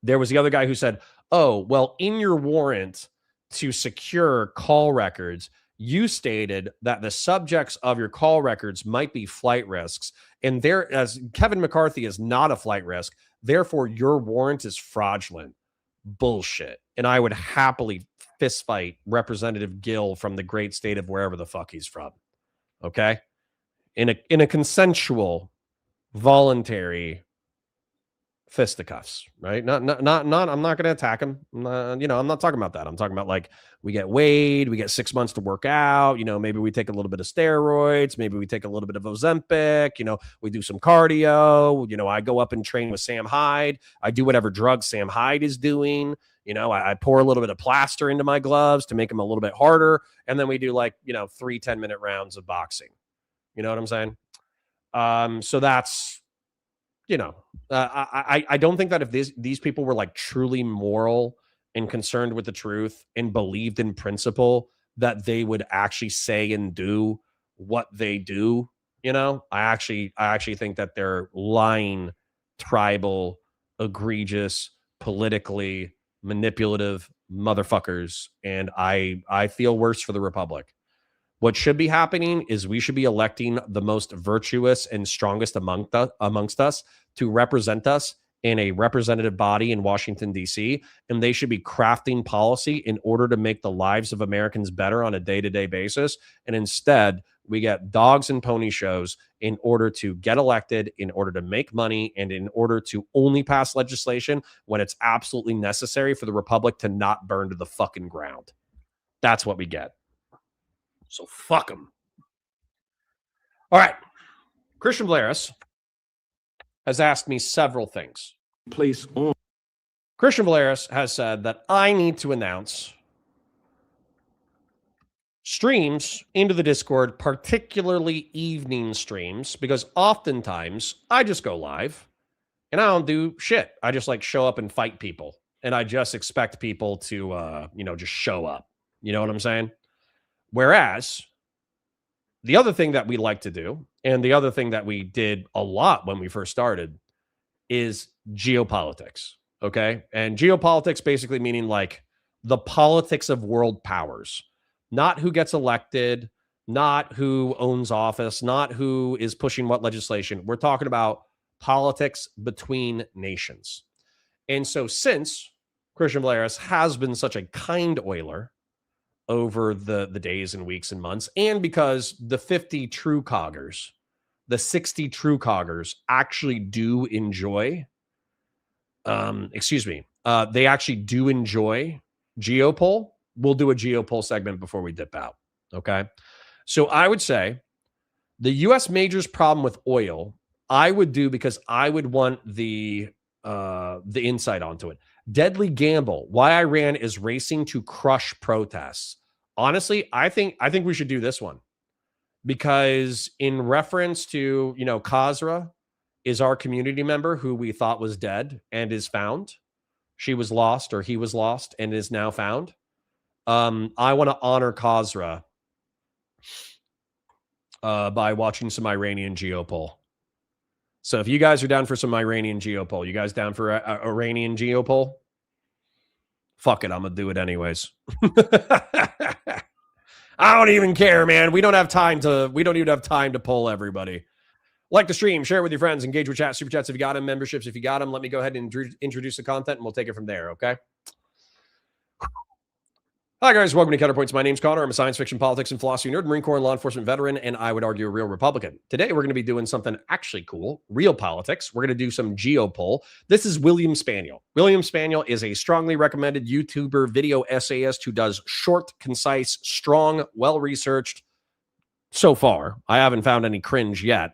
There was the other guy who said, oh, well, in your warrant to secure call records, you stated that the subjects of your call records might be flight risks. And there, as Kevin McCarthy is not a flight risk, therefore your warrant is fraudulent. Bullshit. And I would happily fistfight Representative Gill from the great state of wherever the fuck he's from. Okay? In a consensual, voluntary fisticuffs, right? Not. I'm not going to attack him. I'm not talking about that. I'm talking about like we get weighed, we get 6 months to work out. Maybe we take a little bit of steroids, maybe we take a little bit of Ozempic. We do some cardio. I go up and train with Sam Hyde. I do whatever drugs Sam Hyde is doing. I pour a little bit of plaster into my gloves to make them a little bit harder, and then we do 3 10-minute rounds of boxing. You know what I'm saying? So that's. I don't think that if these people were like truly moral and concerned with the truth and believed in principle, that they would actually say and do what they do. I actually think that they're lying, tribal, egregious, politically manipulative motherfuckers. And I feel worse for the Republic. What should be happening is we should be electing the most virtuous and strongest amongst us to represent us in a representative body in Washington, D.C., and they should be crafting policy in order to make the lives of Americans better on a day-to-day basis. And instead, we get dogs and pony shows in order to get elected, in order to make money, and in order to only pass legislation when it's absolutely necessary for the Republic to not burn to the fucking ground. That's what we get. So fuck them. All right. Christian Blaris has asked me several things. Christian Blaris has said that I need to announce streams into the Discord, particularly evening streams, because oftentimes I just go live and I don't do shit. I just like show up and fight people. And I just expect people to, just show up. You know what I'm saying? Whereas the other thing that we like to do, and the other thing that we did a lot when we first started, is geopolitics. Okay. And geopolitics basically meaning like the politics of world powers, not who gets elected, not who owns office, not who is pushing what legislation. We're talking about politics between nations. And so since Christian Valeris has been such a kind oiler over the days and weeks and months, and because the 50 true coggers, the 60 true coggers actually do enjoy, they actually do enjoy Geopoll. We'll do a Geopoll segment before we dip out. Okay. So I would say the U.S. majors problem with oil, I would do because I would want the insight onto it. Deadly gamble, why Iran is racing to crush protests. Honestly, I think we should do this one because in reference to, Khazra is our community member who we thought was dead and is found. She was lost or he was lost and is now found. I want to honor Khazra by watching some Iranian Geopoll. So if you guys are down for some Iranian Geopoll, you guys down for Iranian Geopoll? Fuck it, I'm going to do it anyways. I don't even care, man. We don't even have time to poll everybody. Like the stream, share it with your friends, engage with chat, super chats if you got them, memberships if you got them. Let me go ahead and introduce the content and we'll take it from there, okay? Hi, guys. Welcome to Counterpoints. My name's Connor. I'm a science fiction, politics, and philosophy nerd, Marine Corps and law enforcement veteran, and I would argue a real Republican. Today, we're going to be doing something actually cool, real politics. We're going to do some Geopoll. This is William Spaniel. William Spaniel is a strongly recommended YouTuber video essayist who does short, concise, strong, well-researched, so far, I haven't found any cringe yet,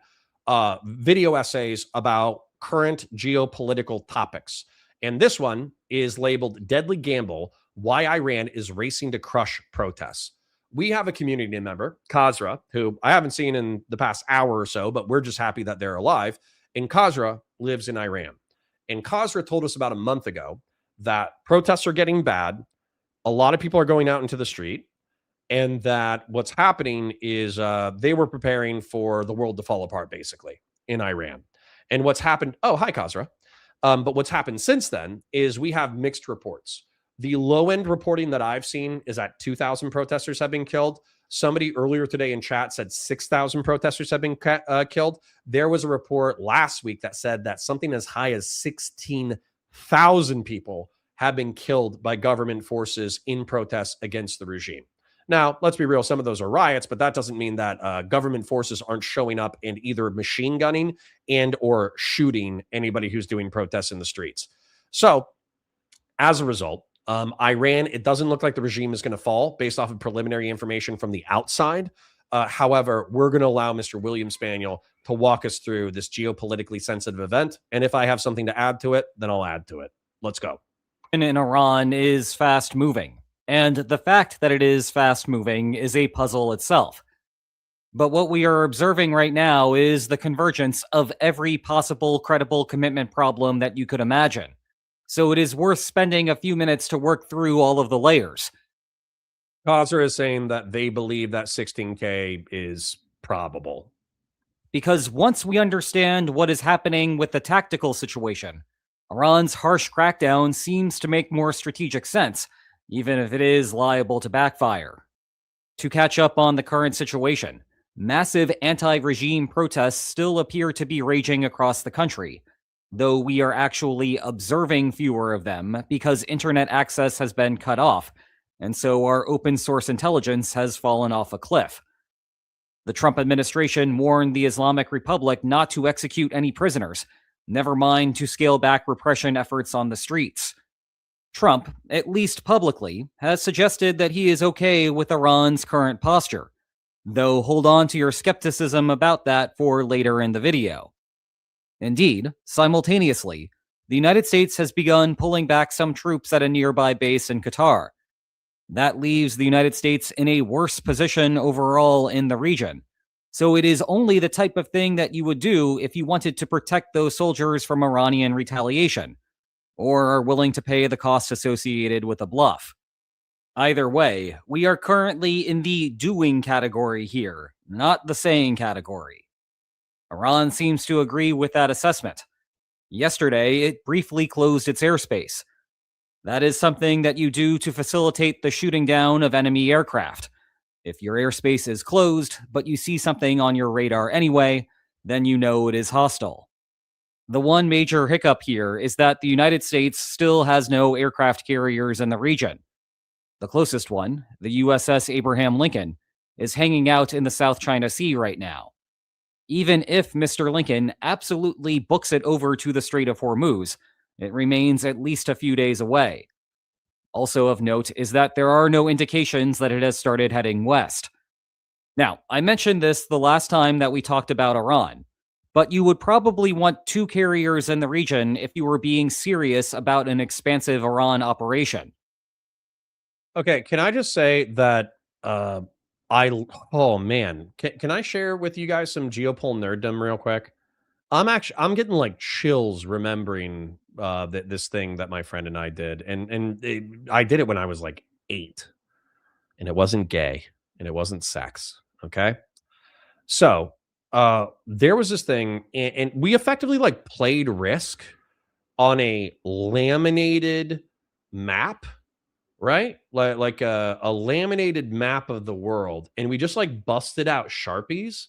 video essays about current geopolitical topics. And this one is labeled Deadly Gamble, Why Iran is Racing to Crush Protests. We have a community member, Khazra, who I haven't seen in the past hour or so, but we're just happy that they're alive. And Khazra lives in Iran. And Khazra told us about a month ago that protests are getting bad. A lot of people are going out into the street. And that what's happening is they were preparing for the world to fall apart, basically, in Iran. And what's happened, oh, hi, Khazra. But what's happened since then is we have mixed reports. The low-end reporting that I've seen is that 2,000 protesters have been killed. Somebody earlier today in chat said 6,000 protesters have been killed. There was a report last week that said that something as high as 16,000 people have been killed by government forces in protests against the regime. Now, let's be real, some of those are riots, but that doesn't mean that government forces aren't showing up and either machine gunning and or shooting anybody who's doing protests in the streets. So, as a result, Iran, it doesn't look like the regime is going to fall based off of preliminary information from the outside. However, we're going to allow Mr. William Spaniel to walk us through this geopolitically sensitive event. And if I have something to add to it, then I'll add to it. Let's go. In Iran is fast moving. And the fact that it is fast moving is a puzzle itself. But what we are observing right now is the convergence of every possible credible commitment problem that you could imagine. So it is worth spending a few minutes to work through all of the layers. Khazra is saying that they believe that 16K is probable. Because once we understand what is happening with the tactical situation, Iran's harsh crackdown seems to make more strategic sense, even if it is liable to backfire. To catch up on the current situation, massive anti-regime protests still appear to be raging across the country, though we are actually observing fewer of them because internet access has been cut off, and so our open source intelligence has fallen off a cliff. The Trump administration warned the Islamic Republic not to execute any prisoners, never mind to scale back repression efforts on the streets. Trump, at least publicly, has suggested that he is okay with Iran's current posture, though hold on to your skepticism about that for later in the video. Indeed, simultaneously, the United States has begun pulling back some troops at a nearby base in Qatar. That leaves the United States in a worse position overall in the region. So it is only the type of thing that you would do if you wanted to protect those soldiers from Iranian retaliation, or are willing to pay the cost associated with a bluff. Either way, we are currently in the doing category here, not the saying category. Iran seems to agree with that assessment. Yesterday, it briefly closed its airspace. That is something that you do to facilitate the shooting down of enemy aircraft. If your airspace is closed, but you see something on your radar anyway, then you know it is hostile. The one major hiccup here is that the United States still has no aircraft carriers in the region. The closest one, the USS Abraham Lincoln, is hanging out in the South China Sea right now. Even if Mr. Lincoln absolutely books it over to the Strait of Hormuz, it remains at least a few days away. Also of note is that there are no indications that it has started heading west. Now, I mentioned this the last time that we talked about Iran, but you would probably want 2 carriers in the region if you were being serious about an expansive Iran operation. Okay, can I just say that oh man, can I share with you guys some geopol nerddom real quick? I'm getting like chills remembering this thing that my friend and I did, and I did it when I was like 8, and it wasn't gay, and it wasn't sex. Okay, so there was this thing, and we effectively like played Risk on a laminated map, right? Like a laminated map of the world, and we just like busted out Sharpies,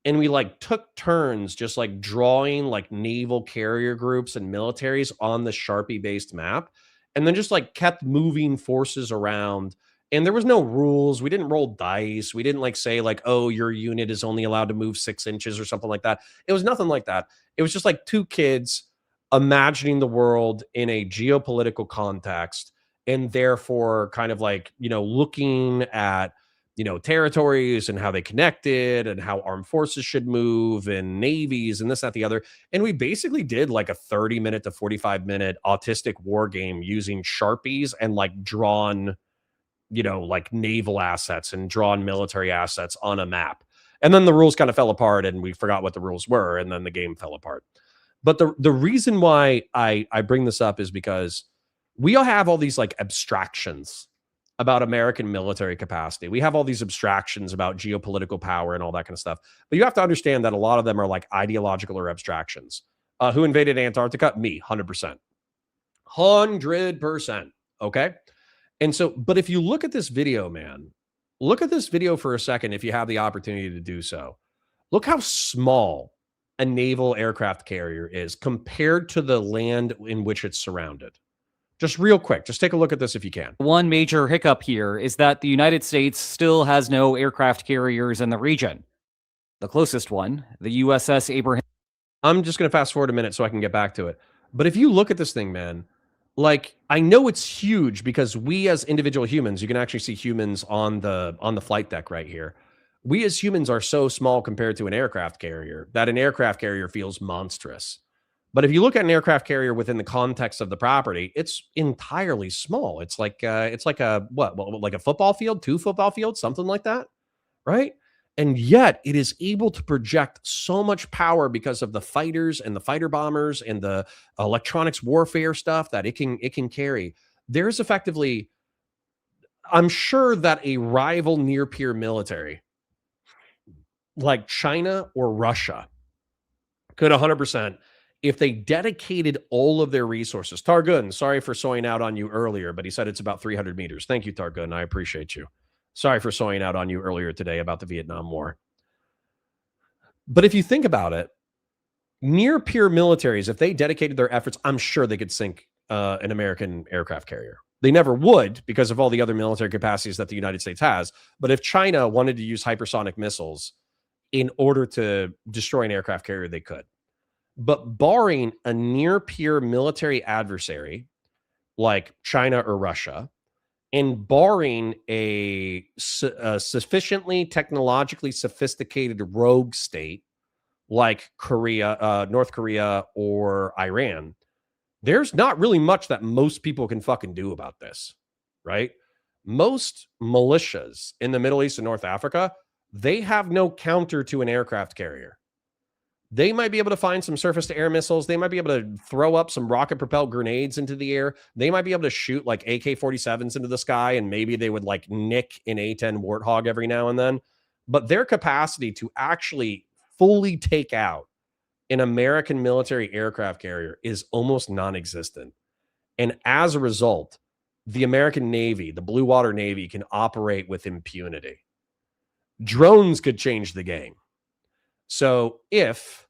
and we like took turns just like drawing like naval carrier groups and militaries on the Sharpie based map, and then just like kept moving forces around. And there was no rules. We didn't roll dice. We didn't like say like, oh, your unit is only allowed to move 6 inches or something like that. It was nothing like that. It was just like 2 kids imagining the world in a geopolitical context, and therefore kind of like, looking at, territories and how they connected and how armed forces should move and navies and this, that, the other. And we basically did like a 30-minute to 45-minute autistic war game using Sharpies and like drawn, like naval assets and drawn military assets on a map. And then the rules kind of fell apart and we forgot what the rules were. And then the game fell apart. But the reason why I bring this up is because we all have all these like abstractions about American military capacity. We have all these abstractions about geopolitical power and all that kind of stuff. But you have to understand that a lot of them are like ideological or abstractions. Who invaded Antarctica? Me, 100%. 100%. Okay. And so, but if you look at this video, man, look at this video for a second if you have the opportunity to do so. Look how small a naval aircraft carrier is compared to the land in which it's surrounded. Just real quick, just take a look at this if you can. One major hiccup here is that the United States still has no aircraft carriers in the region. The closest one, the USS Abraham. I'm just going to fast forward a minute so I can get back to it. But if you look at this thing, man, like I know it's huge because we as individual humans, you can actually see humans on the flight deck right here. We as humans are so small compared to an aircraft carrier that an aircraft carrier feels monstrous. But if you look at an aircraft carrier within the context of the property, it's entirely small. It's like a what? Well, like a football field, 2 football fields, something like that, right? And yet it is able to project so much power because of the fighters and the fighter bombers and the electronics warfare stuff that it can carry. There's effectively, I'm sure that a rival near peer military like China or Russia could 100%, if they dedicated all of their resources. Targun, sorry for soying out on you earlier, but he said it's about 300 meters. Thank you, Targun. I appreciate you. Sorry for soying out on you earlier today about the Vietnam War. But if you think about it, near peer militaries, if they dedicated their efforts, I'm sure they could sink an American aircraft carrier. They never would because of all the other military capacities that the United States has. But if China wanted to use hypersonic missiles in order to destroy an aircraft carrier, they could. But barring a near peer military adversary like China or Russia, and barring a sufficiently technologically sophisticated rogue state like Korea, North Korea, or Iran, there's not really much that most people can fucking do about this, right? Most militias in the Middle East and North Africa, they have no counter to an aircraft carrier. They might be able to find some surface-to-air missiles. They might be able to throw up some rocket-propelled grenades into the air. They might be able to shoot like AK-47s into the sky, and maybe they would like nick an A-10 Warthog every now and then. But their capacity to actually fully take out an American military aircraft carrier is almost non-existent. And as a result, the American Navy, the Blue Water Navy, can operate with impunity. Drones could change the game. So if,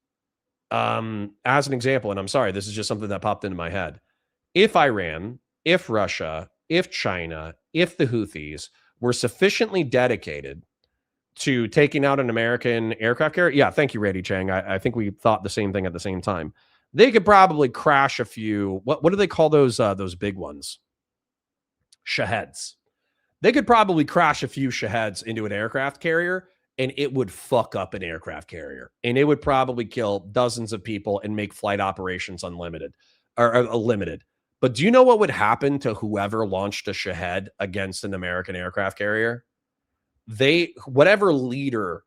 as an example, and I'm sorry, this is just something that popped into my head. If Iran, if Russia, if China, if the Houthis were sufficiently dedicated to taking out an American aircraft carrier, yeah, thank you, Rady Chang. I think we thought the same thing at the same time. They could probably crash a few. What do they call those big ones? Shaheds. They could probably crash a few Shaheds into an aircraft carrier, and it would fuck up an aircraft carrier, and it would probably kill dozens of people and make flight operations unlimited or limited. But do you know what would happen to whoever launched a Shahed against an American aircraft carrier? Whatever leader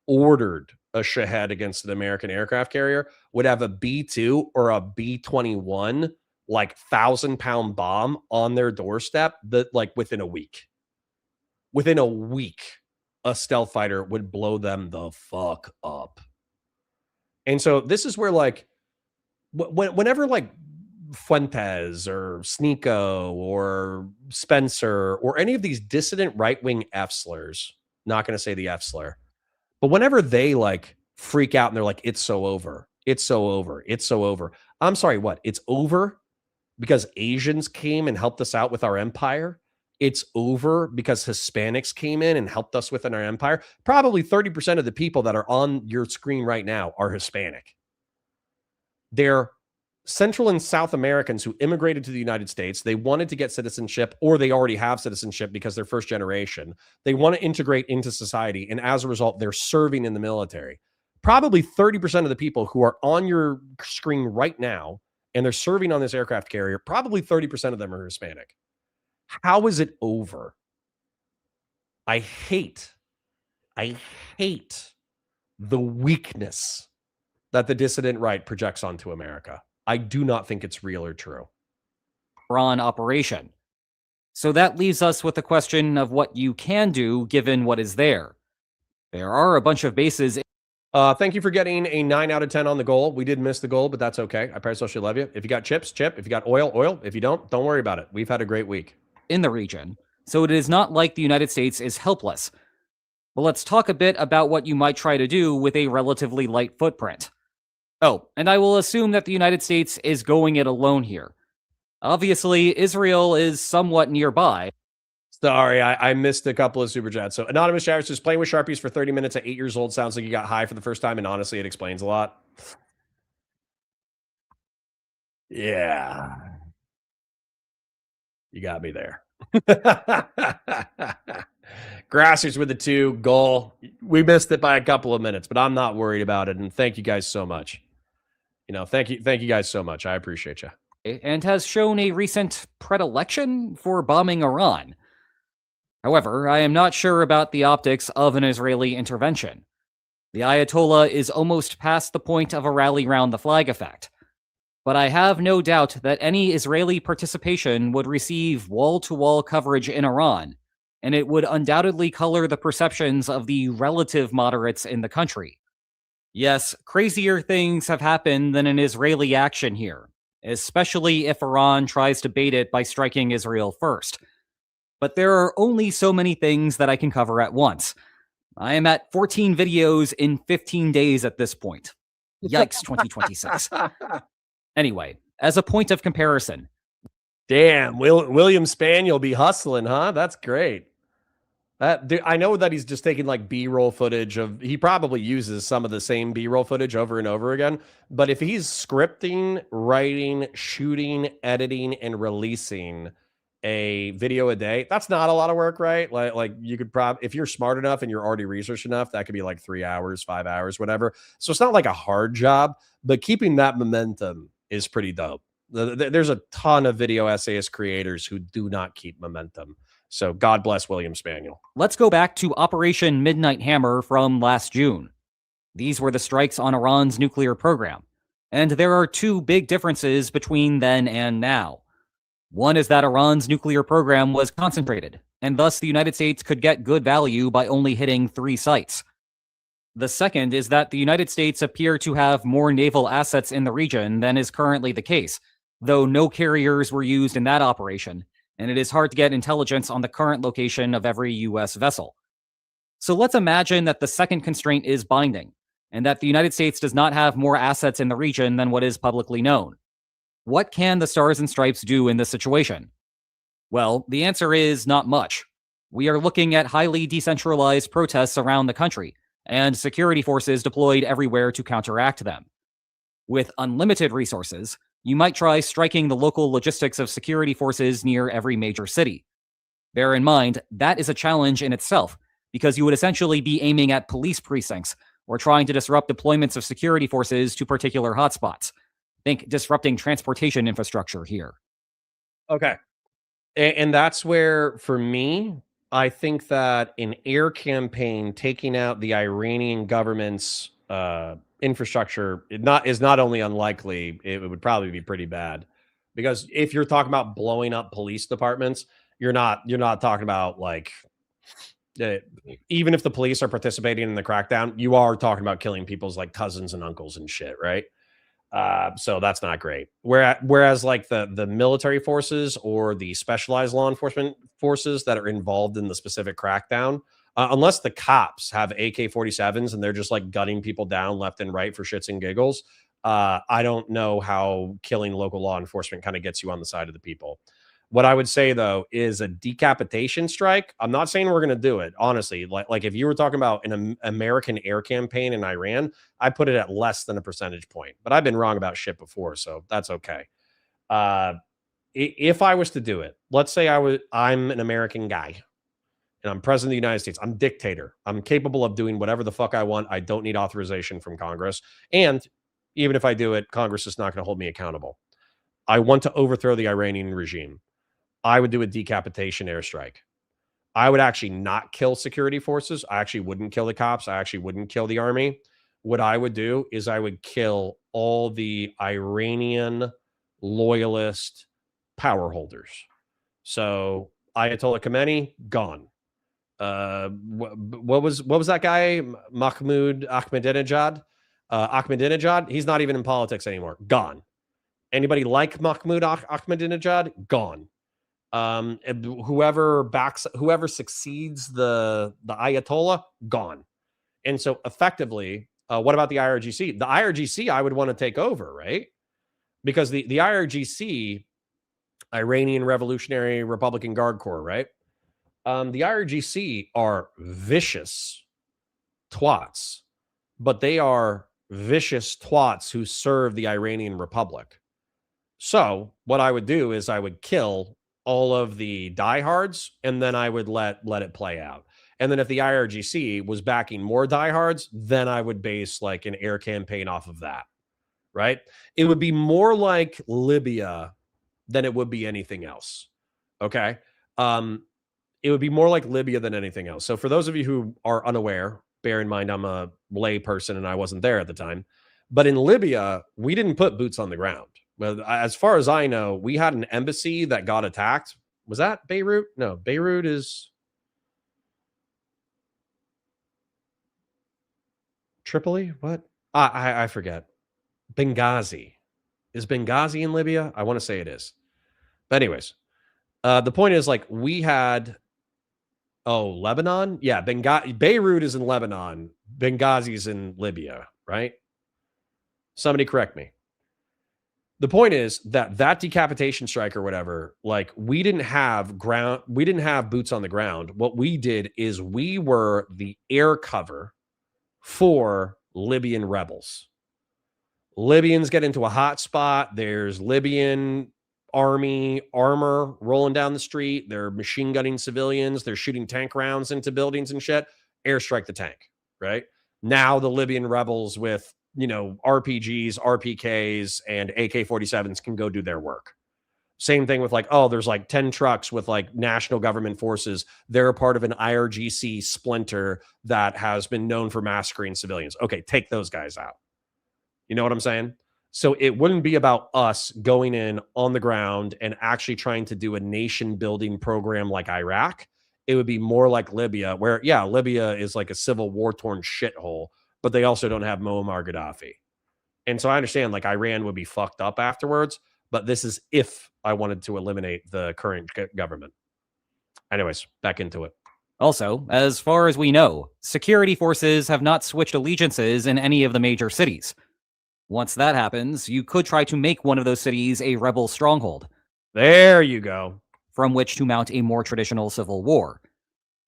ordered a Shahed against an American aircraft carrier would have a B-2 or a B-21 like 1,000-pound bomb on their doorstep that like within a week. Within a week, a stealth fighter would blow them the fuck up. And so this is where like whenever like Fuentes or Sneeko or Spencer or any of these dissident right-wing F-slurs, not going to say the F-slur, but whenever they like freak out and they're like, it's so over, it's so over, it's so over. I'm sorry, what? It's over because Asians came and helped us out with our empire? It's over because Hispanics came in and helped us within our empire? Probably 30% of the people that are on your screen right now are Hispanic. They're Central and South Americans who immigrated to the United States. They wanted to get citizenship, or they already have citizenship because they're first generation. They want to integrate into society, and as a result, they're serving in the military. Probably 30% of the people who are on your screen right now, and they're serving on this aircraft carrier, probably 30% of them are Hispanic. How is it over? I hate the weakness that the dissident right projects onto America. I do not think it's real or true. Iran operation. So that leaves us with the question of what you can do given what is there. There are a bunch of bases. Thank you for getting a 9 out of 10 on the goal. We did miss the goal, but that's okay. I personally love you. If you got chips, chip. If you got oil, oil. If you don't worry about it. We've had a great week. In the region. So it is not like the United States is helpless. But let's talk a bit about what you might try to do with a relatively light footprint. Oh, and I will assume that the United States is going it alone here. Obviously, Israel is somewhat nearby. Sorry, I missed a couple of super chats. So Anonymous Jarvis says, playing with Sharpies for 30 minutes at 8 years old sounds like you got high for the first time, and honestly, it explains a lot. Yeah. You got me there. Grassers with the 2 goal. We missed it by a couple of minutes, but I'm not worried about it. And thank you guys so much. Thank you guys so much. I appreciate you. And has shown a recent predilection for bombing Iran. However, I am not sure about the optics of an Israeli intervention. The Ayatollah is almost past the point of a rally round the flag effect. But I have no doubt that any Israeli participation would receive wall-to-wall coverage in Iran, and it would undoubtedly color the perceptions of the relative moderates in the country. Yes, crazier things have happened than an Israeli action here, especially if Iran tries to bait it by striking Israel first. But there are only so many things that I can cover at once. I am at 14 videos in 15 days at this point. Yikes, 2026. Anyway, as a point of comparison. Damn, William Spaniel be hustling, huh? That's great. I know that he's just taking like B-roll footage of, he probably uses some of the same B-roll footage over and over again. But if he's scripting, writing, shooting, editing, and releasing a video a day, that's not a lot of work, right? Like you could probably, if you're smart enough and you're already researched enough, that could be like 3 hours, 5 hours, whatever. So it's not like a hard job, but keeping that momentum is pretty dope. There's a ton of video essayist creators who do not keep momentum. So God bless William Spaniel. Let's go back to Operation Midnight Hammer from last June. These were the strikes on Iran's nuclear program. And there are two big differences between then and now. One is that Iran's nuclear program was concentrated, and thus the United States could get good value by only hitting 3 sites. The second is that the United States appear to have more naval assets in the region than is currently the case, though no carriers were used in that operation, and it is hard to get intelligence on the current location of every U.S. vessel. So let's imagine that the second constraint is binding, and that the United States does not have more assets in the region than what is publicly known. What can the Stars and Stripes do in this situation? Well, the answer is not much. We are looking at highly decentralized protests around the country, and security forces deployed everywhere to counteract them. With unlimited resources, you might try striking the local logistics of security forces near every major city. Bear in mind, that is a challenge in itself, because you would essentially be aiming at police precincts or trying to disrupt deployments of security forces to particular hotspots. Think disrupting transportation infrastructure here. Okay. And that's where, for me, I think that an air campaign taking out the Iranian government's infrastructure is not only unlikely, it would probably be pretty bad. Because if you're talking about blowing up police departments, you're not talking about like even if the police are participating in the crackdown, you are talking about killing people's like cousins and uncles and shit, right? So that's not great. Whereas like the military forces or the specialized law enforcement forces that are involved in the specific crackdown, unless the cops have AK-47s and they're just like gunning people down left and right for shits and giggles, I don't know how killing local law enforcement kind of gets you on the side of the people. What I would say, though, is a decapitation strike. I'm not saying we're going to do it, honestly. Like if you were talking about an American air campaign in Iran, I put it at less than a percentage point. But I've been wrong about shit before, so that's okay. If I was to do it, let's say I'm an American guy, and I'm president of the United States. I'm dictator. I'm capable of doing whatever the fuck I want. I don't need authorization from Congress. And even if I do it, Congress is not going to hold me accountable. I want to overthrow the Iranian regime. I would do a decapitation airstrike. I would actually not kill security forces. I actually wouldn't kill the cops. I actually wouldn't kill the army. What I would do is I would kill all the Iranian loyalist power holders. So Ayatollah Khamenei, gone. What was that guy? Mahmoud Ahmadinejad? Ahmadinejad, he's not even in politics anymore. Gone. Anybody like Mahmoud Ahmadinejad? Gone. Whoever succeeds the Ayatollah, gone. And so effectively, what about the IRGC? The IRGC I would want to take over, right? Because the IRGC, Iranian Revolutionary Republican Guard Corps, right? The IRGC are vicious twats, but they are vicious twats who serve the Iranian Republic. So what I would do is I would kill all of the diehards, and then I would let it play out. And then if the IRGC was backing more diehards, then I would base like an air campaign off of that, right? It would be more like Libya than it would be anything else, okay? It would be more like Libya than anything else. So for those of you who are unaware, bear in mind I'm a lay person and I wasn't there at the time, but in Libya, we didn't put boots on the ground. But as far as I know, we had an embassy that got attacked. Was that Beirut? No, Beirut is Tripoli. What? I forget. Benghazi. Is Benghazi in Libya? I want to say it is. But anyways, the point is like we had, Lebanon? Yeah, Beirut is in Lebanon. Benghazi's in Libya, right? Somebody correct me. The point is that decapitation strike or whatever, like we didn't have boots on the ground. What we did is we were the air cover for Libyan rebels. Libyans get into a hot spot. There's Libyan army armor rolling down the street. They're machine gunning civilians. They're shooting tank rounds into buildings and shit. Airstrike the tank, right? Now the Libyan rebels with RPGs, RPKs, and AK-47s can go do their work. Same thing with like, oh, there's like 10 trucks with like national government forces. They're a part of an IRGC splinter that has been known for massacring civilians. Okay, take those guys out. You know what I'm saying? So it wouldn't be about us going in on the ground and actually trying to do a nation building program like Iraq. It would be more like Libya, where, yeah, Libya is like a civil war torn shithole, but they also don't have Muammar Gaddafi. And so I understand like Iran would be fucked up afterwards, but this is if I wanted to eliminate the current government. Anyways, back into it. Also, as far as we know, security forces have not switched allegiances in any of the major cities. Once that happens, you could try to make one of those cities a rebel stronghold. There you go. From which to mount a more traditional civil war.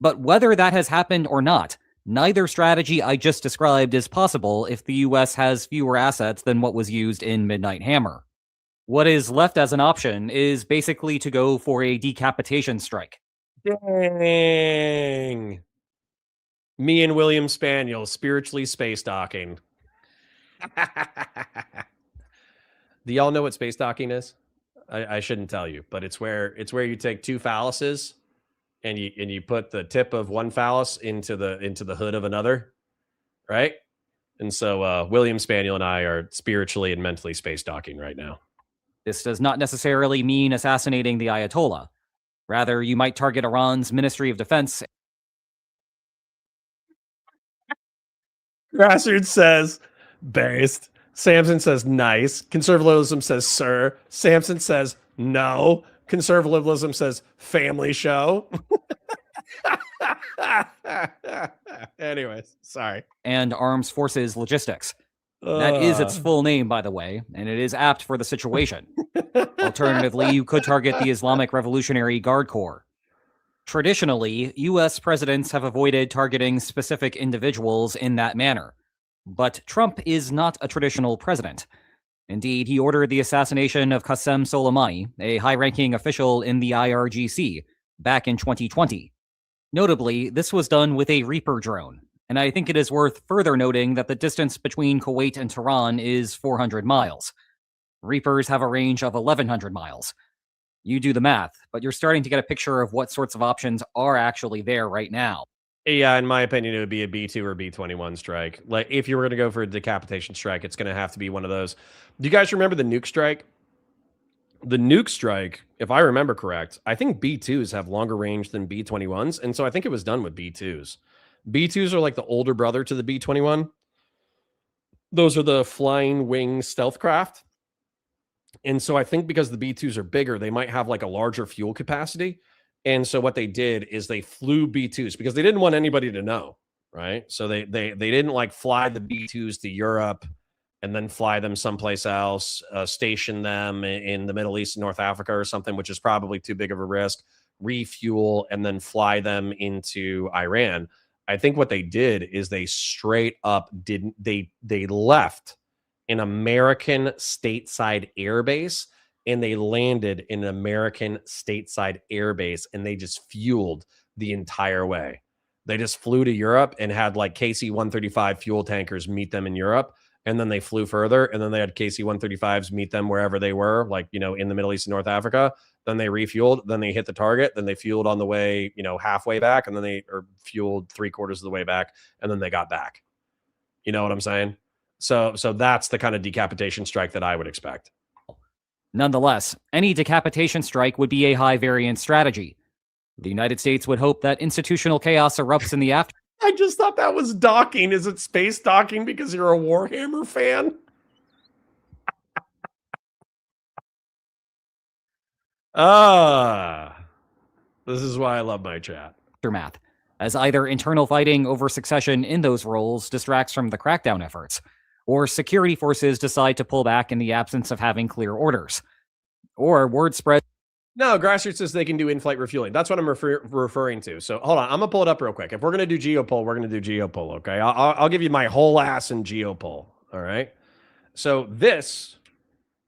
But whether that has happened or not, neither strategy I just described is possible if the US has fewer assets than what was used in Midnight Hammer. What is left as an option is basically to go for a decapitation strike. Dang. Me and William Spaniel spiritually space docking. Do y'all know what space docking is? I shouldn't tell you, but it's where you take two phalluses and you put the tip of one phallus into the hood of another, right? And so William Spaniel and I are spiritually and mentally space docking right now. This does not necessarily mean assassinating the Ayatollah. Rather, you might target Iran's Ministry of Defense. Grassroots says, based. Samson says, nice. Conservatism says, sir. Samson says, no. Conservatism says, family show. Anyways, sorry. And Arms Forces Logistics. That is its full name, by the way, and it is apt for the situation. Alternatively, you could target the Islamic Revolutionary Guard Corps. Traditionally, U.S. presidents have avoided targeting specific individuals in that manner. But Trump is not a traditional president. Indeed, he ordered the assassination of Qasem Soleimani, a high-ranking official in the IRGC, back in 2020. Notably, this was done with a Reaper drone, and I think it is worth further noting that the distance between Kuwait and Tehran is 400 miles. Reapers have a range of 1,100 miles. You do the math, but you're starting to get a picture of what sorts of options are actually there right now. Yeah, in my opinion, it would be a B2 or B21 strike. Like, if you were going to go for a decapitation strike, it's going to have to be one of those. Do you guys remember the nuke strike? The nuke strike, if I remember correct, I think B2s have longer range than B21s, and so I think it was done with B2s. B2s are like the older brother to the B21. Those are the flying wing stealth craft. And so I think because the B2s are bigger, they might have like a larger fuel capacity. And so what they did is they flew B2s because they didn't want anybody to know, right? So they didn't like fly the B2s to Europe and then fly them someplace else, station them in the Middle East and North Africa or something, which is probably too big of a risk, refuel, and then fly them into Iran. I think what they did is they straight up they left an American stateside airbase and they landed in an American stateside airbase and they just fueled the entire way. They just flew to Europe and had like KC-135 fuel tankers meet them in Europe. And then they flew further and then they had KC-135s meet them wherever they were, like, you know, in the Middle East and North Africa. Then they refueled, then they hit the target, then they fueled on the way, you know, halfway back, and then they fueled 3/4 of the way back, and then they got back. You know what I'm saying? So that's the kind of decapitation strike that I would expect. Nonetheless, any decapitation strike would be a high variance strategy. The United States would hope that institutional chaos erupts in the after. I just thought that was docking. Is it space docking because you're a Warhammer fan? This is why I love my chat. Aftermath, as either internal fighting over succession in those roles distracts from the crackdown efforts, or security forces decide to pull back in the absence of having clear orders, or word spread. No, Grassroots says they can do in-flight refueling. That's what I'm referring to. So hold on, I'm gonna pull it up real quick. If we're gonna do geopoll, we're gonna do geopoll. Okay, I'll give you my whole ass in geopoll. All right. So this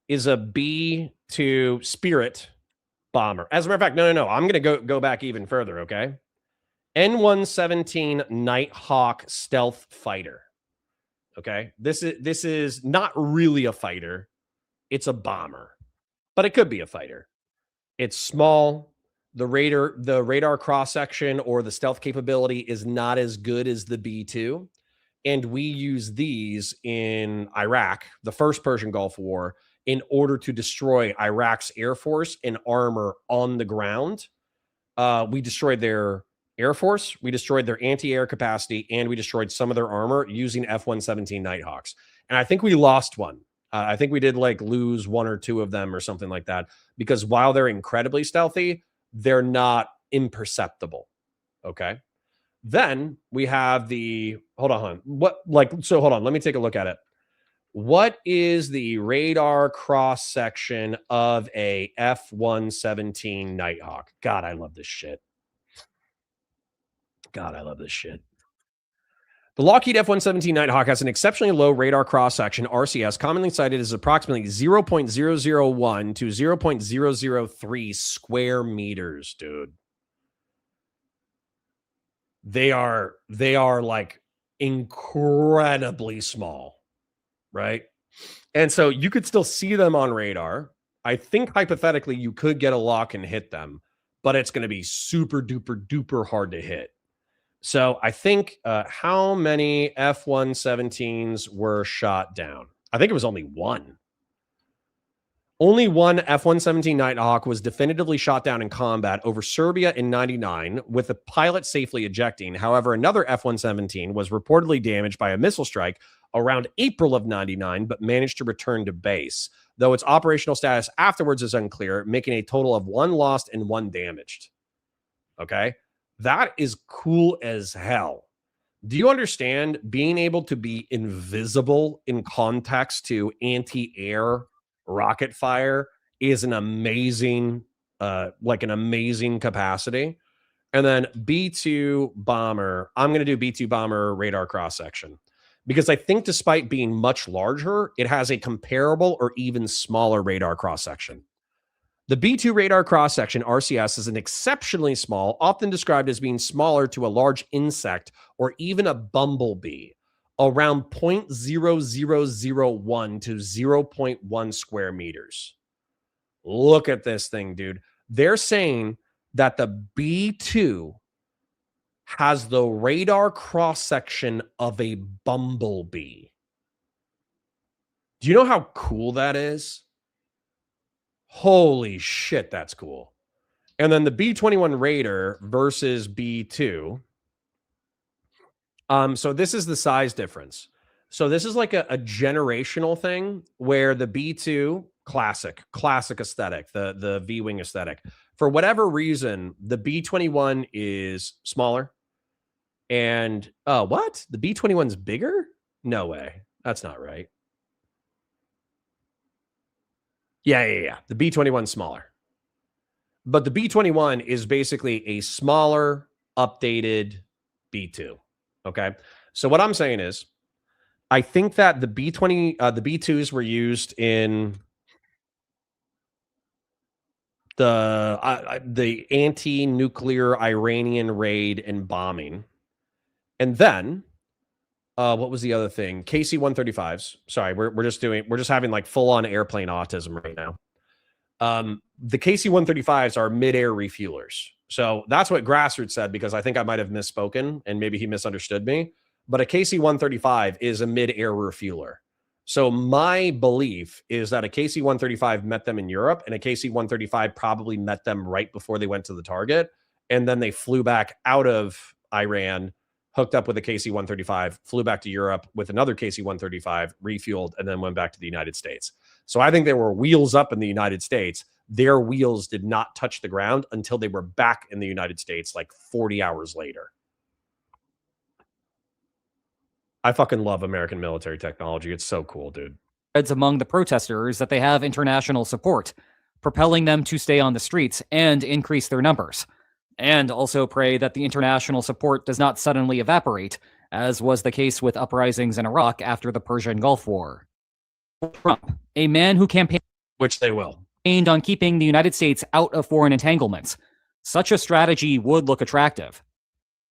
is a B2 Spirit bomber. As a matter of fact, no. I'm gonna go back even further. Okay. N-117 Nighthawk stealth fighter. Okay, this is not really a fighter. It's a bomber, but it could be a fighter. It's small. The radar cross section or the stealth capability is not as good as the B2. And we use these in Iraq, the first Persian Gulf War, in order to destroy Iraq's Air Force and armor on the ground. We destroyed their Air Force, we destroyed their anti-air capacity, and we destroyed some of their armor using F-117 Nighthawks. And I think we lost one. I think we did like lose one or two of them or something like that, because while they're incredibly stealthy, they're not imperceptible. Okay. Then we have the, hold on. Hold on. Let me take a look at it. What is the radar cross section of a F-117 Nighthawk? God, I love this shit. God, I love this shit. The Lockheed F-117 Nighthawk has an exceptionally low radar cross-section, RCS, commonly cited as approximately 0.001 to 0.003 square meters, dude. They are like incredibly small, right? And so you could still see them on radar. I think hypothetically you could get a lock and hit them, but it's going to be super duper duper hard to hit. So I think how many F-117s were shot down? I think it was only one. Only one F-117 Nighthawk was definitively shot down in combat over Serbia in 99, with the pilot safely ejecting. However, another F-117 was reportedly damaged by a missile strike around April of 99, but managed to return to base, though its operational status afterwards is unclear, making a total of 1 lost and 1 damaged. Okay? That is cool as hell. Do you understand being able to be invisible in context to anti-air rocket fire is an amazing, an amazing capacity? And then B2 bomber, I'm going to do B2 bomber radar cross section, because I think despite being much larger, it has a comparable or even smaller radar cross section. The B2 radar cross-section, RCS, is an exceptionally small, often described as being smaller to a large insect or even a bumblebee, around 0.0001 to 0.1 square meters. Look at this thing, dude. They're saying that the B2 has the radar cross-section of a bumblebee. Do you know how cool that is? Holy shit, that's cool. And then the B-21 Raider versus B-2. So this is the size difference. So this is like a generational thing where the B-2, classic aesthetic, the V-wing aesthetic. For whatever reason, the B-21 is smaller. And, what? The B-21's bigger? No way. That's not right. Yeah. The B-21's smaller. But the B-21 is basically a smaller, updated B-2. Okay? So what I'm saying is, I think that the B-2s were used in the anti-nuclear Iranian raid and bombing. And then, what was the other thing? KC-135s. Sorry, we're just having like full-on airplane autism right now. The KC-135s are mid-air refuelers. So that's what Grassroots said, because I think I might have misspoken and maybe he misunderstood me. But a KC-135 is a mid-air refueler. So my belief is that a KC-135 met them in Europe, and a KC-135 probably met them right before they went to the target. And then they flew back out of Iran, hooked up with a KC-135, flew back to Europe with another KC-135, refueled, and then went back to the United States. So I think they were wheels up in the United States. Their wheels did not touch the ground until they were back in the United States like 40 hours later. I fucking love American military technology. It's so cool, dude. It's among the protesters that they have international support, propelling them to stay on the streets and increase their numbers. And also pray that the international support does not suddenly evaporate, as was the case with uprisings in Iraq after the Persian Gulf War. Trump, a man who campaigned, which they will, on keeping the United States out of foreign entanglements, such a strategy would look attractive.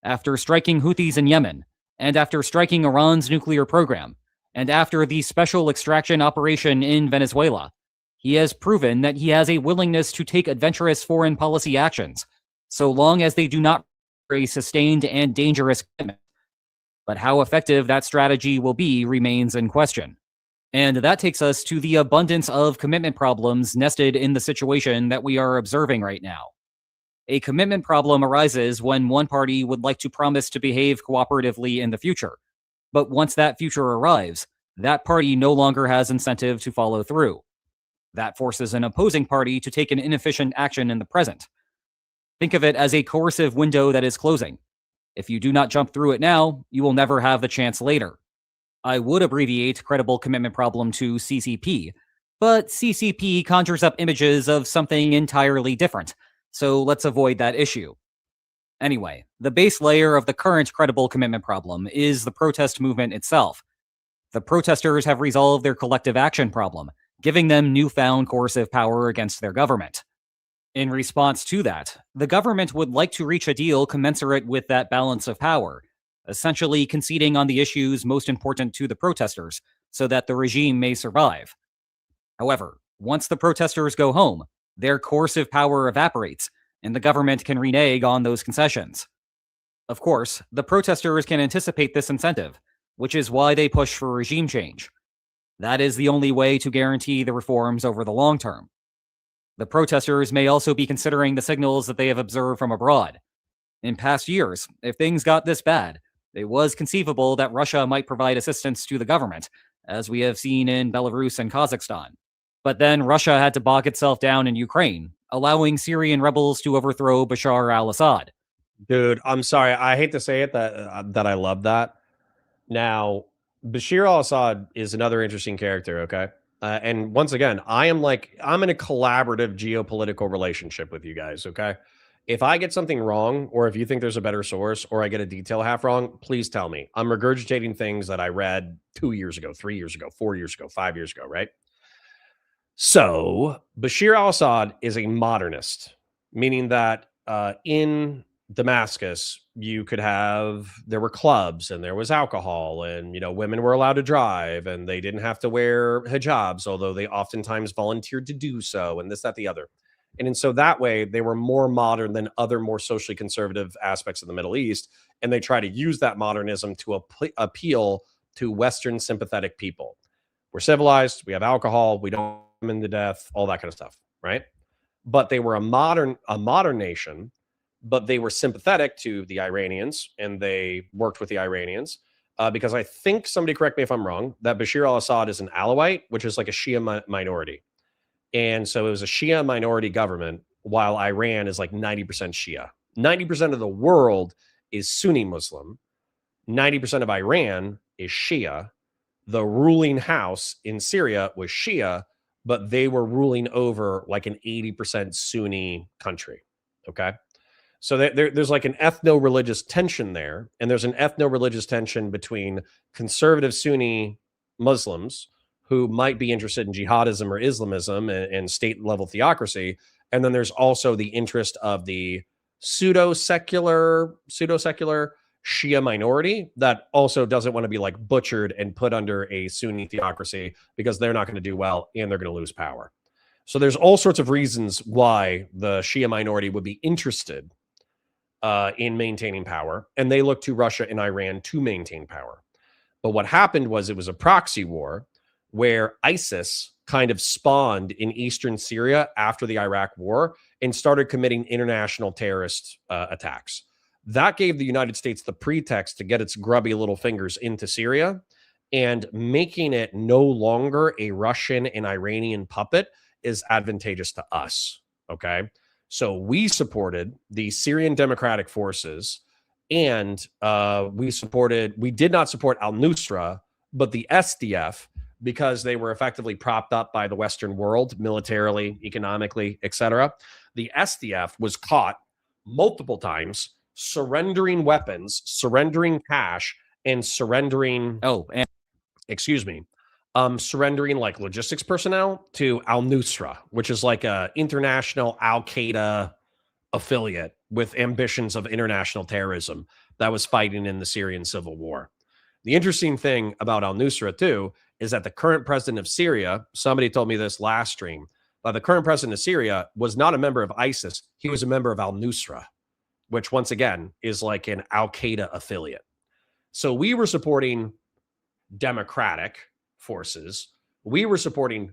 After striking Houthis in Yemen, and after striking Iran's nuclear program, and after the special extraction operation in Venezuela, He has proven that he has a willingness to take adventurous foreign policy actions, so long as they do not require a sustained and dangerous commitment. But how effective that strategy will be remains in question. And that takes us to the abundance of commitment problems nested in the situation that we are observing right now. A commitment problem arises when one party would like to promise to behave cooperatively in the future. But once that future arrives, that party no longer has incentive to follow through. That forces an opposing party to take an inefficient action in the present. Think of it as a coercive window that is closing. If you do not jump through it now, you will never have the chance later. I would abbreviate credible commitment problem to CCP, but CCP conjures up images of something entirely different, so let's avoid that issue. Anyway, the base layer of the current credible commitment problem is the protest movement itself. The protesters have resolved their collective action problem, giving them newfound coercive power against their government. In response to that, the government would like to reach a deal commensurate with that balance of power, essentially conceding on the issues most important to the protesters so that the regime may survive. However, once the protesters go home, their coercive power evaporates, and the government can renege on those concessions. Of course, the protesters can anticipate this incentive, which is why they push for regime change. That is the only way to guarantee the reforms over the long term. The protesters may also be considering the signals that they have observed from abroad. In past years, if things got this bad, it was conceivable that Russia might provide assistance to the government, as we have seen in Belarus and Kazakhstan. But then Russia had to bog itself down in Ukraine, allowing Syrian rebels to overthrow Bashar al-Assad. Dude, I'm sorry. I hate to say it that I love that. Now, Bashir al-Assad is another interesting character, okay? And once again, I'm in a collaborative geopolitical relationship with you guys, okay? If I get something wrong, or if you think there's a better source, or I get a detail half wrong, please tell me. I'm regurgitating things that I read 2 years ago, 3 years ago, 4 years ago, 5 years ago, right? So Bashir al-Assad is a modernist, meaning that in Damascus, there were clubs and there was alcohol and, women were allowed to drive and they didn't have to wear hijabs, although they oftentimes volunteered to do so, and this, that, the other. And so that way they were more modern than other more socially conservative aspects of the Middle East. And they try to use that modernism to appeal to Western sympathetic people. We're civilized, we have alcohol, we don't them to death, all that kind of stuff, right? But they were a modern nation, but they were sympathetic to the Iranians and they worked with the Iranians because I think, somebody correct me if I'm wrong, that Bashir al-Assad is an Alawite, which is like a Shia minority. And so it was a Shia minority government while Iran is like 90% Shia. 90% of the world is Sunni Muslim. 90% of Iran is Shia. The ruling house in Syria was Shia, but they were ruling over like an 80% Sunni country. Okay. So there's like an ethno-religious tension there. And there's an ethno-religious tension between conservative Sunni Muslims who might be interested in jihadism or Islamism and state level theocracy. And then there's also the interest of the pseudo-secular Shia minority that also doesn't want to be like butchered and put under a Sunni theocracy because they're not going to do well and they're going to lose power. So there's all sorts of reasons why the Shia minority would be interested in maintaining power, and they look to Russia and Iran to maintain power. But what happened was it was a proxy war where ISIS kind of spawned in eastern Syria after the Iraq war and started committing international terrorist attacks. That gave the United States the pretext to get its grubby little fingers into Syria, and making it no longer a Russian and Iranian puppet is advantageous to us. Okay. So we supported the Syrian Democratic Forces, and we did not support al-Nusra, but the SDF, because they were effectively propped up by the Western world, militarily, economically, etc. The SDF was caught multiple times surrendering weapons, surrendering cash, and surrendering surrendering like logistics personnel to al-Nusra, which is like a international Al-Qaeda affiliate with ambitions of international terrorism that was fighting in the Syrian civil war. The interesting thing about al-Nusra too is that the current president of Syria, somebody told me this last stream, but the current president of Syria was not a member of ISIS. He was a member of al-Nusra, which once again is like an al-Qaeda affiliate. So we were supporting democratic forces. We were supporting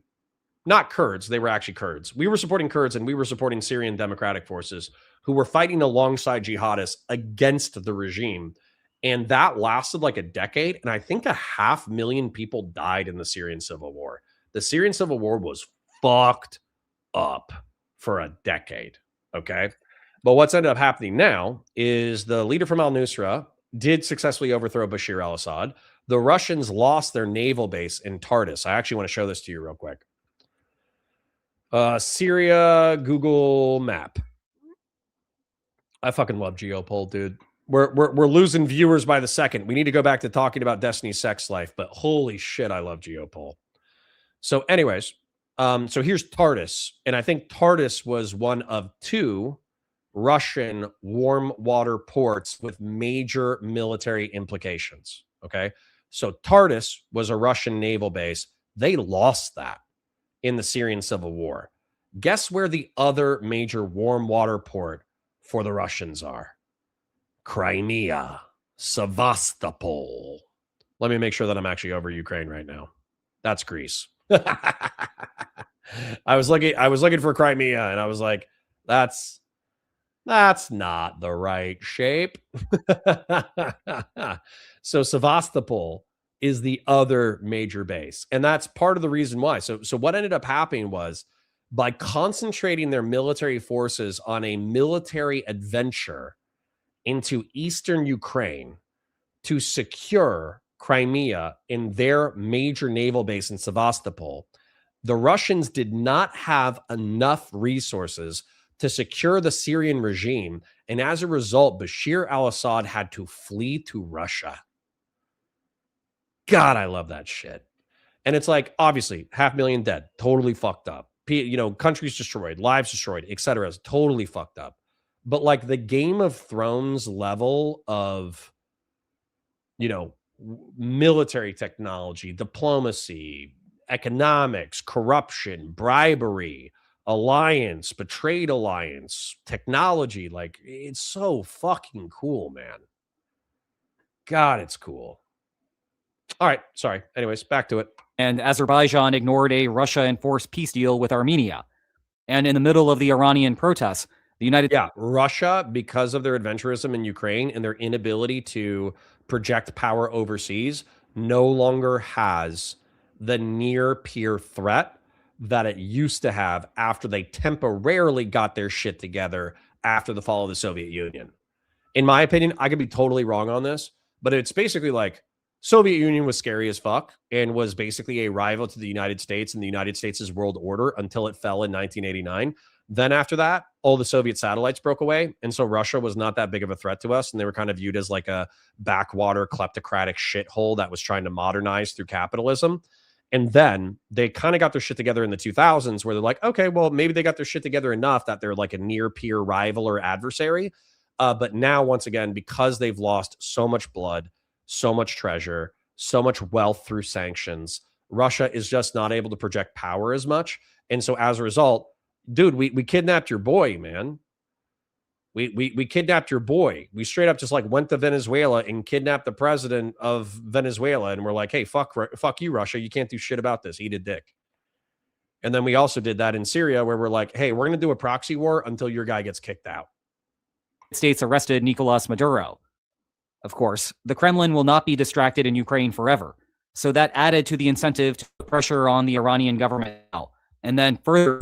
not Kurds, they were actually Kurds. We were supporting Kurds and we were supporting Syrian democratic forces who were fighting alongside jihadists against the regime. And that lasted like a decade. And I think 500,000 people died in the Syrian civil war. The Syrian civil war was fucked up for a decade. Okay. But what's ended up happening now is the leader from al-Nusra did successfully overthrow Bashar al-Assad. The Russians lost their naval base in Tartus. I actually want to show this to you real quick. Syria Google map. I fucking love Geopol, dude. We're losing viewers by the second. We need to go back to talking about Destiny's sex life, but holy shit, I love Geopol. So anyways, so here's Tartus, and I think Tartus was one of 2 Russian warm water ports with major military implications. Okay. So Tartus was a Russian naval base. They lost that in the Syrian civil war. Guess where the other major warm water port for the Russians are? Crimea, Sevastopol. Let me make sure that I'm actually over Ukraine right now. That's Greece. I was looking for Crimea and I was like, that's not the right shape. So Sevastopol is the other major base. And that's part of the reason why. So what ended up happening was by concentrating their military forces on a military adventure into eastern Ukraine to secure Crimea in their major naval base in Sevastopol, the Russians did not have enough resources to secure the Syrian regime. And as a result, Bashar al-Assad had to flee to Russia. God, I love that shit. And it's like, obviously, 500,000 dead, totally fucked up. Countries destroyed, lives destroyed, etc. is totally fucked up. But like the Game of Thrones level of, military technology, diplomacy, economics, corruption, bribery, alliance, betrayed alliance, technology, like it's so fucking cool, man. God, it's cool. All right, sorry. Anyways, back to it. And Azerbaijan ignored a Russia-enforced peace deal with Armenia. And in the middle of the Iranian protests, the Russia, because of their adventurism in Ukraine and their inability to project power overseas, no longer has the near-peer threat that it used to have after they temporarily got their shit together after the fall of the Soviet Union. In my opinion, I could be totally wrong on this, but it's basically like Soviet Union was scary as fuck and was basically a rival to the United States and the United States' world order until it fell in 1989. Then after that, all the Soviet satellites broke away. And so Russia was not that big of a threat to us. And they were kind of viewed as like a backwater kleptocratic shithole that was trying to modernize through capitalism. And then they kind of got their shit together in the 2000s where they're like, okay, well, maybe they got their shit together enough that they're like a near peer rival or adversary. But now, once again, because they've lost so much blood, so much treasure, so much wealth through sanctions, Russia is just not able to project power as much. And so as a result, dude, we kidnapped your boy, man. We kidnapped your boy. We straight up just like went to Venezuela and kidnapped the president of Venezuela. And we're like, hey, fuck you, Russia. You can't do shit about this. Eat a dick. And then we also did that in Syria where we're like, hey, we're going to do a proxy war until your guy gets kicked out. States arrested Nicolas Maduro. Of course, the Kremlin will not be distracted in Ukraine forever. So that added to the incentive to put pressure on the Iranian government now. And then further...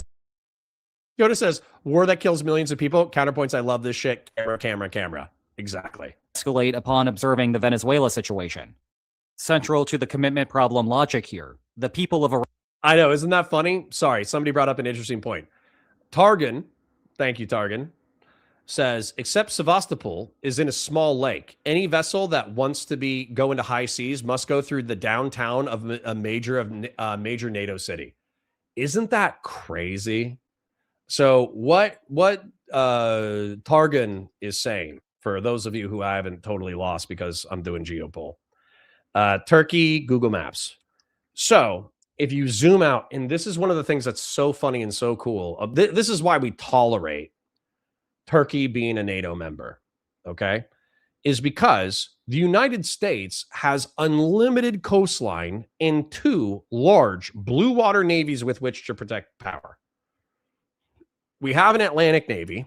Yoda says, war that kills millions of people. Counterpoints, I love this shit. Camera. Exactly. Escalate upon observing the Venezuela situation. Central to the commitment problem logic here. The people of Iran... I know, isn't that funny? Sorry, somebody brought up an interesting point. Targan, thank you, Targan, says, except Sevastopol is in a small lake. Any vessel that wants to go into high seas must go through the downtown of a major NATO city. Isn't that crazy? So what Targan is saying, for those of you who I haven't totally lost because I'm doing Geopol, Turkey, Google Maps. So if you zoom out, and this is one of the things that's so funny and so cool. This is why we tolerate Turkey being a NATO member, okay, is because the United States has unlimited coastline and 2 large blue water navies with which to protect power. We have an Atlantic Navy,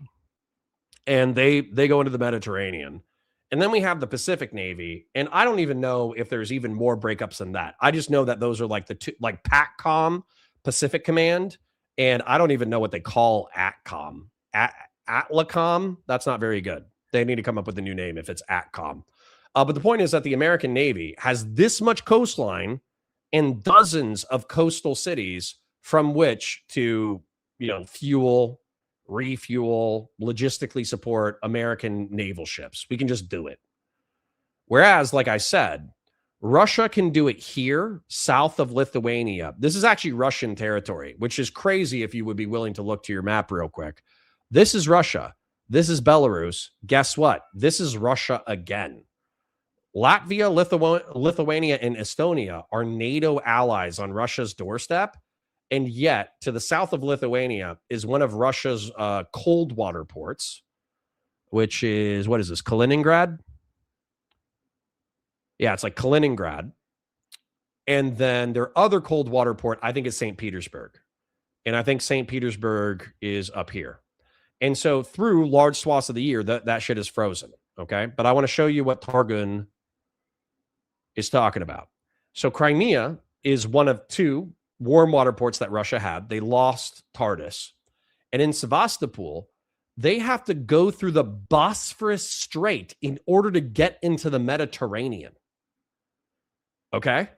and they go into the Mediterranean. And then we have the Pacific Navy, and I don't even know if there's even more breakups than that. I just know that those are like the 2, like PACCOM, Pacific Command, and I don't even know what they call ATCOM. ATLACOM, that's not very good. They need to come up with a new name if it's ATCOM. But the point is that the American Navy has this much coastline and dozens of coastal cities from which to, fuel, refuel, logistically support American naval ships. We can just do it. Whereas, like I said, Russia can do it here, south of Lithuania. This is actually Russian territory, which is crazy if you would be willing to look to your map real quick. This is Russia. This is Belarus. Guess what? This is Russia again. Latvia, Lithuania, and Estonia are NATO allies on Russia's doorstep. And yet, to the south of Lithuania is one of Russia's cold water ports, which is, what is this, Kaliningrad? Yeah, it's like Kaliningrad. And then their other cold water port, I think, is St. Petersburg. And I think St. Petersburg is up here. And so through large swaths of the year, that shit is frozen, okay? But I want to show you what Targun is talking about. So Crimea is one of 2 warm water ports that Russia had. They lost Tartus. And in Sevastopol, they have to go through the Bosphorus Strait in order to get into the Mediterranean. Okay?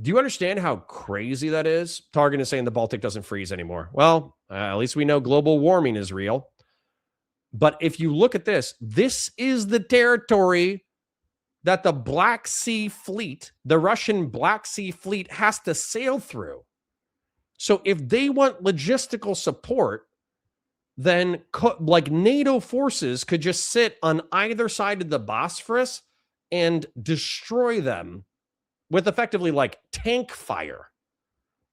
Do you understand how crazy that is? Targun is saying the Baltic doesn't freeze anymore. Well, at least we know global warming is real. But if you look at this, this is the territory that the Black Sea Fleet, the Russian Black Sea Fleet, has to sail through. So if they want logistical support, then like NATO forces could just sit on either side of the Bosphorus and destroy them with effectively like tank fire.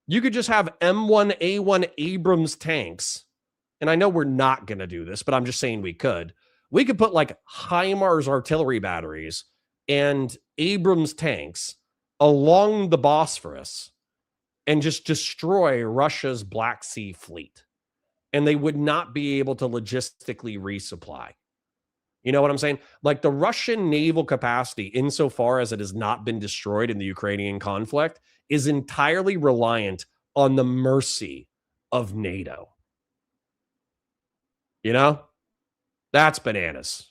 You could just have M1A1 Abrams tanks. And I know we're not going to do this, but I'm just saying we could. We could put like HIMARS artillery batteries and Abrams tanks along the Bosphorus and just destroy Russia's Black Sea Fleet. And they would not be able to logistically resupply. You know what I'm saying? Like the Russian naval capacity, insofar as it has not been destroyed in the Ukrainian conflict, is entirely reliant on the mercy of NATO. You know? That's bananas.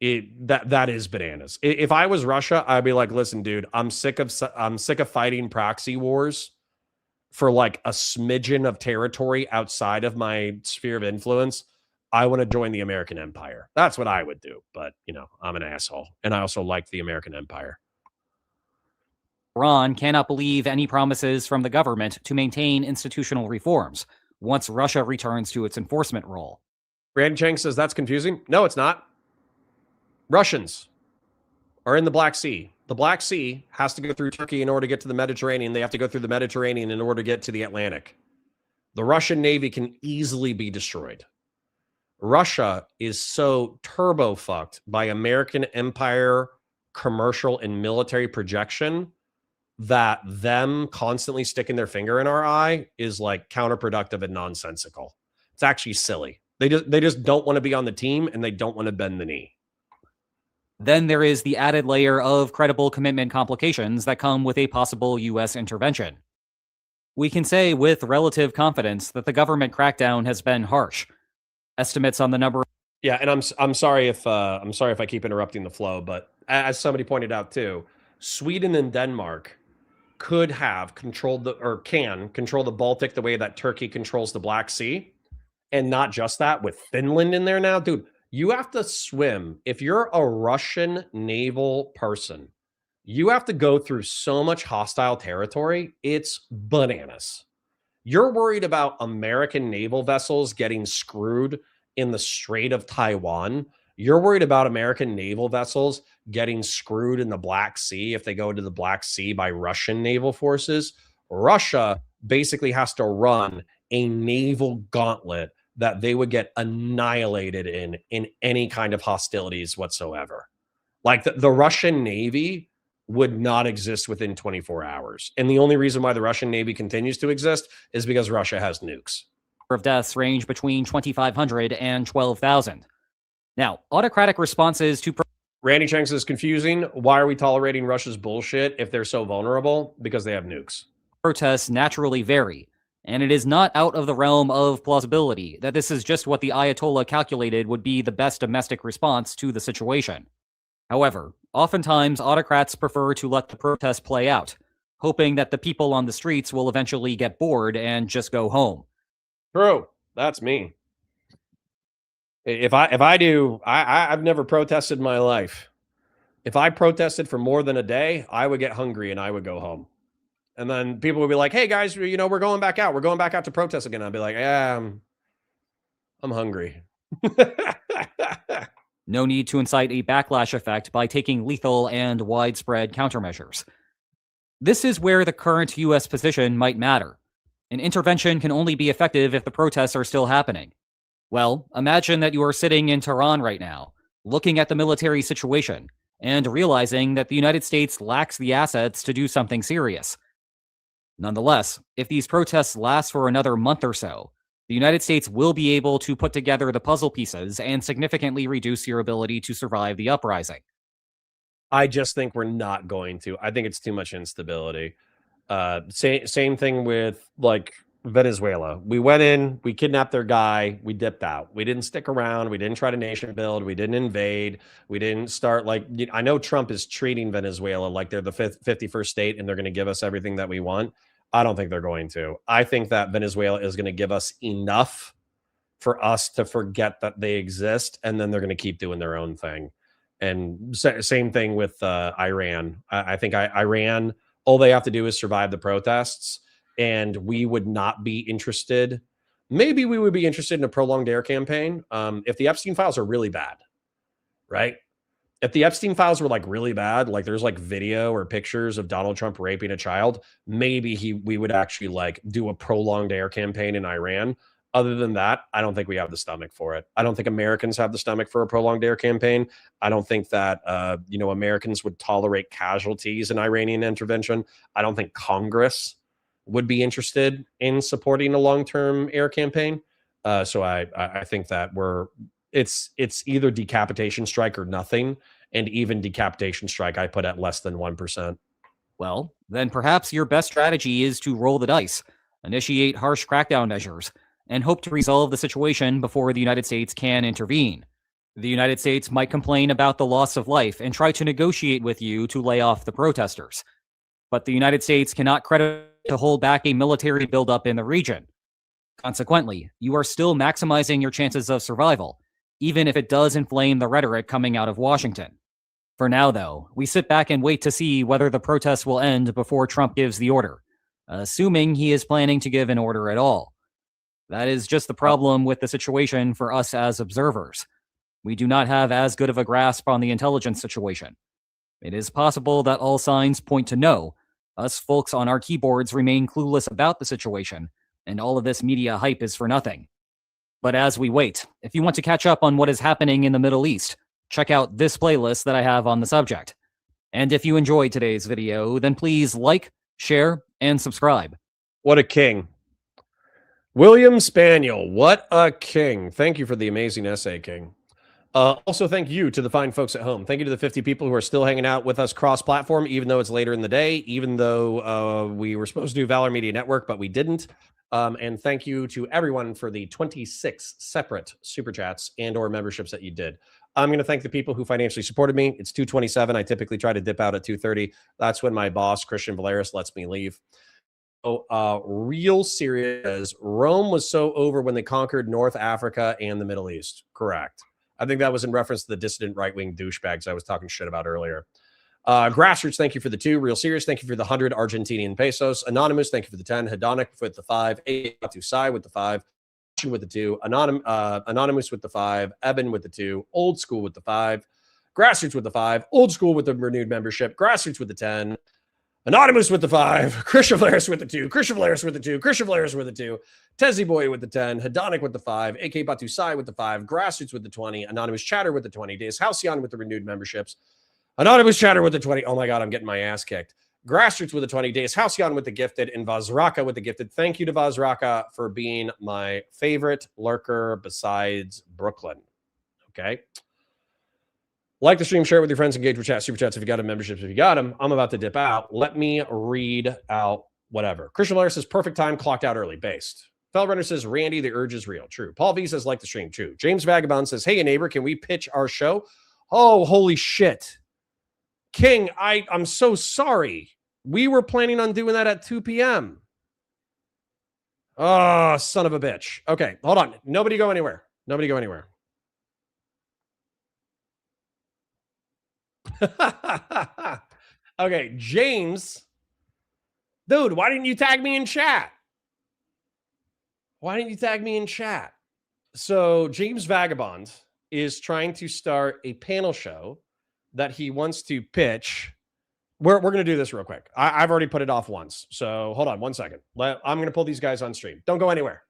That is bananas. If I was Russia, I'd be like, listen, dude, I'm sick of fighting proxy wars for like a smidgen of territory outside of my sphere of influence. I want to join the American empire. That's what I would do. But, I'm an asshole. And I also like the American empire. Iran cannot believe any promises from the government to maintain institutional reforms once Russia returns to its enforcement role. Brandon Chang says that's confusing. No, it's not. Russians are in the Black Sea. The Black Sea has to go through Turkey in order to get to the Mediterranean. They have to go through the Mediterranean in order to get to the Atlantic. The Russian Navy can easily be destroyed. Russia is so turbo fucked by American empire, commercial, and military projection that them constantly sticking their finger in our eye is like counterproductive and nonsensical. It's actually silly. They just don't want to be on the team and they don't want to bend the knee. Then there is the added layer of credible commitment complications that come with a possible U.S. intervention. We can say with relative confidence that the government crackdown has been harsh. Estimates on the number. Yeah, and I'm sorry if I keep interrupting the flow, but as somebody pointed out too, Sweden and Denmark could have controlled can control the Baltic the way that Turkey controls the Black Sea, and not just that, with Finland in there now, dude. You have to swim. If you're a Russian naval person, you have to go through so much hostile territory. It's bananas. You're worried about American naval vessels getting screwed in the Strait of Taiwan. You're worried about American naval vessels getting screwed in the Black Sea if they go into the Black Sea by Russian naval forces. Russia basically has to run a naval gauntlet that they would get annihilated in any kind of hostilities whatsoever. Like the Russian Navy would not exist within 24 hours. And the only reason why the Russian Navy continues to exist is because Russia has nukes. Of deaths range between 2,500 and 12,000. Now, autocratic responses to Randy Cheng says, confusing. Why are we tolerating Russia's bullshit if they're so vulnerable? Because they have nukes. Protests naturally vary, and it is not out of the realm of plausibility that this is just what the Ayatollah calculated would be the best domestic response to the situation. However, oftentimes autocrats prefer to let the protest play out, hoping that the people on the streets will eventually get bored and just go home. True. That's me. I've never protested in my life. If I protested for more than a day, I would get hungry and I would go home. And then people would be like, hey guys, we're going back out. We're going back out to protest again. I'd be like, yeah, I'm hungry. No need to incite a backlash effect by taking lethal and widespread countermeasures. This is where the current U.S. position might matter. An intervention can only be effective if the protests are still happening. Well, imagine that you are sitting in Tehran right now, looking at the military situation, and realizing that the United States lacks the assets to do something serious. Nonetheless, if these protests last for another month or so, the United States will be able to put together the puzzle pieces and significantly reduce your ability to survive the uprising. I just think we're not going to. I think it's too much instability. Same thing with like Venezuela. We went in, we kidnapped their guy, we dipped out. We didn't stick around. We didn't try to nation build. We didn't invade. We didn't start like, I know Trump is treating Venezuela like they're the 51st state and they're going to give us everything that we want. I don't think they're going to. I think that Venezuela is going to give us enough for us to forget that they exist, and then they're going to keep doing their own thing. And same thing with Iran. I think Iran, all they have to do is survive the protests, and we would not be interested. Maybe we would be interested in a prolonged air campaign if the Epstein files are really bad, right? If the Epstein files were like really bad, like there's like video or pictures of Donald Trump raping a child, maybe we would actually like do a prolonged air campaign in Iran. Other than that, I don't think we have the stomach for it. I don't think Americans have the stomach for a prolonged air campaign. I don't think that, Americans would tolerate casualties in Iranian intervention. I don't think Congress would be interested in supporting a long-term air campaign. So I think that it's either decapitation strike or nothing. And even decapitation strike, I put at less than 1%. Well, then perhaps your best strategy is to roll the dice, initiate harsh crackdown measures, and hope to resolve the situation before the United States can intervene. The United States might complain about the loss of life and try to negotiate with you to lay off the protesters. But the United States cannot credit to hold back a military buildup in the region. Consequently, you are still maximizing your chances of survival, even if it does inflame the rhetoric coming out of Washington. For now, though, we sit back and wait to see whether the protests will end before Trump gives the order, assuming he is planning to give an order at all. That is just the problem with the situation for us as observers. We do not have as good of a grasp on the intelligence situation. It is possible that all signs point to no. Us folks on our keyboards remain clueless about the situation, and all of this media hype is for nothing. But as we wait, if you want to catch up on what is happening in the Middle East, check out this playlist that I have on the subject. And if you enjoyed today's video, then please like, share, and subscribe. What a king. William Spaniel, what a king. Thank you for the amazing essay, King. Also, thank you to the fine folks at home. Thank you to the 50 people who are still hanging out with us cross-platform, even though it's later in the day, even though we were supposed to do Valor Media Network, but we didn't. And thank you to everyone for the 26 separate super chats and or memberships that you did. I'm going to thank the people who financially supported me. It's 2:27. I typically try to dip out at 2:30. That's when my boss, Christian Valeris, lets me leave. Oh, real serious. Rome was so over when they conquered North Africa and the Middle East. Correct. I think that was in reference to the dissident right-wing douchebags I was talking shit about earlier. Grassroots, thank you for the 2. Real Serious, thank you for the 100 Argentinian pesos. Anonymous, thank you for the 10. Hedonic with the 5. Sai with the 5. With the 2. Anonymous with the 5. Evan with the 2. Old School with the 5. Grassroots with the 5. Old School with the renewed membership. Grassroots with the 10. Anonymous with the 5. Christian Valaris with the 2. Christian Valaris with the 2. Christian Valaris with the 2. Tezzy Boy with the 10. Hedonic with the 5. AK Batu Sai with the 5. Grassroots with the 20. Anonymous Chatter with the 20. Deus Halcyon with the renewed memberships. Anonymous Chatter with the 20. Oh my God, I'm getting my ass kicked. Grassroots with the 20. Deus Halcyon with the gifted. And Vazraka with the gifted. Thank you to Vazraka for being my favorite lurker besides Brooklyn. Okay. Like the stream, share it with your friends, engage with chat, super chats if you got a memberships. If you got them, I'm about to dip out. Let me read out whatever. Christian Blair says, perfect time, clocked out early, based. Fellrunner says, Randy, the urge is real. True. Paul V says, like the stream. True. James Vagabond says, hey, neighbor, can we pitch our show? Oh, holy shit. King, I'm so sorry. We were planning on doing that at 2 p.m. Oh, son of a bitch. Okay, hold on. Nobody go anywhere. Nobody go anywhere. Okay, James. Dude, why didn't you tag me in chat? Why didn't you tag me in chat? So James Vagabond is trying to start a panel show that he wants to pitch. We're going to do this real quick. I've already put it off once. So hold on 1 second. I'm going to pull these guys on stream. Don't go anywhere.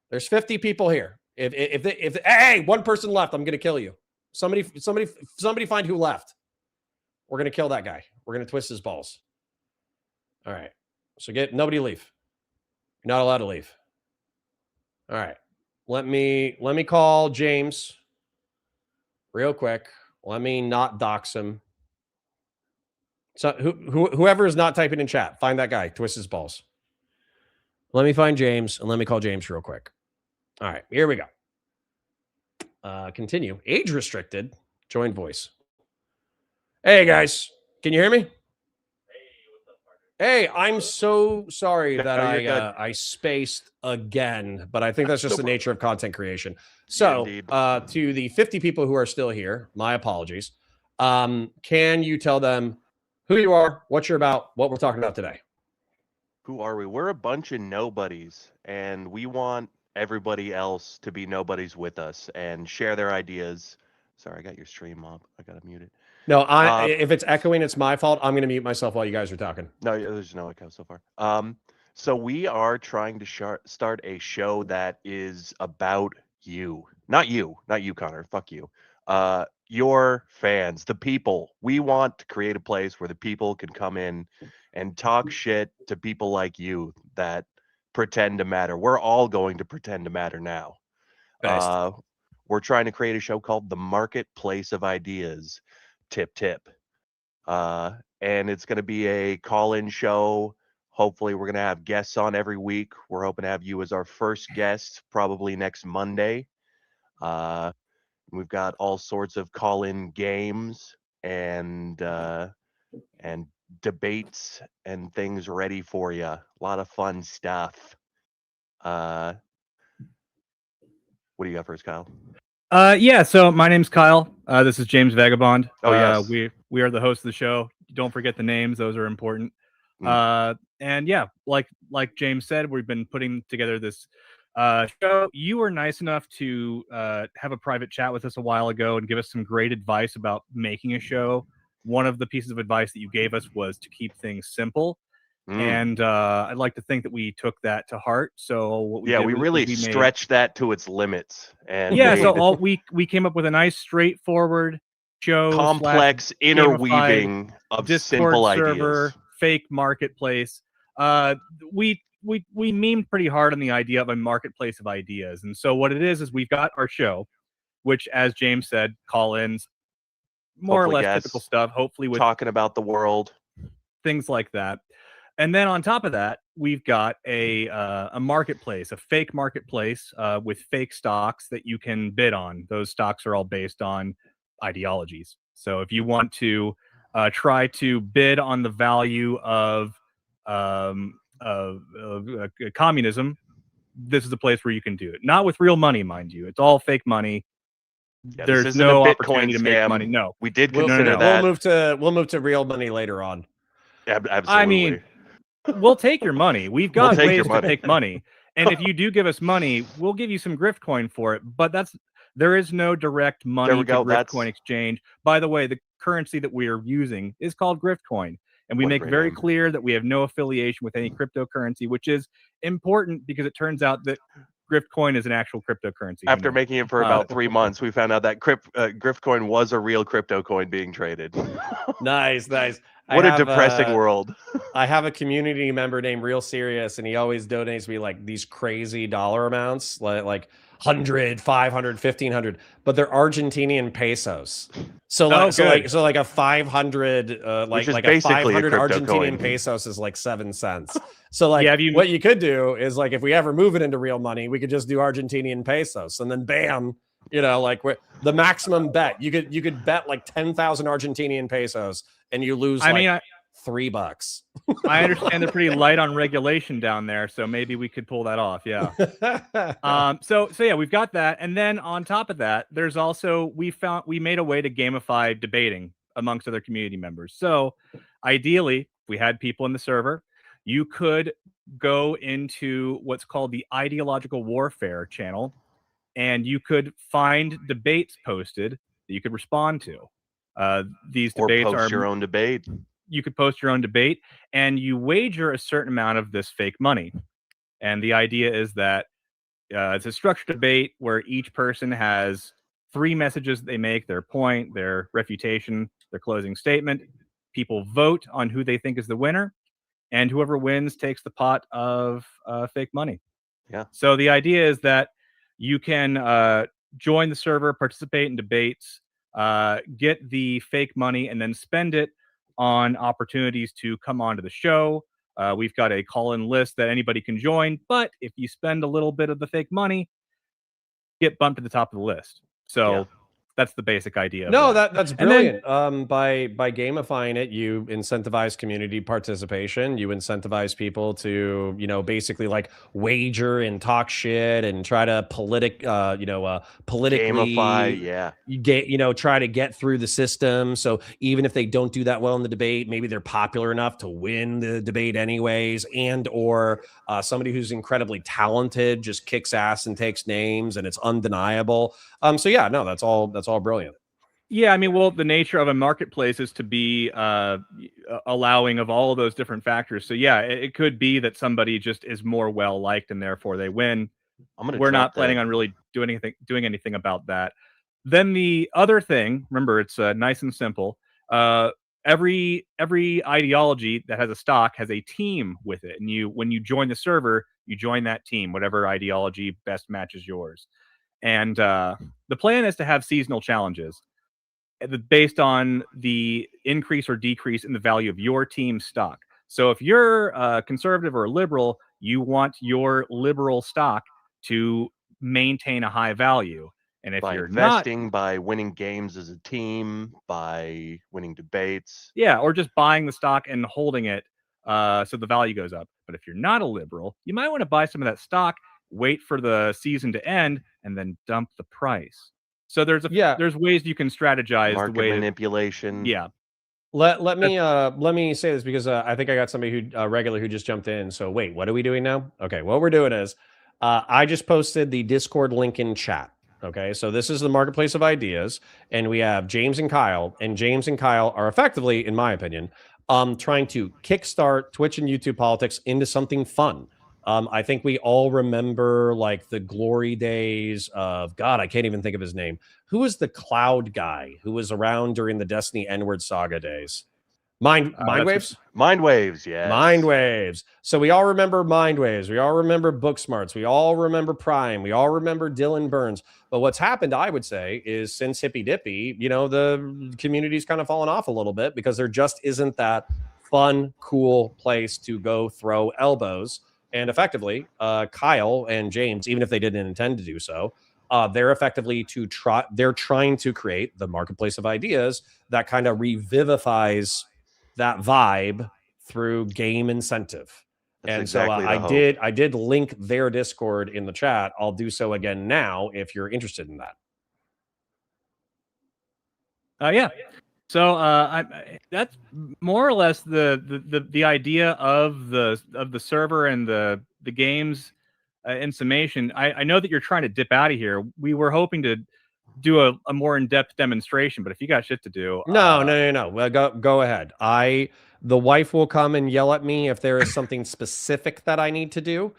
There's 50 people here. If hey, one person left, I'm going to kill you. Somebody find who left. We're going to kill that guy. We're going to twist his balls. All right. So nobody leave. You're not allowed to leave. All right. Let me call James real quick. Let me not dox him. So whoever is not typing in chat, find that guy, twist his balls. Let me find James and let me call James real quick. All right, here we go. Continue. Age restricted. Join voice. Hey guys, can you hear me? Hey, I'm so sorry that I spaced again, but I think that's just the nature of content creation. So, to the 50 people who are still here, my apologies. Can you tell them who you are, what you're about, what we're talking about today? Who are we? We're a bunch of nobodies, and we want everybody else to be nobodies with us and share their ideas. Sorry, I got your stream up. I got to mute it. No, if it's echoing, it's my fault. I'm going to mute myself while you guys are talking. No, there's no echo so far. So we are trying to start a show that is about you. Not you, Connor. Fuck you. Your fans, the people. We want to create a place where the people can come in and talk shit to people like you that pretend to matter. We're all going to pretend to matter now. We're trying to create a show called The Marketplace of Ideas. Tip. And it's going to be a call-in show. Hopefully we're going to have guests on every week. We're hoping to have you as our first guest probably next Monday. We've got all sorts of call-in games and debates and things ready for you. A lot of fun stuff. What do you got first, Kyle? Yeah, so my name's Kyle. This is James Vagabond. Oh, yes. We are the host of the show. Don't forget the names; those are important. And yeah, like James said, we've been putting together this show. You were nice enough to have a private chat with us a while ago and give us some great advice about making a show. One of the pieces of advice that you gave us was to keep things simple. And I'd like to think that we took that to heart. So what we did we was really we stretched that to its limits. And so we came up with a nice, straightforward show, complex interweaving of Discord simple server, ideas. fake marketplace. We memed pretty hard on the idea of a marketplace of ideas. And so what it is we've got our show, which, as James said, call-ins, more or less typical stuff. Hopefully with talking about the world, things like that. And then on top of that, we've got a marketplace, a fake marketplace with fake stocks that you can bid on. Those stocks are all based on ideologies. So if you want to try to bid on the value of communism, this is the place where you can do it. Not with real money, mind you. It's all fake money. Yeah, There's no opportunity to make money. No, we did consider that. We'll move to real money later on. Yeah, absolutely. I mean, we'll take your money. We've got ways to take money. And if you do give us money, we'll give you some grift coin for it. But There is no direct There money we to go. grift coin exchange. By the way, the currency that we are using is called grift coin. And we What a make great very name. clear that we have no affiliation with any cryptocurrency, which is important because it turns out that grift coin is an actual cryptocurrency. Who After knew? making it for about 3 months, we found out that grift coin was a real crypto coin being traded. Nice. What a depressing world. I have a community member named Real Serious, and he always donates me like these crazy dollar amounts, like 100, 500, 1500, but they're Argentinian pesos. So like a 500 Which is like a basically a 500 crypto Argentinian coin. pesos is like 7 cents. So like Yeah, what you could do is like if we ever move it into real money, we could just do Argentinian pesos, and then bam, like the maximum bet you could bet like 10,000 Argentinian pesos, and you lose $3. I understand they're pretty light on regulation down there, so maybe we could pull that off. Yeah. So yeah, we've got that, and then on top of that, there's also we made a way to gamify debating amongst other community members. So ideally, if we had people in the server, you could go into what's called the ideological warfare channel, and you could find debates posted that you could respond to. These Or debates post are your own debate. You could post your own debate, and you wager a certain amount of this fake money. And the idea is that it's a structured debate where each person has 3 messages they make: their point, their refutation, their closing statement. People vote on who they think is the winner, and whoever wins takes the pot of fake money. Yeah. So the idea is that you can join the server, participate in debates, get the fake money, and then spend it on opportunities to come onto the show. We've got a call-in list that anybody can join, but if you spend a little bit of the fake money, get bumped to the top of the list. So that's the basic idea. No, of that's And then- brilliant. By gamifying it, you incentivize community participation. You incentivize people to, basically like wager and talk shit and try to politically, Gamify, yeah. You get, try to get through the system. So even if they don't do that well in the debate, maybe they're popular enough to win the debate anyways, or somebody who's incredibly talented just kicks ass and takes names, and it's undeniable. So yeah, no, that's all brilliant. Yeah, I mean, well, the nature of a marketplace is to be allowing of all of those different factors. So yeah, it could be that somebody just is more well liked and therefore they win. We're not planning on really doing anything about that. Then the other thing, remember, it's nice and simple. Every ideology that has a stock has a team with it, and when you join the server, you join that team, whatever ideology best matches yours. And the plan is to have seasonal challenges based on the increase or decrease in the value of your team's stock. So if you're a conservative or a liberal, you want your liberal stock to maintain a high value. And if By you're investing, by winning games as a team, by winning debates. Yeah, or just buying the stock and holding it so the value goes up. But if you're not a liberal, you might want to buy some of that stock, wait for the season to end, and then dump the price. So there's ways you can strategize Market the way manipulation. Yeah. Let me say this because I think I got somebody who regular who just jumped in. So wait, what are we doing now? Okay, what we're doing is I just posted the Discord link in chat. Okay, so this is the marketplace of ideas, and we have James and Kyle, and James and Kyle are effectively, in my opinion, trying to kickstart Twitch and YouTube politics into something fun. I think we all remember like the glory days of God. I can't even think of his name. Who was the cloud guy who was around during the Destiny N-word saga days? Mindwaves? Mindwaves, yes. Mindwaves. So we all remember Mindwaves. We all remember Booksmarts. We all remember Prime. We all remember Dylan Burns. But what's happened, I would say, is since Hippy Dippy, the community's kind of fallen off a little bit because there just isn't that fun, cool place to go throw elbows. And effectively, Kyle and James, even if they didn't intend to do so, they're effectively they're trying to create the marketplace of ideas that kind of revivifies that vibe through game incentive. That's and exactly so the hope. I did link their Discord in the chat. I'll do so again now if you're interested in that. Yeah. So that's more or less the idea of the server and the games in summation. I know that you're trying to dip out of here. We were hoping to do a more in-depth demonstration, but if you got shit to do, No. Well, go ahead. The wife will come and yell at me if there is something specific that I need to do.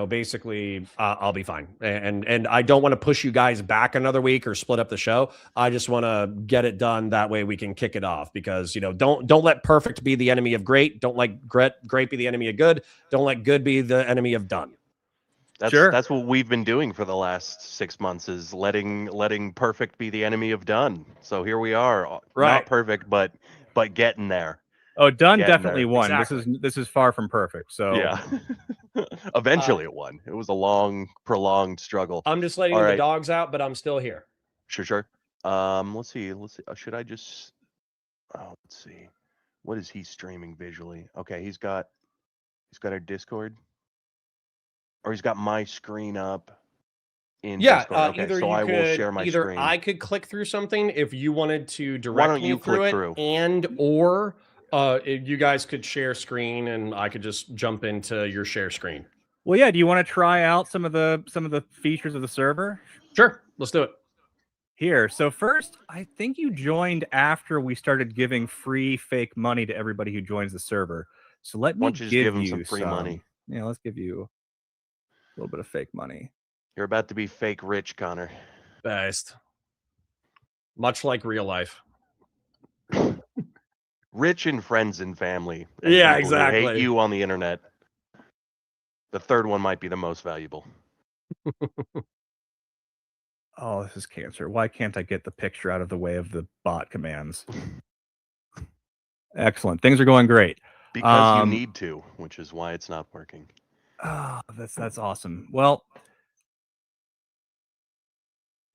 Basically, I'll be fine. And I don't want to push you guys back another week or split up the show. I just want to get it done. That way we can kick it off, because, don't let perfect be the enemy of great. Don't let great be the enemy of good. Don't let good be the enemy of done. That's what we've been doing for the last 6 months, is letting perfect be the enemy of done. So here we are, Right. not perfect, but getting there. Oh, done Getting definitely there. won. Exactly. This is far from perfect. So Yeah. Eventually it won. It was a long, prolonged struggle. I'm just letting All the right. dogs out, but I'm still here. Sure. Let's see. Should I just? Oh, let's see. What is he streaming visually? Okay, he's got our Discord, or he's got my screen up in Discord. Okay, Either so you I will could, share my either screen. I could click through something if you wanted to Why direct don't me you through click it, through? or you guys could share screen and I could just jump into your share screen. well, yeah. Do you want to try out some of the features of the server? Sure, let's do it. Here. So first, I think you joined after we started giving free fake money to everybody who joins the server. So let me Why don't you just give give him you some free money? Yeah, let's give you a little bit of fake money. You're about to be fake rich, Connor. Best. Much like real life. Rich in friends and family. And Yeah, people who hate exactly. you on the internet. The third one might be the most valuable. Oh, this is cancer. Why can't I get the picture out of the way of the bot commands? Excellent. Things are going great. Because you need to, which is why it's not working. Oh, that's awesome. Well,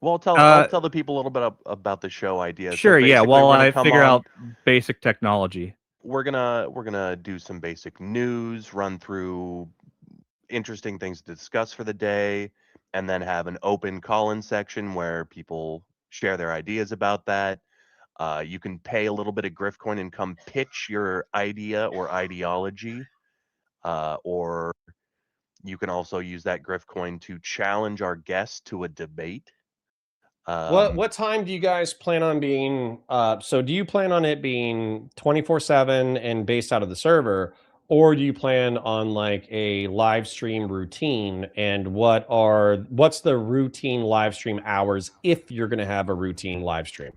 I'll tell the people a little bit about the show idea. Sure, So yeah. basically, While we're gonna I come figure on, out basic technology. we're gonna do some basic news, run through interesting things to discuss for the day, and then have an open call-in section where people share their ideas about that. You can pay a little bit of Griffcoin and come pitch your idea or ideology, or you can also use that Griffcoin to challenge our guests to a debate. What time do you guys plan on being? So do you plan on it being 24/7 and based out of the server, or do you plan on like a live stream routine? And what's the routine live stream hours if you're going to have a routine live stream?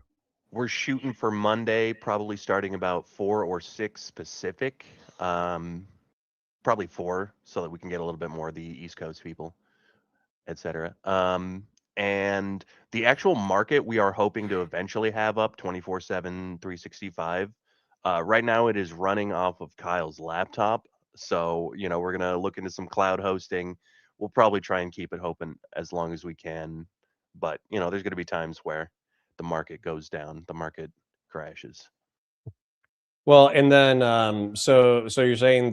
We're shooting for Monday, probably starting about 4 or 6 Pacific. Probably 4, so that we can get a little bit more of the East Coast people, etc. And the actual market we are hoping to eventually have up 24/7, 365. Right now it is running off of Kyle's laptop. So, we're going to look into some cloud hosting. We'll probably try and keep it open as long as we can. But, there's going to be times where the market goes down, the market crashes. Well, and then so you're saying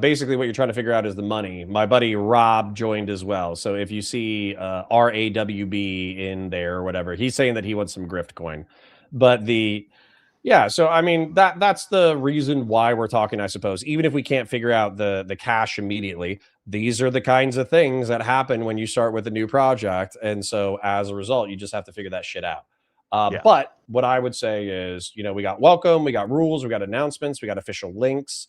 basically what you're trying to figure out is the money. My buddy Rob joined as well. So if you see RAWB in there or whatever, he's saying that he wants some grift coin. But so I mean that's the reason why we're talking, I suppose. Even if we can't figure out the cash immediately, these are the kinds of things that happen when you start with a new project. And so as a result, you just have to figure that shit out. But what I would say is, we got welcome, we got rules, we got announcements, we got official links,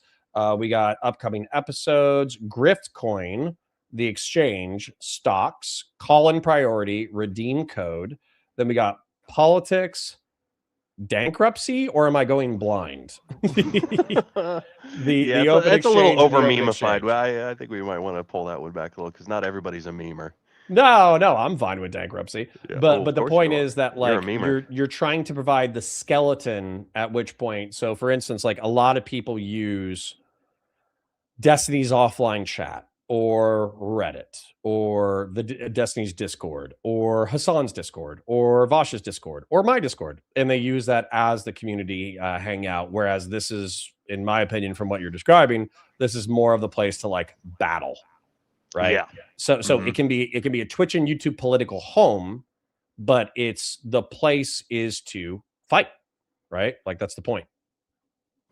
we got upcoming episodes, Grift Coin, the exchange, stocks, call-in priority, redeem code. Then we got politics, bankruptcy, or am I going blind? The open it's a little exchange, over the open memeified. exchange. I think we might want to pull that one back a little, because not everybody's a memer. No, I'm fine with bankruptcy. Yeah, But well, of the course point you are. is that You're a like memer. you're trying to provide the skeleton, at which point, so for instance, like a lot of people use Destiny's offline chat or Reddit or the Destiny's Discord or Hassan's Discord or Vash's Discord or my Discord, and they use that as the community hangout. Whereas this is, in my opinion, from what you're describing, this is more of the place to like battle, right? Yeah. So it can be a Twitch and YouTube political home, but the place is to fight, right? Like that's the point.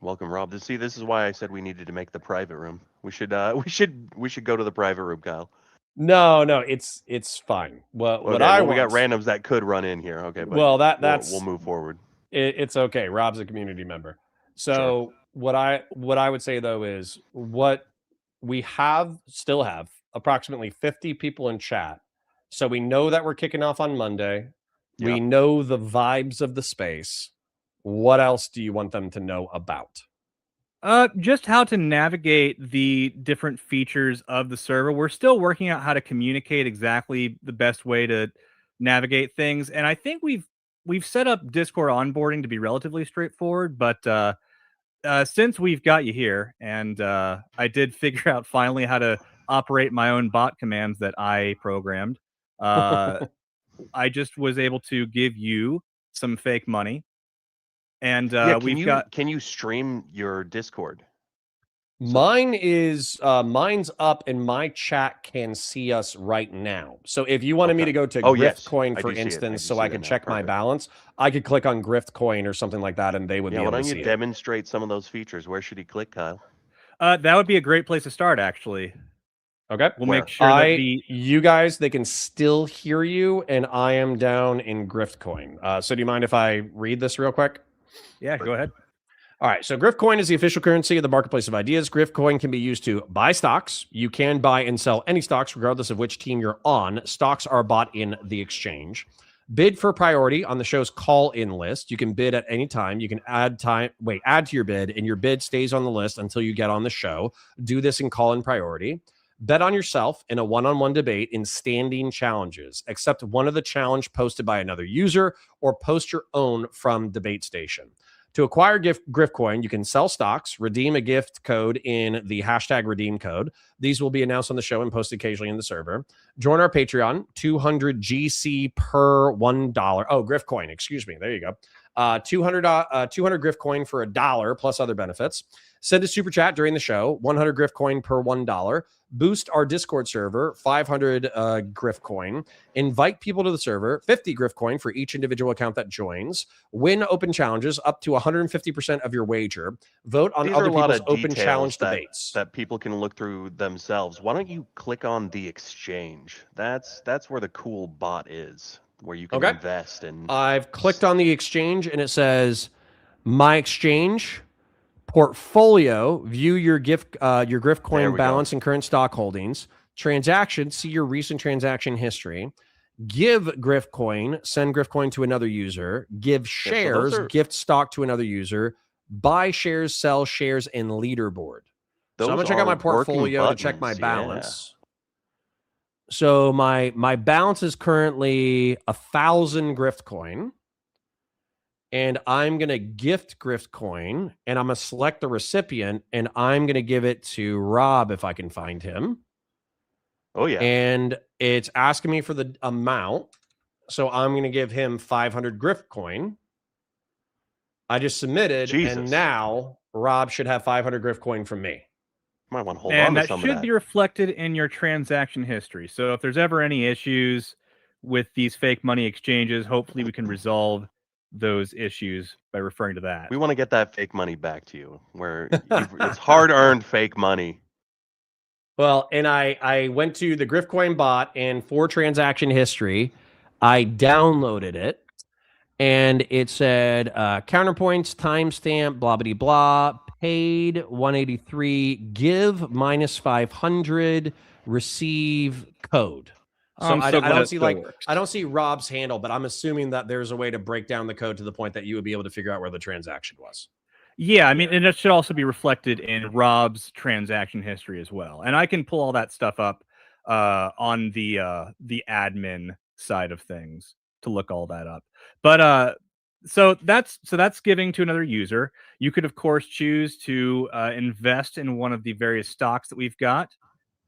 Welcome, Rob. This is why I said we needed to make the private room. We should go to the private room, Kyle. No, it's fine. What Okay, I well, we got want. randoms that could run in here. Okay, but Well, we'll that's move forward. it's okay. Rob's a community member. So what I would say though is what we still have approximately 50 people in chat. So we know that we're kicking off on Monday. We know the vibes of the space. What else do you want them to know about? Just how to navigate the different features of the server. We're still working out how to communicate exactly the best way to navigate things, and I think we've set up Discord onboarding to be relatively straightforward. But since we've got you here, and I did figure out finally how to operate my own bot commands that I programmed, I just was able to give you some fake money, and Can you stream your Discord? Mine's up and my chat can see us right now. So if you wanted me to go to Griftcoin, for instance, so I can check my balance, I could click on Griftcoin or something like that and they would be able why to don't see you it. demonstrate some of those features? Where should he click, Kyle? That would be a great place to start, actually. Okay. We'll make sure that you guys, they can still hear you, and I am down in Griftcoin. So do you mind if I read this real quick? Yeah, go ahead. All right, so Griftcoin is the official currency of the marketplace of ideas. Griftcoin can be used to buy stocks. You can buy and sell any stocks, regardless of which team you're on. Stocks are bought in the exchange. Bid for priority on the show's call-in list. You can bid at any time. You can add to your bid, and your bid stays on the list until you get on the show. Do this in call-in priority. Bet on yourself in a one-on-one debate in standing challenges. Accept one of the challenge posted by another user or post your own from Debate Station. To acquire Griftcoin, you can sell stocks, redeem a gift code in the hashtag redeem code. These will be announced on the show and posted occasionally in the server. Join our Patreon, 200 GC per $1. Oh, Griftcoin, excuse me. There you go. 200 Griftcoin for $1 plus other benefits. Send a super chat during the show, 100 Griftcoin per $1. Boost our Discord server, 500 Griftcoin. Invite people to the server, 50 Griftcoin for each individual account that joins. Win open challenges up to 150% of your wager. Vote on These other are a lot people's of open details challenge that, debates. that people can look through themselves. Why don't you click on the exchange? That's where the cool bot is, where you can invest in. I've clicked on the exchange and it says, my exchange portfolio, view your Griftcoin balance and current stock holdings. Transactions, see your recent transaction history. Give Griftcoin, send Griftcoin to another user. Give shares, gift stock to another user. Buy shares, sell shares, and leaderboard. So I'm gonna check out my portfolio to check my balance. So my balance is currently 1,000 Griftcoin. And I'm going to gift Griftcoin, and I'm going to select the recipient, and I'm going to give it to Rob if I can find him. Oh, yeah. And it's asking me for the amount. So I'm going to give him 500 Griftcoin. I just submitted, and now Rob should have 500 Griftcoin from me. Might want to hold and on to that some should of that. be reflected in your transaction history. So if there's ever any issues with these fake money exchanges, hopefully we can resolve those issues by referring to that. We want to get that fake money back to you, where it's hard-earned fake money. Well, and I went to the Griftcoin bot, and for transaction history, I downloaded it, and it said counterpoints, timestamp, blah, blah, blah, paid 183, give minus 500, receive code. So I don't see I don't see Rob's handle, but I'm assuming that there's a way to break down the code to the point that you would be able to figure out where the transaction was. Yeah, I mean, and it should also be reflected in Rob's transaction history as well. And I can pull all that stuff up on the admin side of things to look all that up. But so that's giving to another user. You could, of course, choose to invest in one of the various stocks that we've got.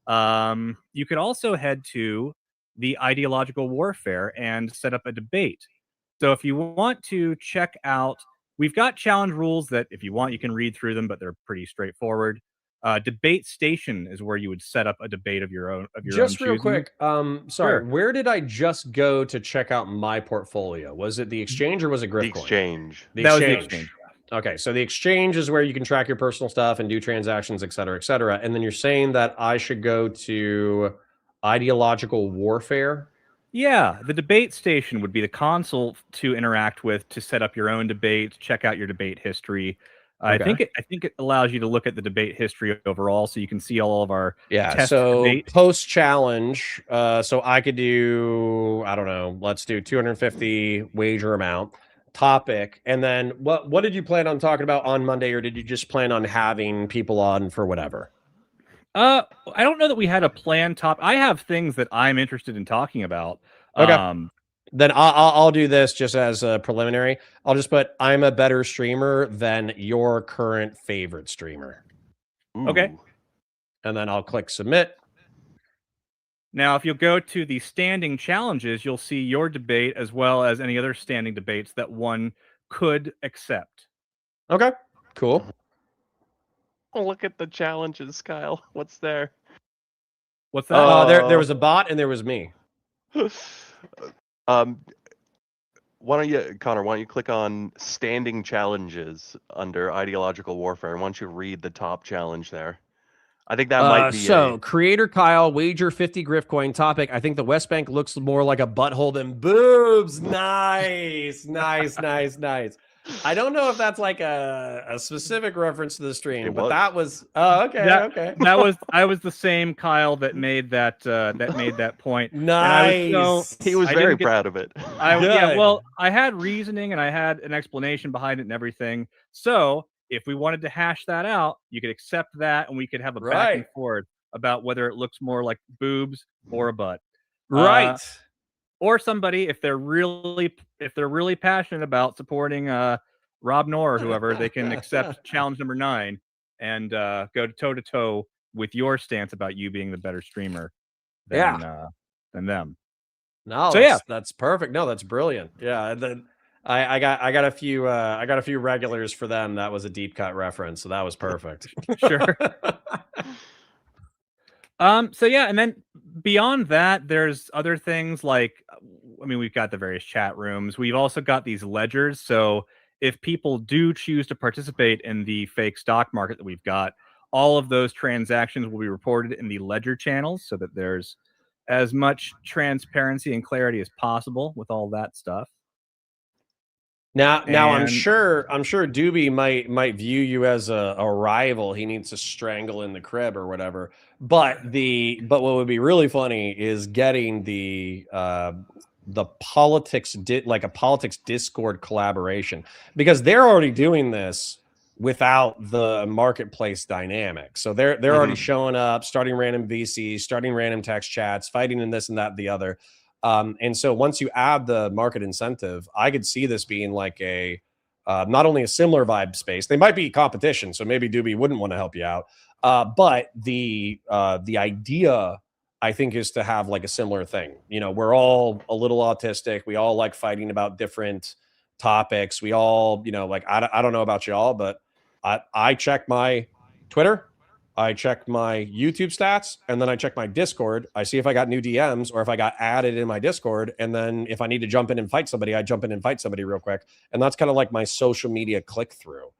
You could also head to the ideological warfare and set up a debate. So if you want to check out, we've got challenge rules that if you want, you can read through them, but they're pretty straightforward. Debate Station is where you would set up a debate of your own. Just real quick, sorry, Sure. where did I just go to check out my portfolio? Was it the exchange or was it Griftcoin? The exchange. That was the exchange. Okay, so the exchange is where you can track your personal stuff and do transactions, et cetera, et cetera. And then you're saying that I should go to Ideological warfare? Yeah, the debate station would be the console to interact with to set up your own debate, check out your debate history. Okay. I think it allows you to look at the debate history overall, so you can see all of our Yeah, test so debate. post challenge, so I could do, I don't know, let's do 250 wager amount topic. And then what did you plan on talking about on Monday, or did you just plan on having people on for whatever? I don't know that we had a planned top. I have things that I'm interested in talking about. Okay. Then I'll do this just as a preliminary. I'll just put I'm a better streamer than your current favorite streamer. Okay. And then I'll click submit. Now, if you'll go to the standing challenges, you'll see your debate as well as any other standing debates that one could accept. Okay, cool. Oh, look at the challenges, Kyle. What's there? What's that? There was a bot and there was me. Why don't you, Connor? Why don't you click on standing challenges under ideological warfare? And why don't you read the top challenge there? I think that might be So creator Kyle, wager 50 Griff coin topic. I think the West Bank looks more like a butthole than boobs. Nice, nice, nice, nice. I don't know if that's like a specific reference to the stream, but that was okay. Okay. I was the same Kyle that made that point. Nice. He was very proud of it. Yeah, well, I had reasoning and I had an explanation behind it and everything. So if we wanted to hash that out, you could accept that, and we could have a back and forth about whether it looks more like boobs or a butt. Right. Or somebody, if they're really passionate about supporting Rob Noor or whoever, they can accept challenge number 9 and go toe to toe with your stance about you being the better streamer than them. No, So that's perfect. No, that's brilliant. Yeah, and then I got a few regulars for them. That was a deep cut reference, so that was perfect. Sure. So yeah, and then beyond that, there's other things like, I mean, we've got the various chat rooms. We've also got these ledgers. So if people do choose to participate in the fake stock market that we've got, all of those transactions will be reported in the ledger channels so that there's as much transparency and clarity as possible with all that stuff. Now I'm sure Doobie might view you as a rival. He needs to strangle in the crib or whatever. But what would be really funny is getting the politics like a politics Discord collaboration, because they're already doing this without the marketplace dynamic. So they're already showing up, starting random VCs, starting random text chats, fighting in this and that and the other. And so once you add the market incentive, I could see this being like a not only a similar vibe space. They might be competition, so maybe Doobie wouldn't want to help you out. But the idea, I think, is to have like a similar thing. You know, we're all a little autistic. We all like fighting about different topics. We all, you know, like I don't know about y'all, but I check my Twitter. I check my YouTube stats, and then I check my Discord. I see if I got new DMs or if I got added in my Discord. And then if I need to jump in and fight somebody, I jump in and fight somebody real quick. And that's kind of like my social media click through.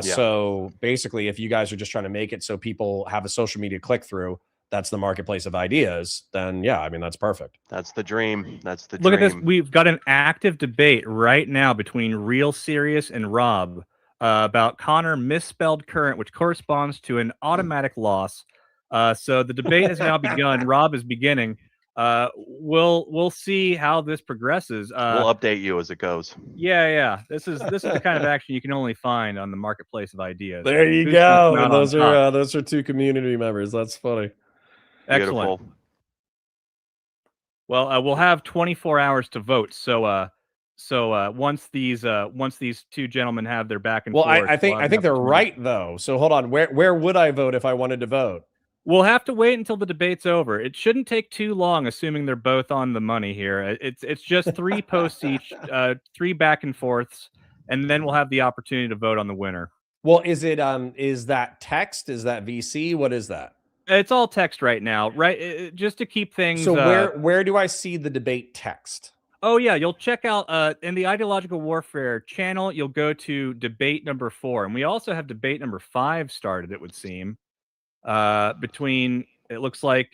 So basically, if you guys are just trying to make it so people have a social media click through, that's the marketplace of ideas, then yeah, I mean, that's perfect. That's the dream. That's the Look dream. at this. We've got an active debate right now between Real Serious and Rob about Connor misspelled current, which corresponds to an automatic loss. So the debate has now begun. Rob is beginning. We'll see how this progresses. We'll update you as it goes. Yeah. This is the kind of action you can only find on the marketplace of ideas. There you go. And those are two community members. That's funny. Excellent. Beautiful. Well, we'll have 24 hours to vote. So once these two gentlemen have their back and forth, I think they're right though. So hold on, where would I vote if I wanted to vote? We'll have to wait until the debate's over. It shouldn't take too long, assuming they're both on the money here. It's just 3 posts each, 3 back and forths, and then we'll have the opportunity to vote on the winner. Well, is that text? Is that VC? What is that? It's all text right now, right? Just to keep things. So where do I see the debate text? Oh yeah, you'll check out in the Ideological Warfare channel. You'll go to debate number 4, and we also have debate number 5 started. It would seem between, it looks like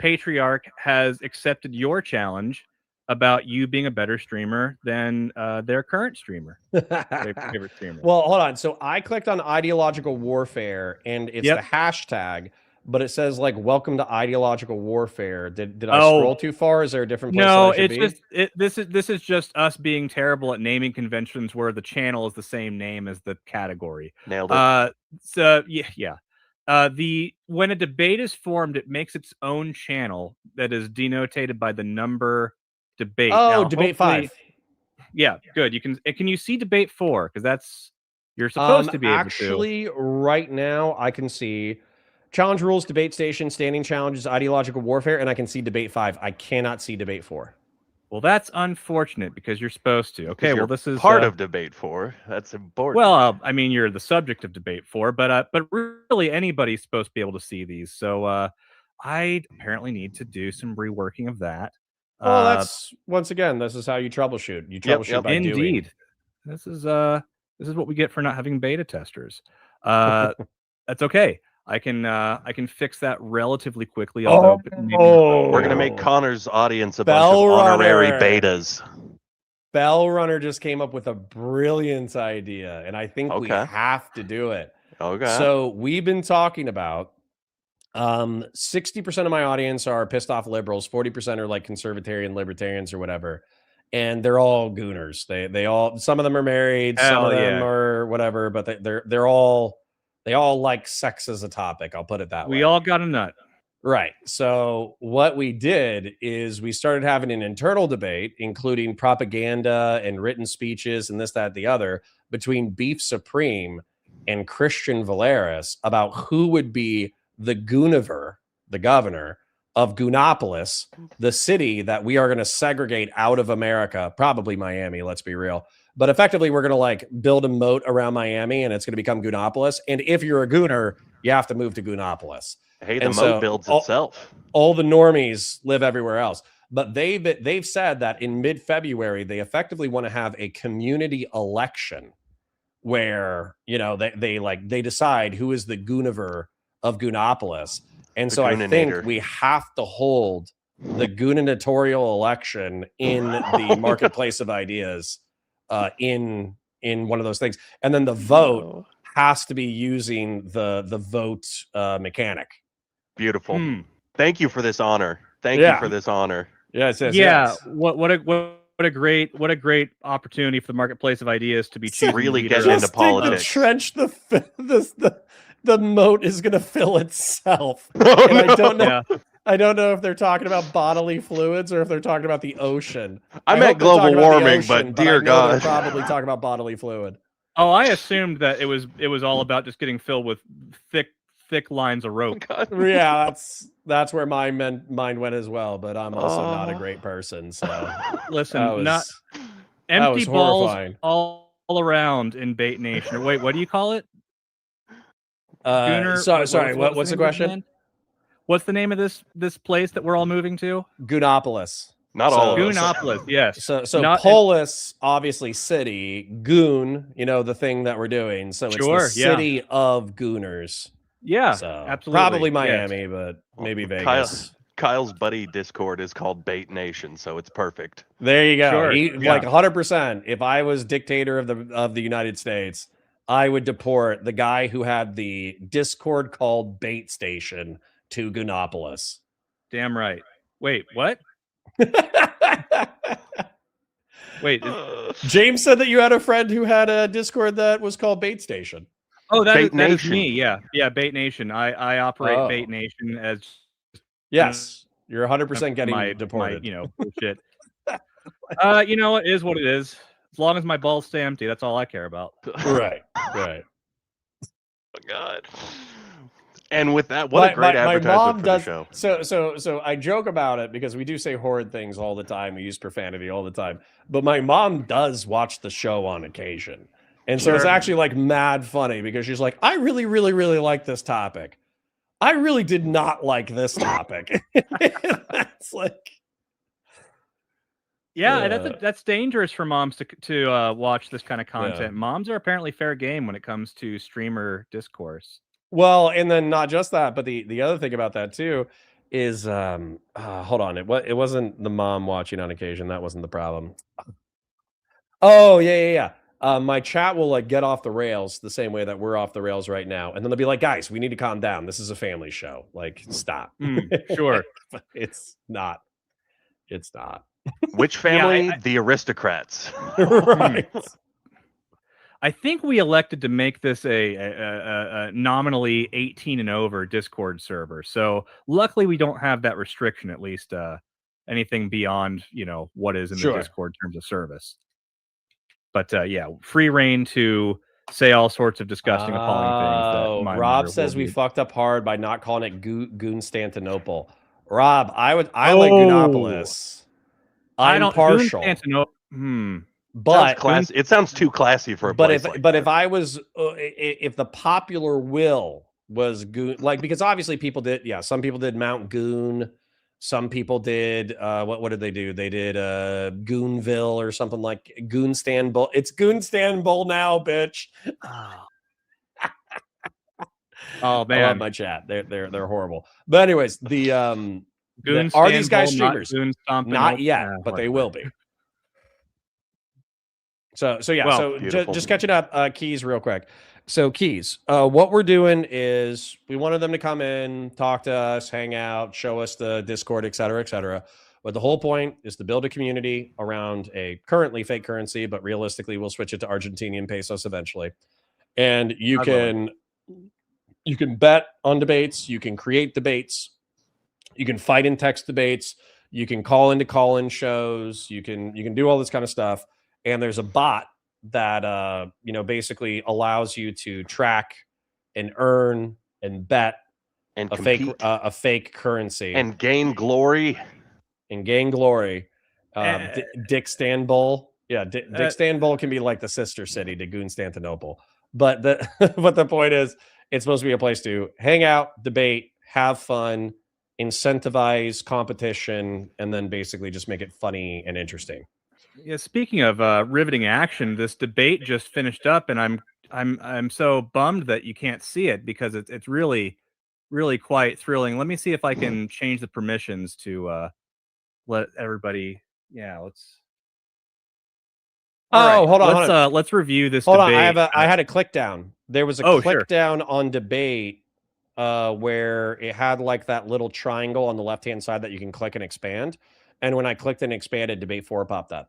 Patriarch has accepted your challenge about you being a better streamer than their current streamer, their favorite streamer. Well, hold on. So I clicked on ideological warfare, and it's the hashtag, but it says like "Welcome to ideological warfare." Did I scroll too far? Is there a different place No, that I should it's be? just this is just us being terrible at naming conventions where the channel is the same name as the category. Nailed it. So yeah. When a debate is formed, it makes its own channel that is denotated by the number debate. Oh, Now, debate hopefully- 5. Yeah, good. Can you see debate 4? Because that's you're supposed to be able to. Actually, right now I can see challenge rules, debate station, standing challenges, ideological warfare, and I can see debate 5. I cannot see debate 4. Well, that's unfortunate because you're supposed to. Okay, well, this is part of debate 4. That's important. Well, I mean, you're the subject of debate 4, but really anybody's supposed to be able to see these. So I apparently need to do some reworking of that. Well, that's once again, this is how you troubleshoot. You troubleshoot by doing. Indeed. This is what we get for not having beta testers. That's okay. I can fix that relatively quickly. Although we're gonna make Connor's audience a bunch of honorary betas. Bell Runner just came up with a brilliant idea, and I think we have to do it. Okay. So we've been talking about 60% of my audience are pissed off liberals, 40% are like conservatarian libertarians or whatever. And they're all gooners. They all, some of them are married, some of them are whatever, but they all like sex as a topic. I'll put it that way. We all got a nut. Right. So what we did is we started having an internal debate, including propaganda and written speeches and this, that, the other, between Beef Supreme and Christian Valeris about who would be the Gooniver, the governor of Goonopolis, the city that we are going to segregate out of America, probably Miami, let's be real. But effectively, we're going to like build a moat around Miami and it's going to become Goonopolis. And if you're a Gooner, you have to move to Goonopolis. Hey, the moat builds itself. All the normies live everywhere else. But they've said that in mid-February, they effectively want to have a community election where, you know, they decide who is the Gooniver of Goonopolis. And so I think we have to hold the gubernatorial election in the marketplace of ideas in one of those things. And then the vote has to be using the vote mechanic. Beautiful. Thank you for this honor. Thank you for this honor. Yes. What a great opportunity for the marketplace of ideas to be choosing really getting into politics. Trench the moat is going to fill itself. I don't know. I don't know if they're talking about bodily fluids or if they're talking about the ocean. I meant global warming, but dear God, they're probably talking about bodily fluid. Oh, I assumed that it was all about just getting filled with thick lines of rope. Yeah, that's where my mind went as well. But I'm also not a great person. So listen, not empty balls all around in Bait Nation. Or wait, what do you call it? Sorry. What's the question? What's the name of this place that we're all moving to? Goonopolis. Not all of us. Goonopolis, yes. So Polis, obviously city. Goon, you know, the thing that we're doing. So it's the city of Gooners. Yeah, so absolutely. Probably Miami, but maybe Vegas. Kyle's buddy Discord is called Bait Nation, so it's perfect. There you go. Sure. Like 100%. If I was dictator of the United States, I would deport the guy who had the Discord called Bait Station to Goonopolis. Damn right. Wait, what? Wait. James said that you had a friend who had a Discord that was called Bait Station. Oh, that is me. Yeah, Bait Nation. I operate Bait Nation as. Yes, you're 100% getting deported. Bullshit. You know, it is what it is. As long as my balls stay empty, that's all I care about. Right. Oh God. And with that, what a great advertisement for the show. So I joke about it because we do say horrid things all the time. We use profanity all the time. But my mom does watch the show on occasion. And so it's actually like mad funny because she's like, I really, really, really like this topic. I really did not like this topic. That's like, that's dangerous for moms to watch this kind of content. Yeah. Moms are apparently fair game when it comes to streamer discourse. Well, and then not just that, but the other thing about that too is hold on. It wasn't the mom watching on occasion. That wasn't the problem. Oh, yeah. My chat will like get off the rails the same way that we're off the rails right now. And then they'll be like, guys, we need to calm down. This is a family show. Like, stop. Sure. It's not. It's not. Which family? The aristocrats. Right. I think we elected to make this a nominally 18 and over Discord server. So luckily we don't have that restriction, at least anything beyond, what is in the Sure. Discord terms of service. But yeah, free reign to say all sorts of disgusting, appalling things. That my Rob mother says will we be. fucked up hard by not calling it Goonstantinople. Rob, I like Goonopolis. I'm partial. But it sounds too classy for a but place if like but that. if I was if the popular will was Goon, like, because obviously people did, some people did Mount Goon, some people did what did they do? They did Goonville or something like Goonstanbul. It's Goonstanbul now, bitch. Oh I man, love my chat. They're horrible. But anyways, are these Goonstanbul, guys not streamers? Goonstompin', Not nope. yet, but they will be. So yeah. Well, So just catching up, Keys, real quick. So Keys, what we're doing is we wanted them to come in, talk to us, hang out, show us the Discord, et cetera, et cetera. But the whole point is to build a community around a currently fake currency, but realistically we'll switch it to Argentinian pesos eventually. And you can bet on debates, you can create debates, you can fight in text debates, you can call into call-in shows, you can do all this kind of stuff. And there's a bot that basically allows you to track and earn and bet and a fake currency and gain glory. Dick Stanbul. Yeah, Dick Stanbul can be like the sister city to Goonstantinople. But the point is, it's supposed to be a place to hang out, debate, have fun, incentivize competition, and then basically just make it funny and interesting. Yeah, speaking of riveting action, this debate just finished up, and I'm so bummed that you can't see it because it's really quite thrilling. Let me see if I can change the permissions to let everybody. Yeah, let's. Hold on. Let's review this. Hold debate. on, I had a click down. There was a click down on debate where it had like that little triangle on the left-hand side that you can click and expand. And when I clicked and expanded, debate 4 popped up.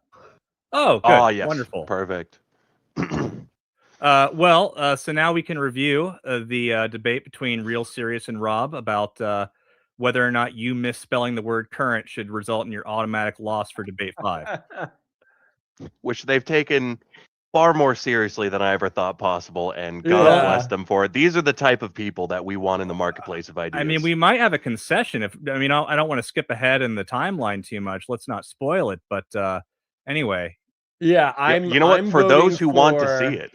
Oh, good. Oh, yes. Wonderful. Perfect. So now we can review the debate between Real Serious and Rob about whether or not you misspelling the word current should result in your automatic loss for debate 5. Which they've taken far more seriously than I ever thought possible, and God bless them for it. These are the type of people that we want in the marketplace of ideas. I mean, we might have a concession. I don't want to skip ahead in the timeline too much. Let's not spoil it. But anyway. Yeah, you know what? For those who want to see it,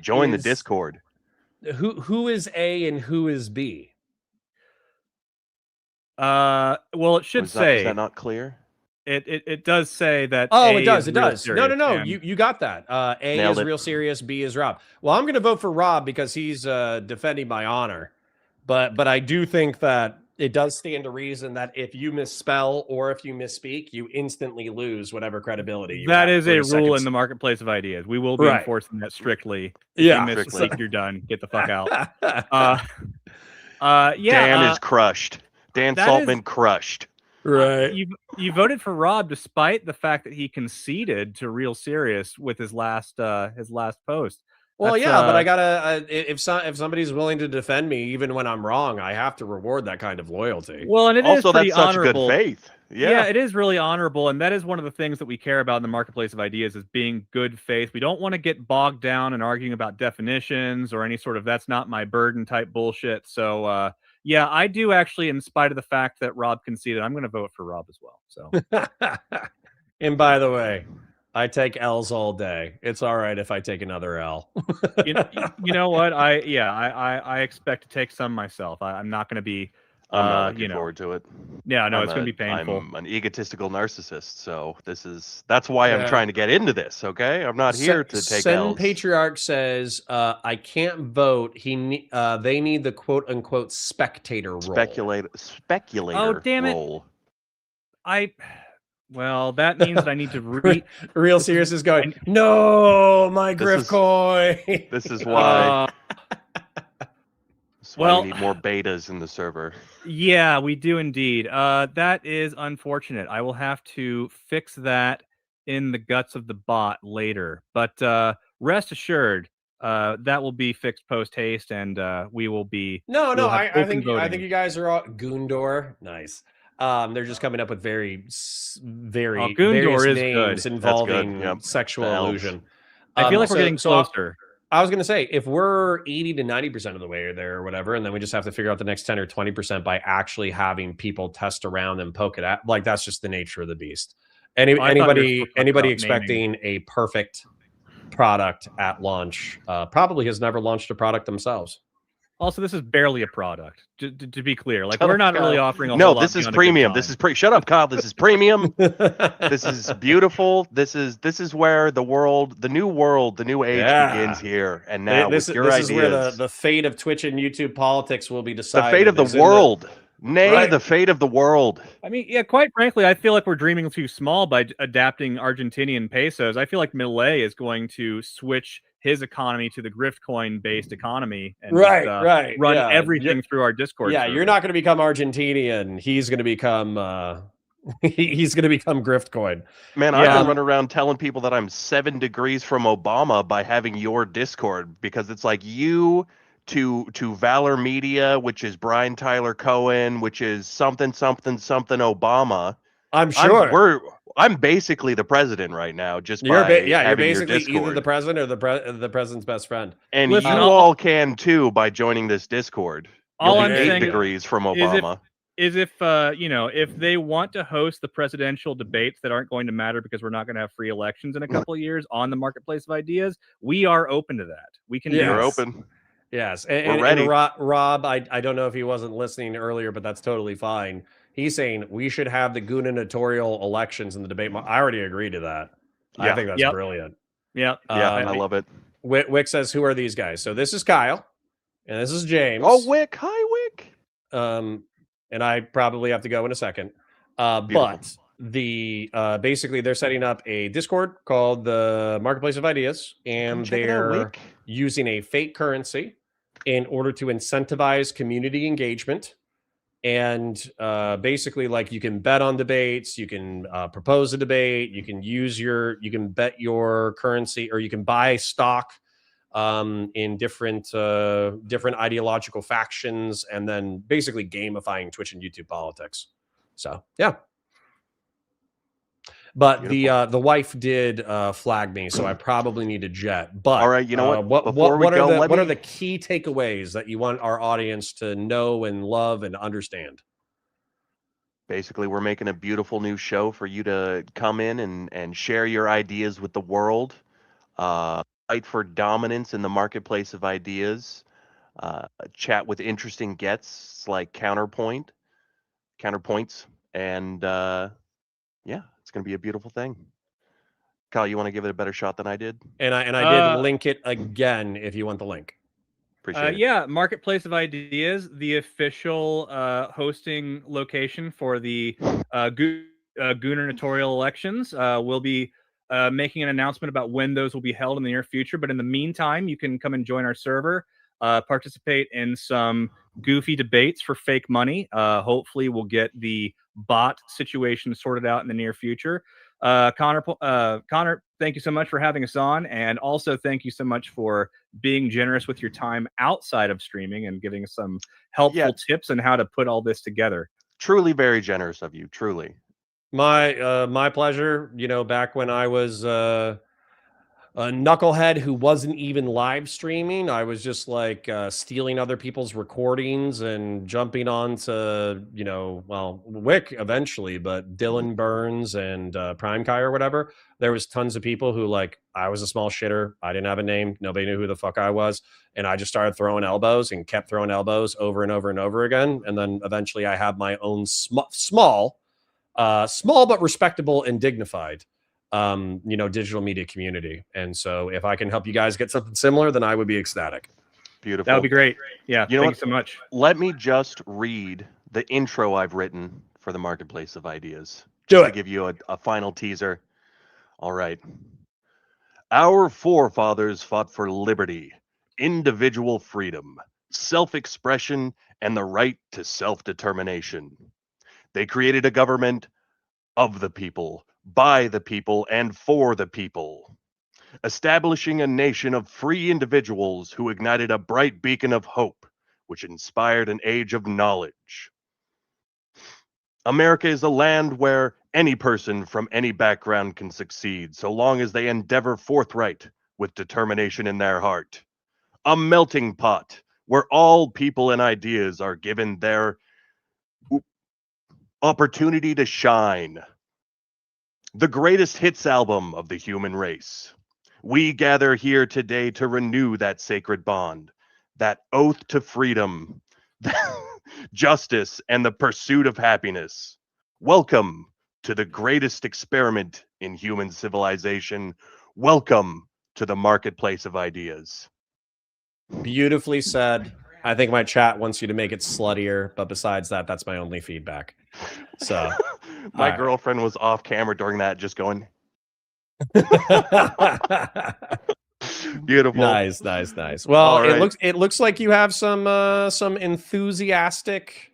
join the Discord. Who is A and who is B? Well, it should say. Is that not clear? It does say that. It does. No. You got that. A is Real Serious, B is Rob. Well, I'm going to vote for Rob because he's defending my honor. But I do think that it does stand to reason that if you misspell or if you misspeak, you instantly lose whatever credibility you have. That is a rule in the marketplace of ideas. We will be enforcing that strictly. If you misspeak, you're done. Get the fuck out. Dan is crushed. Dan Saltman crushed. Right. You voted for Rob despite the fact that he conceded to Real Serious with his last post. Well, but I gotta if somebody's willing to defend me even when I'm wrong, I have to reward that kind of loyalty. Well, and it also is pretty that's such honorable. good faith. Yeah, it is really honorable, and that is one of the things that we care about in the marketplace of ideas is being good faith. We don't want to get bogged down in arguing about definitions or any sort of that's not my burden type bullshit. So I do actually, in spite of the fact that Rob conceded, I'm going to vote for Rob as well. So, and by the way, I take L's all day. It's all right if I take another L. you know what? I expect to take some myself. I'm not going to be I'm not looking forward to it. Yeah, no, it's going to be painful. I'm an egotistical narcissist, so that's why I'm trying to get into this. Okay, I'm not here to take Sen L's. Patriarch says, "I can't vote. They need the quote unquote spectator role. Speculator Oh, damn it. role. Well, that means that I need to Real Serious is going, no, my Griff coin. This is why. That's why well, we need more betas in the server. Yeah, we do indeed. That is unfortunate. I will have to fix that in the guts of the bot later. But rest assured, that will be fixed post haste, and we will be. No, we'll have I open think voting. you guys are all Gundor. Nice. They're just coming up with very Gundor various is names good. involving Yep. sexual The elves. illusion. I feel like we're getting closer. I was going to say, if we're 80 to 90% of the way there or whatever, and then we just have to figure out the next 10 or 20% by actually having people test around and poke it at, like that's just the nature of the beast. Anybody expecting a perfect product at launch probably has never launched a product themselves. Also, this is barely a product. To be clear, like we're not really offering a whole No, lot this is beyond a good premium. time. This is shut up, Kyle. This is premium. This is beautiful. This is where the new age begins here and now. This with your is where ideas. the fate of Twitch and YouTube politics will be The decided. fate of the world. The fate of the world. I mean, yeah, quite frankly, I feel like we're dreaming too small by adapting Argentinian pesos. I feel like Milei is going to switch his economy to the grift coin based economy and run everything through our Discord. Yeah, server. you're not going to become Argentinian. He's going to become he's going to become grift coin. Man, I've been running around telling people that I'm 7 degrees from Obama by having your Discord, because it's like you to Valor Media, which is Brian Tyler Cohen, which is something Obama. I'm sure I'm basically the president right now. Just you're by you're having basically your Discord. either the president or the president's best friend. And Listen, you all can too by joining this Discord. You'll All be I'm 8 saying degrees from Obama. Is if if they want to host the presidential debates that aren't going to matter because we're not going to have free elections in a couple of years on the marketplace of ideas, we are open to that. We can do You're it. open. Yes, We're ready. And Rob, I don't know if he wasn't listening earlier, but that's totally fine. He's saying we should have the gubernatorial elections in the debate. I already agree to that. I think that's brilliant. Yeah, I love it. Wick says, "Who are these guys?" So this is Kyle, and this is James. Oh, Wick! Hi, Wick. And I probably have to go in a second. But the basically they're setting up a Discord called the Marketplace of Ideas, and they're using a fake currency in order to incentivize community engagement. And basically, like, you can bet on debates, you can propose a debate, you can bet your currency, or you can buy stock in different ideological factions, and then basically gamifying Twitch and YouTube politics. So yeah. But the wife did flag me, so I probably need to jet. But all right, you know what? What are the key takeaways that you want our audience to know and love and understand? Basically, we're making a beautiful new show for you to come in and share your ideas with the world. Fight for dominance in the marketplace of ideas. Chat with interesting guests like counterpoints, and yeah, it's going to be a beautiful thing. Kyle, you want to give it a better shot than I did? And I did link it again if you want the link. Appreciate it. Yeah, Marketplace of Ideas, the official hosting location for the gubernatorial elections. We'll be making an announcement about when those will be held in the near future. But in the meantime, you can come and join our server, participate in some goofy debates for fake money. Hopefully, we'll get the bot situation sorted out in the near future. Connor, thank you so much for having us on, and also thank you so much for being generous with your time outside of streaming and giving us some helpful tips on how to put all this together. Truly very generous of you, truly. My pleasure. You know, back when I was knucklehead who wasn't even live streaming. I was just like stealing other people's recordings and jumping on to, well, Wick eventually, but Dylan Burns and Prime Kai or whatever. There was tons of people who, like, I was a small shitter. I didn't have a name. Nobody knew who the fuck I was. And I just started throwing elbows and kept throwing elbows over and over and over again. And then eventually I have my own small but respectable and dignified digital media community. And so if I can help you guys get something similar, then I would be ecstatic. Beautiful. That would be great. Yeah, You know thanks what? so much. Let me just read the intro I've written for the Marketplace of Ideas. Do Just to it. give you a final teaser. All right. Our forefathers fought for liberty, individual freedom, self-expression, and the right to self-determination. They created a government of the people, by the people, and for the people, establishing a nation of free individuals who ignited a bright beacon of hope, which inspired an age of knowledge. America is a land where any person from any background can succeed, so long as they endeavor forthright with determination in their heart. A melting pot where all people and ideas are given their opportunity to shine. The greatest hits album of the human race. We gather here today to renew that sacred bond, that oath to freedom, justice, and the pursuit of happiness. Welcome to the greatest experiment in human civilization. Welcome to the Marketplace of Ideas. Beautifully said. I think my chat wants you to make it sluttier, but besides that, that's my only feedback. So My all right. girlfriend was off camera during that, just going, beautiful. Nice. Well, All right. it looks like you have some enthusiastic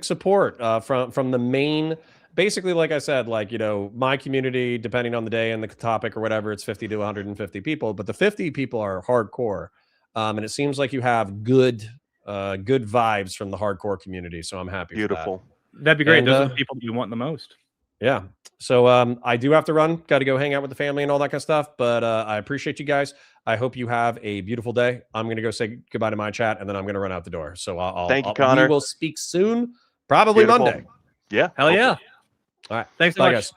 support from the main. Basically, like I said, like, my community, depending on the day and the topic or whatever, it's 50 to 150 people, but the 50 people are hardcore. And it seems like you have good vibes from the hardcore community. So I'm happy. Beautiful. For that. That'd be great. And, Those are the people that you want the most. Yeah. So I do have to run. Got to go hang out with the family and all that kind of stuff. But I appreciate you guys. I hope you have a beautiful day. I'm going to go say goodbye to my chat, and then I'm going to run out the door. So Thank you, Connor. We will speak soon, probably Beautiful. Monday. Yeah. Hell yeah. All right. Thanks so Bye, much. guys.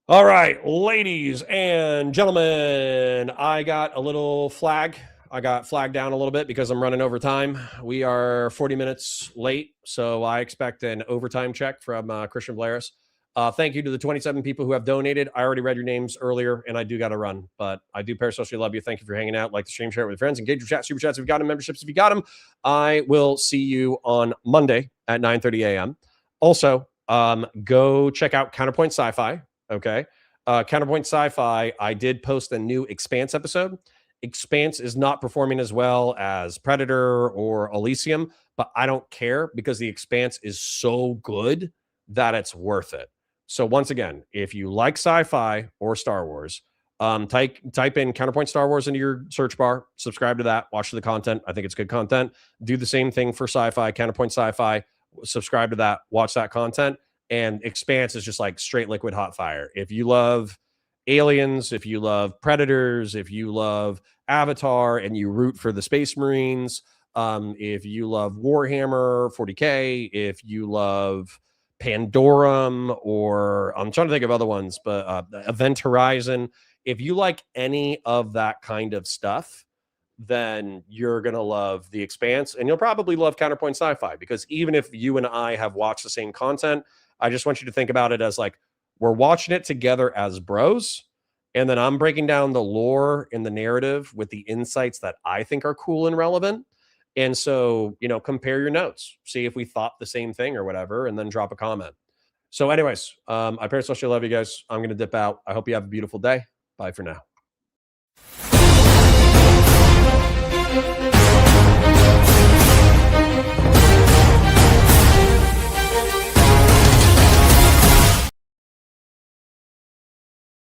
All right, ladies and gentlemen, I got a little flag. I got flagged down a little bit because I'm running over time. We are 40 minutes late, so I expect an overtime check from Christian Blaris. Thank you to the 27 people who have donated. I already read your names earlier, and I do got to run, but I do parasocially love you. Thank you for hanging out. Like the stream, share it with your friends, engage your chat, super chats if you got them, memberships if you got them. I will see you on Monday at 9:30 a.m. Also, go check out Counterpoint Sci-Fi. Okay. Counterpoint Sci-Fi, I did post a new Expanse episode. Expanse is not performing as well as Predator or Elysium, but I don't care because the Expanse is so good that it's worth it. So once again, if you like sci-fi or Star Wars, type in Counterpoint Star Wars into your search bar, subscribe to that, watch the content. I think it's good content. Do the same thing for sci-fi, Counterpoint Sci-Fi, subscribe to that, watch that content. And Expanse is just like straight liquid hot fire. If you love aliens, if you love Predators, if you love Avatar and you root for the Space Marines, if you love Warhammer 40K, if you love Pandorum, or I'm trying to think of other ones, but Event Horizon, if you like any of that kind of stuff, then you're going to love The Expanse, and you'll probably love Counterpoint Sci-Fi, because even if you and I have watched the same content, I just want you to think about it as like, we're watching it together as bros, and then I'm breaking down the lore and the narrative with the insights that I think are cool and relevant. And so, compare your notes, see if we thought the same thing or whatever, and then drop a comment. So anyways, I personally love you guys. I'm going to dip out. I hope you have a beautiful day. Bye for now.